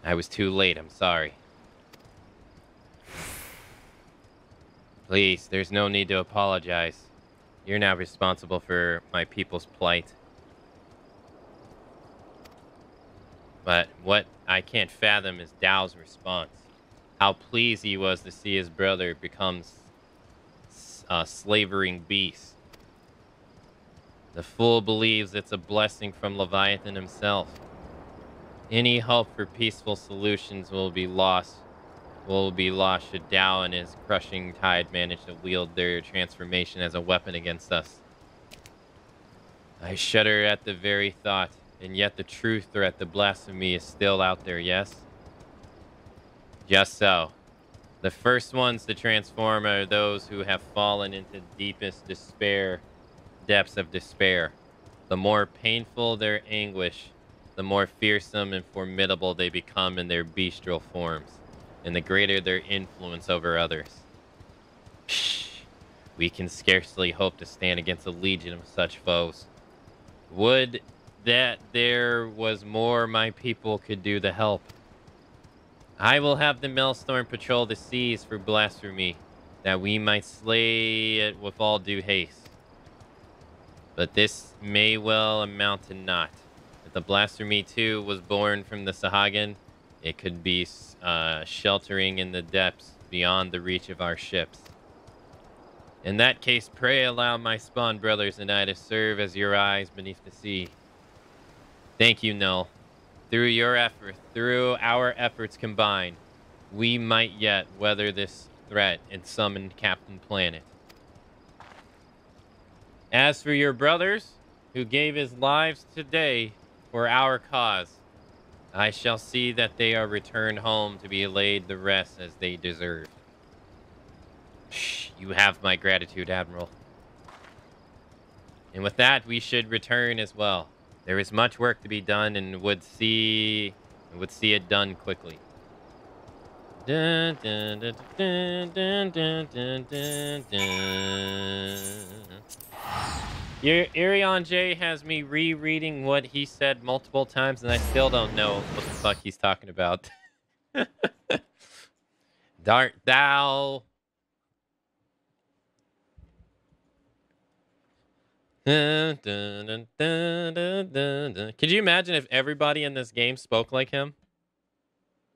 I was too late, I'm sorry. Please, there's no need to apologize. You're now responsible for my people's plight. But what I can't fathom is Dao's response. How pleased he was to see his brother becomes a slavering beast. The fool believes it's a blessing from Leviathan himself. Any hope for peaceful solutions will be lost should Dao and his crushing tide manage to wield their transformation as a weapon against us. I shudder at the very thought, and yet the true threat, the blasphemy, is still out there, yes? Just so. The first ones to transform are those who have fallen into deepest despair, depths of despair. The more painful their anguish, the more fearsome and formidable they become in their bestial forms, and the greater their influence over others. Shh. We can scarcely hope to stand against a legion of such foes. Would that there was more my people could do to help. I will have the Maelstrom patrol the seas for blasphemy, that we might slay it with all due haste. But this may well amount to naught. If the Blasphemy 2 was born from the Sahagin, it could be sheltering in the depths beyond the reach of our ships. In that case, pray allow my spawn brothers and I to serve as your eyes beneath the sea. Thank you, Null. Through our efforts combined, we might yet weather this threat and summon Captain Planet. As for your brothers, who gave his lives today for our cause, I shall see that they are returned home to be laid to rest as they deserve. Shh, you have my gratitude, Admiral. And with that, we should return as well. There is much work to be done and would see it done quickly. Dun, dun, dun, dun, dun, dun, dun, dun, dun. Irion J has me rereading what he said multiple times, and I still don't know what the fuck he's talking about. Dart thou. Dun, dun, dun, dun, dun, dun, dun. Could you imagine if everybody in this game spoke like him?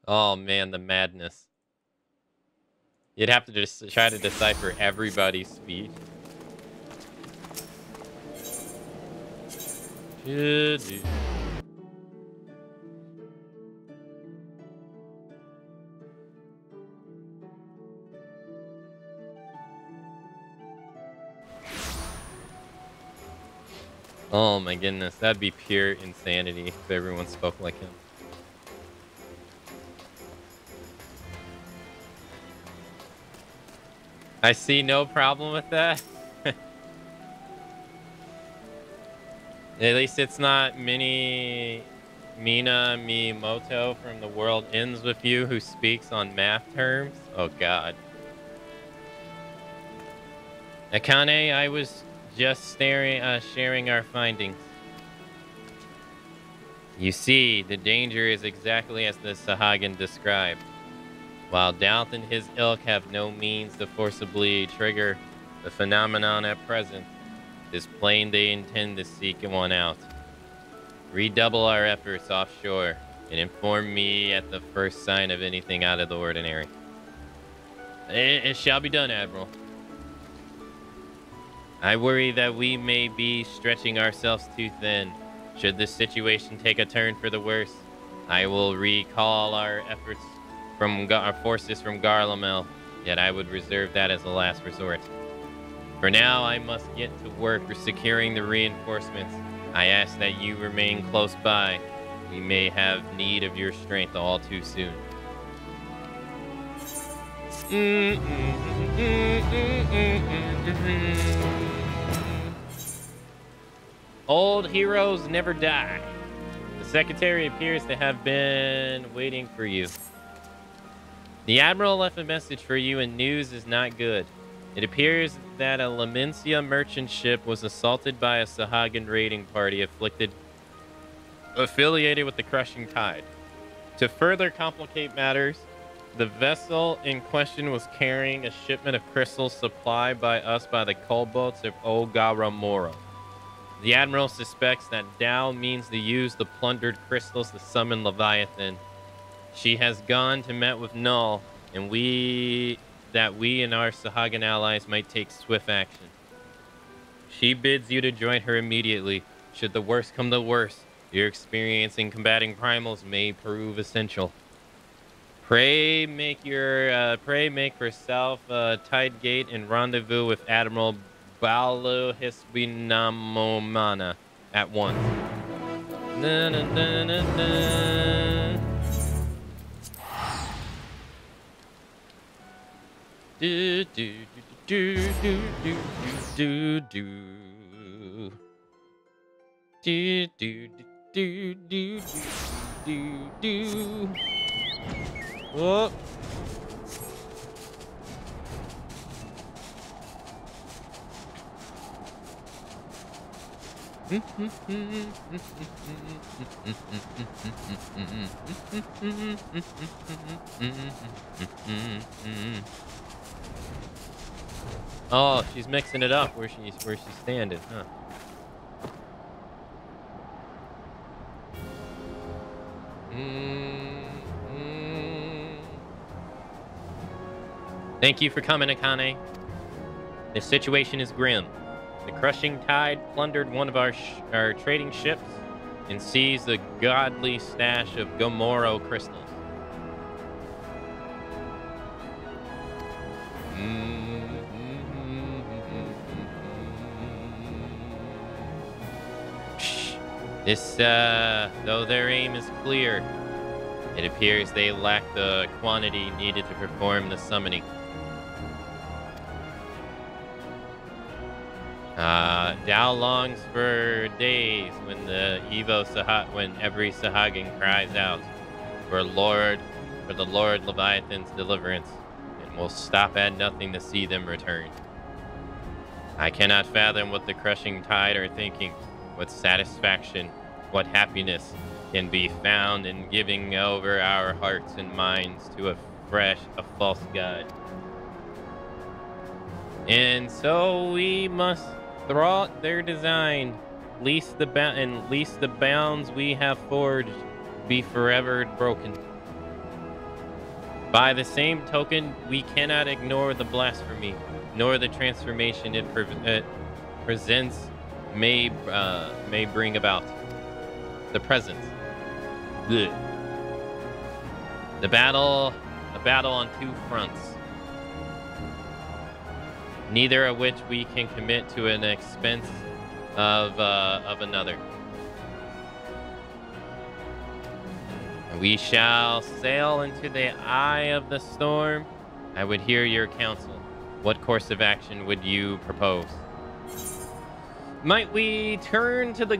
Oh man, the madness. You'd have to just try to decipher everybody's speech. Oh my goodness, that'd be pure insanity if everyone spoke like him. I see no problem with that. At least it's not Mina Miyamoto from The World Ends With You who speaks on math terms. Oh god. Akane, I was just sharing our findings. You see, the danger is exactly as the Sahagin described. While Doubt and his ilk have no means to forcibly trigger the phenomenon at present, it is plain they intend to seek one out. Redouble our efforts offshore and inform me at the first sign of anything out of the ordinary. It shall be done, Admiral. I worry that we may be stretching ourselves too thin. Should this situation take a turn for the worse, I will recall our efforts from our forces from Garlemel, yet I would reserve that as a last resort. For now, I must get to work for securing the reinforcements. I ask that you remain close by. We may have need of your strength all too soon. Old heroes never die. The Secretary appears to have been waiting for you. The Admiral left a message for you, and news is not good. It appears that a Lamencia merchant ship was assaulted by a Sahagin raiding party affiliated with the Crushing Tide. To further complicate matters, the vessel in question was carrying a shipment of crystals supplied by us by the coal boats of Ogaramoro. The Admiral suspects that Dao means to use the plundered crystals to summon Leviathan. She has gone to met with Null, and we and our Sahagin allies might take swift action. She bids you to join her immediately. Should the worst come to worst, your experience in combating primals may prove essential. Pray make for South Tide Gate and rendezvous with Admiral Balu Hispinamomana at once. Na, na, na, na, na. Do do do do do do do do do do do do do. Whoa. Oh, she's mixing it up where she's standing, huh? Thank you for coming, Akane. The situation is grim. The crushing tide plundered one of our trading ships and seized the godly stash of Gomoro crystals. This, though their aim is clear, it appears they lack the quantity needed to perform the summoning. Dao longs for days when when every Sahagin cries out for the Lord Leviathan's deliverance, and will stop at nothing to see them return. I cannot fathom what the crushing tide are thinking, what satisfaction, what happiness can be found in giving over our hearts and minds to a false god. And so we must thwart their design, lest the bounds we have forged be forever broken. By the same token, we cannot ignore the blasphemy, nor the transformation it presents may bring about. The present. Blech. A battle on two fronts, neither of which we can commit to an expense of another. We shall sail into the eye of the storm. I would hear your counsel. What course of action would you propose? Might we turn to the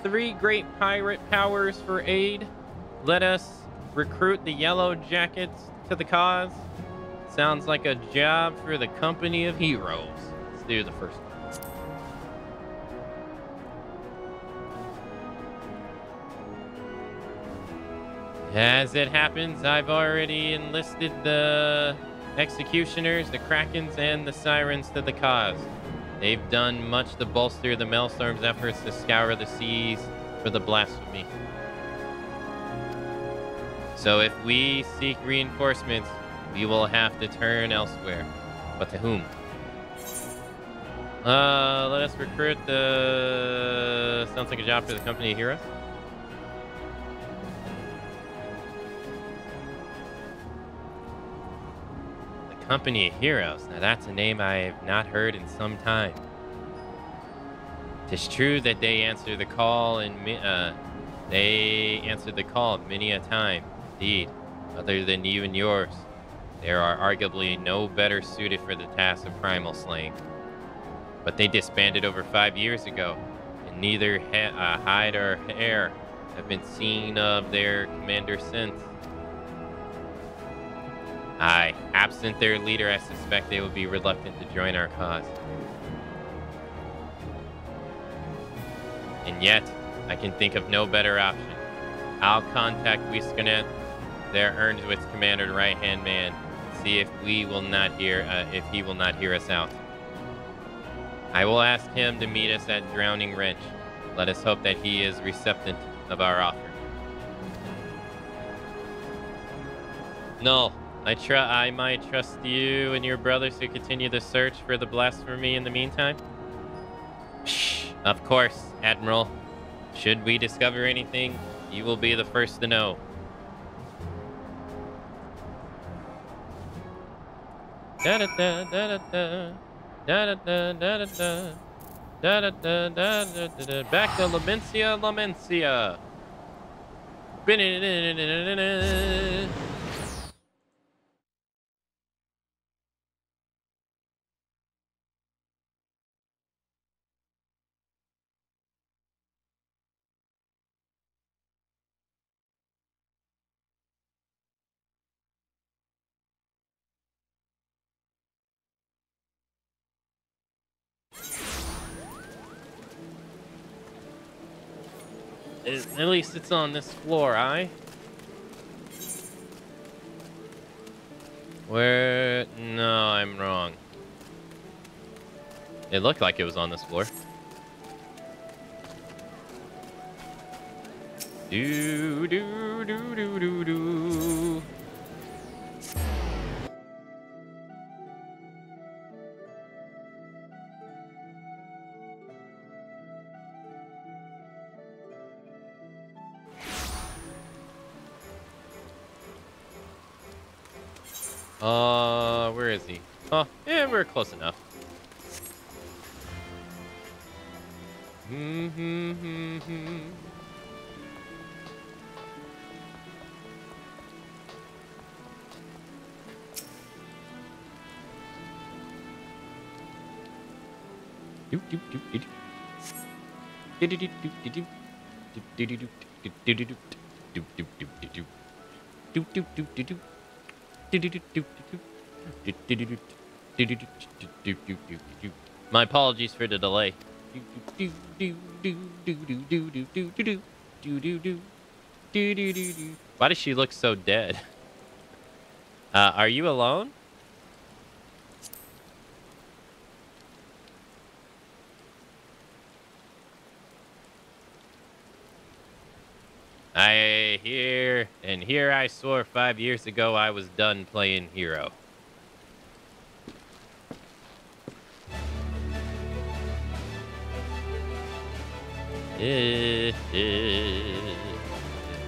three great pirate powers for aid? Let us recruit the Yellow Jackets to the cause. Sounds like a job for the company of heroes. Let's do the first one. As it happens, I've already enlisted the executioners, the Krakens, and the Sirens to the cause. They've done much to bolster the Maelstorm's efforts to scour the seas for the blasphemy. So if we seek reinforcements, we will have to turn elsewhere. But to whom? Let us recruit the... Sounds like a job for the company of heroes. Company of Heroes. Now that's a name I have not heard in some time. 'Tis true that they answer the call many a time. Indeed, other than you and yours, there are arguably no better suited for the task of primal slaying. But they disbanded over 5 years ago, and neither hide or hair have been seen of their commander since. Aye, absent their leader, I suspect they would be reluctant to join our cause. And yet, I can think of no better option. I'll contact Wiskonet, their Earnswit's commander and right-hand man, see if he will not hear us out. I will ask him to meet us at Drowning Wrench. Let us hope that he is receptive of our offer. No. I might trust you and your brothers to continue the search for the blasphemy in the meantime? Shh, of course, Admiral. Should we discover anything, you will be the first to know. Da da da da da da da da da da da da da da da. Back to Lamencia. At least it's on this floor, aye? Where? No, I'm wrong. It looked like it was on this floor. Do do do do do do. Where is he? Oh, yeah, we're close enough. My apologies for the delay. Why does she look so dead? Are you alone? Here I swore 5 years ago I was done playing hero.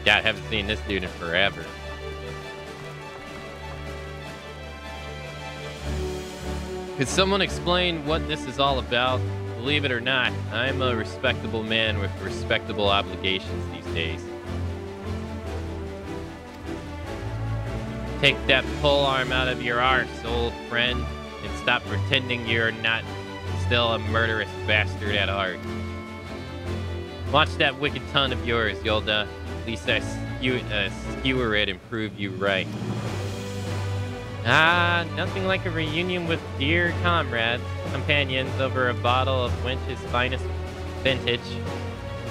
God, I haven't seen this dude in forever. Could someone explain what this is all about? Believe it or not, I'm a respectable man with respectable obligations these days. Take that pole arm out of your arse, old friend, and stop pretending you're not still a murderous bastard at heart. Watch that wicked tongue of yours, Yolda. At least I skewer it and prove you right. Nothing like a reunion with dear companions over a bottle of Winch's finest vintage.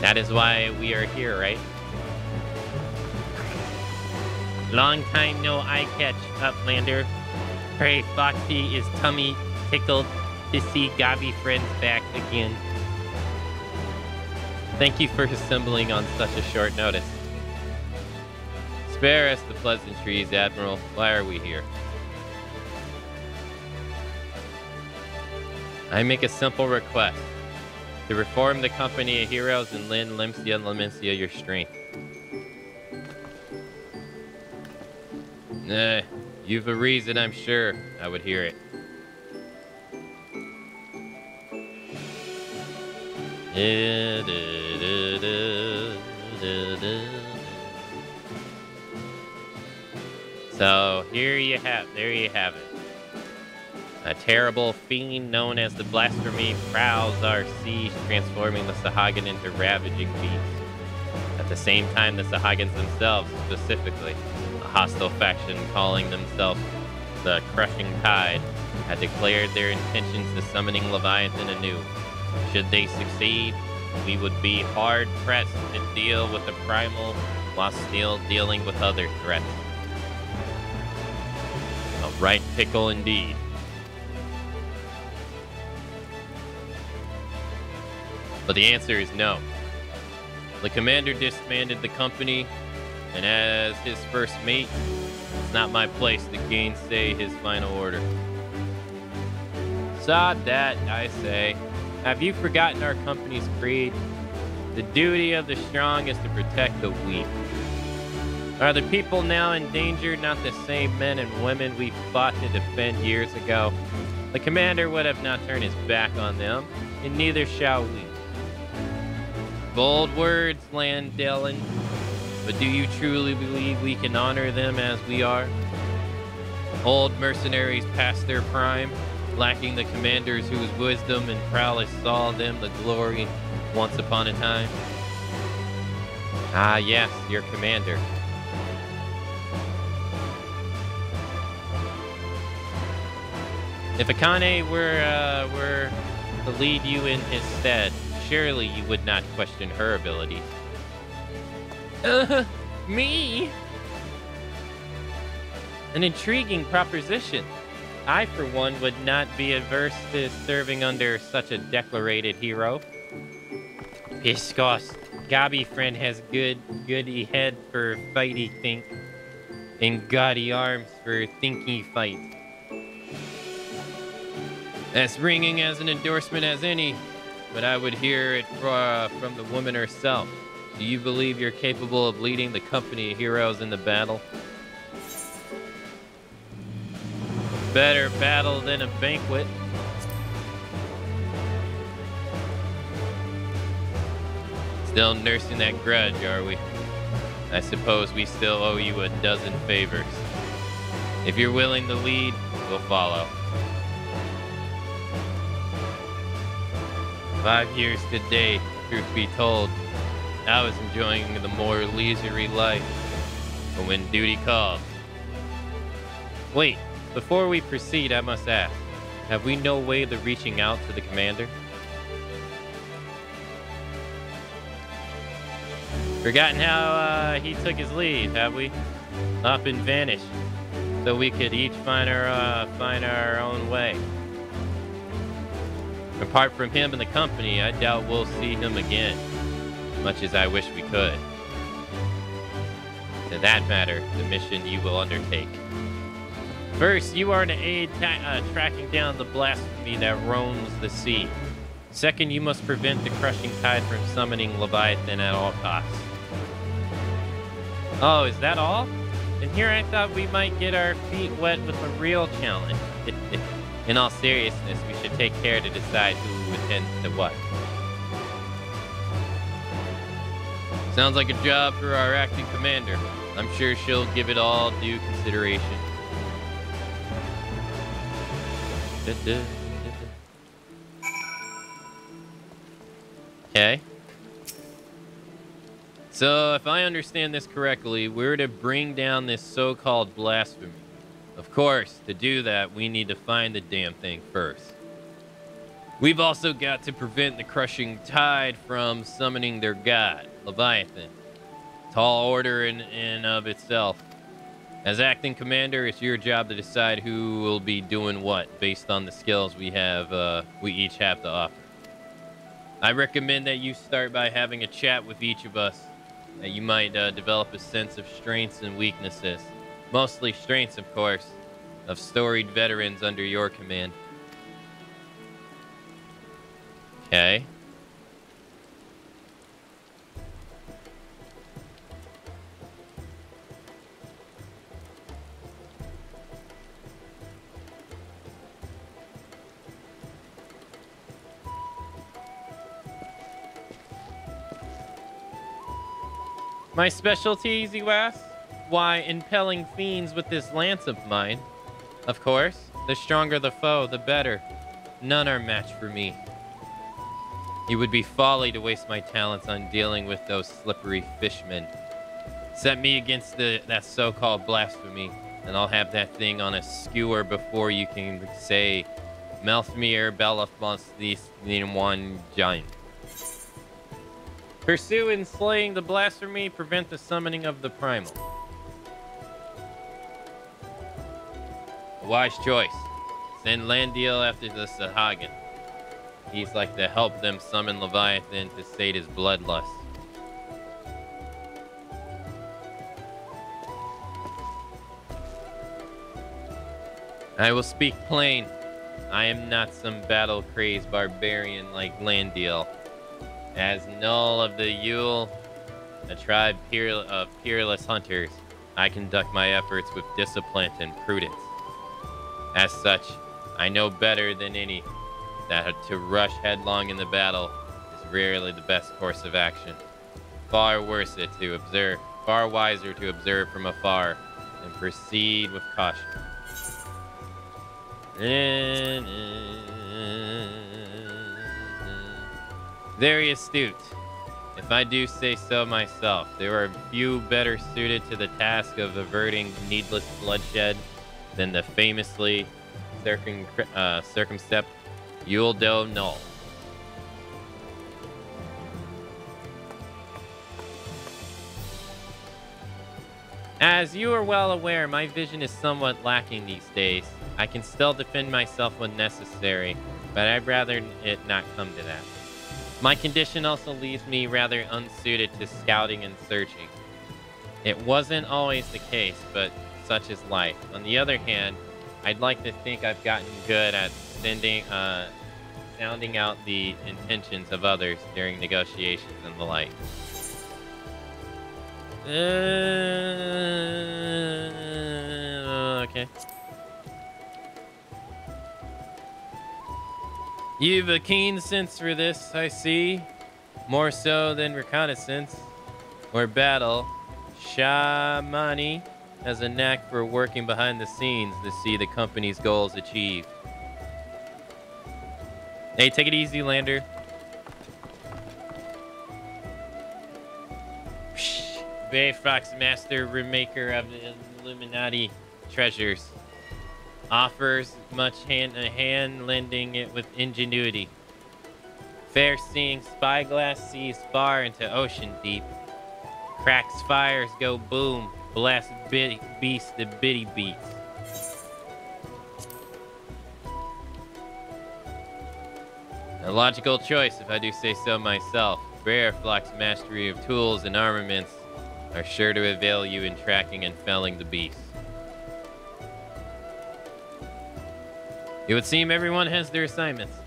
That is why we are here, right? Long time no eye catch, Uplander. Pray Foxy is tummy tickled to see Gabi friends back again. Thank you for assembling on such a short notice. Spare us the pleasantries, Admiral. Why are we here? I make a simple request. To reform the company of heroes and lend Lemencia your strength. You've a reason, I'm sure. I would hear it. So there you have it. A terrible fiend known as the Blasphemy prowls our seas, transforming the Sahagin into ravaging beasts. At the same time, the Sahagins themselves, specifically, a hostile faction calling themselves the Crushing Tide, had declared their intentions of summoning Leviathan anew. Should they succeed, we would be hard-pressed to deal with the primal while still dealing with other threats. A right pickle indeed. But the answer is no. The commander disbanded the company, and as his first mate, it's not my place to gainsay his final order. Sod that, I say. Have you forgotten our company's creed? The duty of the strong is to protect the weak. Are the people now in danger not the same men and women we fought to defend years ago? The commander would have not turned his back on them, and neither shall we. Bold words, Landellen, but do you truly believe we can honor them as we are? Old mercenaries past their prime, lacking the commanders whose wisdom and prowess saw them the glory once upon a time? Ah, yes, your commander. If Akane were to lead you in his stead, surely you would not question her abilities. Me? An intriguing proposition. I, for one, would not be averse to serving under such a declarated hero. Piscos, Gabi friend has goody head for fighty think, and gaudy arms for thinky fight. As ringing as an endorsement as any, but I would hear it from the woman herself. Do you believe you're capable of leading the company of heroes in the battle? better battle than a banquet. Still nursing that grudge, are we? I suppose we still owe you a dozen favors. If you're willing to lead, we'll follow. 5 years today, truth be told, I was enjoying the more leisurely life. But when duty called... Wait, before we proceed, I must ask, have we no way of reaching out to the commander? Forgotten how he took his leave, have we? Up and vanished, so we could each find our own way. Apart from him and the company, I doubt we'll see him again, much as I wish we could. To that matter, the mission you will undertake. First, you are to aid tracking down the blasphemy that roams the sea. Second, you must prevent the crushing tide from summoning Leviathan at all costs. Oh, is that all? And here I thought we might get our feet wet with a real challenge. In all seriousness, we should take care to decide who attends to what. Sounds like a job for our acting commander. I'm sure she'll give it all due consideration. Okay. So, if I understand this correctly, we're to bring down this so-called blasphemy. Of course, to do that, we need to find the damn thing first. We've also got to prevent the crushing tide from summoning their god, Leviathan. Tall order in of itself. As acting commander, it's your job to decide who will be doing what based on the skills we each have to offer. I recommend that you start by having a chat with each of us. That you might develop a sense of strengths and weaknesses. Mostly strengths, of course, of storied veterans under your command. Okay. My specialties, you ask? Why, impelling fiends with this lance of mine. Of course, the stronger the foe, the better. None are matched for me. It would be folly to waste my talents on dealing with those slippery fishmen. Set me against that so-called blasphemy, and I'll have that thing on a skewer before you can say, Melthmir Belafmos these one giant. Pursue in slaying the blasphemy, prevent the summoning of the primal. A wise choice. Send Landiel after the Sahagan. He's like to help them summon Leviathan to sate his bloodlust. I will speak plain. I am not some battle-crazed barbarian like Landiel. As Null of the Yule, a tribe of peerless hunters, I conduct my efforts with discipline and prudence. As such, I know better than any that to rush headlong in the battle is rarely the best course of action. Far wiser to observe from afar and proceed with caution. Very astute. If I do say so myself, there are few better suited to the task of averting needless bloodshed than the famously circumspect Yuldo Null. As you are well aware, my vision is somewhat lacking these days. I can still defend myself when necessary, but I'd rather it not come to that. My condition also leaves me rather unsuited to scouting and searching. It wasn't always the case, but such is life. On the other hand, I'd like to think I've gotten good at sounding out the intentions of others during negotiations and the like. Okay. You've a keen sense for this, I see. More so than reconnaissance or battle. Shamani has a knack for working behind the scenes to see the company's goals achieved. Hey, take it easy, Lander. Bay Fox Master, remaker of the Illuminati treasures. Offers much hand lending it with ingenuity. Fair seeing spyglass sees far into ocean deep. Cracks fires go boom, blast beast the bitty beats. A logical choice, if I do say so myself. Rare Flock's mastery of tools and armaments are sure to avail you in tracking and felling the beast. It would seem everyone has their assignments.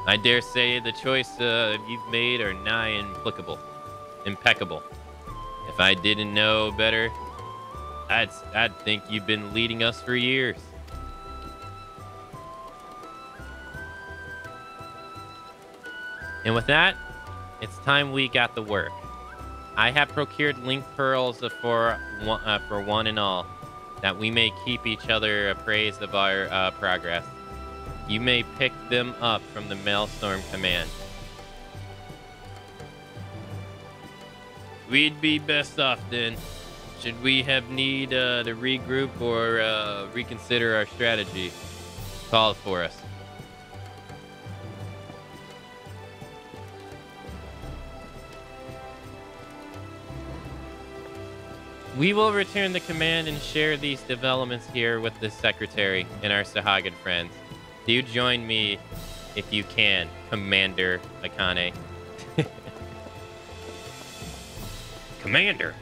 I dare say the choice you've made are nigh impeccable. If I didn't know better, I'd think you've been leading us for years. And with that, it's time we got to work. I have procured link pearls for one and all, that we may keep each other appraised of our progress. You may pick them up from the Maelstrom Command. We'd be best off then. Should we have need to regroup or reconsider our strategy called for us? We will return the command and share these developments here with the Secretary and our Sahagin friends. Do join me if you can, Commander Akane. Commander!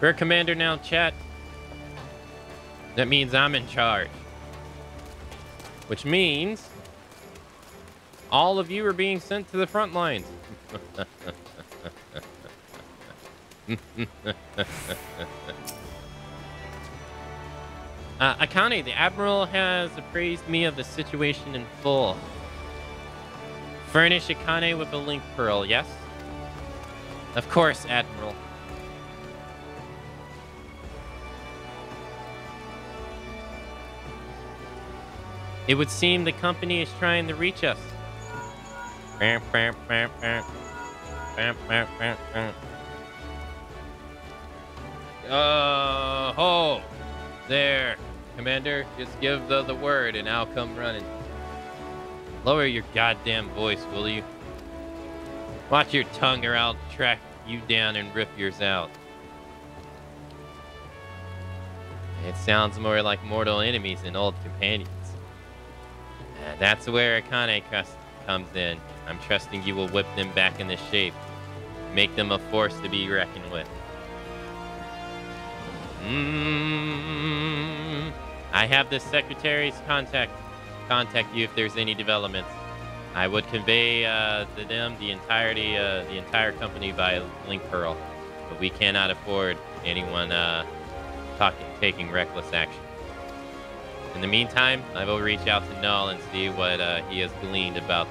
We're Commander now, chat. That means I'm in charge. Which means all of you are being sent to the front lines. Akane, the Admiral has appraised me of the situation in full. Furnish Akane with a link pearl, yes? Of course, Admiral. It would seem the company is trying to reach us. Oh, there, Commander. Just give the word and I'll come running. Lower your goddamn voice, will you? Watch your tongue or I'll track you down and rip yours out. It sounds more like mortal enemies than old companions. That's where Akane comes in. I'm trusting you will whip them back into shape. Make them a force to be reckoned with. I have the Secretary's contact you if there's any developments. I would convey to them the entire company by link pearl, but we cannot afford anyone taking reckless action. In the meantime, I will reach out to Null and see what he has gleaned about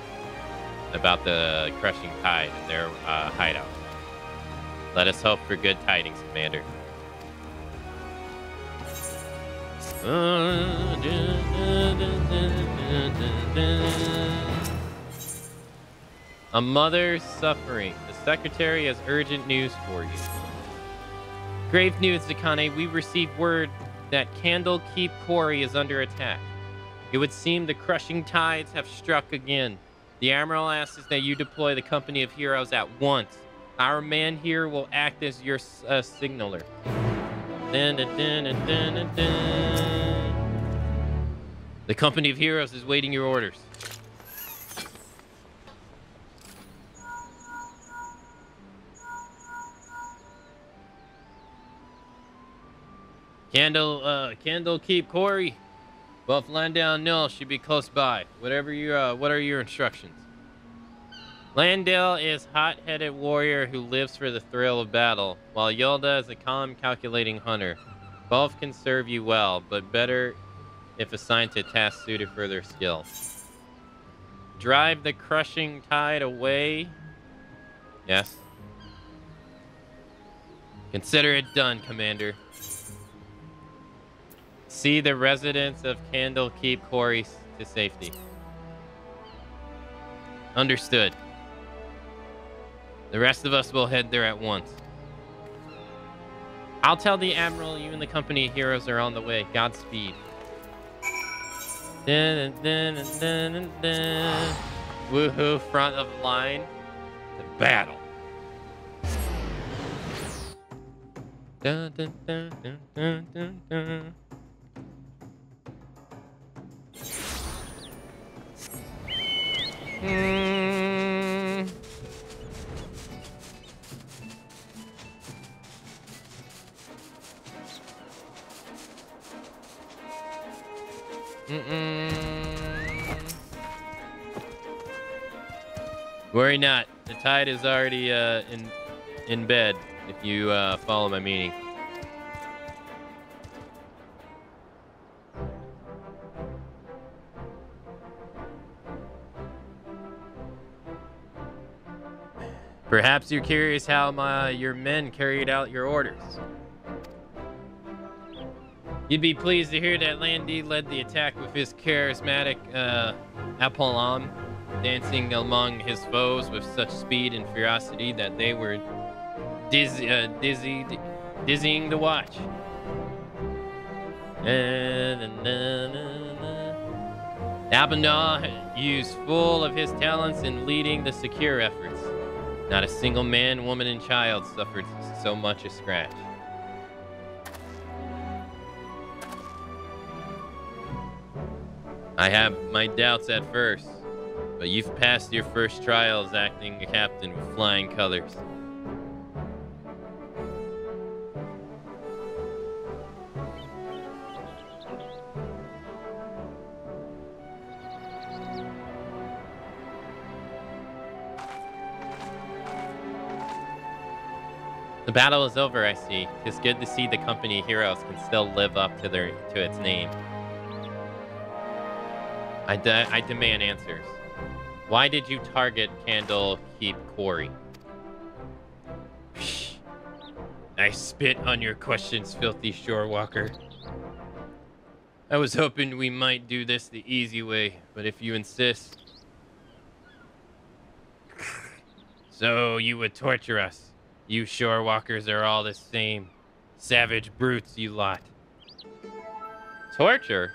the crushing tide and their hideout. Let us hope for good tidings, Commander. A mother suffering. The Secretary has urgent news for you. Grave news, Akane. We received word that Candlekeep Quarry is under attack. It would seem the crushing tides have struck again. The Admiral asks that you deploy the company of heroes at once. Our man here will act as your signaler. The company of heroes is waiting your orders. Candlekeep Quarry. Buff Landau Nil should be close by. What are your instructions? Landale is hot-headed warrior who lives for the thrill of battle, while Yolda is a calm, calculating hunter. Both can serve you well, but better if assigned to tasks suited for their skill. Drive the crushing tide away. Yes. Consider it done, Commander. See the residents of Candlekeep Quarry to safety. Understood. The rest of us will head there at once. I'll tell the Admiral you and the company of heroes are on the way. Godspeed. Dun, dun, dun, dun, dun, dun. Woohoo, front of line. The battle. Dun, dun, dun, dun, dun, dun, dun. Worry not. The tide is already in bed, if you follow my meaning. Perhaps you're curious how your men carried out your orders. You'd be pleased to hear that Landy led the attack with his charismatic Apollon, dancing among his foes with such speed and ferocity that they were dizzying to watch. Abendar used full of his talents in leading the secure efforts. Not a single man, woman, and child suffered so much a scratch. I have my doubts at first, but you've passed your first trial as acting a captain with flying colors. The battle is over, I see. It's good to see the company of heroes can still live up to its name. I demand answers. Why did you target Candlekeep Quarry? Psh, I spit on your questions, filthy shorewalker. I was hoping we might do this the easy way, but if you insist... So you would torture us. You shorewalkers are all the same. Savage brutes, you lot. Torture?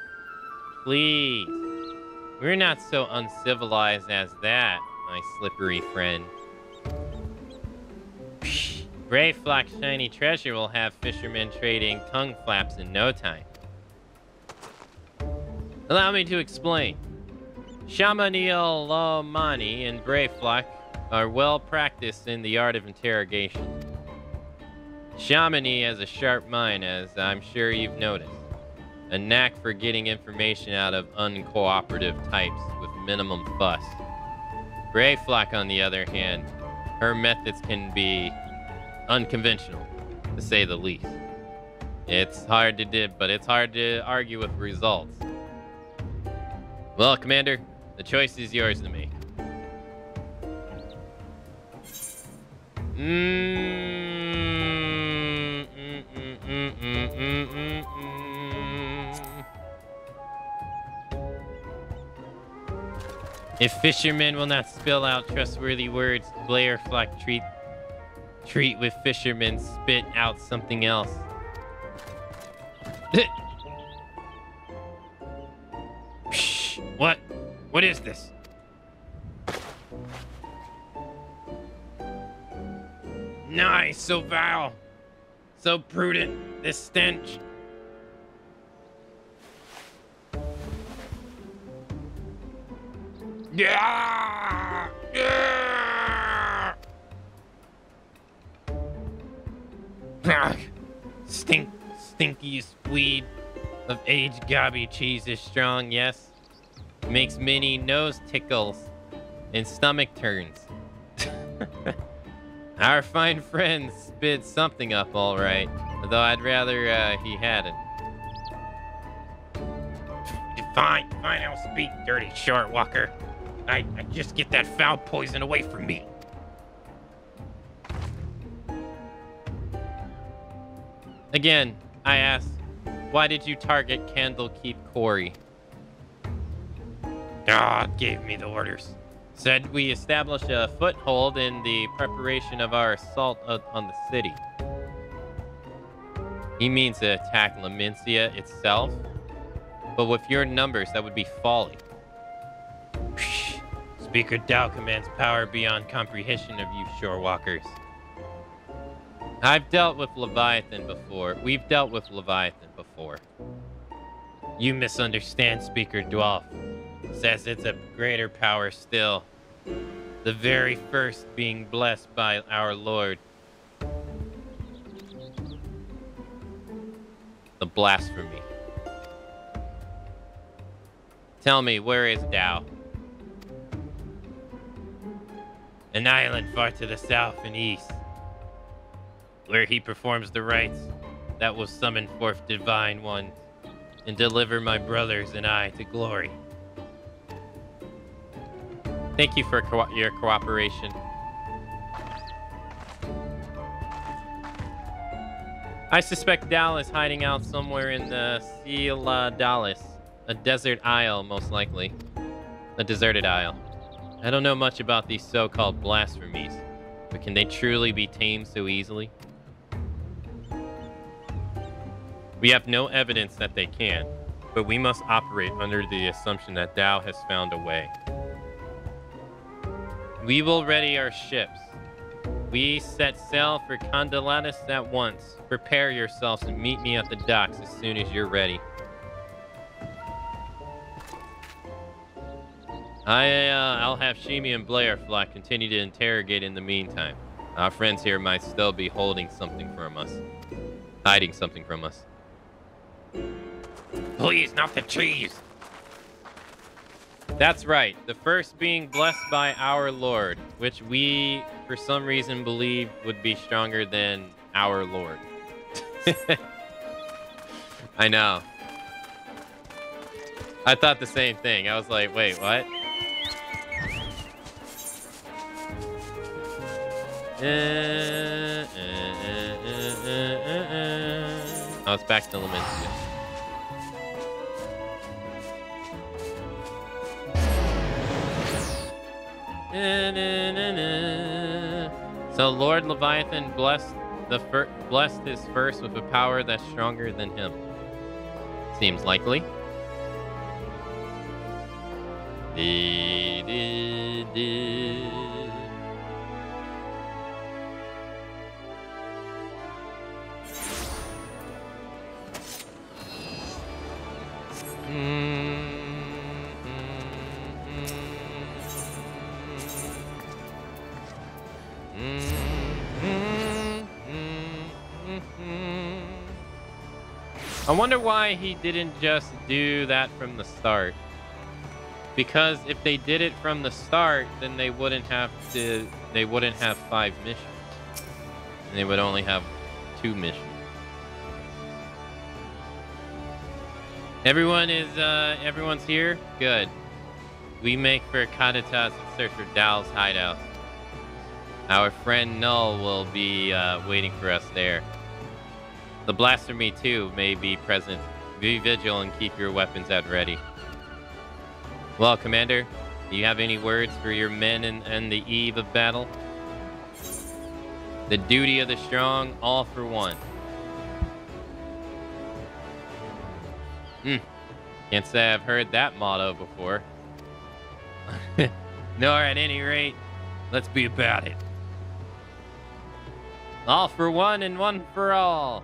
Please. We're not so uncivilized as that, my slippery friend. Psh, Brave Flock shiny treasure will have fishermen trading tongue flaps in no time. Allow me to explain. Shamanil Lomani and Brave Flock are well practiced in the art of interrogation. Shamani has a sharp mind, as I'm sure you've noticed. A knack for getting information out of uncooperative types with minimum fuss. Brave Flock, on the other hand, her methods can be unconventional, to say the least. It's hard to do, but it's hard to argue with results. Well, Commander, the choice is yours to make. If fishermen will not spill out trustworthy words, Blair Flock treat with fishermen, spit out something else. Psh, what? What is this? Nice, so vile, so prudent, this stench. Yeah! Yeah! Stinky weed of aged gobby cheese is strong, yes. Makes many nose tickles and stomach turns. Our fine friend spit something up all right, though I'd rather he hadn't. Fine, I'll speak, dirty short walker. I just get that foul poison away from me. Again, I ask, why did you target Candlekeep Quarry? God gave me the orders. Said we establish a foothold in the preparation of our assault on the city. He means to attack Lamencia itself, but with your numbers, that would be folly. Speaker Dao commands power beyond comprehension of you shorewalkers. I've dealt with Leviathan before. We've dealt with Leviathan before. You misunderstand Speaker Dwalf. Says it's a greater power still. The very first being blessed by our Lord. The blasphemy. Tell me, where is Dao? An island far to the south and east, where he performs the rites that will summon forth divine ones and deliver my brothers and I to glory. Thank you for your cooperation. I suspect Dal is hiding out somewhere in the Sila Dalis, a desert isle, most likely. A deserted isle. I don't know much about these so-called blasphemies, but can they truly be tamed so easily? We have no evidence that they can, but we must operate under the assumption that Dao has found a way. We will ready our ships. We set sail for Condelatus at once. Prepare yourselves and meet me at the docks as soon as you're ready. I'll have Shimi and Blairflock continue to interrogate in the meantime. Our friends here might still be holding something from us. Hiding something from us. Please, not the trees! That's right. The first being blessed by our Lord, which we, for some reason, believe would be stronger than our Lord. I know. I thought the same thing. I was like, wait, what? Oh, it's back to Lamencia. So Lord Leviathan blessed his first with a power that's stronger than him. Seems likely. I wonder why he didn't just do that from the start. Because if they did it from the start, then they wouldn't have 5 missions. And they would only have 2 missions. Everyone's here? Good. We make for Katatas and search for Dal's hideout. Our friend Null will be waiting for us there. The Blasphemy too may be present. Be vigilant and keep your weapons at ready. Well, Commander, do you have any words for your men and the eve of battle? The duty of the strong, all for one. Can't say I've heard that motto before. Nor at any rate, let's be about it. All for one and one for all.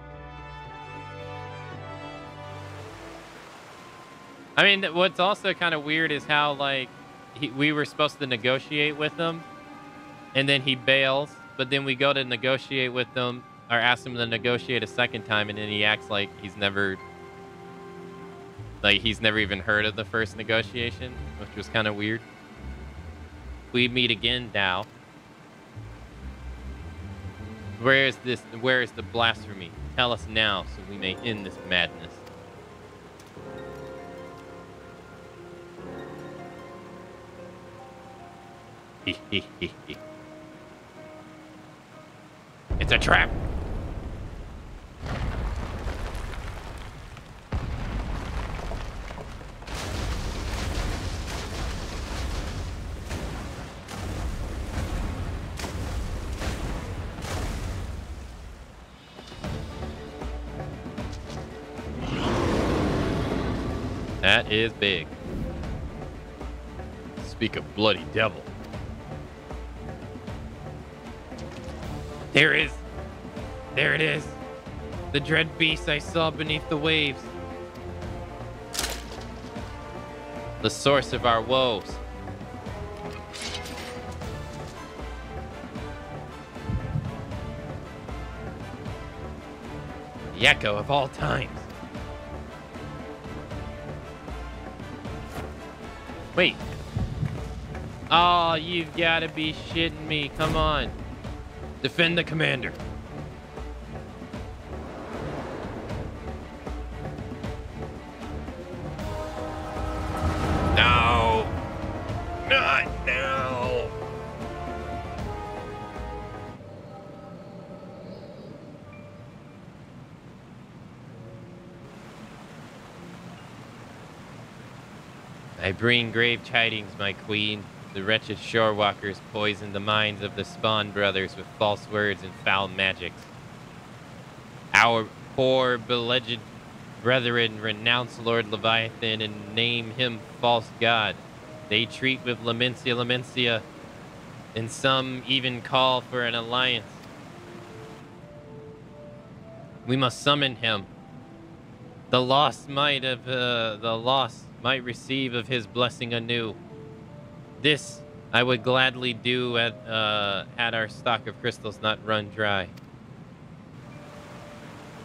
I mean, what's also kind of weird is how, like, we were supposed to negotiate with him, and then he bails, but then we go to negotiate with him, or ask him to negotiate a second time, and then he acts like he's never even heard of the first negotiation, which was kind of weird. We meet again, Dao. Where is this? Where is the blasphemy? Tell us now, so we may end this madness. It's a trap. That is big. Speak of bloody devil. There it is. The dread beast I saw beneath the waves. The source of our woes. The echo of all times. Wait. Oh, you've got to be shitting me. Come on. Defend the commander. No. Not now. I bring grave tidings, my queen. The wretched shorewalkers poisoned the minds of the Spawn brothers with false words and foul magics. Our poor, beloved brethren renounce Lord Leviathan and name him false god. They treat with Lamentia, and some even call for an alliance. We must summon him. The lost might receive of his blessing anew. This I would gladly do had our stock of crystals not run dry.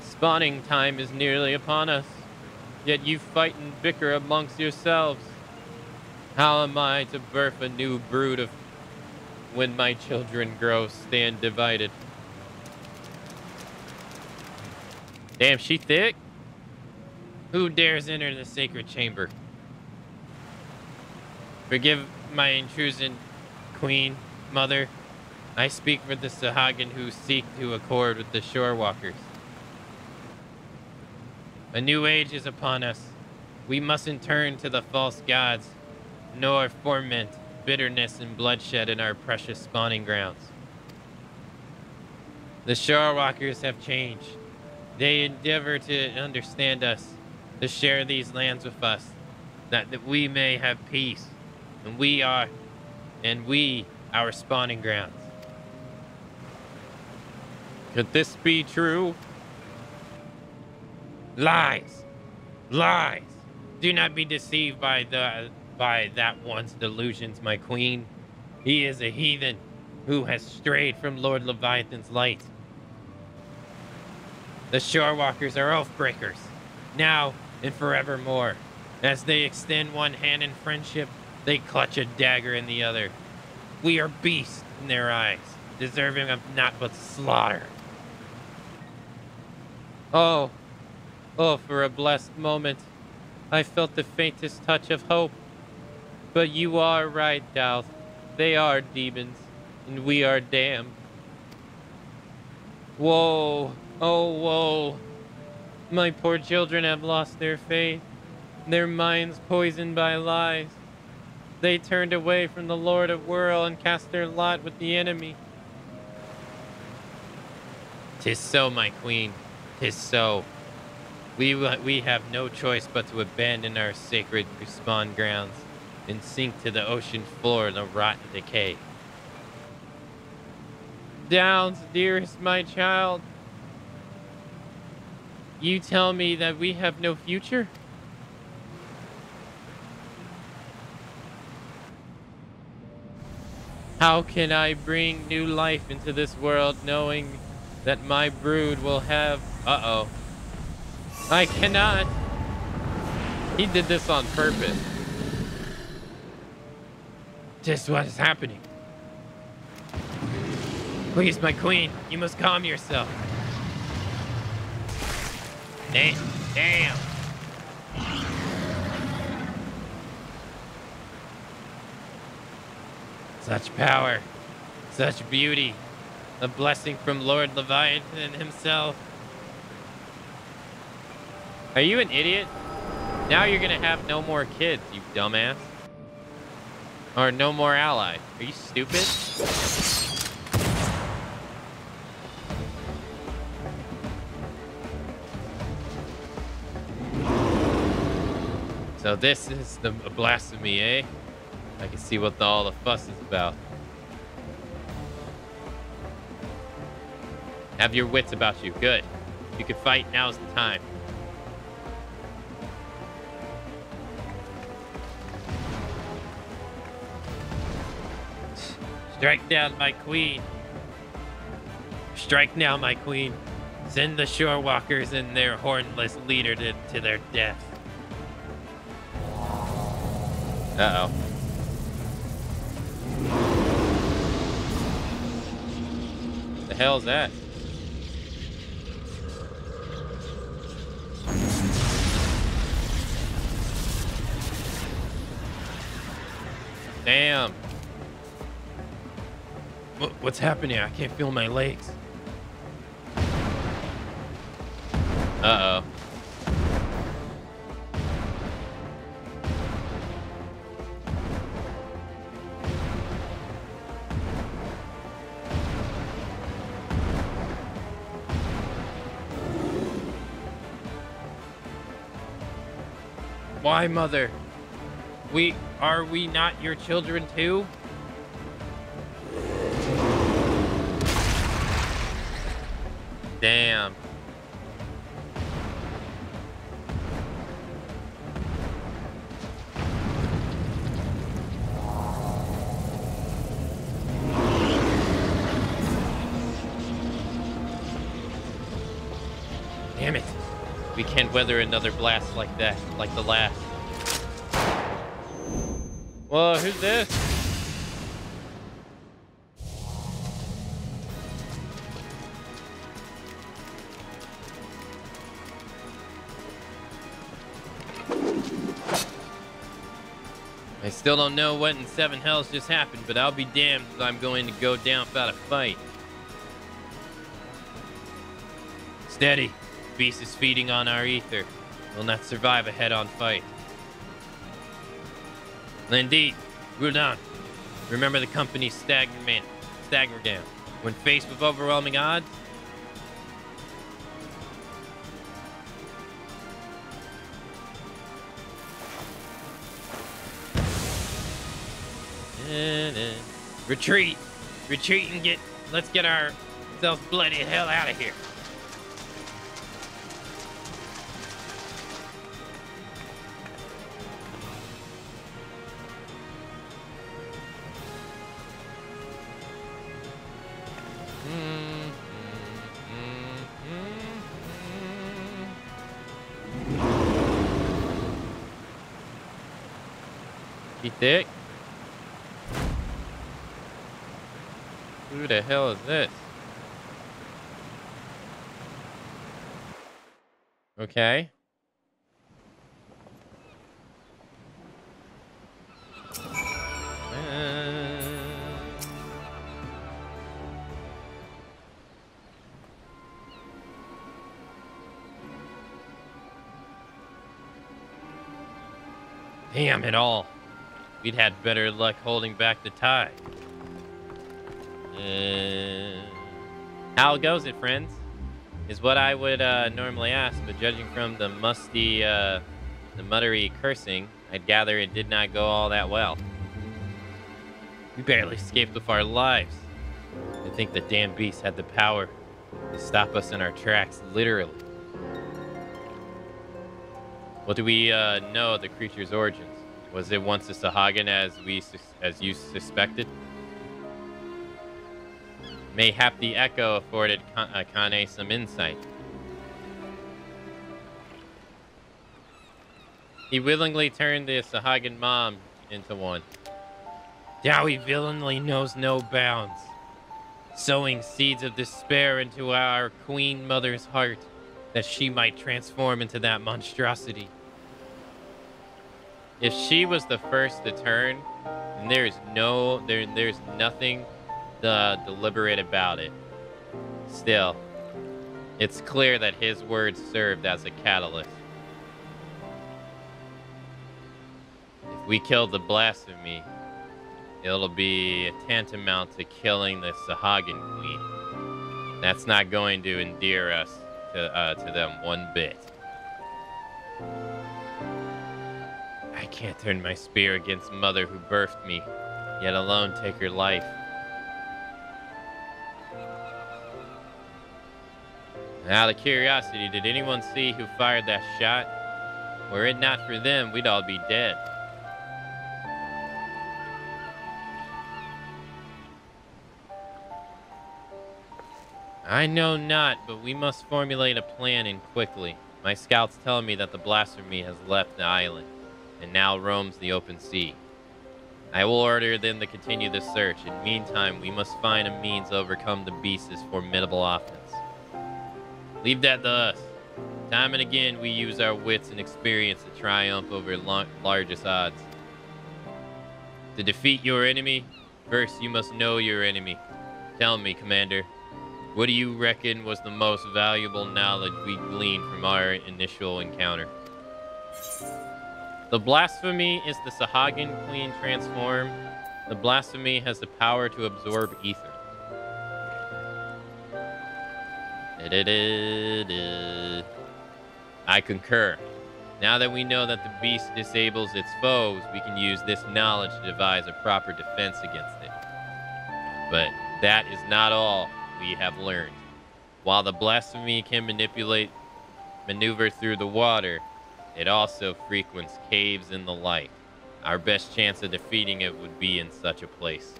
Spawning time is nearly upon us, yet you fight and bicker amongst yourselves. How am I to birth a new brood of when my children grow, stand divided? Damn, she thick? Who dares enter the sacred chamber? Forgive my intrusion, Queen, Mother. I speak for the Sahagin who seek to accord with the Shorewalkers. A new age is upon us. We mustn't turn to the false gods, nor foment bitterness and bloodshed in our precious spawning grounds. The Shorewalkers have changed. They endeavor to understand us, to share these lands with us, that we may have peace. And we, our spawning grounds. Could this be true? Lies! Lies! Do not be deceived by that one's delusions, my queen. He is a heathen who has strayed from Lord Leviathan's light. The Shorewalkers are oath breakers, now and forevermore. As they extend one hand in friendship, they clutch a dagger in the other. We are beasts in their eyes, deserving of naught but slaughter. Oh, for a blessed moment, I felt the faintest touch of hope. But you are right, Douth. They are demons, and we are damned. Woe, oh woe. My poor children have lost their faith, their minds poisoned by lies. They turned away from the Lord of Whirl and cast their lot with the enemy. 'Tis so, my queen. 'Tis so. We have no choice but to abandon our sacred spawn grounds and sink to the ocean floor in a rot and decay. Downs, dearest my child. You tell me that we have no future? How can I bring new life into this world knowing that my brood will have... Uh-oh. I cannot. He did this on purpose. Just what is happening. Please, my queen, you must calm yourself. Damn. Such power, such beauty, a blessing from Lord Leviathan himself. Are you an idiot? Now you're gonna have no more kids, you dumbass. Or no more allies. Are you stupid? So this is the blasphemy, eh? I can see what all the fuss is about. Have your wits about you. Good. If you can fight, now's the time. Strike down my queen. Strike now, my queen. Send the shore walkers and their hornless leader to their death. Uh-oh. The hell's that? Damn. What's happening? I can't feel my legs. Uh-oh. Why, Mother? Are we not your children too? Damn. Damn it. We can't weather another blast like that, like the last. Whoa, who's this? I still don't know what in seven hells just happened, but I'll be damned if I'm going to go down without a fight. Steady. Beast is feeding on our ether. Will not survive a head-on fight. Indeed, Rudon, remember the company's stagger down. When faced with overwhelming odds, retreat and let's get ourselves bloody hell out of here. Be thick. Who the hell is this? Okay. Damn it all. We'd had better luck holding back the tide. How goes it, friends? Is what I would normally ask, but judging from the the muttery cursing, I'd gather it did not go all that well. We barely escaped with our lives. I think the damn beast had the power to stop us in our tracks, literally. What do we know of the creature's origins? Was it once a Sahagin as you suspected? Mayhap the echo afforded Kane some insight. He willingly turned the Sahagin mom into one. Dowie villainly knows no bounds. sowing seeds of despair into our Queen Mother's heart, that she might transform into that monstrosity. If she was the first to turn, then there's nothing deliberate about it. Still, it's clear that his words served as a catalyst. If we kill the blasphemy, it'll be tantamount to killing the Sahagin Queen. That's not going to endear us to them one bit. I can't turn my spear against Mother who birthed me, yet alone take her life. Out of curiosity, did anyone see who fired that shot? Were it not for them, we'd all be dead. I know not, but we must formulate a plan and quickly. My scouts tell me that the blasphemy has left the island and now roams the open sea. I will order them to continue the search. In the meantime, we must find a means to overcome the beast's formidable offense. Leave that to us. Time and again, we use our wits and experience to triumph over largest odds. To defeat your enemy, first you must know your enemy. Tell me, Commander, what do you reckon was the most valuable knowledge we gleaned from our initial encounter? The blasphemy is the Sahagin Queen transformed. The blasphemy has the power to absorb ether. I concur. Now that we know that the beast disables its foes, we can use this knowledge to devise a proper defense against it. But that is not all we have learned. While the blasphemy can maneuver through the water, it also frequents caves in the light. Our best chance of defeating it would be in such a place.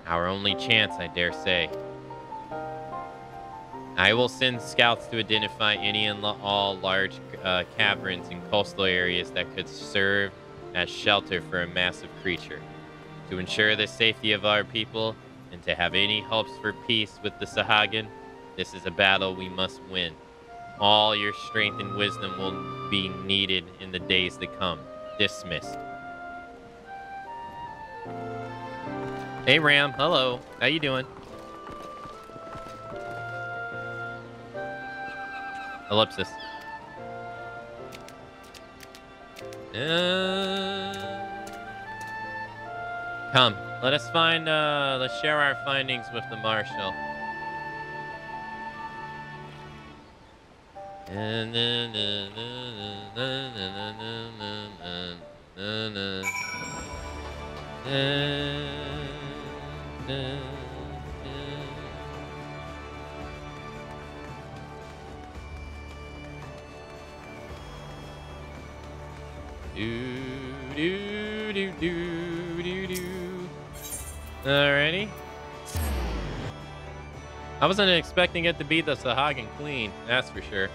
Our only chance, I dare say. I will send scouts to identify any and all large caverns and coastal areas that could serve as shelter for a massive creature. To ensure the safety of our people and to have any hopes for peace with the Sahagin, this is a battle we must win. All your strength and wisdom will be needed in the days to come. Dismissed. Hey Ram, hello. How you doing? Ellipsis. Come, let us let's share our findings with the Marshal. Alrighty. I wasn't expecting it to be the Sahagin Queen, that's for sure.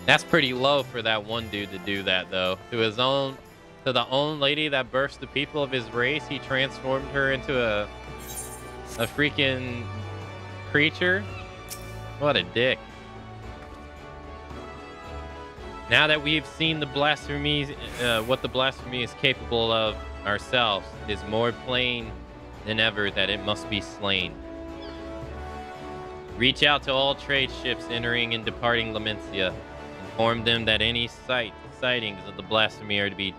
That's pretty low for that one dude to do that, though. To the own lady that births the people of his race, he transformed her into a freaking creature. What a dick. Now that we've seen the blasphemy, what the blasphemy is capable of ourselves, it is more plain than ever that it must be slain. Reach out to all trade ships entering and departing Lamentia. Inform them that any sightings of the blasphemy are to be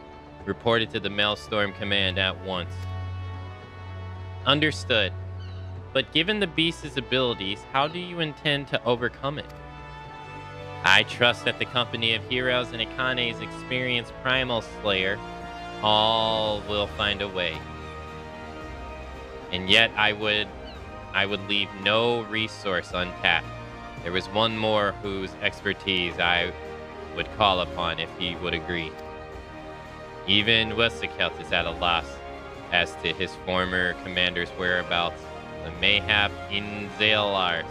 reported to the Maelstrom Command at once. Understood. But given the beast's abilities, how do you intend to overcome it? I trust that the company of heroes and Akane's experienced primal slayer all will find a way. And yet I would leave no resource untapped. There was one more whose expertise I would call upon if he would agree. Even Wesekelt is at a loss, as to his former commander's whereabouts, the mayhap in Zalars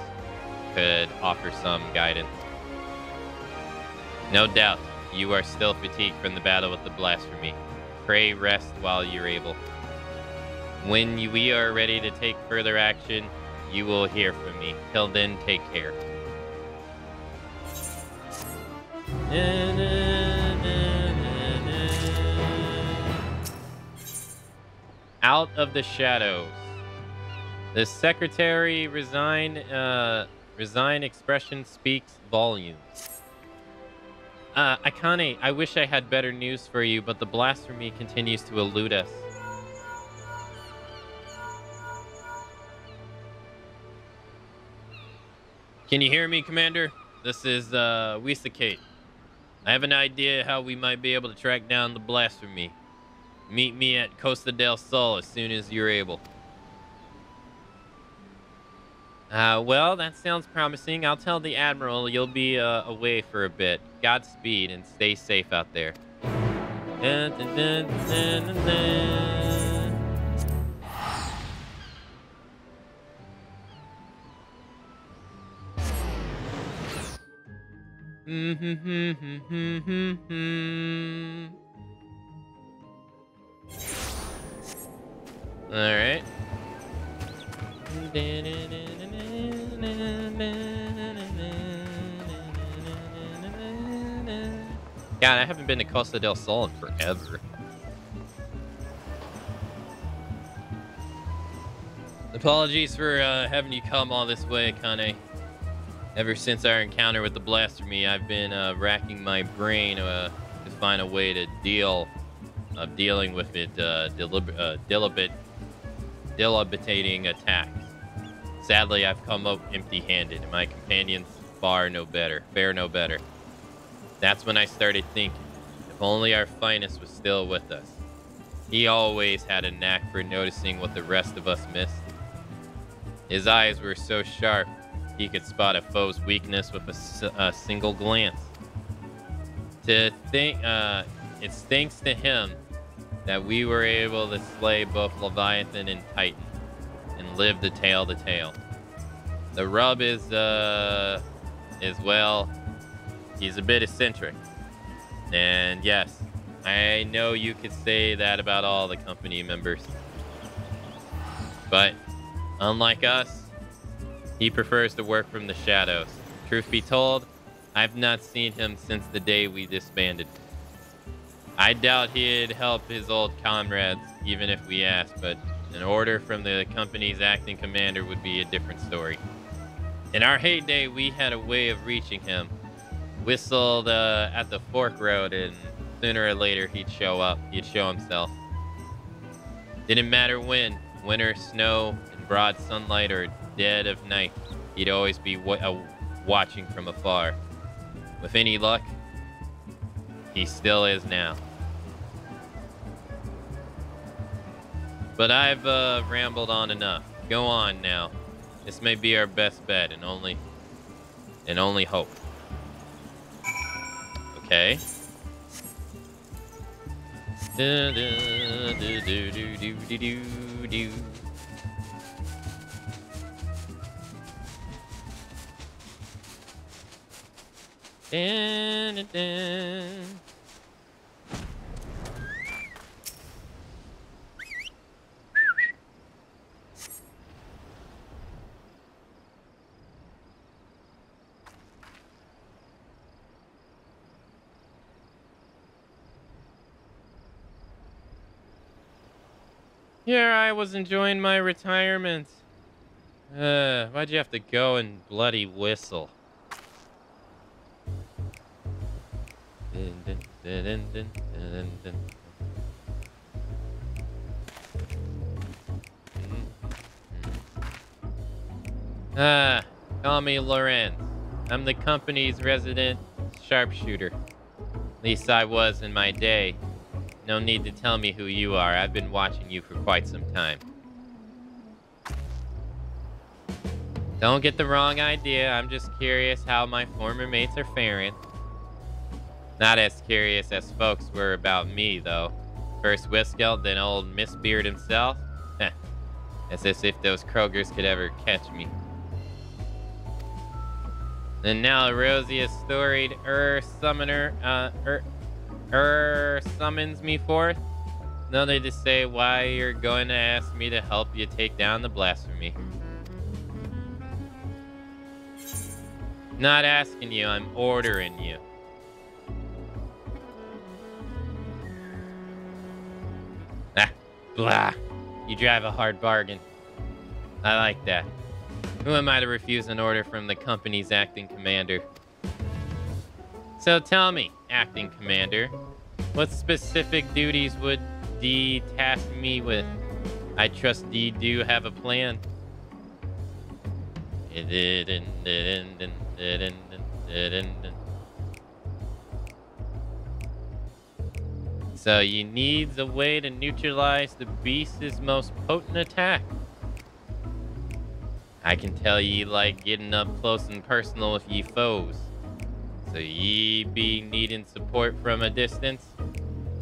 could offer some guidance. No doubt, you are still fatigued from the battle with the blasphemy. Pray rest while you're able. When we are ready to take further action, you will hear from me. Till then, take care. Out of the shadows. The secretary resign expression speaks volumes. Akane, I wish I had better news for you, but the blasphemy continues to elude us. Can you hear me, Commander? This is, Wisakate. I have an idea how we might be able to track down the blasphemy. Meet me at Costa del Sol as soon as you're able. Well, that sounds promising. I'll tell the Admiral you'll be away for a bit. Godspeed and stay safe out there. Dun, dun, dun, dun, dun, dun. All right. God, I haven't been to Costa del Sol in forever. Apologies for having you come all this way, Kane. Ever since our encounter with the blasphemy, I've been racking my brain to find a way to dealing with it, debilitating attacks. Sadly, I've come up empty-handed, and my companions fare no better. That's when I started thinking, if only our finest was still with us. He always had a knack for noticing what the rest of us missed. His eyes were so sharp, he could spot a foe's weakness with a single glance. It's thanks to him that we were able to slay both Leviathan and Titan and live the tale to tale. The rub is well, he's a bit eccentric. And yes, I know you could say that about all the company members. But unlike us, he prefers to work from the shadows. Truth be told, I've not seen him since the day we disbanded. I doubt he'd help his old comrades, even if we asked, but an order from the company's acting commander would be a different story. In our heyday, we had a way of reaching him. Whistled at the fork road, and sooner or later he'd show up. He'd show himself. Didn't matter when, winter, snow, in broad sunlight, or dead of night, he'd always be watching from afar. With any luck, he still is now. But I've rambled on enough. Go on now. This may be our best bet, and only hope. Okay. Do do do do do do do do. Dun, dun, dun. Here I was enjoying my retirement. Why'd you have to go and bloody whistle? Dun, dun, dun, dun, dun, dun. Call me Lorenz. I'm the company's resident sharpshooter. At least I was in my day. No need to tell me who you are. I've been watching you for quite some time. Don't get the wrong idea. I'm just curious how my former mates are faring. Not as curious as folks were about me, though. First Westgeld, then old Mistbeard himself. Heh. As if those Krogers could ever catch me. And now Rosia's storied summoner, summons me forth. Only to say why you're going to ask me to help you take down the blasphemy. Not asking you, I'm ordering you. Ah, blah. You drive a hard bargain. I like that. Who am I to refuse an order from the company's acting commander? So tell me, acting commander, what specific duties would D task me with? I trust D do have a plan. So you need a way to neutralize the beast's most potent attack. I can tell ye like getting up close and personal with ye foes. So ye be needing support from a distance?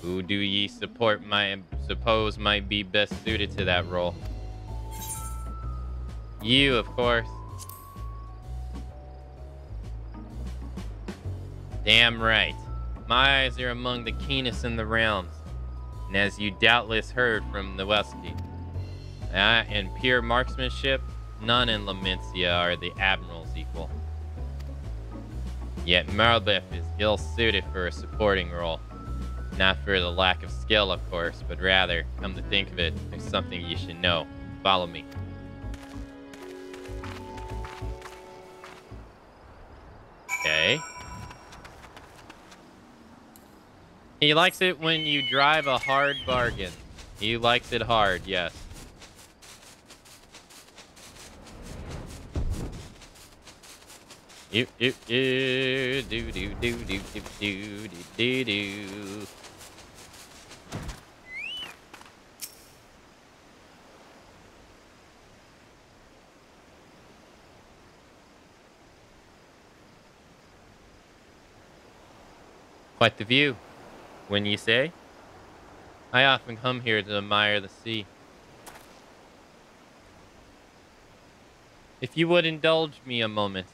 Who do ye suppose might be best suited to that role? You, of course. Damn right. My eyes are among the keenest in the realms, and as you doubtless heard from the Westie, in pure marksmanship, none in Lamentia are the Admiral's equal. Yet Merlebeth is ill-suited for a supporting role. Not for the lack of skill, of course, but rather, come to think of it, there's something you should know. Follow me. Okay. He likes it when you drive a hard bargain. He likes it hard, yes. Do do do do do do do do do do. Quite the view, wouldn't you say? I often come here to admire the sea. If you would indulge me a moment,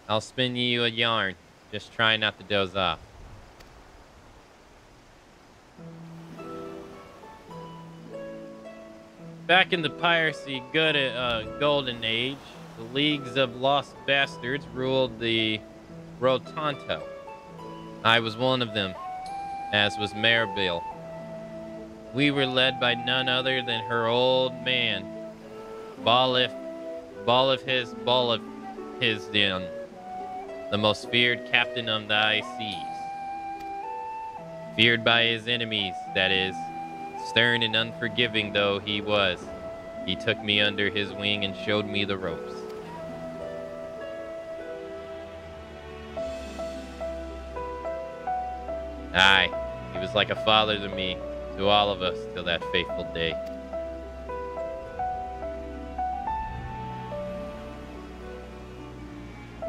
I'll spin you a yarn. Just try not to doze off. Back in the piracy golden age, the leagues of lost bastards ruled the Rotanto. I was one of them, as was Maribel. We were led by none other than her old man, Bolif Hisdian, the most feared captain of the high seas. Feared by his enemies, that is. Stern and unforgiving though he was, he took me under his wing and showed me the ropes. Aye, he was like a father to me, to all of us, till that fateful day.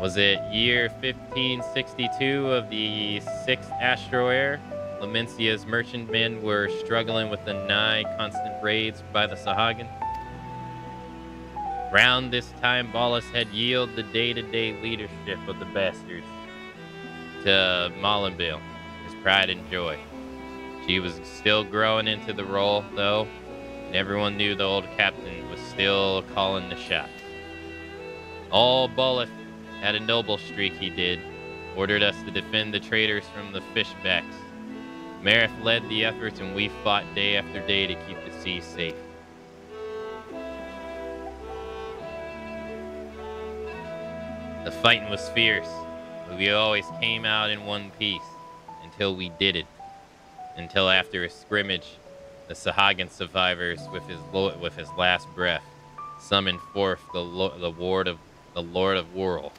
Was it year 1562 of the 6th Astro Air? Lamencia's merchantmen were struggling with the nigh constant raids by the Sahagin. Round this time, Ballas had yielded the day-to-day leadership of the bastards to Molenbeil, his pride and joy. She was still growing into the role, though, and everyone knew the old captain was still calling the shots. Old Bullock had a noble streak, he did. Ordered us to defend the traders from the fishbacks. Marith led the efforts, and we fought day after day to keep the sea safe. The fighting was fierce, but we always came out in one piece, until we did it. Until after a scrimmage, the Sahagin survivors, with his last breath, summoned forth the Lord of Whirl.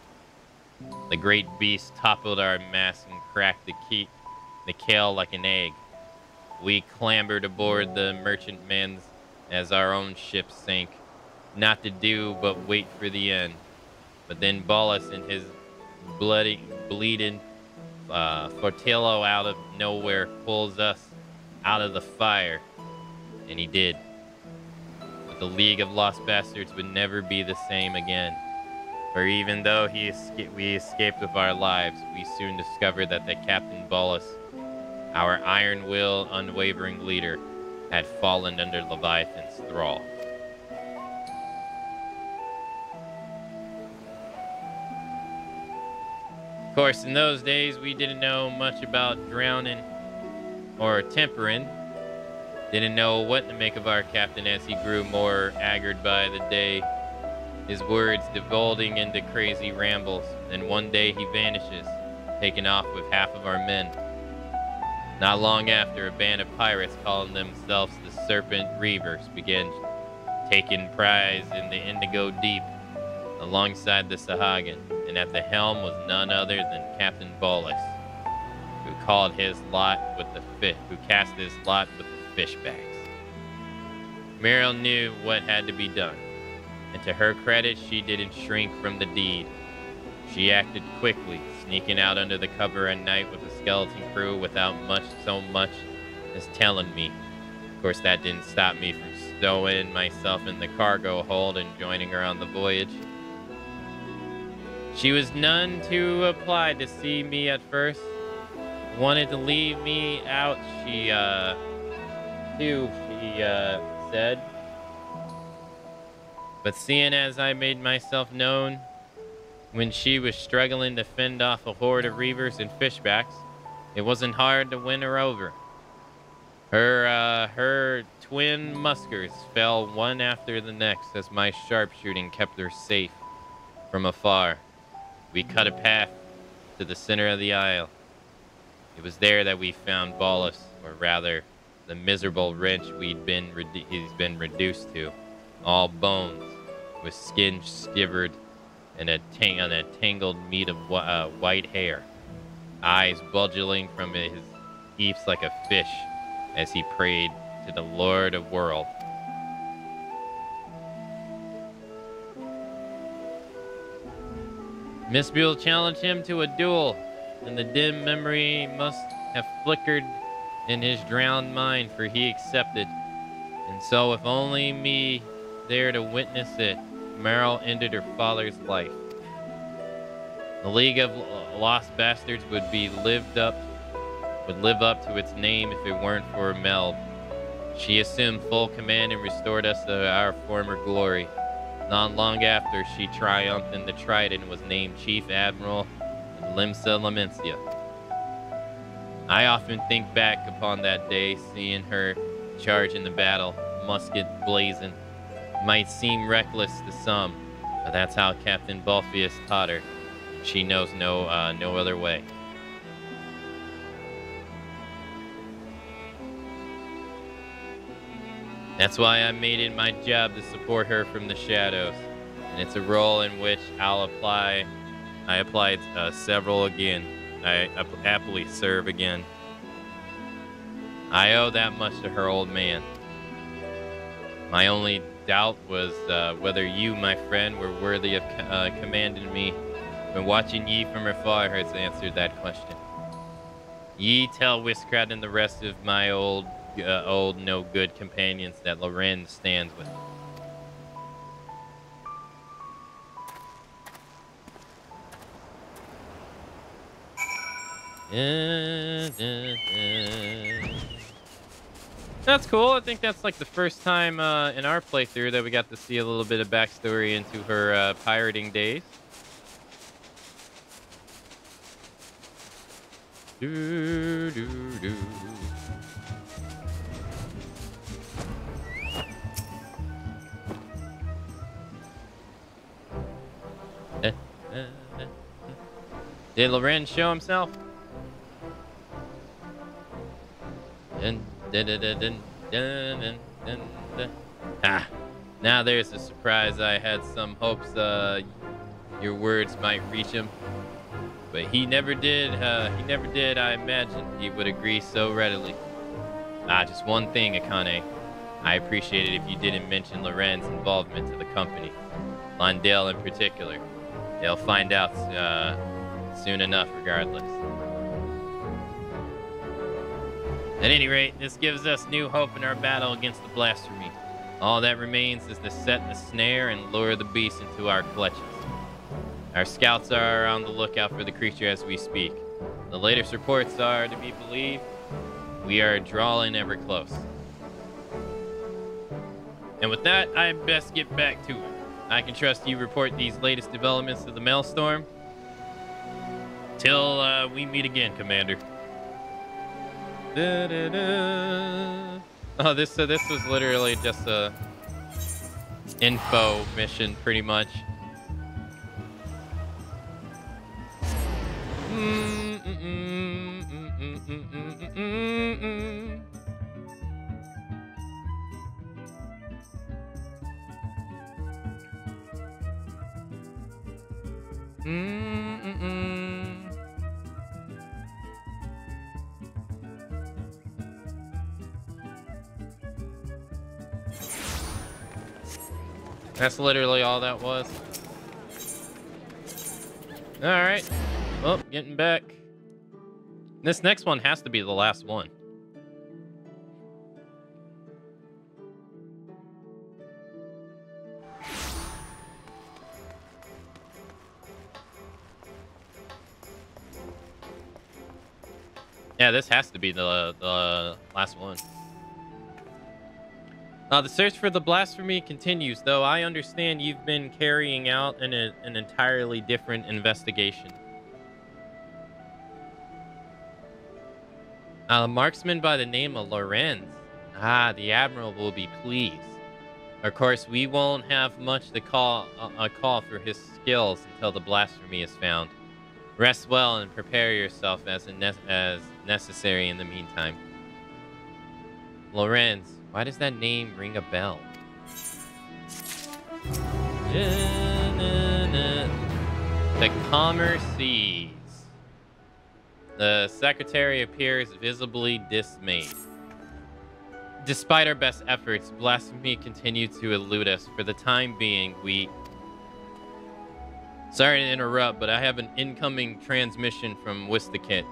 The great beast toppled our mast and cracked the keel like an egg. We clambered aboard the merchantman's as our own ship sank, not to do but wait for the end. But then Ballas and his bleeding Fortillo out of nowhere pulls us out of the fire. And he did. But the League of Lost Bastards would never be the same again. For even though we escaped with our lives, we soon discovered that the Captain Bolus, our iron-willed, unwavering leader, had fallen under Leviathan's thrall. Of course, in those days, we didn't know much about drowning or tempering. Didn't know what to make of our captain as he grew more haggard by the day, his words devolving into crazy rambles. Then one day he vanishes, taken off with half of our men. Not long after, a band of pirates calling themselves the Serpent Reavers began taking prize in the Indigo Deep alongside the Sahagin, and at the helm was none other than Captain Bolus, who cast his lot with the fish bags. Meryl knew what had to be done, and to her credit, she didn't shrink from the deed. She acted quickly, sneaking out under the cover at night with the skeleton crew without so much as telling me. Of course, that didn't stop me from stowing myself in the cargo hold and joining her on the voyage. She was none too applied to see me at first. Wanted to leave me out, she said. But seeing as I made myself known when she was struggling to fend off a horde of reavers and fishbacks, it wasn't hard to win her over. Her twin muskers fell one after the next as my sharpshooting kept her safe from afar. We cut a path to the center of the isle. It was there that we found Bolus, or rather, the miserable wretch he's been reduced to, all bones, with skin skivered and a tangled meat of white hair, eyes bulging from his heaps like a fish as he prayed to the Lord of World. Miss Buell challenged him to a duel, and the dim memory must have flickered in his drowned mind, for he accepted. And so, with only me there to witness it, Meryl ended her father's life. The League of Lost Bastards would live up to its name if it weren't for Mel. She assumed full command and restored us to our former glory. Not long after, she triumphed in the Trident and was named Chief Admiral in Limsa Lamentia. I often think back upon that day, seeing her charge in the battle, musket blazing. Might seem reckless to some, but that's how Captain Balfius taught her. She knows no other way. That's why I made it my job to support her from the shadows, and it's a role in which I applied several again. I happily serve again. I owe that much to her old man. My only doubt was whether you, my friend, were worthy of commanding me. When watching ye from afar has answered that question. Ye tell Wiskrat and the rest of my old no-good companions that Loren stands with. That's cool. I think that's like the first time in our playthrough that we got to see a little bit of backstory into her pirating days. Do, do, do. Did Loren show himself? Ah, now there's a surprise. I had some hopes your words might reach him, but he never did. I imagined he would agree so readily. Just one thing, Akane. I appreciate it if you didn't mention Loren's involvement to the company, Londale in particular. They'll find out soon enough, regardless. At any rate, this gives us new hope in our battle against the blasphemy. All that remains is to set the snare and lure the beast into our clutches. Our scouts are on the lookout for the creature as we speak. The latest reports are to be believed. We are drawing ever close. And with that, I best get back to it. I can trust you report these latest developments to the Maelstrom. Till we meet again, Commander. Oh, this was literally just a info mission, pretty much. That's literally all that was. All right. Well, getting back. This next one has to be the last one. Yeah, this has to be the last one. The search for the blasphemy continues, though I understand you've been carrying out an entirely different investigation. A marksman by the name of Lorenz. The Admiral will be pleased. Of course, we won't have much to call for his skills until the blasphemy is found. Rest well and prepare yourself as necessary in the meantime. Lorenz. Why does that name ring a bell? The calmer seas. The Secretary appears visibly dismayed. Despite our best efforts, blasphemy continued to elude us. For the time being, Sorry to interrupt, but I have an incoming transmission from Wistakit.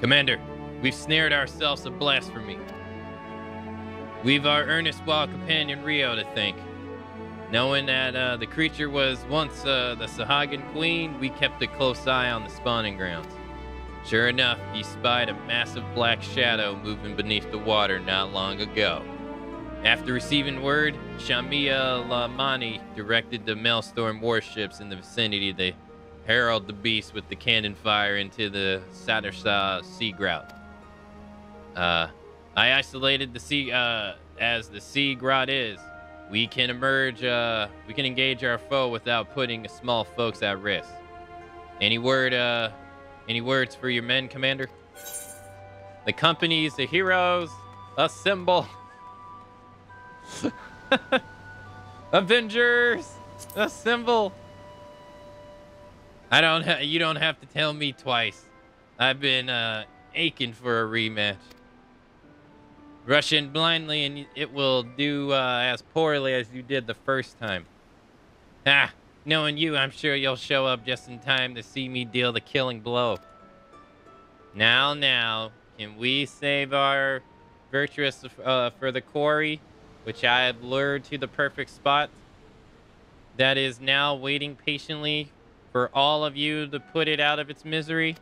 Commander, we've snared ourselves a blasphemy. We've our erstwhile companion Rio to thank. Knowing that the creature was once the Sahagan Queen, we kept a close eye on the spawning grounds. Sure enough, he spied a massive black shadow moving beneath the water not long ago. After receiving word, Shamia Lamani directed the Maelstrom warships in the vicinity to herald the beast with the cannon fire into the Sadarsa sea grout. I isolated the sea, as the sea grout is. We can engage our foe without putting small folks at risk. Any words for your men, Commander? The companies, the heroes, assemble. Avengers, assemble. You don't have to tell me twice. I've been aching for a rematch. Rush in blindly and it will do as poorly as you did the first time. Knowing you, I'm sure you'll show up just in time to see me deal the killing blow. Now, can we save our virtuous for the quarry, which I have lured to the perfect spot that is now waiting patiently for all of you to put it out of its misery?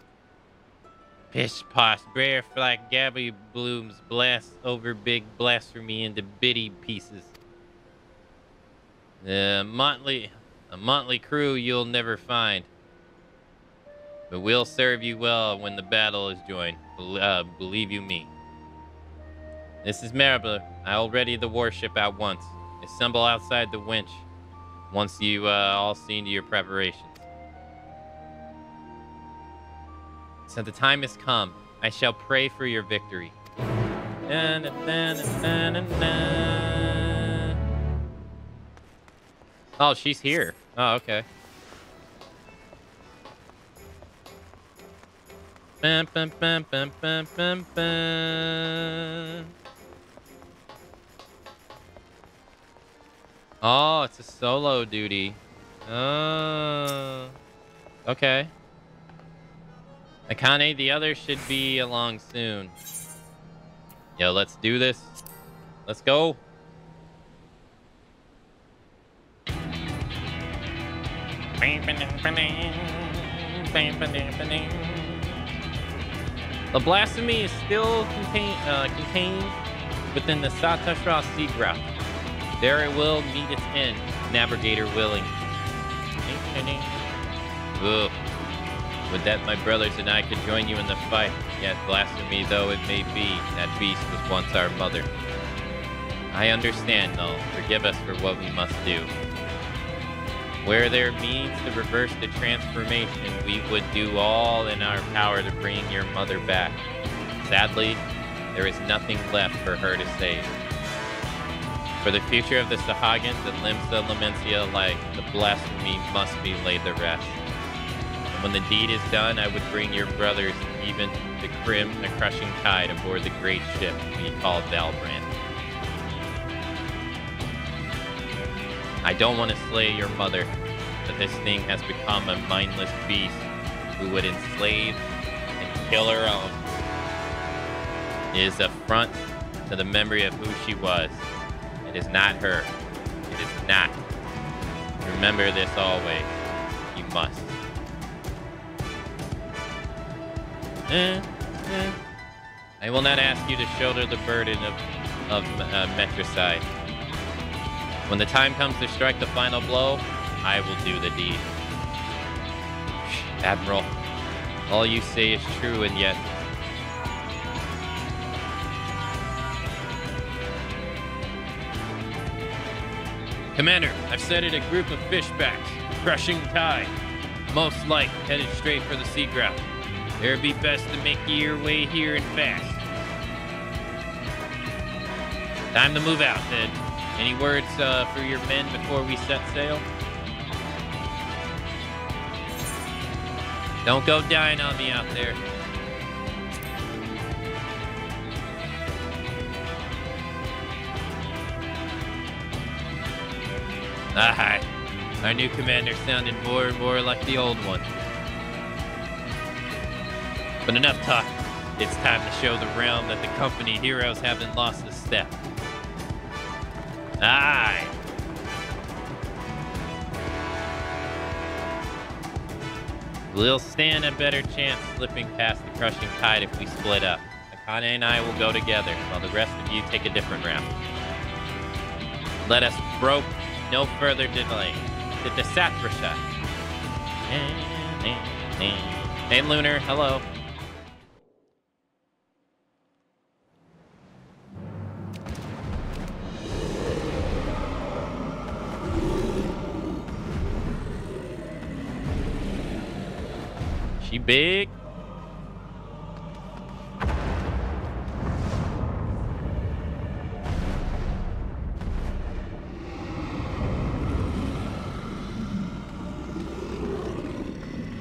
Pish posh, bare flack gabby blooms blast over big blasphemy into bitty pieces. A motley crew you'll never find. But we'll serve you well when the battle is joined. Believe you me. This is Maribel. I'll ready the warship at once. Assemble outside the winch once you all seen to your preparations. So the time has come. I shall pray for your victory. Oh, she's here. Oh, okay. Bum, bum, bum, bum, bum, bum, bum. Oh, it's a solo duty. Oh. Okay. Akane, the others should be along soon. Yo, let's do this. Let's go. The blasphemy is still contained within the Satashra Sea Grout. There it will meet its end, Navigator willing. Ugh. Would that my brothers and I could join you in the fight, yet blasphemy though it may be, that beast was once our mother. I understand, Null. Forgive us for what we must do. Where there means to reverse the transformation, we would do all in our power to bring your mother back. Sadly, there is nothing left for her to save. For the future of the Sahagins and Limsa Lamentia alike, the blasphemy must be laid to rest. And when the deed is done, I would bring your brothers even to Krim the crushing tide aboard the great ship we call Valbrand. I don't want to slay your mother, but this thing has become a mindless beast who would enslave and kill her own. It is an affront to the memory of who she was. It is not her. It is not. Remember this always. You must. I will not ask you to shoulder the burden of metricide. When the time comes to strike the final blow, I will do the deed. Admiral, all you say is true, and yet... Commander, I've sighted a group of fishbacks, crushing tide. Most like headed straight for the sea grout. It'd be best to make your way here and fast. Time to move out, then. Any words for your men before we set sail? Don't go dying on me out there. Aye. Our new commander sounded more and more like the old one. But enough talk. It's time to show the realm that the company heroes haven't lost a step. Aye. We'll stand a better chance slipping past the crushing tide if we split up. Akane and I will go together, while the rest of you take a different route. Let us broke no further delay. To the Satrasha. Hey, Lunar, hello. She big.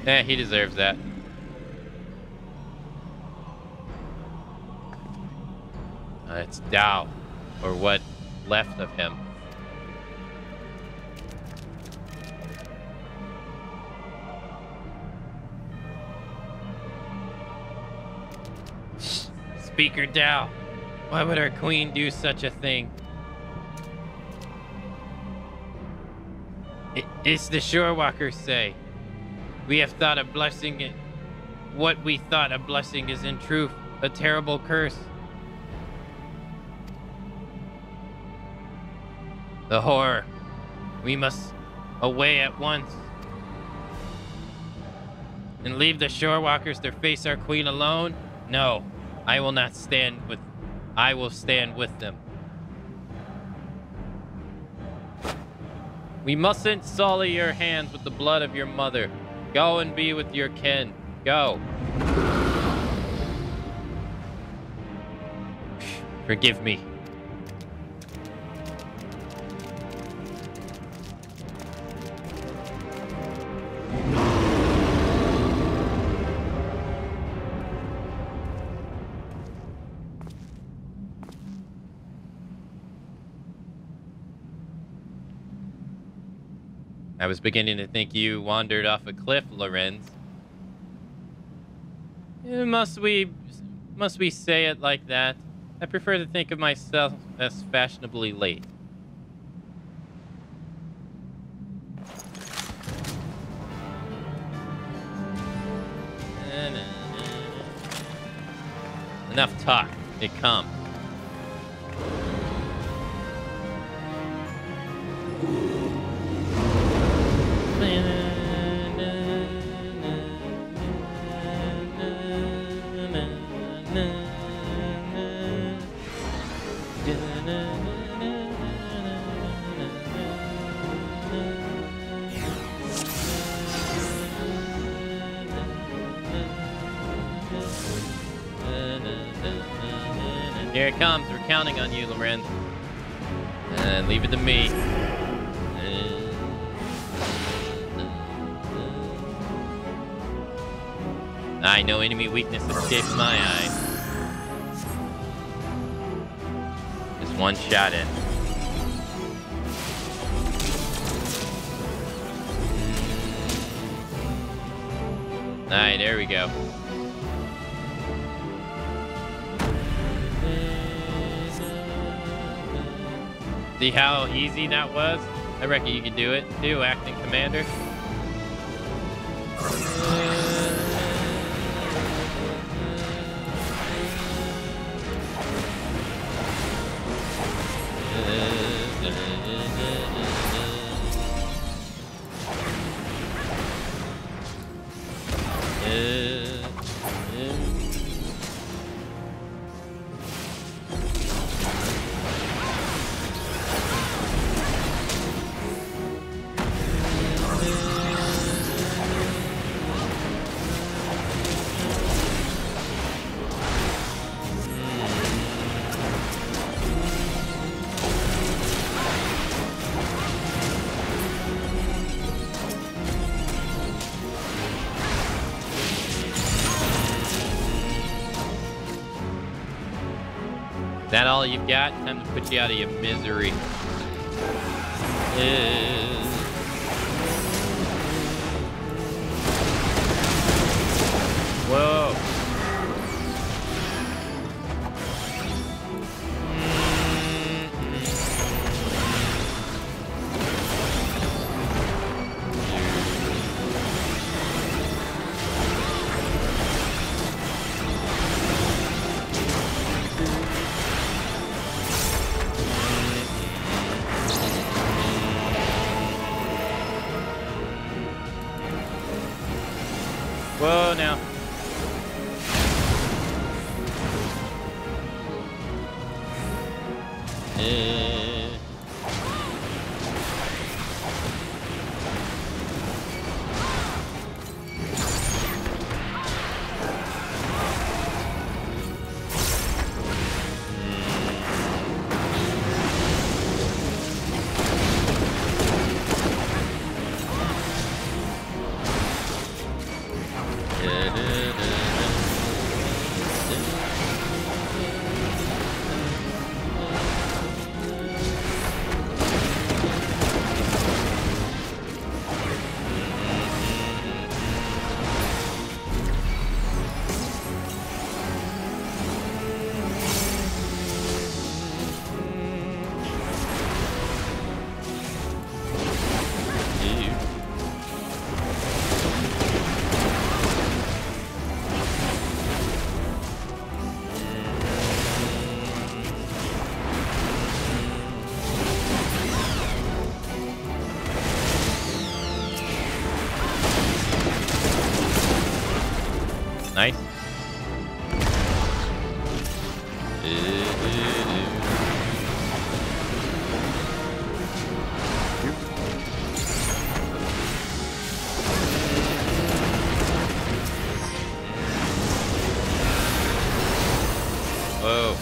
Eh, he deserves that. It's Dao, or what left of him. Speaker Dao, why would our queen do such a thing? It's the Shorewalkers say. We have thought a blessing, what we thought a blessing is in truth a terrible curse. The horror. We must away at once. And leave the Shorewalkers to face our queen alone? No, I will not stand with... I will stand with them. We mustn't sully your hands with the blood of your mother. Go and be with your kin. Go. Forgive me. I was beginning to think you wandered off a cliff, Lorenz. Must we say it like that? I prefer to think of myself as fashionably late. Enough talk. It comes. Here it comes. We're counting on you, Lorenz. And leave it to me. I know enemy weakness escapes my eye. Just one shot in. Alright, there we go. See how easy that was? I reckon you can do it too, acting commander. Is that all you've got? Time to put you out of your misery. Whoa. Whoa, now. Nice. Whoa.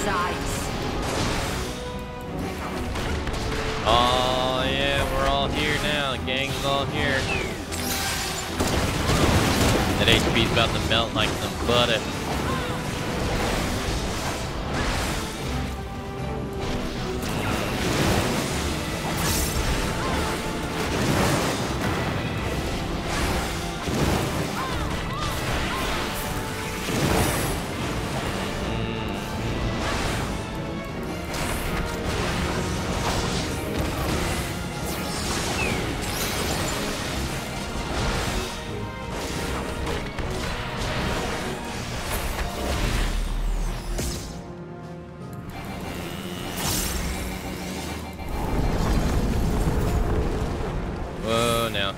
sights. Oh yeah, we're all here now. The gang's all here. That HP's about to melt like some butter. Whoa, now.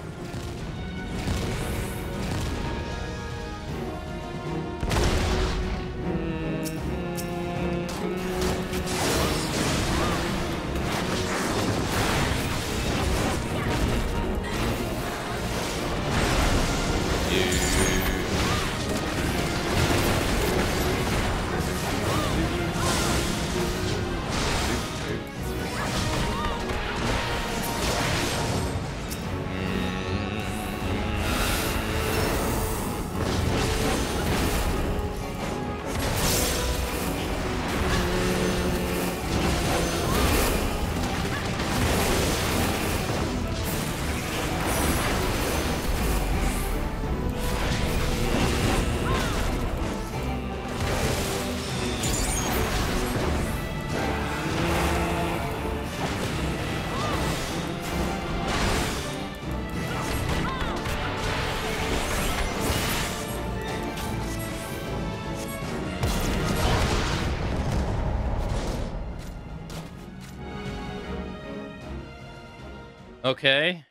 Okay.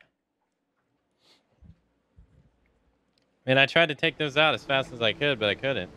Man, I tried to take those out as fast as I could, but I couldn't.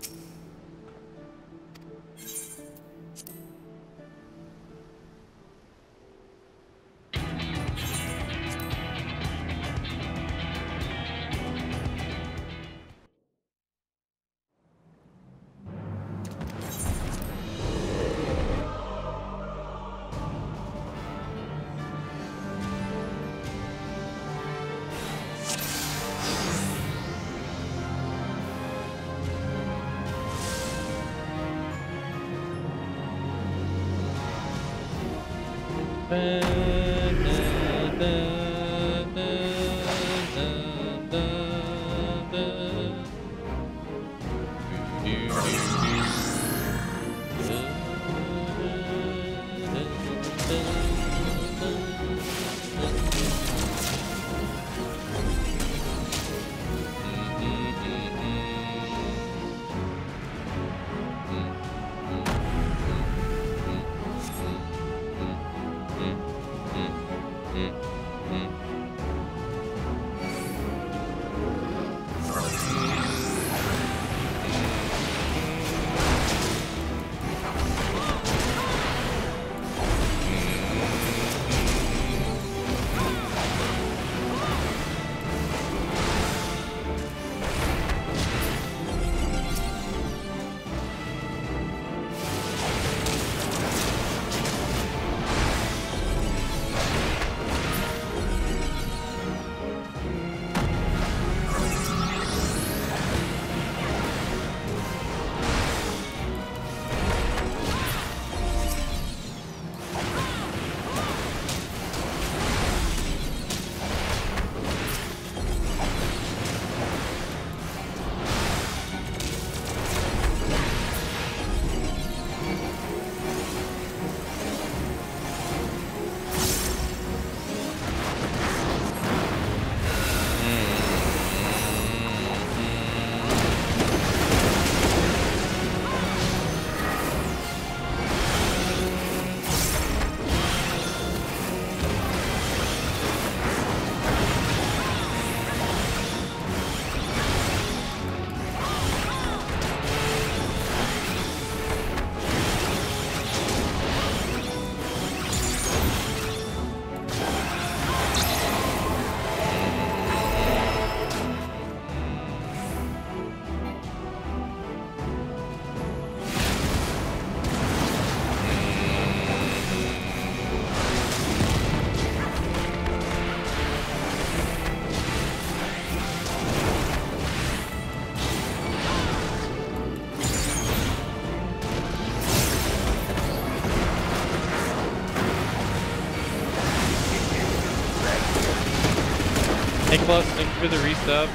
Hey, Close, thank you for the resub.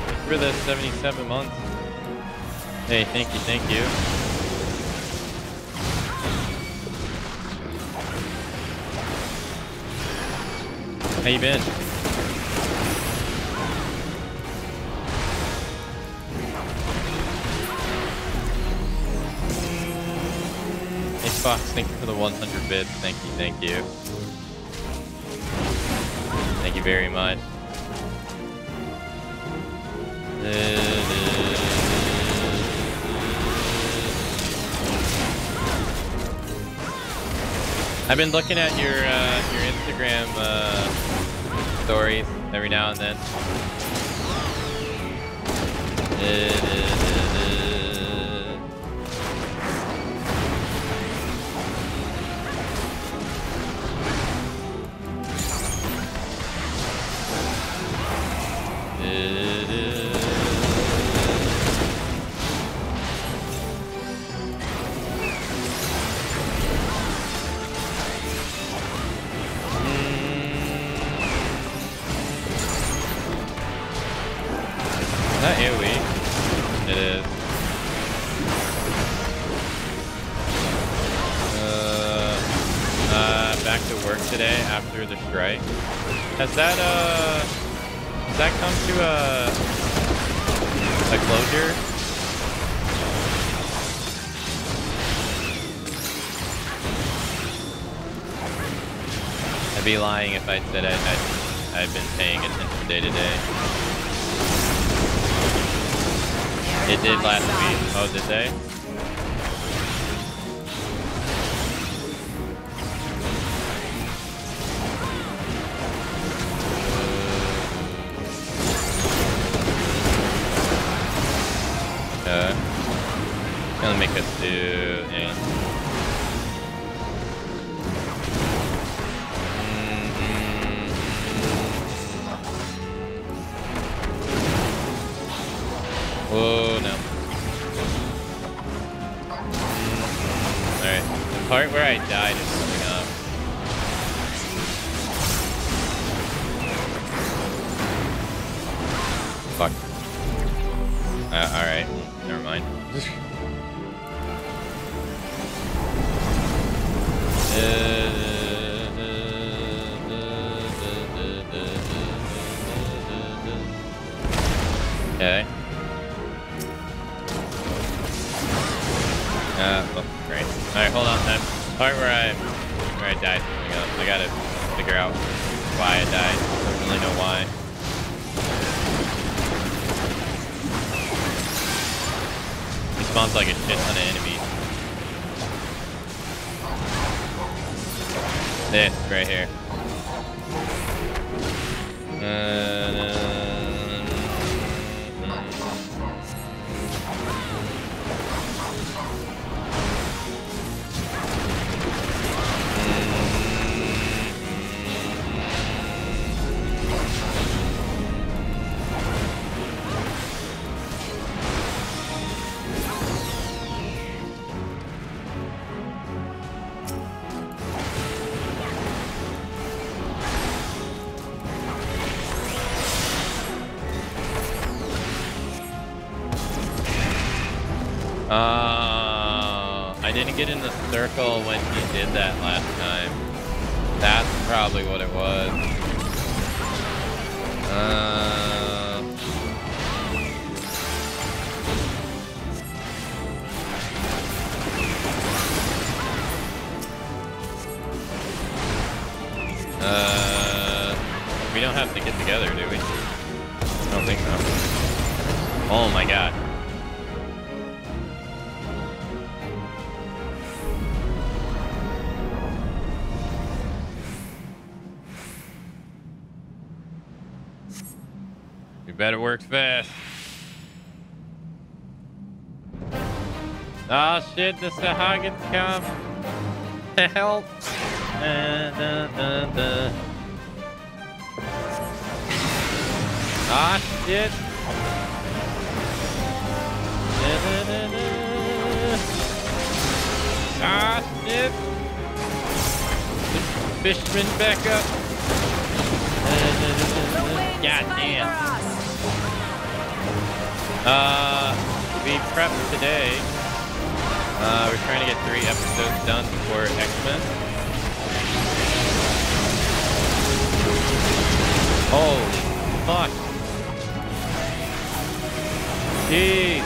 Thank you for the 77 months. Hey, thank you, thank you. How you been? Hey, Fox, thank you for the 100 bits. Thank you, thank you. Thank you very much. I've been looking at your Instagram stories every now and then. Is that AoE? It is. Back to work today after the strike. Has that come to a closure? I'd be lying if I said I'd been paying attention day to day. It did last week. Oh, did they? Gonna make us do. Yeah. Oh no. Alright. The part where I died is coming up. Fuck. Alright. Never mind. Okay. Oh, great. Alright, hold on. That part where I died. I gotta figure out why I died. I don't really know why. It spawns like a shit ton of enemies. This right here. I didn't get in the circle when he did that last time. That's probably what it was. We don't have to get together, do we? I don't think so. Oh my god. You better work fast. Oh shit, the Sahagins come. Help. Ah shit. Ah shit. The fishman back up. God We prepped today. We're trying to get 3 episodes done before X-Men. Holy fuck. Jeez.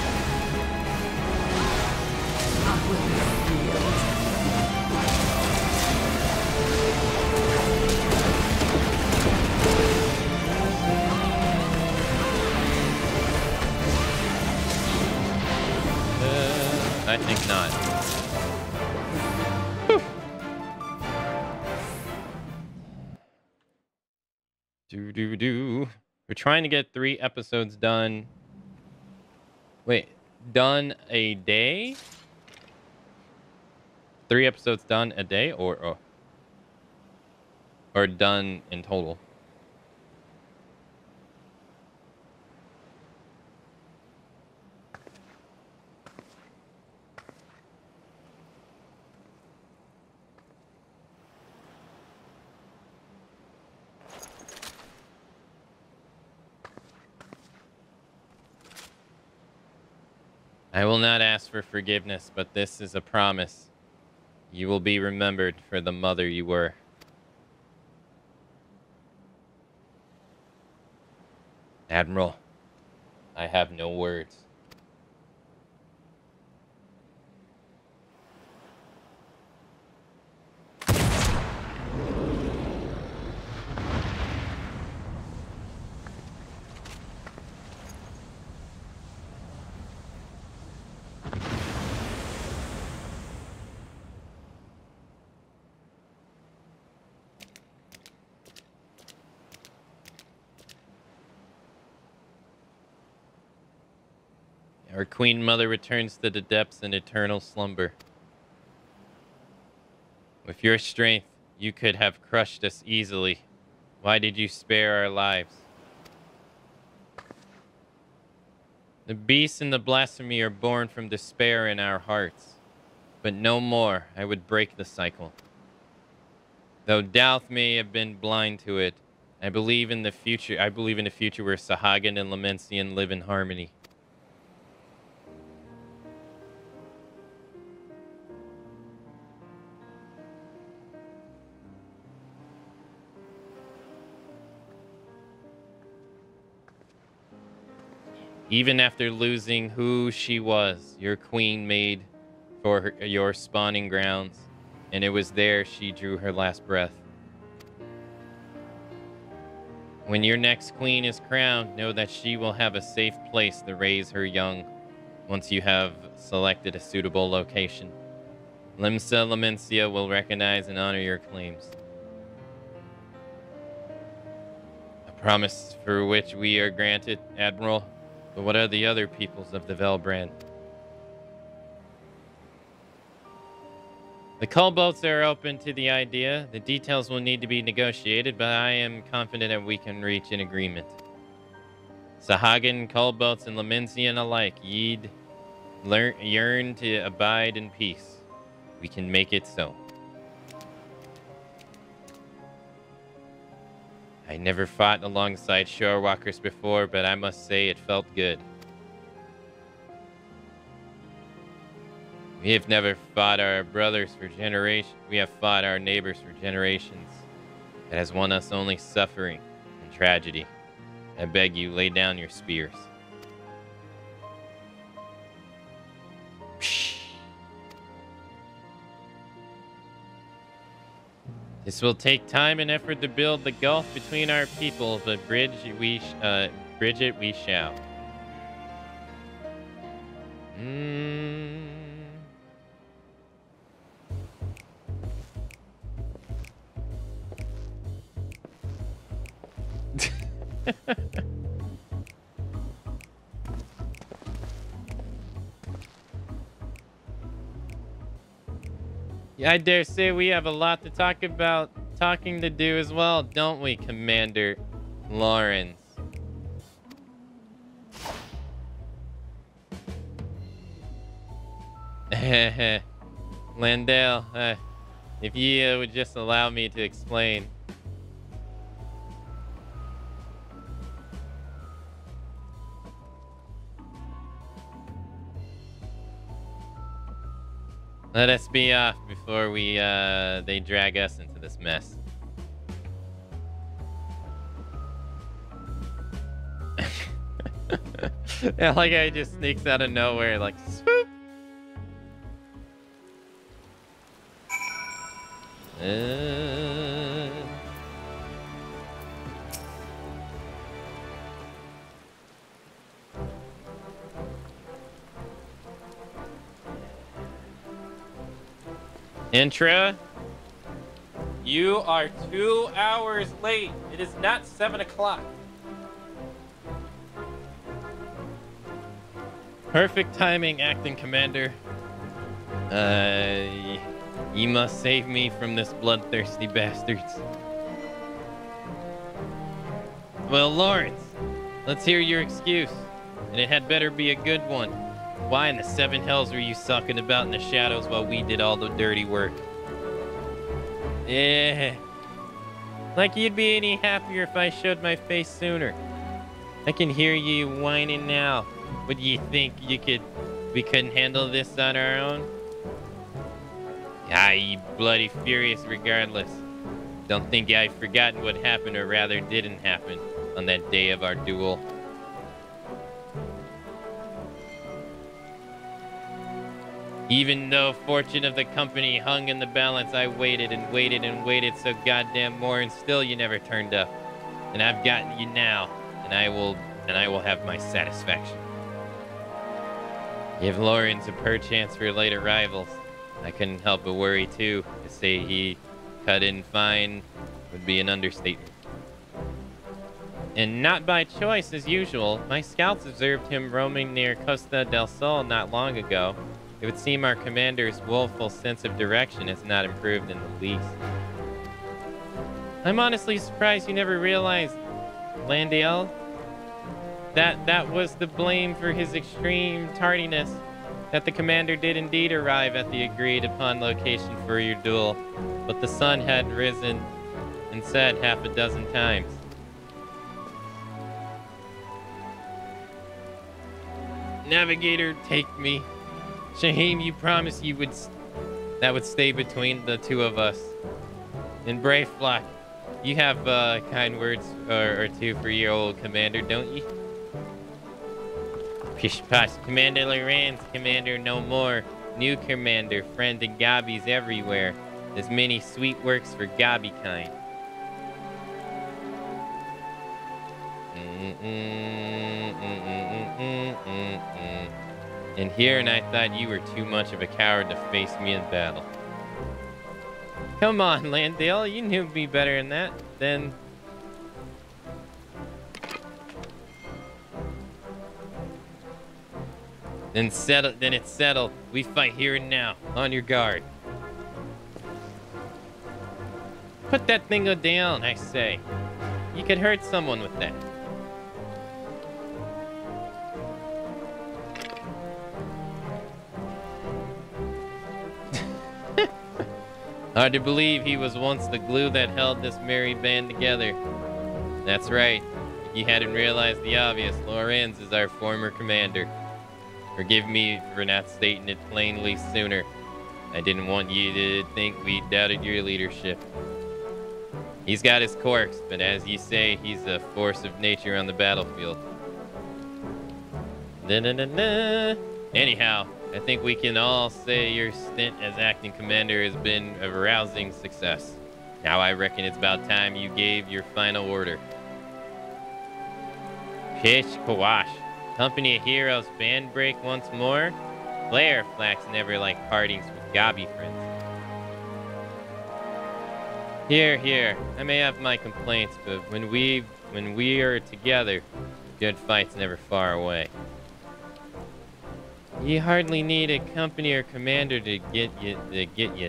I think not. We're trying to get 3 episodes done. Wait, done a day? 3 episodes done a day, or done in total? I will not ask for forgiveness, but this is a promise. You will be remembered for the mother you were. Admiral, I have no words. Our Queen Mother returns to the depths in eternal slumber. With your strength, you could have crushed us easily. Why did you spare our lives? The beast and the blasphemy are born from despair in our hearts. But no more, I would break the cycle. Though Douth may have been blind to it, I believe in the future where Sahagin and Lamencian live in harmony. Even after losing who she was, your queen made for your spawning grounds, and it was there she drew her last breath. When your next queen is crowned, know that she will have a safe place to raise her young once you have selected a suitable location. Limsa Lamencia will recognize and honor your claims. A promise for which we are granted, Admiral. But what are the other peoples of the Velbrand? The Cullboats are open to the idea. The details will need to be negotiated, but I am confident that we can reach an agreement. Sahagin, Cullboats, and Lamencian alike, ye'd yearn to abide in peace. We can make it so. I never fought alongside shorewalkers before, but I must say it felt good. We have never fought our brothers for generations. We have fought our neighbors for generations. It has won us only suffering and tragedy. I beg you, lay down your spears. This will take time and effort to build the gulf between our peoples, but bridge it we shall. Yeah, I dare say we have a lot to talking to do as well, don't we, Commander Lawrence? Landale, if you would just allow me to explain. Let us be off before they drag us into this mess. Yeah, like I just sneaks out of nowhere, like swoop. Intra, you are 2 hours late. It is not 7 o'clock. Perfect timing, acting commander. You must save me from this bloodthirsty bastards. Well, Lawrence, let's hear your excuse. And it had better be a good one. Why in the seven hells were you sucking about in the shadows while we did all the dirty work? Yeah. Like you'd be any happier if I showed my face sooner. I can hear you whining now. Would you think we couldn't handle this on our own? Ah, you bloody furious regardless. Don't think I've forgotten what happened, or rather didn't happen, on that day of our duel. Even though fortune of the company hung in the balance, I waited and waited and waited so goddamn more, and still you never turned up. And I've gotten you now, and I will have my satisfaction. Give Lawrence a perchance for late arrivals. I couldn't help but worry too. To say he cut in fine would be an understatement. And not by choice as usual. My scouts observed him roaming near Costa del Sol not long ago. It would seem our commander's woeful sense of direction has not improved in the least. I'm honestly surprised you never realized, Landale, that was the blame for his extreme tardiness, that the commander did indeed arrive at the agreed upon location for your duel, but the sun had risen and set half a dozen times. Navigator, take me. Shaheem, you promised that would stay between the two of us. And Brave Flock, you have kind words or two for your old commander, don't you? Pish posh, Commander Lorenz, commander no more. New commander, friend and gobbies everywhere. There's many sweet works for gobby kind. And here, and I thought you were too much of a coward to face me in battle. Come on, Landale, you knew me better than that. Then it's settled. We fight here and now. On your guard. Put that thing down, I say. You could hurt someone with that. Hard to believe he was once the glue that held this merry band together. That's right. If you hadn't realized the obvious, Lorenz is our former commander. Forgive me for not stating it plainly sooner. I didn't want you to think we doubted your leadership. He's got his quirks, but as you say, he's a force of nature on the battlefield. Anyhow, I think we can all say your stint as acting commander has been a rousing success. Now I reckon it's about time you gave your final order. Pish Kawash. Company of Heroes band break once more? Blair Flax never liked partings with gobby friends. Here. I may have my complaints, but when we are together, good fight's never far away. You hardly need a company or commander to get you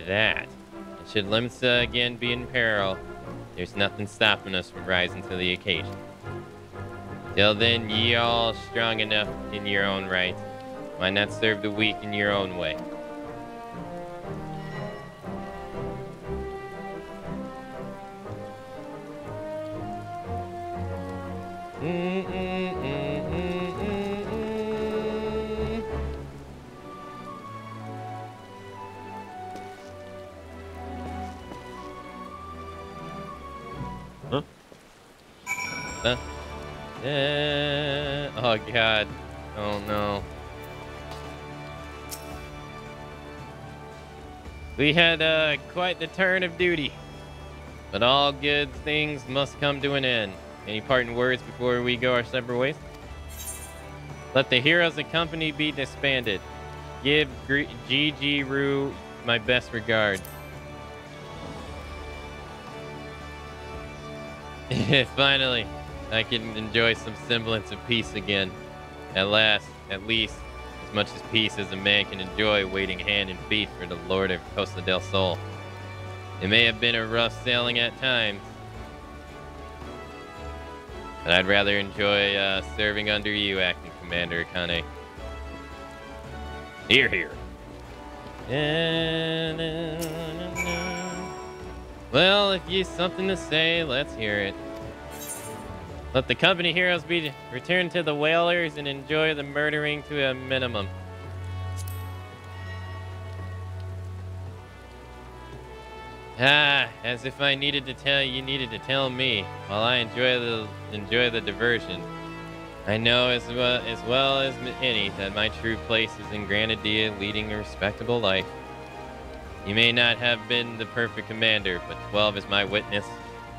that. And should Limsa again be in peril, there's nothing stopping us from rising to the occasion. Till then, ye all strong enough in your own right. Why not serve the weak in your own way? Oh god. Oh no. We had quite the turn of duty. But all good things must come to an end. Any parting words before we go our separate ways? Let the heroes of company be disbanded. Give Gigi Rue my best regards. Finally, I can enjoy some semblance of peace again. At least, as much as peace as a man can enjoy waiting hand and feet for the Lord of Costa del Sol. It may have been a rough sailing at times, but I'd rather enjoy serving under you, Acting Commander Akane. Hear, hear. Well, if you've something to say, let's hear it. Let the company heroes be returned to the whalers and enjoy the murdering to a minimum. As if I needed to tell you needed to tell me. While I enjoy the diversion, I know as well as any that my true place is in Granadilla, leading a respectable life. You may not have been the perfect commander, but 12 is my witness.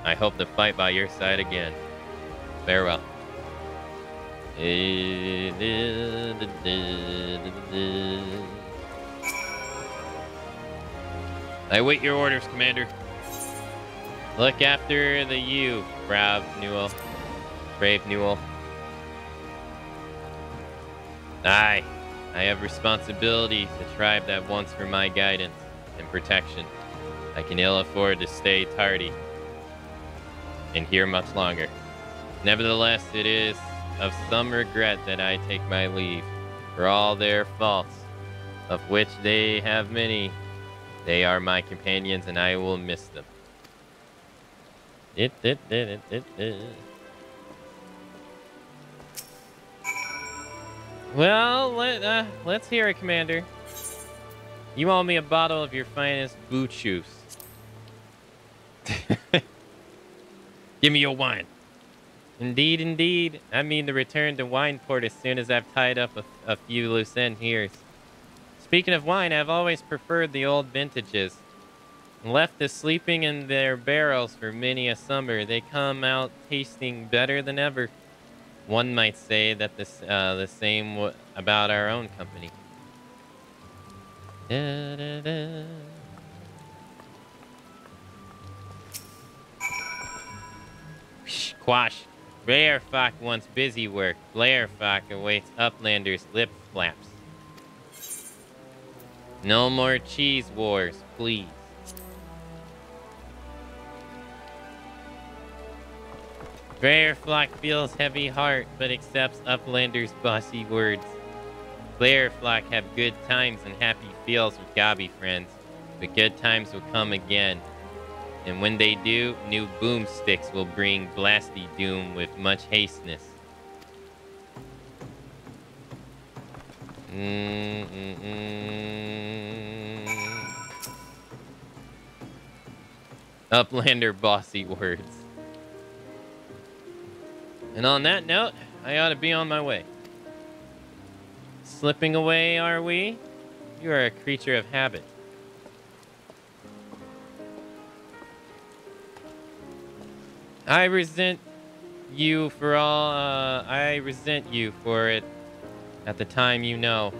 I hope to fight by your side again. Farewell. I await your orders, Commander. Look after the you, brave Newell. I have responsibility to the tribe that wants for my guidance and protection. I can ill afford to stay tardy and here much longer. Nevertheless, it is of some regret that I take my leave. For all their faults, of which they have many, they are my companions and I will miss them. Well, let's hear it, Commander. You owe me a bottle of your finest boot juice. Give me your wine. Indeed, indeed. I mean to return to Wineport as soon as I've tied up a few loose end here. Speaking of wine, I've always preferred the old vintages. Left to sleeping in their barrels for many a summer, they come out tasting better than ever. One might say that the same about our own company. Da, da, da. Quash. Blairfock wants busy work. Blairfock awaits Uplander's lip flaps. No more cheese wars, please. Blairflock feels heavy heart, but accepts Uplander's bossy words. Blairflock have good times and happy feels with Gobby friends, but good times will come again. And when they do, new boomsticks will bring blasty doom with much hasteness. Uplander bossy words. And on that note, I ought to be on my way. Slipping away, are we? You are a creature of habit. I resent you for it at the time, you know,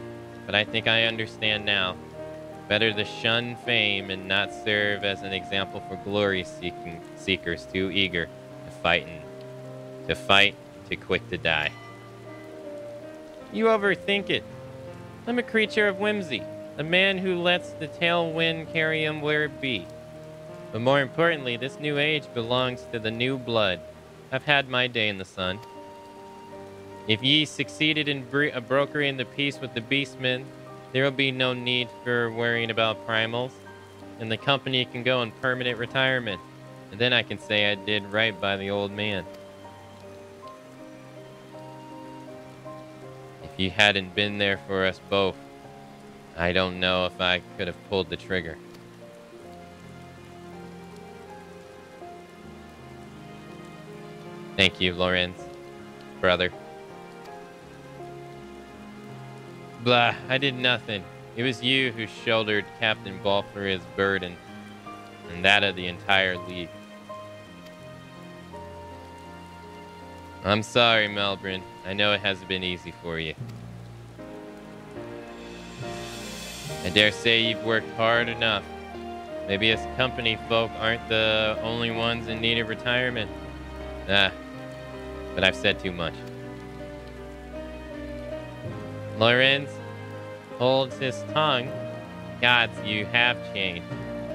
but I think I understand now. Better to shun fame and not serve as an example for glory seekers too eager to fight, too quick to die. You overthink it. I'm a creature of whimsy, a man who lets the tailwind carry him where it be. But more importantly, this new age belongs to the new blood. I've had my day in the sun. If ye succeeded in brokering the peace with the beastmen, there will be no need for worrying about primals, and the company can go in permanent retirement. And then I can say I did right by the old man. If you hadn't been there for us both, I don't know if I could have pulled the trigger. Thank you, Lorenz, brother. Blah, I did nothing. It was you who shouldered Captain Balfour's burden, and that of the entire League. I'm sorry, Melbourne. I know it hasn't been easy for you. I dare say you've worked hard enough. Maybe us company folk aren't the only ones in need of retirement. But I've said too much. Lorenz holds his tongue. Gods, you have changed.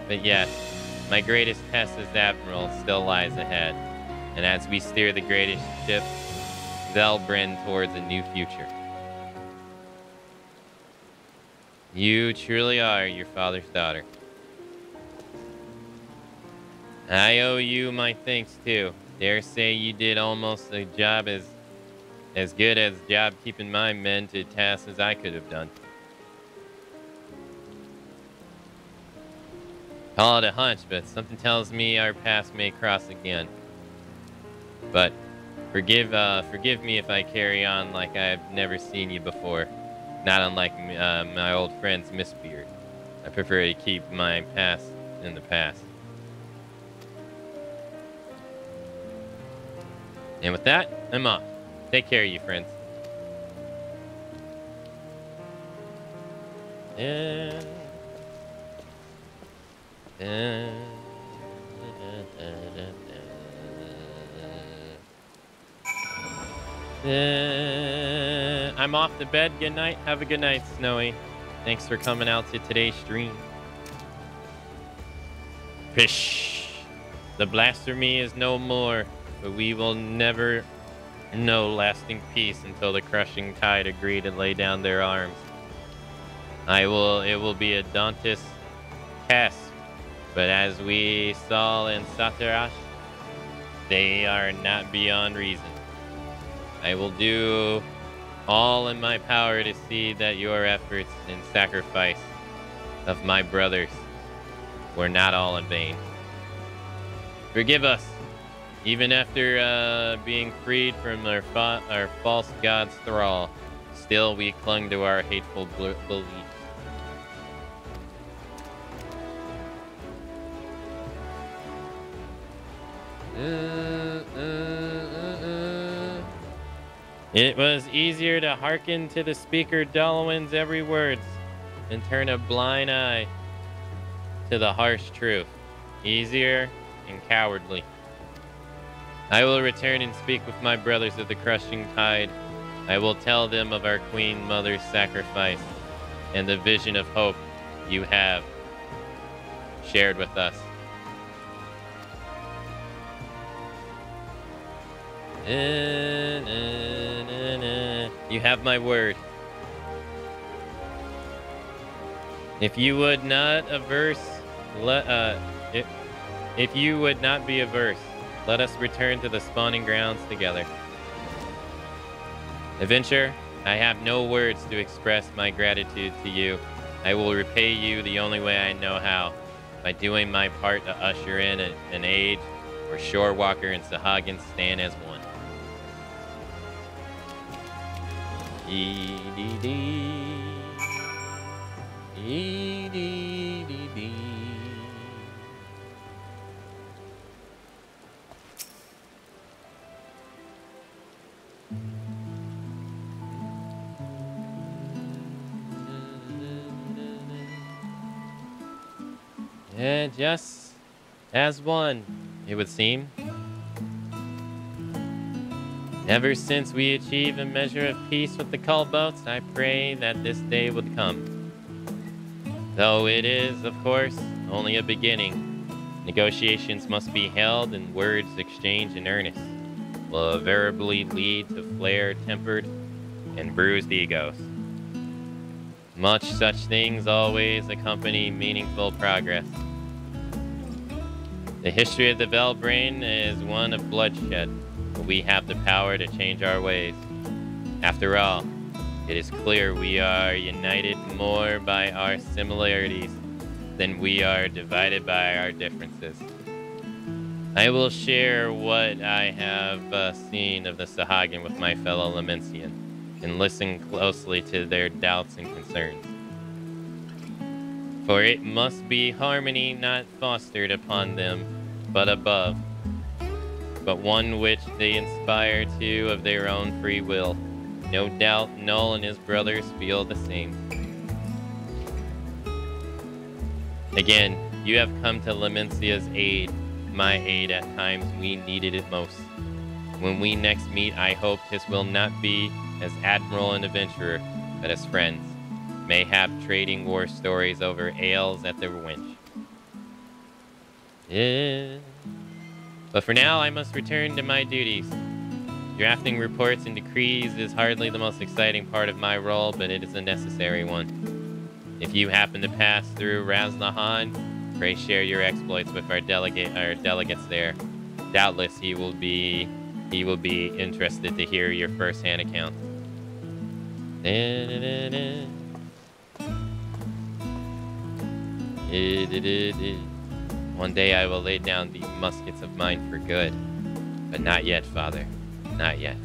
But yes, my greatest test as Admiral still lies ahead. And as we steer the greatest ship, Velbrin towards a new future. You truly are your father's daughter. I owe you my thanks too. Dare say you did almost a job as good as job keeping my men to tasks as I could have done. Call it a hunch, but something tells me our paths may cross again. But forgive me if I carry on like I've never seen you before. Not unlike my old friend's Mistbeard. I prefer to keep my past in the past. And with that, I'm off. Take care of you, friends. I'm off to bed. Good night. Have a good night, Snowy. Thanks for coming out to today's stream. Pish. The blasphemy is no more, but we will never know lasting peace until the crushing tide agree to lay down their arms. It will be a daunting task, but as we saw in Satarash, they are not beyond reason. I will do all in my power to see that your efforts and sacrifice of my brothers were not all in vain. Forgive us, even after being freed from our false god's thrall, still we clung to our hateful beliefs. It was easier to hearken to the speaker Dalwyn's every words and turn a blind eye to the harsh truth. Easier and cowardly. I will return and speak with my brothers of the crushing tide. I will tell them of our Queen Mother's sacrifice and the vision of hope you have shared with us. You have my word. If you would not be averse, let us return to the spawning grounds together. Adventure, I have no words to express my gratitude to you. I will repay you the only way I know how, by doing my part to usher in an age where Shorewalker and Sahagin stand as one. And just as one, it would seem. Ever since we achieved a measure of peace with the Culboats, I pray that this day would come. Though it is, of course, only a beginning. Negotiations must be held and words exchanged in earnest will invariably lead to flare-tempered and bruised egos. Much such things always accompany meaningful progress. The history of the Velbrain is one of bloodshed, but we have the power to change our ways. After all, it is clear we are united more by our similarities than we are divided by our differences. I will share what I have seen of the Sahagin with my fellow Lemencian, and listen closely to their doubts and concerns. For it must be harmony not fostered upon them, but above, but one which they inspire to of their own free will. No doubt Null and his brothers feel the same. Again, you have come to Lemencia's aid, my aid at times we needed it most. When we next meet, I hope this will not be as admiral and adventurer, but as friends. Mayhap trading war stories over ales at the winch. Yeah. But for now, I must return to my duties. Drafting reports and decrees is hardly the most exciting part of my role, but it is a necessary one. If you happen to pass through Raznahan, pray share your exploits with our delegates there. Doubtless he will be interested to hear your first-hand account. One day I will lay down the muskets of mine for good, but not yet, Father. Not yet.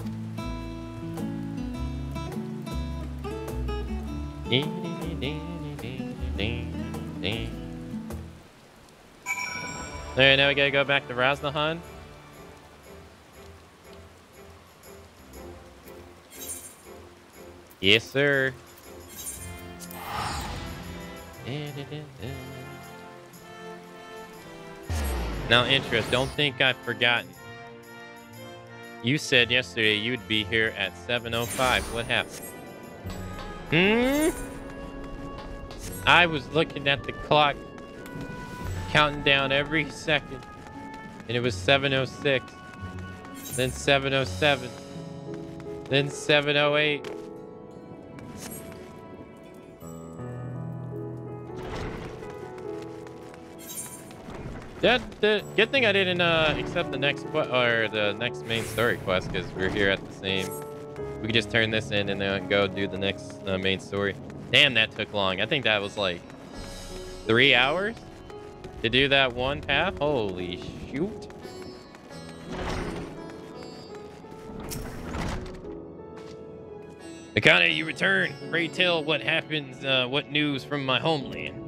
Alright, now we gotta go back to Raznahan. Yes, sir. Now, interest, don't think I've forgotten. You said yesterday you'd be here at 7:05. What happened? I was looking at the clock, counting down every second, and it was 7:06, then 7:07, then 7:08. The good thing I didn't accept the next next main story quest, because we're here at the same. We could just turn this in and then go do the next main story. Damn, that took long. I think that was like 3 hours to do that one path. Holy shoot! Akane, you return. Pray tell what happens. What news from my homeland?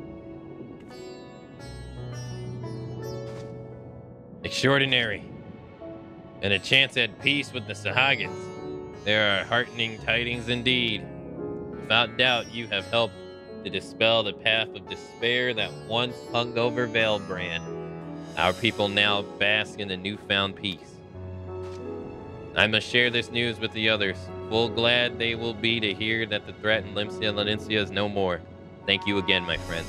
Extraordinary. And a chance at peace with the Sahagins. There are heartening tidings indeed. Without doubt, you have helped to dispel the path of despair that once hung over Valebrand. Our people now bask in a newfound peace. I must share this news with the others. Full glad they will be to hear that the threat in Lemencia is no more. Thank you again, my friend.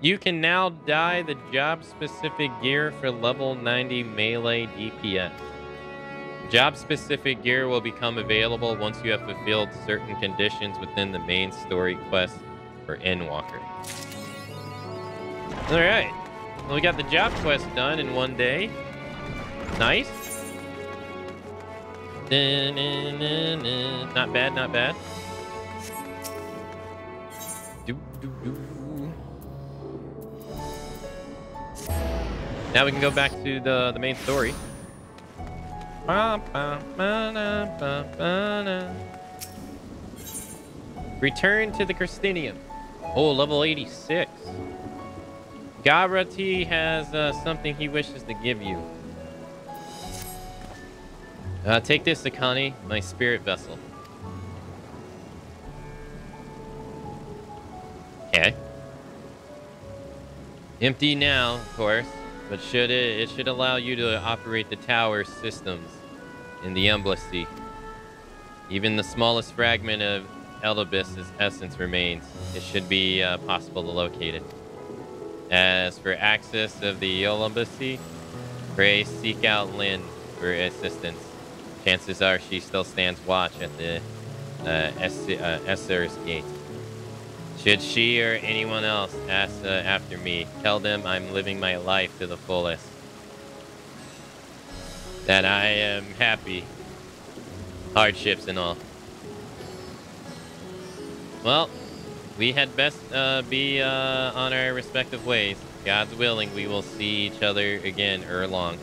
You can now dye the job-specific gear for level 90 melee DPS. Job-specific gear will become available once you have fulfilled certain conditions within the main story quest for Endwalker. Alright, well, we got the job quest done in one day. Nice. Not bad, not bad. Now we can go back to the main story. Return to the Christinium. Oh, level 86. Gabrati has something he wishes to give you. Take this, Akane, my spirit vessel. Okay. Empty now, of course, but it should allow you to operate the tower systems in the embassy. Even the smallest fragment of Elibis's essence remains. It should be possible to locate it. As for access of the embassy, pray seek out Lynn for assistance. Chances are she still stands watch at the Esser's gate. Should she or anyone else ask after me, tell them I'm living my life to the fullest. That I am happy. Hardships and all. Well, we had best be on our respective ways. God's willing, we will see each other again ere long.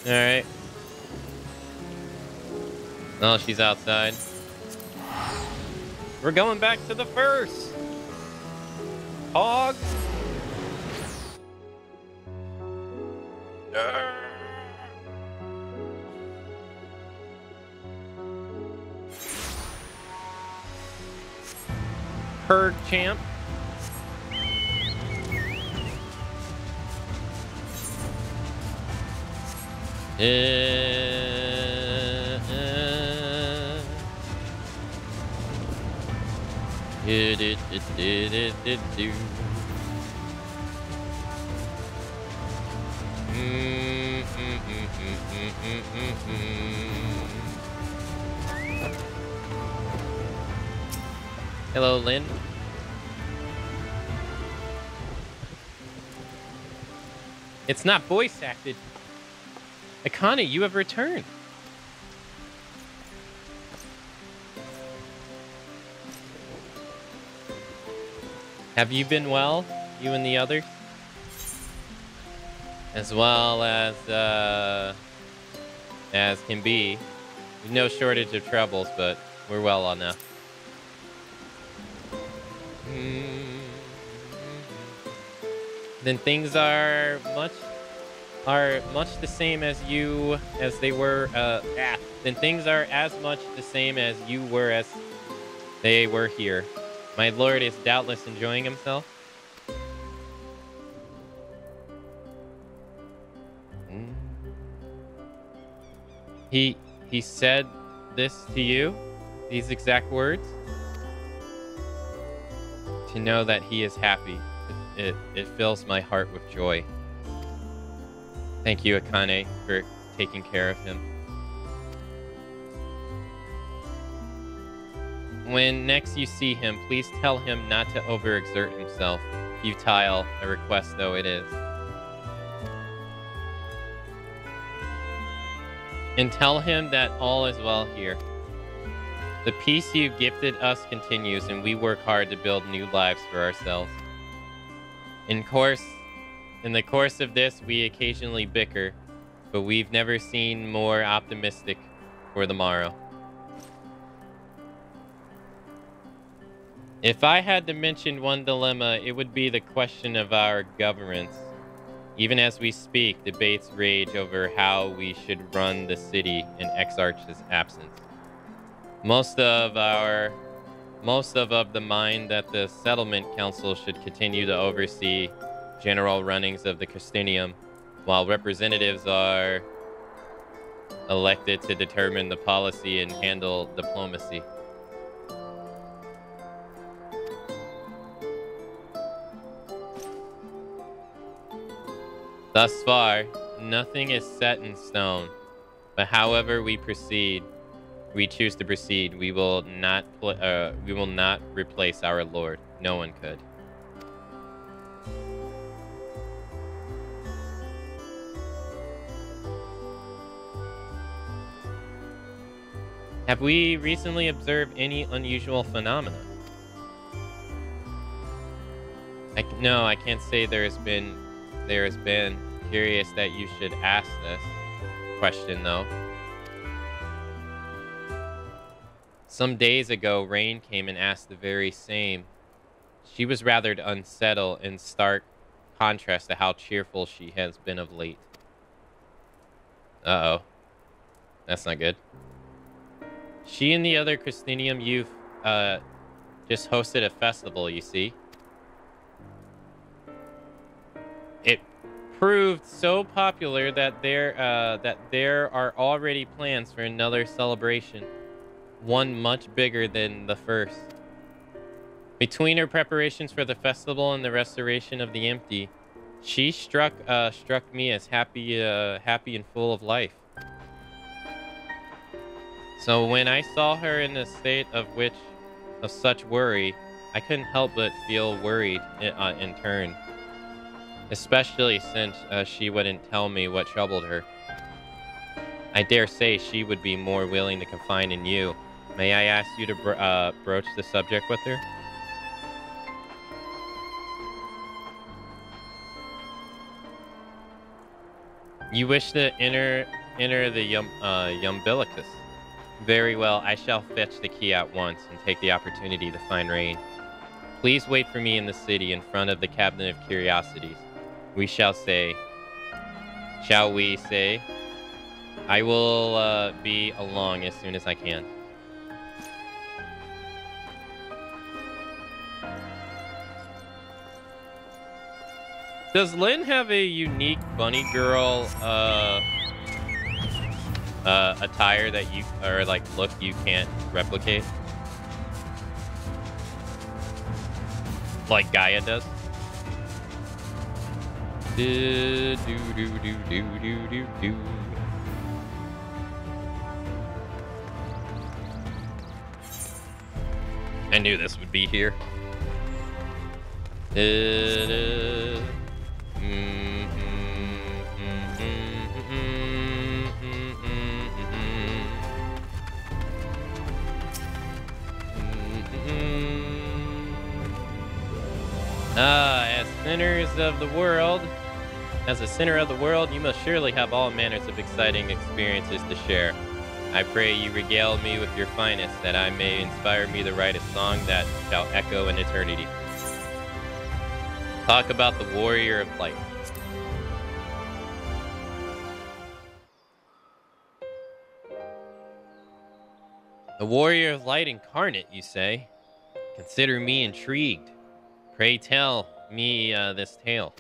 All right. Oh, she's outside. We're going back to the first. Hog. Herd champ. Hello, Lynn. It's not voice acted. Akane, you have returned. Have you been well, you and the others? As well as can be. There's no shortage of troubles, but we're well enough. Then things are much the same as they were. Then things are as much the same as you were as they were here. My lord is doubtless enjoying himself. He said this to you, these exact words. To know that he is happy, it fills my heart with joy. Thank you, Akane, for taking care of him. When next you see him, please tell him not to overexert himself, futile a request though it is. And tell him that all is well here. The peace you gifted us continues, and we work hard to build new lives for ourselves. In the course of this, we occasionally bicker, but we've never seen more optimistic for the morrow. If I had to mention one dilemma, it would be the question of our governance. Even as we speak, debates rage over how we should run the city in Exarch's absence. Most of the mind that the settlement council should continue to oversee general runnings of the Christinium, while representatives are elected to determine the policy and handle diplomacy. Thus far, nothing is set in stone, but however we choose to proceed, we will not replace our Lord. No one could. Have we recently observed any unusual phenomena? No, I can't say there has been. Curious that you should ask this question, though. Some days ago, Rain came and asked the very same. She was rather unsettled, in stark contrast to how cheerful she has been of late. Uh-oh. That's not good. She and the other Christinium youth just hosted a festival, you see. It proved so popular that there are already plans for another celebration, one much bigger than the first. Between her preparations for the festival and the restoration of the empty, she struck me as happy and full of life. So when I saw her in a state of such worry, I couldn't help but feel worried in turn. especially since she wouldn't tell me what troubled her. I dare say she would be more willing to confide in you. May I ask you to broach the subject with her? You wish to enter the umbilicus. Very well, I shall fetch the key at once and take the opportunity to find Rain. Please wait for me in the city in front of the Cabinet of Curiosities. We shall we say? I will be along as soon as I can. Does Lynn have a unique bunny girl attire that you, or like look you can't replicate? Like Gaia does? Do do do do do do do do. I knew this would be here. As sinners of the world, as a sinner of the world, you must surely have all manners of exciting experiences to share. I pray you regale me with your finest, that I may inspire me to write a song that shall echo in eternity. Talk about the warrior of light. The warrior of light incarnate, you say? Consider me intrigued. Pray tell me this tale.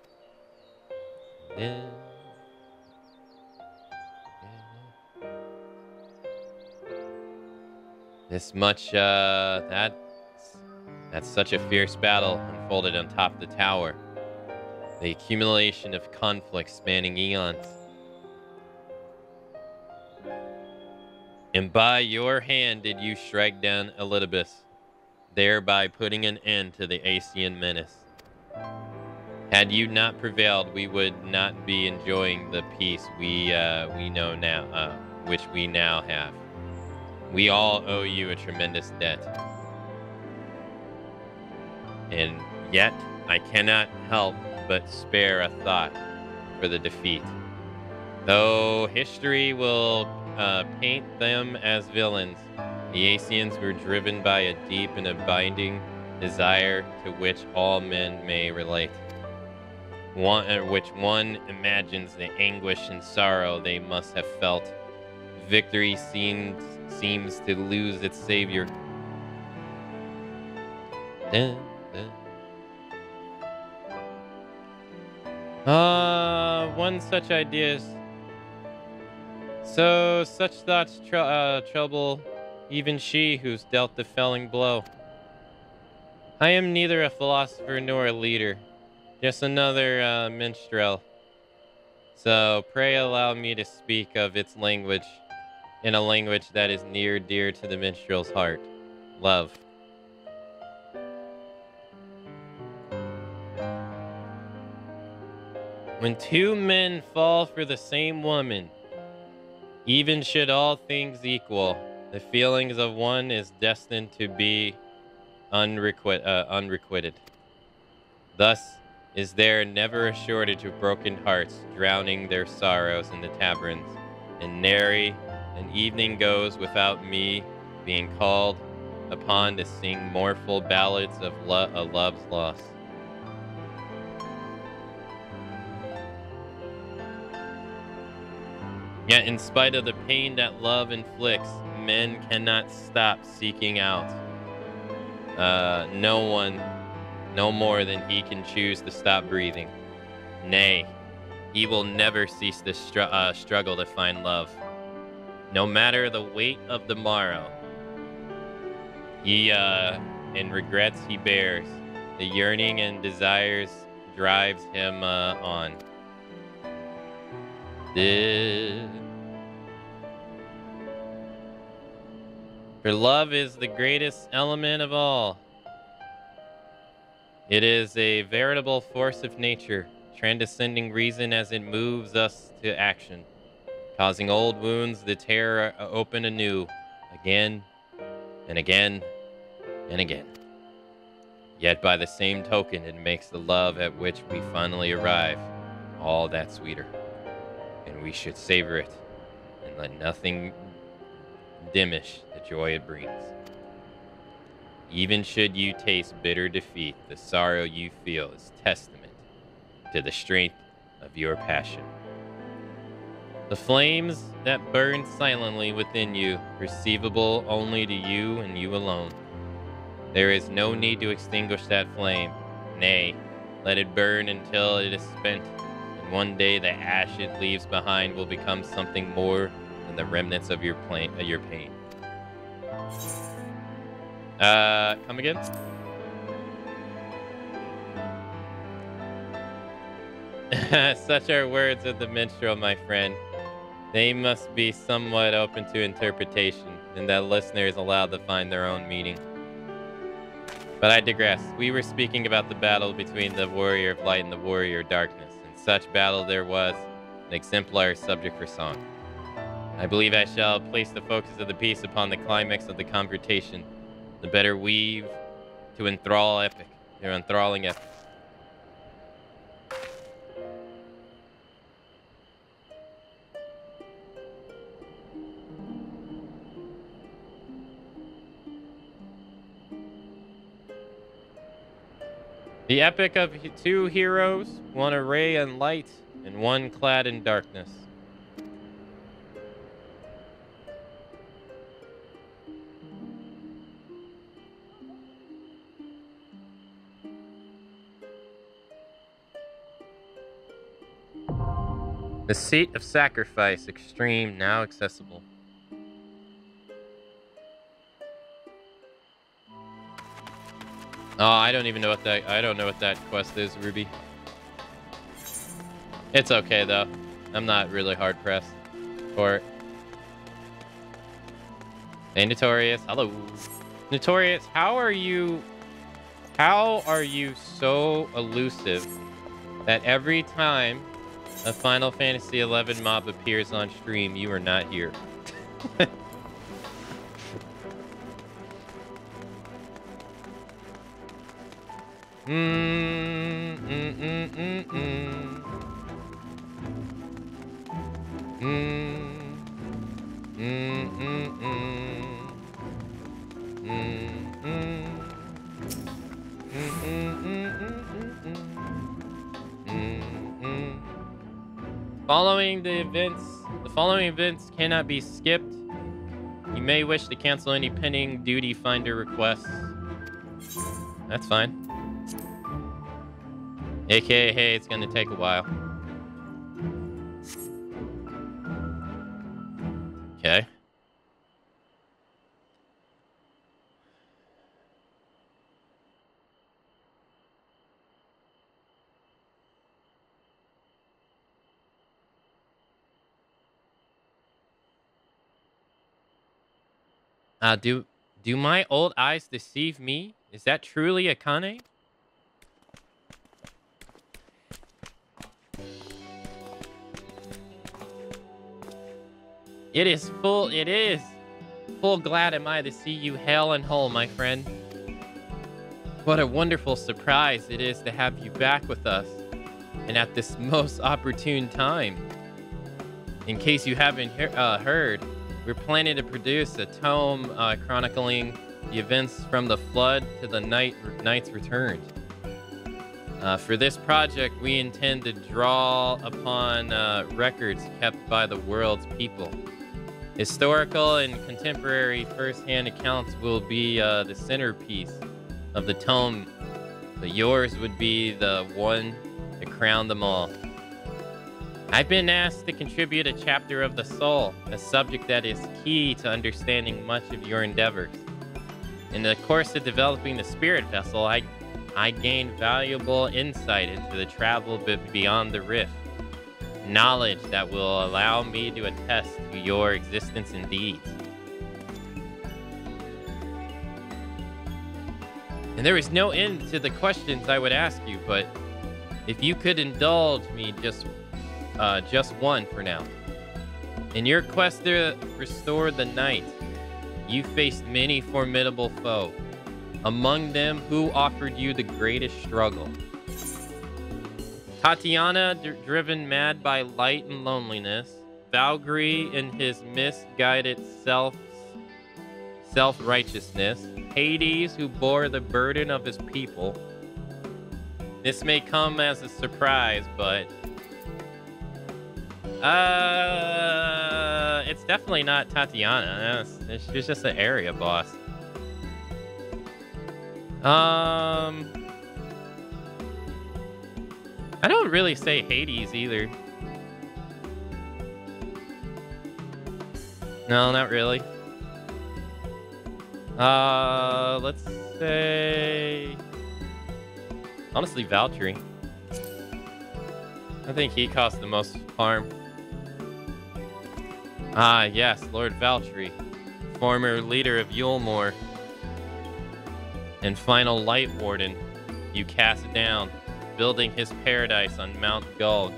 This much, that's such a fierce battle unfolded on top of the tower. The accumulation of conflict spanning eons. And by your hand did you strike down Elidibus, thereby putting an end to the Asian menace. Had you not prevailed, we would not be enjoying the peace we know now, which we now have. We all owe you a tremendous debt. And yet, I cannot help but spare a thought for the defeat. Though history will paint them as villains, the Asians were driven by a deep and abiding desire to which all men may relate. Which one imagines the anguish and sorrow they must have felt. Victory seems to lose its savior. One such idea is... So such thoughts trouble even she who's dealt the felling blow. I am neither a philosopher nor a leader, just another minstrel. So pray allow me to speak of its language, in a language that is near dear to the minstrel's heart, love. When two men fall for the same woman, even should all things equal, the feelings of one is destined to be unrequited. Thus is there never a shortage of broken hearts drowning their sorrows in the taverns, and nary an evening goes without me being called upon to sing mournful ballads of love's loss. Yet in spite of the pain that love inflicts, men cannot stop seeking out. No one, no more than he can choose to stop breathing. Nay, he will never cease to struggle to find love. No matter the weight of the morrow, he and regrets he bears, the yearning and desires drives him on. For love is the greatest element of all. It is a veritable force of nature, transcending reason as it moves us to action, causing old wounds to tear open anew, again and again and again. Yet by the same token, it makes the love at which we finally arrive all that sweeter. And we should savor it and let nothing diminish the joy it brings. Even should you taste bitter defeat, the sorrow you feel is testament to the strength of your passion. The flames that burn silently within you, perceivable only to you and you alone. There is no need to extinguish that flame. Nay, let it burn until it is spent, and one day the ash it leaves behind will become something more than the remnants of your pain. Come again? Such are words of the minstrel, my friend. They must be somewhat open to interpretation, and that listener is allowed to find their own meaning. But I digress. We were speaking about the battle between the warrior of light and the warrior of darkness. In such battle there was an exemplary subject for song. I believe I shall place the focus of the piece upon the climax of the confrontation, the better weave to enthrall epic, their enthralling epic. The epic of two heroes, one array in light and one clad in darkness. The seat of sacrifice, extreme, now accessible. Oh, I don't even know what that. I don't know what that quest is, Ruby. It's okay though. I'm not really hard pressed for it. Hey, Notorious. Hello, Notorious. How are you so elusive that every time a Final Fantasy XI mob appears on stream, you are not here? The following events cannot be skipped. You may wish to cancel any pending duty finder requests. That's fine. AKA, hey, it's gonna take a while. Okay. Do my old eyes deceive me? Is that truly Akane? It is full glad am I to see you hale and whole, my friend. What a wonderful surprise it is to have you back with us, and at this most opportune time. In case you haven't heard, we're planning to produce a tome chronicling the events from the flood to the knight's return. For this project, we intend to draw upon records kept by the world's people. Historical and contemporary first-hand accounts will be the centerpiece of the tome, but yours would be the one to crown them all. I've been asked to contribute a chapter of the soul, a subject that is key to understanding much of your endeavors. In the course of developing the spirit vessel, I gained valuable insight into the travel beyond the rift. Knowledge that will allow me to attest to your existence and deeds. And there is no end to the questions I would ask you, but If you could indulge me just one for now. In your quest to restore the night, you faced many formidable foes. Among them, who offered you the greatest struggle? Tatiana, driven mad by light and loneliness. Valkyrie in his misguided self-righteousness. Hades, who bore the burden of his people. This may come as a surprise, but it's definitely not Tatiana. She's just an area boss. I don't really say Hades either. No, not really. Let's say... honestly, Valkyrie. I think he caused the most harm. Ah, yes, Lord Valkyrie. Former leader of Yulmore. And final Light Warden. You cast down, building his paradise on Mount Gulg.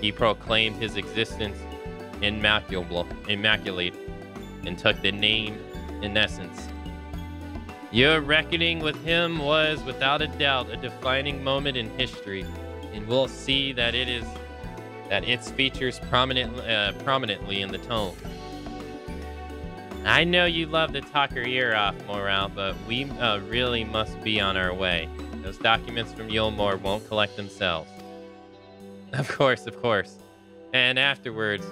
He proclaimed his existence immaculate, and took the name in essence. Your reckoning with him was, without a doubt, a defining moment in history, and we'll see that it features prominently in the tome. I know you love to talk your ear off, Morale, but we really must be on our way. Those documents from Yulmore won't collect themselves. Of course, of course. And afterwards,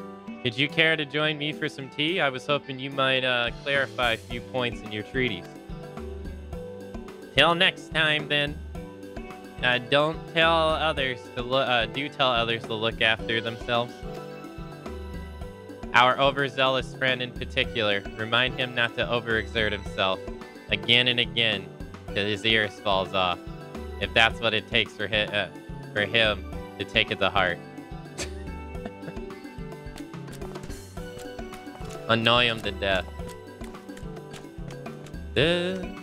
could you care to join me for some tea? I was hoping you might clarify a few points in your treaties. Till next time, then. Do tell others to look after themselves. Our overzealous friend in particular, remind him not to overexert himself again and again till his ears falls off. If that's what it takes for him to take it to heart. Annoy him to death. Do.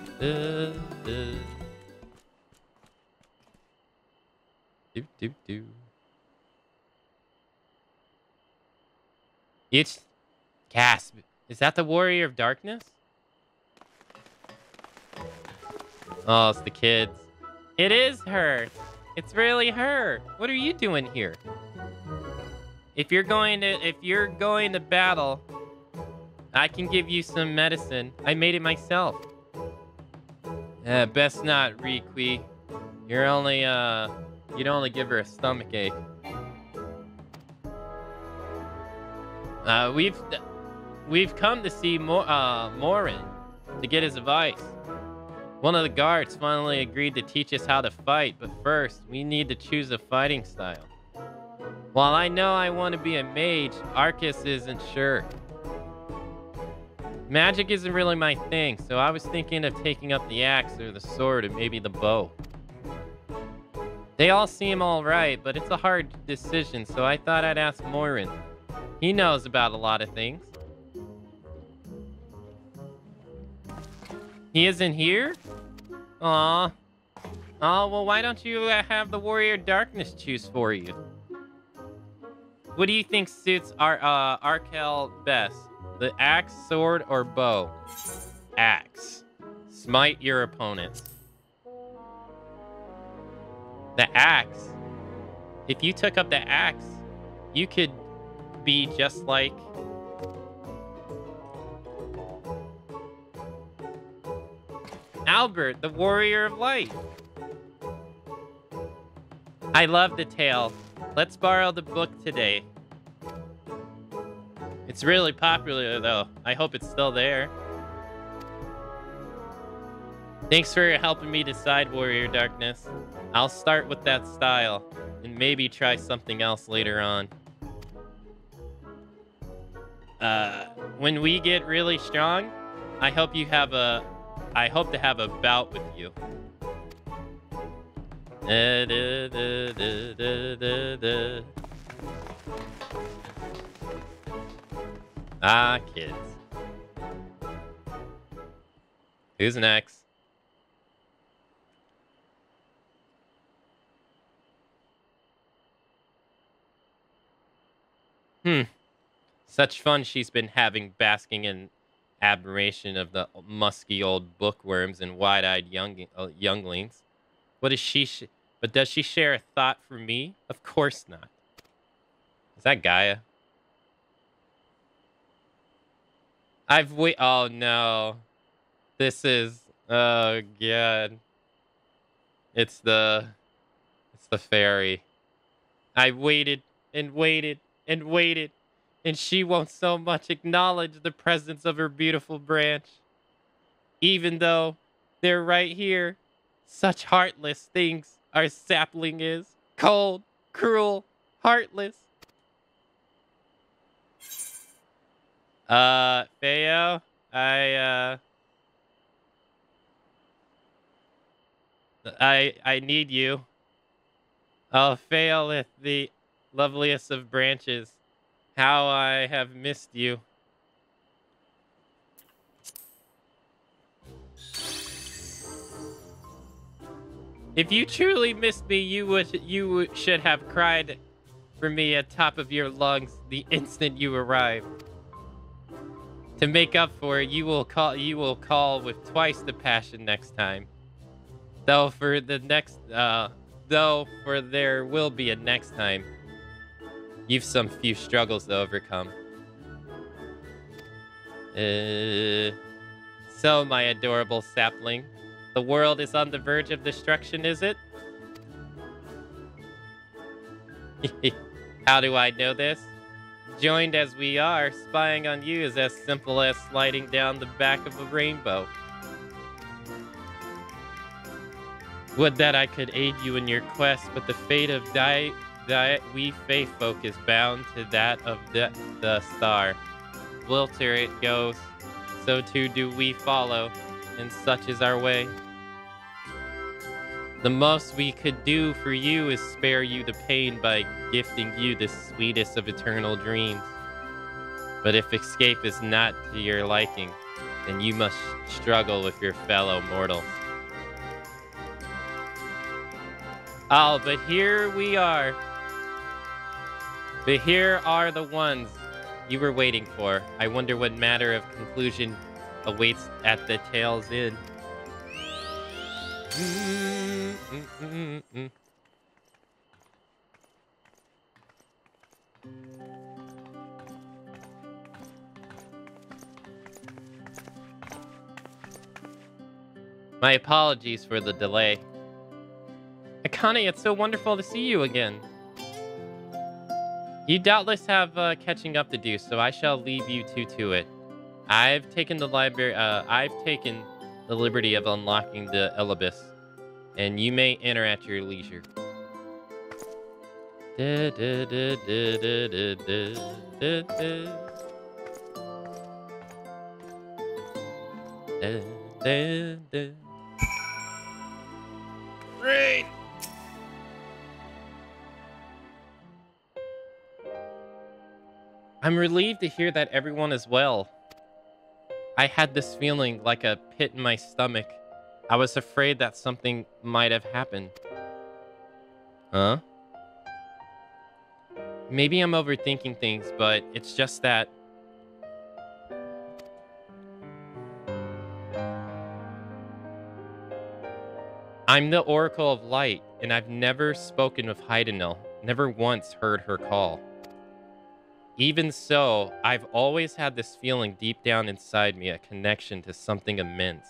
It's gasp. Is that the Warrior of Darkness? Oh, it's the kids. It is her. It's really her. What are you doing here? If you're going to battle, I can give you some medicine. I made it myself. Best not, Riqui. You'd only give her a stomach ache. We've come to see Morin to get his advice. One of the guards finally agreed to teach us how to fight, but first, we need to choose a fighting style. While I know I want to be a mage, Arcus isn't sure. Magic isn't really my thing, so I was thinking of taking up the axe or the sword and maybe the bow. They all seem alright, but it's a hard decision, so I thought I'd ask Morin. He knows about a lot of things. He isn't here? Aw. Oh, well, why don't you have the Warrior Darkness choose for you? What do you think suits Arkel best? The axe, sword, or bow? Axe. Smite your opponents. The axe. If you took up the axe, you could be just like... Albert, the Warrior of Light. I love the tale. Let's borrow the book today. It's really popular, though. I hope it's still there. Thanks for helping me decide, Warrior Darkness. I'll start with that style, and maybe try something else later on. When we get really strong, I hope to have a bout with you. Ah, kids. Who's next? Such fun she's been having basking in admiration of the musky old bookworms and wide-eyed younglings. What is she? But does she share a thought for me? Of course not. Is that Gaia? Oh no. This is, oh god. It's the fairy. I waited and waited and waited, and she won't so much acknowledge the presence of her beautiful branch. Even though they're right here, such heartless things our sapling is. Cold, cruel, heartless. Feo, I need you. Oh, Phaolith, the loveliest of branches. How I have missed you. If you truly missed me, you should have cried for me at top of your lungs the instant you arrived. To make up for it, you will call with twice the passion next time. Though for there will be a next time. You've some few struggles to overcome. So, my adorable sapling, the world is on the verge of destruction, is it? How do I know this? Joined as we are, spying on you is as simple as sliding down the back of a rainbow. Would that I could aid you in your quest, but the fate of we faith folk is bound to that of the star. Whilter it goes, so too do we follow, and such is our way. The most we could do for you is spare you the pain by gifting you the sweetest of eternal dreams. But if escape is not to your liking, then you must struggle with your fellow mortals. Oh, but here we are. But here are the ones you were waiting for. I wonder what matter of conclusion awaits at the tale's end. My apologies for the delay. Akane, it's so wonderful to see you again. You doubtless have catching up to do, so I shall leave you to it. I've taken the liberty of unlocking the Elibis, and you may enter at your leisure. Rain! I'm relieved to hear that everyone is well. I had this feeling like a pit in my stomach. I was afraid that something might have happened. Huh? Maybe I'm overthinking things, but it's just that... I'm the Oracle of Light, and I've never spoken with Heidenil, never once heard her call. Even so, I've always had this feeling deep down inside me, a connection to something immense.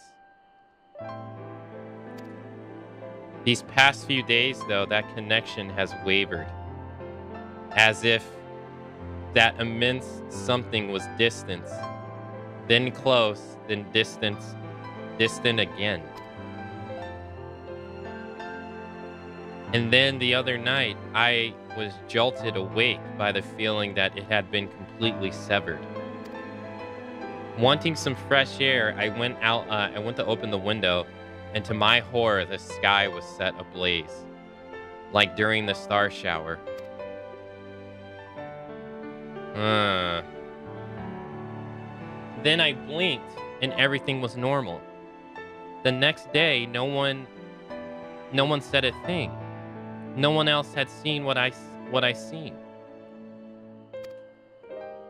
These past few days, though, that connection has wavered. As if that immense something was distance, then close, then distant again. And then the other night, I was jolted awake by the feeling that it had been completely severed. Wanting some fresh air, I went to open the window, and to my horror, the sky was set ablaze, like during the star shower. Then I blinked, and everything was normal. The next day, no one said a thing. No one else had seen what I seen.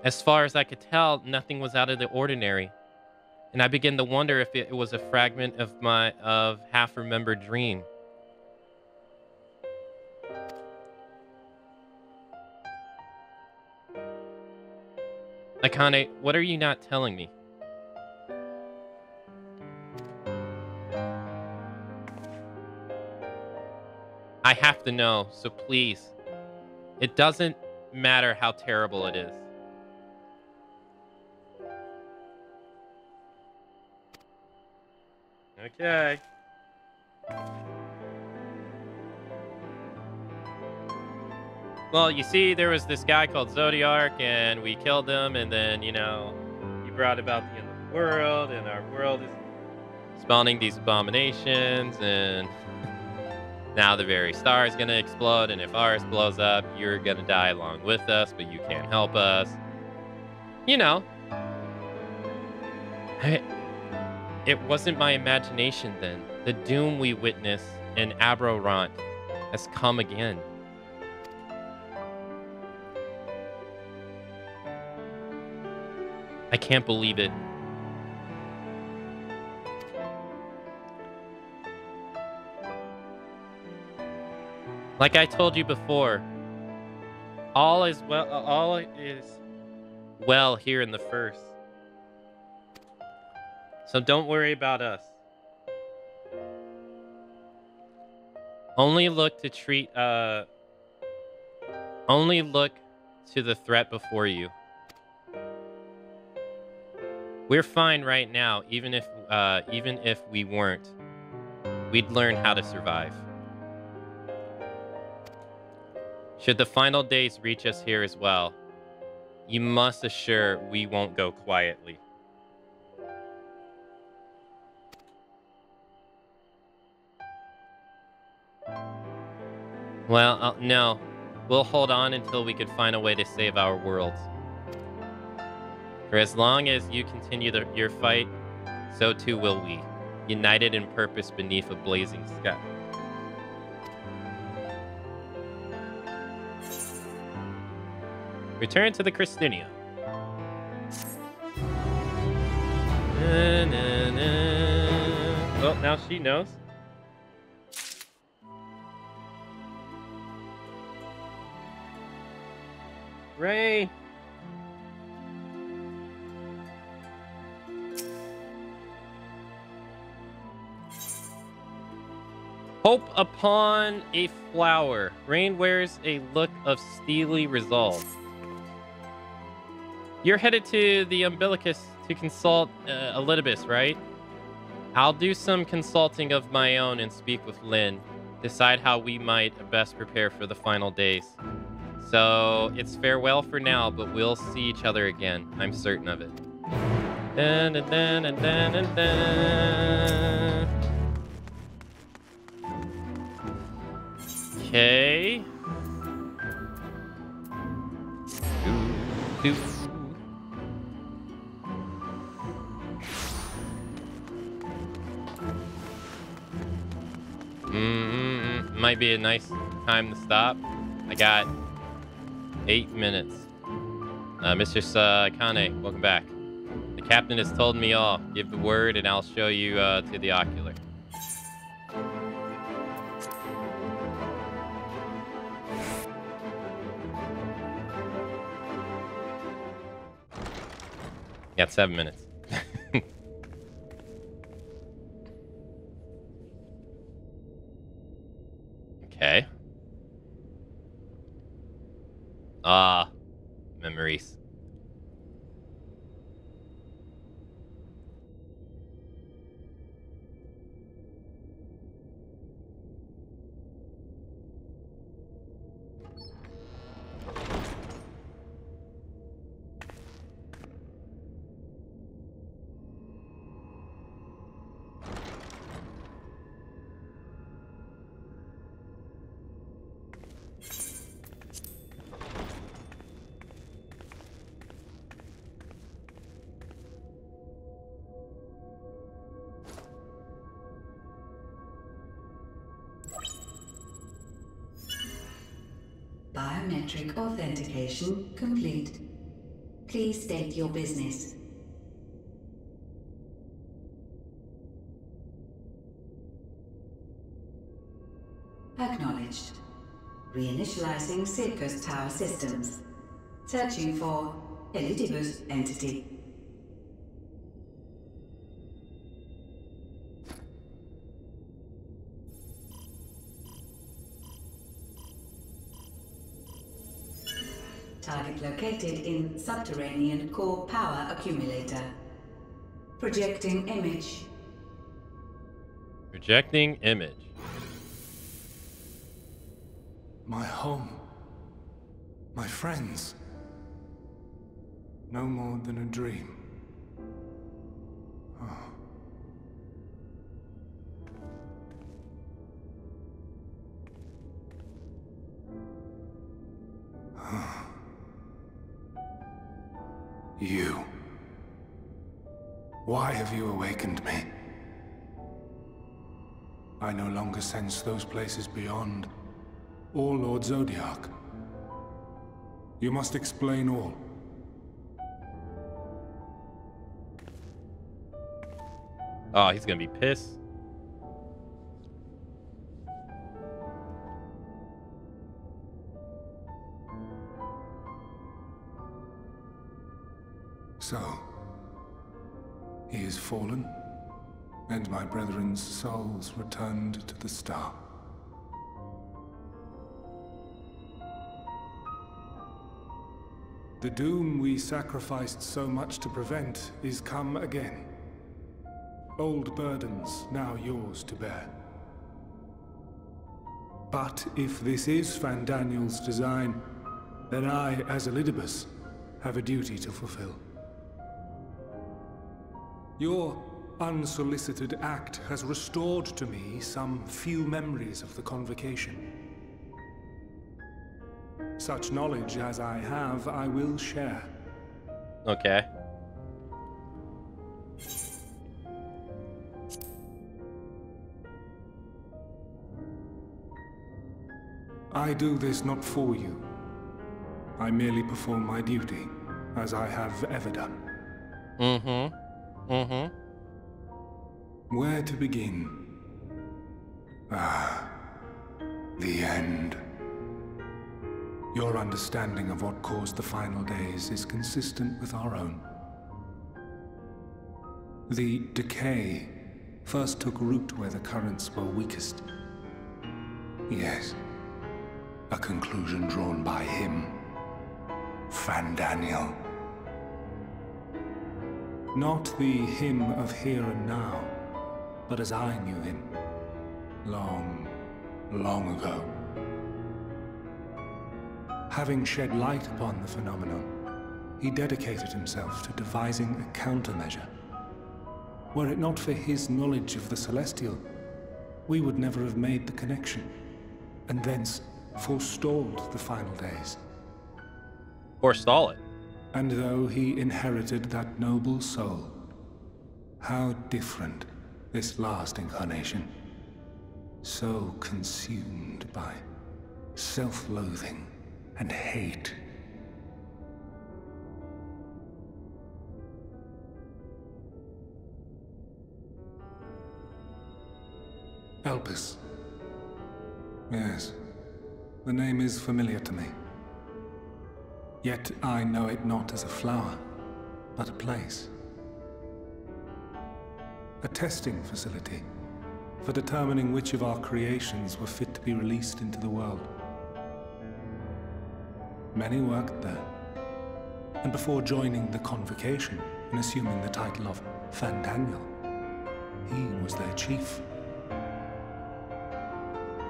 As far as I could tell, nothing was out of the ordinary, and I began to wonder if it was a fragment of my half-remembered dream. Akane, what are you not telling me? I have to know, so please. It doesn't matter how terrible it is. Okay. Well, you see, there was this guy called Zodiark, and we killed him, and then, you know, he brought about the end of the world, and our world is spawning these abominations, and now the very star is going to explode, and if ours blows up, you're going to die along with us, but you can't help us. You know. It wasn't my imagination then. The doom we witness in Abrorant has come again. I can't believe it. Like I told you before, all is well here in the first. So don't worry about us. Only look to the threat before you. We're fine right now, even if we weren't. We'd learn how to survive. Should the final days reach us here as well, you must assure we won't go quietly. Well, no. We'll hold on until we could find a way to save our worlds. For as long as you continue your fight, so too will we, united in purpose beneath a blazing sky. Return to the Christinia. Well, now she knows. Ray! Hope upon a flower. Rain wears a look of steely resolve. You're headed to the Umbilicus to consult Elidibus, right? I'll do some consulting of my own and speak with Lynn. Decide how we might best prepare for the final days. So, it's farewell for now, but we'll see each other again. I'm certain of it. Dun, dun, dun, dun, dun, dun, dun. Okay. Might be a nice time to stop. I got 8 minutes. Mistress Akane, welcome back. The captain has told me all. Give the word and I'll show you to the ocular. Got 7 minutes. Okay. Ah, memories. Biometric authentication complete. Please state your business. Acknowledged. Reinitializing Circus Tower systems. Searching for Elidibus entity. Target located in subterranean core power accumulator. Projecting image. Projecting image. My home. My friends. No more than a dream. Oh. Oh. You. Why have you awakened me? I no longer sense those places beyond, or Lord Zodiac. You must explain all. Oh, he's gonna be pissed. So, he is fallen, and my brethren's souls returned to the star. The doom we sacrificed so much to prevent is come again. Old burdens now yours to bear. But if this is Fandaniel's design, then I, as Elidibus, have a duty to fulfill. Your unsolicited act has restored to me some few memories of the convocation. Such knowledge as I have, I will share. Okay. I do this not for you. I merely perform my duty, as I have ever done. Where to begin? Ah, the end. Your understanding of what caused the final days is consistent with our own. The decay first took root where the currents were weakest. Yes, a conclusion drawn by him, Fandaniel. Not the him of here and now, but as I knew him, long, long ago. Having shed light upon the phenomenon, he dedicated himself to devising a countermeasure. Were it not for his knowledge of the Celestial, we would never have made the connection, and thence forestalled the final days. Forestall it. And though he inherited that noble soul, how different this last incarnation. So consumed by self-loathing and hate. Elpis. Yes, the name is familiar to me. Yet I know it not as a flower, but a place. A testing facility for determining which of our creations were fit to be released into the world. Many worked there, and before joining the convocation and assuming the title of Fandaniel, he was their chief.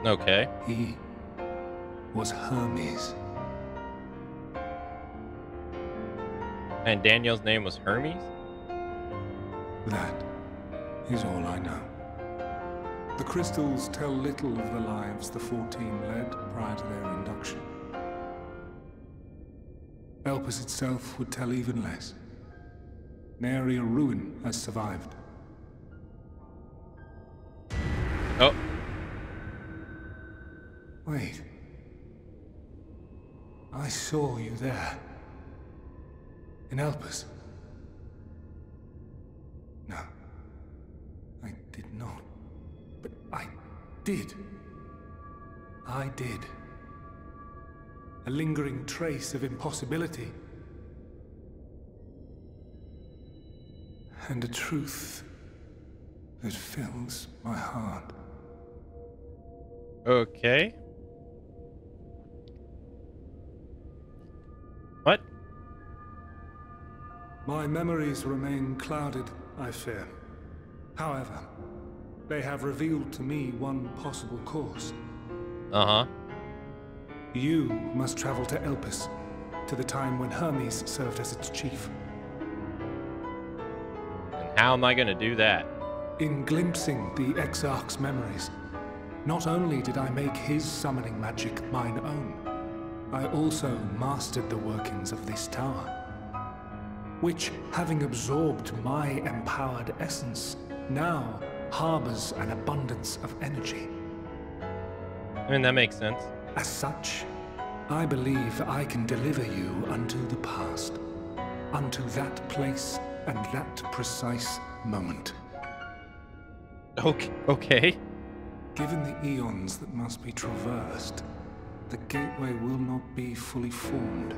Okay. He was Hermes. And Daniel's name was Hermes? That is all I know. The crystals tell little of the lives the 14 led prior to their induction. Elpis itself would tell even less. Nary a ruin has survived. Oh. Wait. I saw you there. in Elpis? No, I did not. But I did. I did. A lingering trace of impossibility. And a truth that fills my heart. Okay. What? My memories remain clouded, I fear. However, they have revealed to me one possible course. Uh-huh. You must travel to Elpis, to the time when Hermes served as its chief. And how am I gonna do that? In glimpsing the Exarch's memories, not only did I make his summoning magic mine own, I also mastered the workings of this tower, which, having absorbed my empowered essence, now harbors an abundance of energy. I mean, that makes sense. As such, I believe I can deliver you unto the past, unto that place and that precise moment. Okay. Given the eons that must be traversed, the gateway will not be fully formed.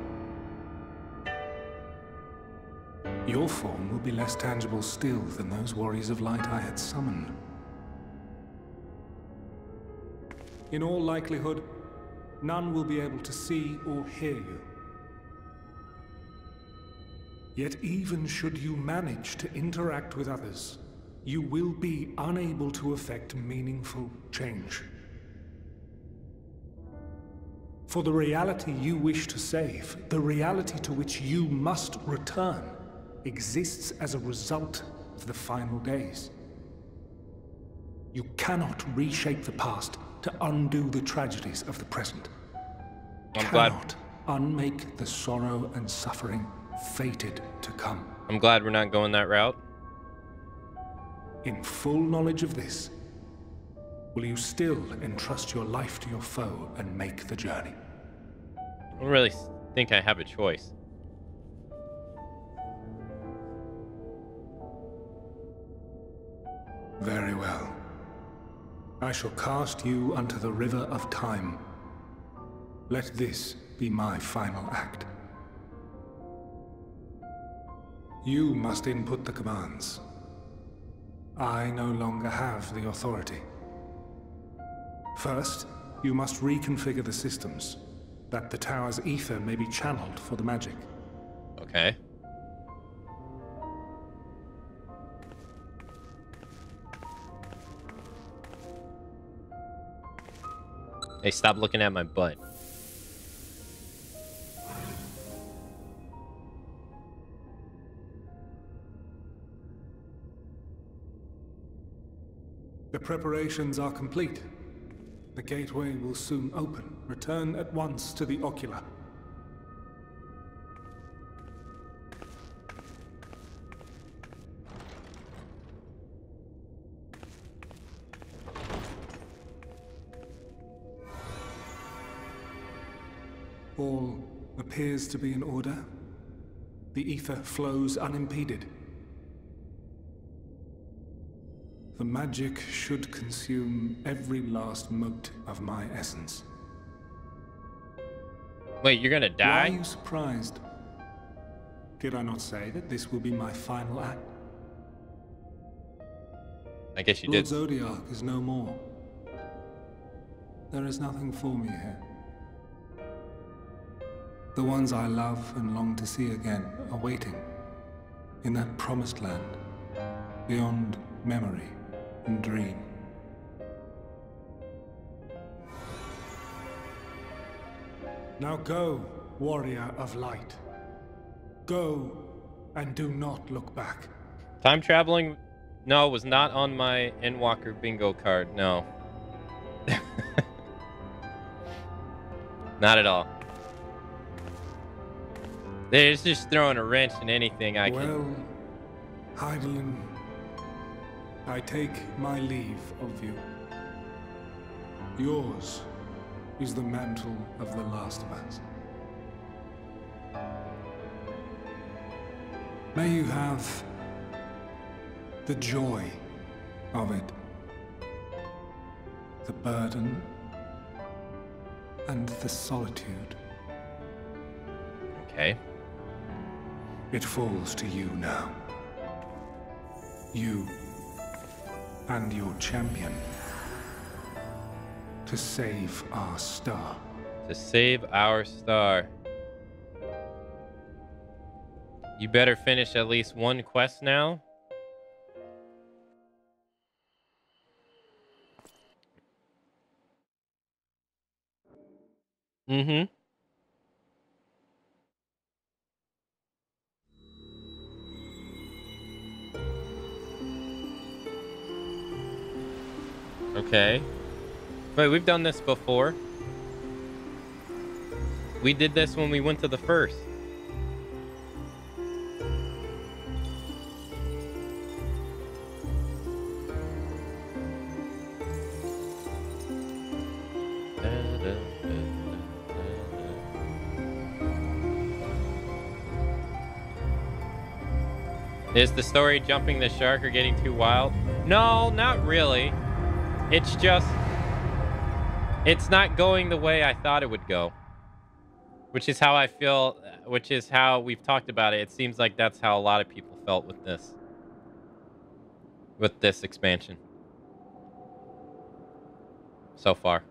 Your form will be less tangible still than those warriors of light I had summoned. In all likelihood, none will be able to see or hear you. Yet even should you manage to interact with others, you will be unable to effect meaningful change. For the reality you wish to save, the reality to which you must return, exists as a result of the final days. You cannot reshape the past to undo the tragedies of the present. Cannot unmake the sorrow and suffering fated to come. I'm glad we're not going that route. In full knowledge of this, will you still entrust your life to your foe and make the journey? I don't really think I have a choice. Very well. I shall cast you unto the river of time. Let this be my final act. You must input the commands. I no longer have the authority. First, you must reconfigure the systems, that the tower's ether may be channeled for the magic. Okay. Hey, stop looking at my butt. The preparations are complete. The gateway will soon open. Return at once to the ocular. All appears to be in order. The ether flows unimpeded. The magic should consume every last mote of my essence. Wait, you're gonna die? Why are you surprised? Did I not say that this will be my final act? I guess you Lord did. Zodiac is no more. There is nothing for me here. The ones I love and long to see again are waiting in that promised land, beyond memory and dream. Now go, warrior of light. Go and do not look back. Time traveling? No, was not on my Endwalker bingo card. No. Not at all. It's just throwing a wrench in anything I can. Well, Hydaelyn, I take my leave of you. Yours is the mantle of the last of us. May you have the joy of it, the burden, and the solitude. Okay. It falls to you now. You and your champion to save our star. To save our star. You better finish at least one quest now. Mm-hmm. Okay. Wait, we've done this before. We did this when we went to the first. Is the story jumping the shark or getting too wild? No, not really. It's just... it's not going the way I thought it would go. Which is how I feel... which is how we've talked about it. It seems like that's how a lot of people felt with this. With this expansion. So far.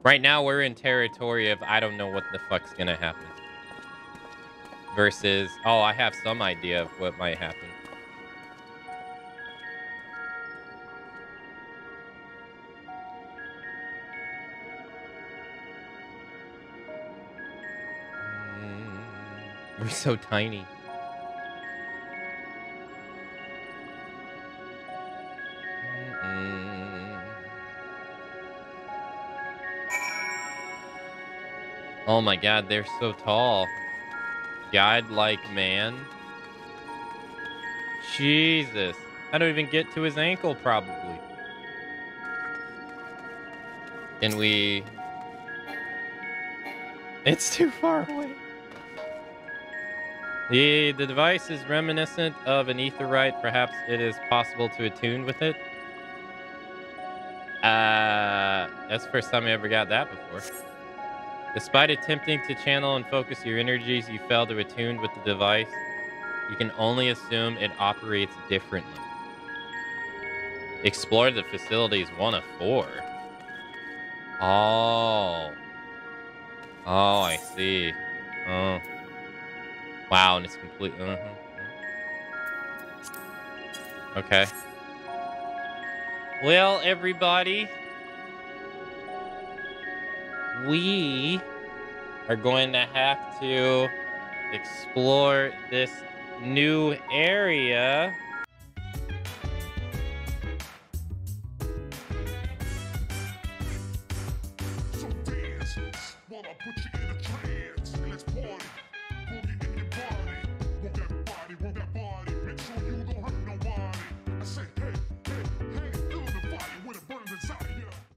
Right now, we're in territory of I don't know what the fuck's gonna happen. Versus, oh, I have some idea of what might happen. We're so tiny. Oh my god, they're so tall. God-like man. Jesus. I don't even get to his ankle, probably. Can we... It's too far away. The device is reminiscent of an aetherite. Perhaps it is possible to attune with it. That's the first time I ever got that before. Despite attempting to channel and focus your energies, you fail to attune with the device. You can only assume it operates differently. Explore the facilities 1 of 4. Oh. Oh, I see. Oh. Wow, and it's complete. Okay. Well, everybody, we are going to have to explore this new area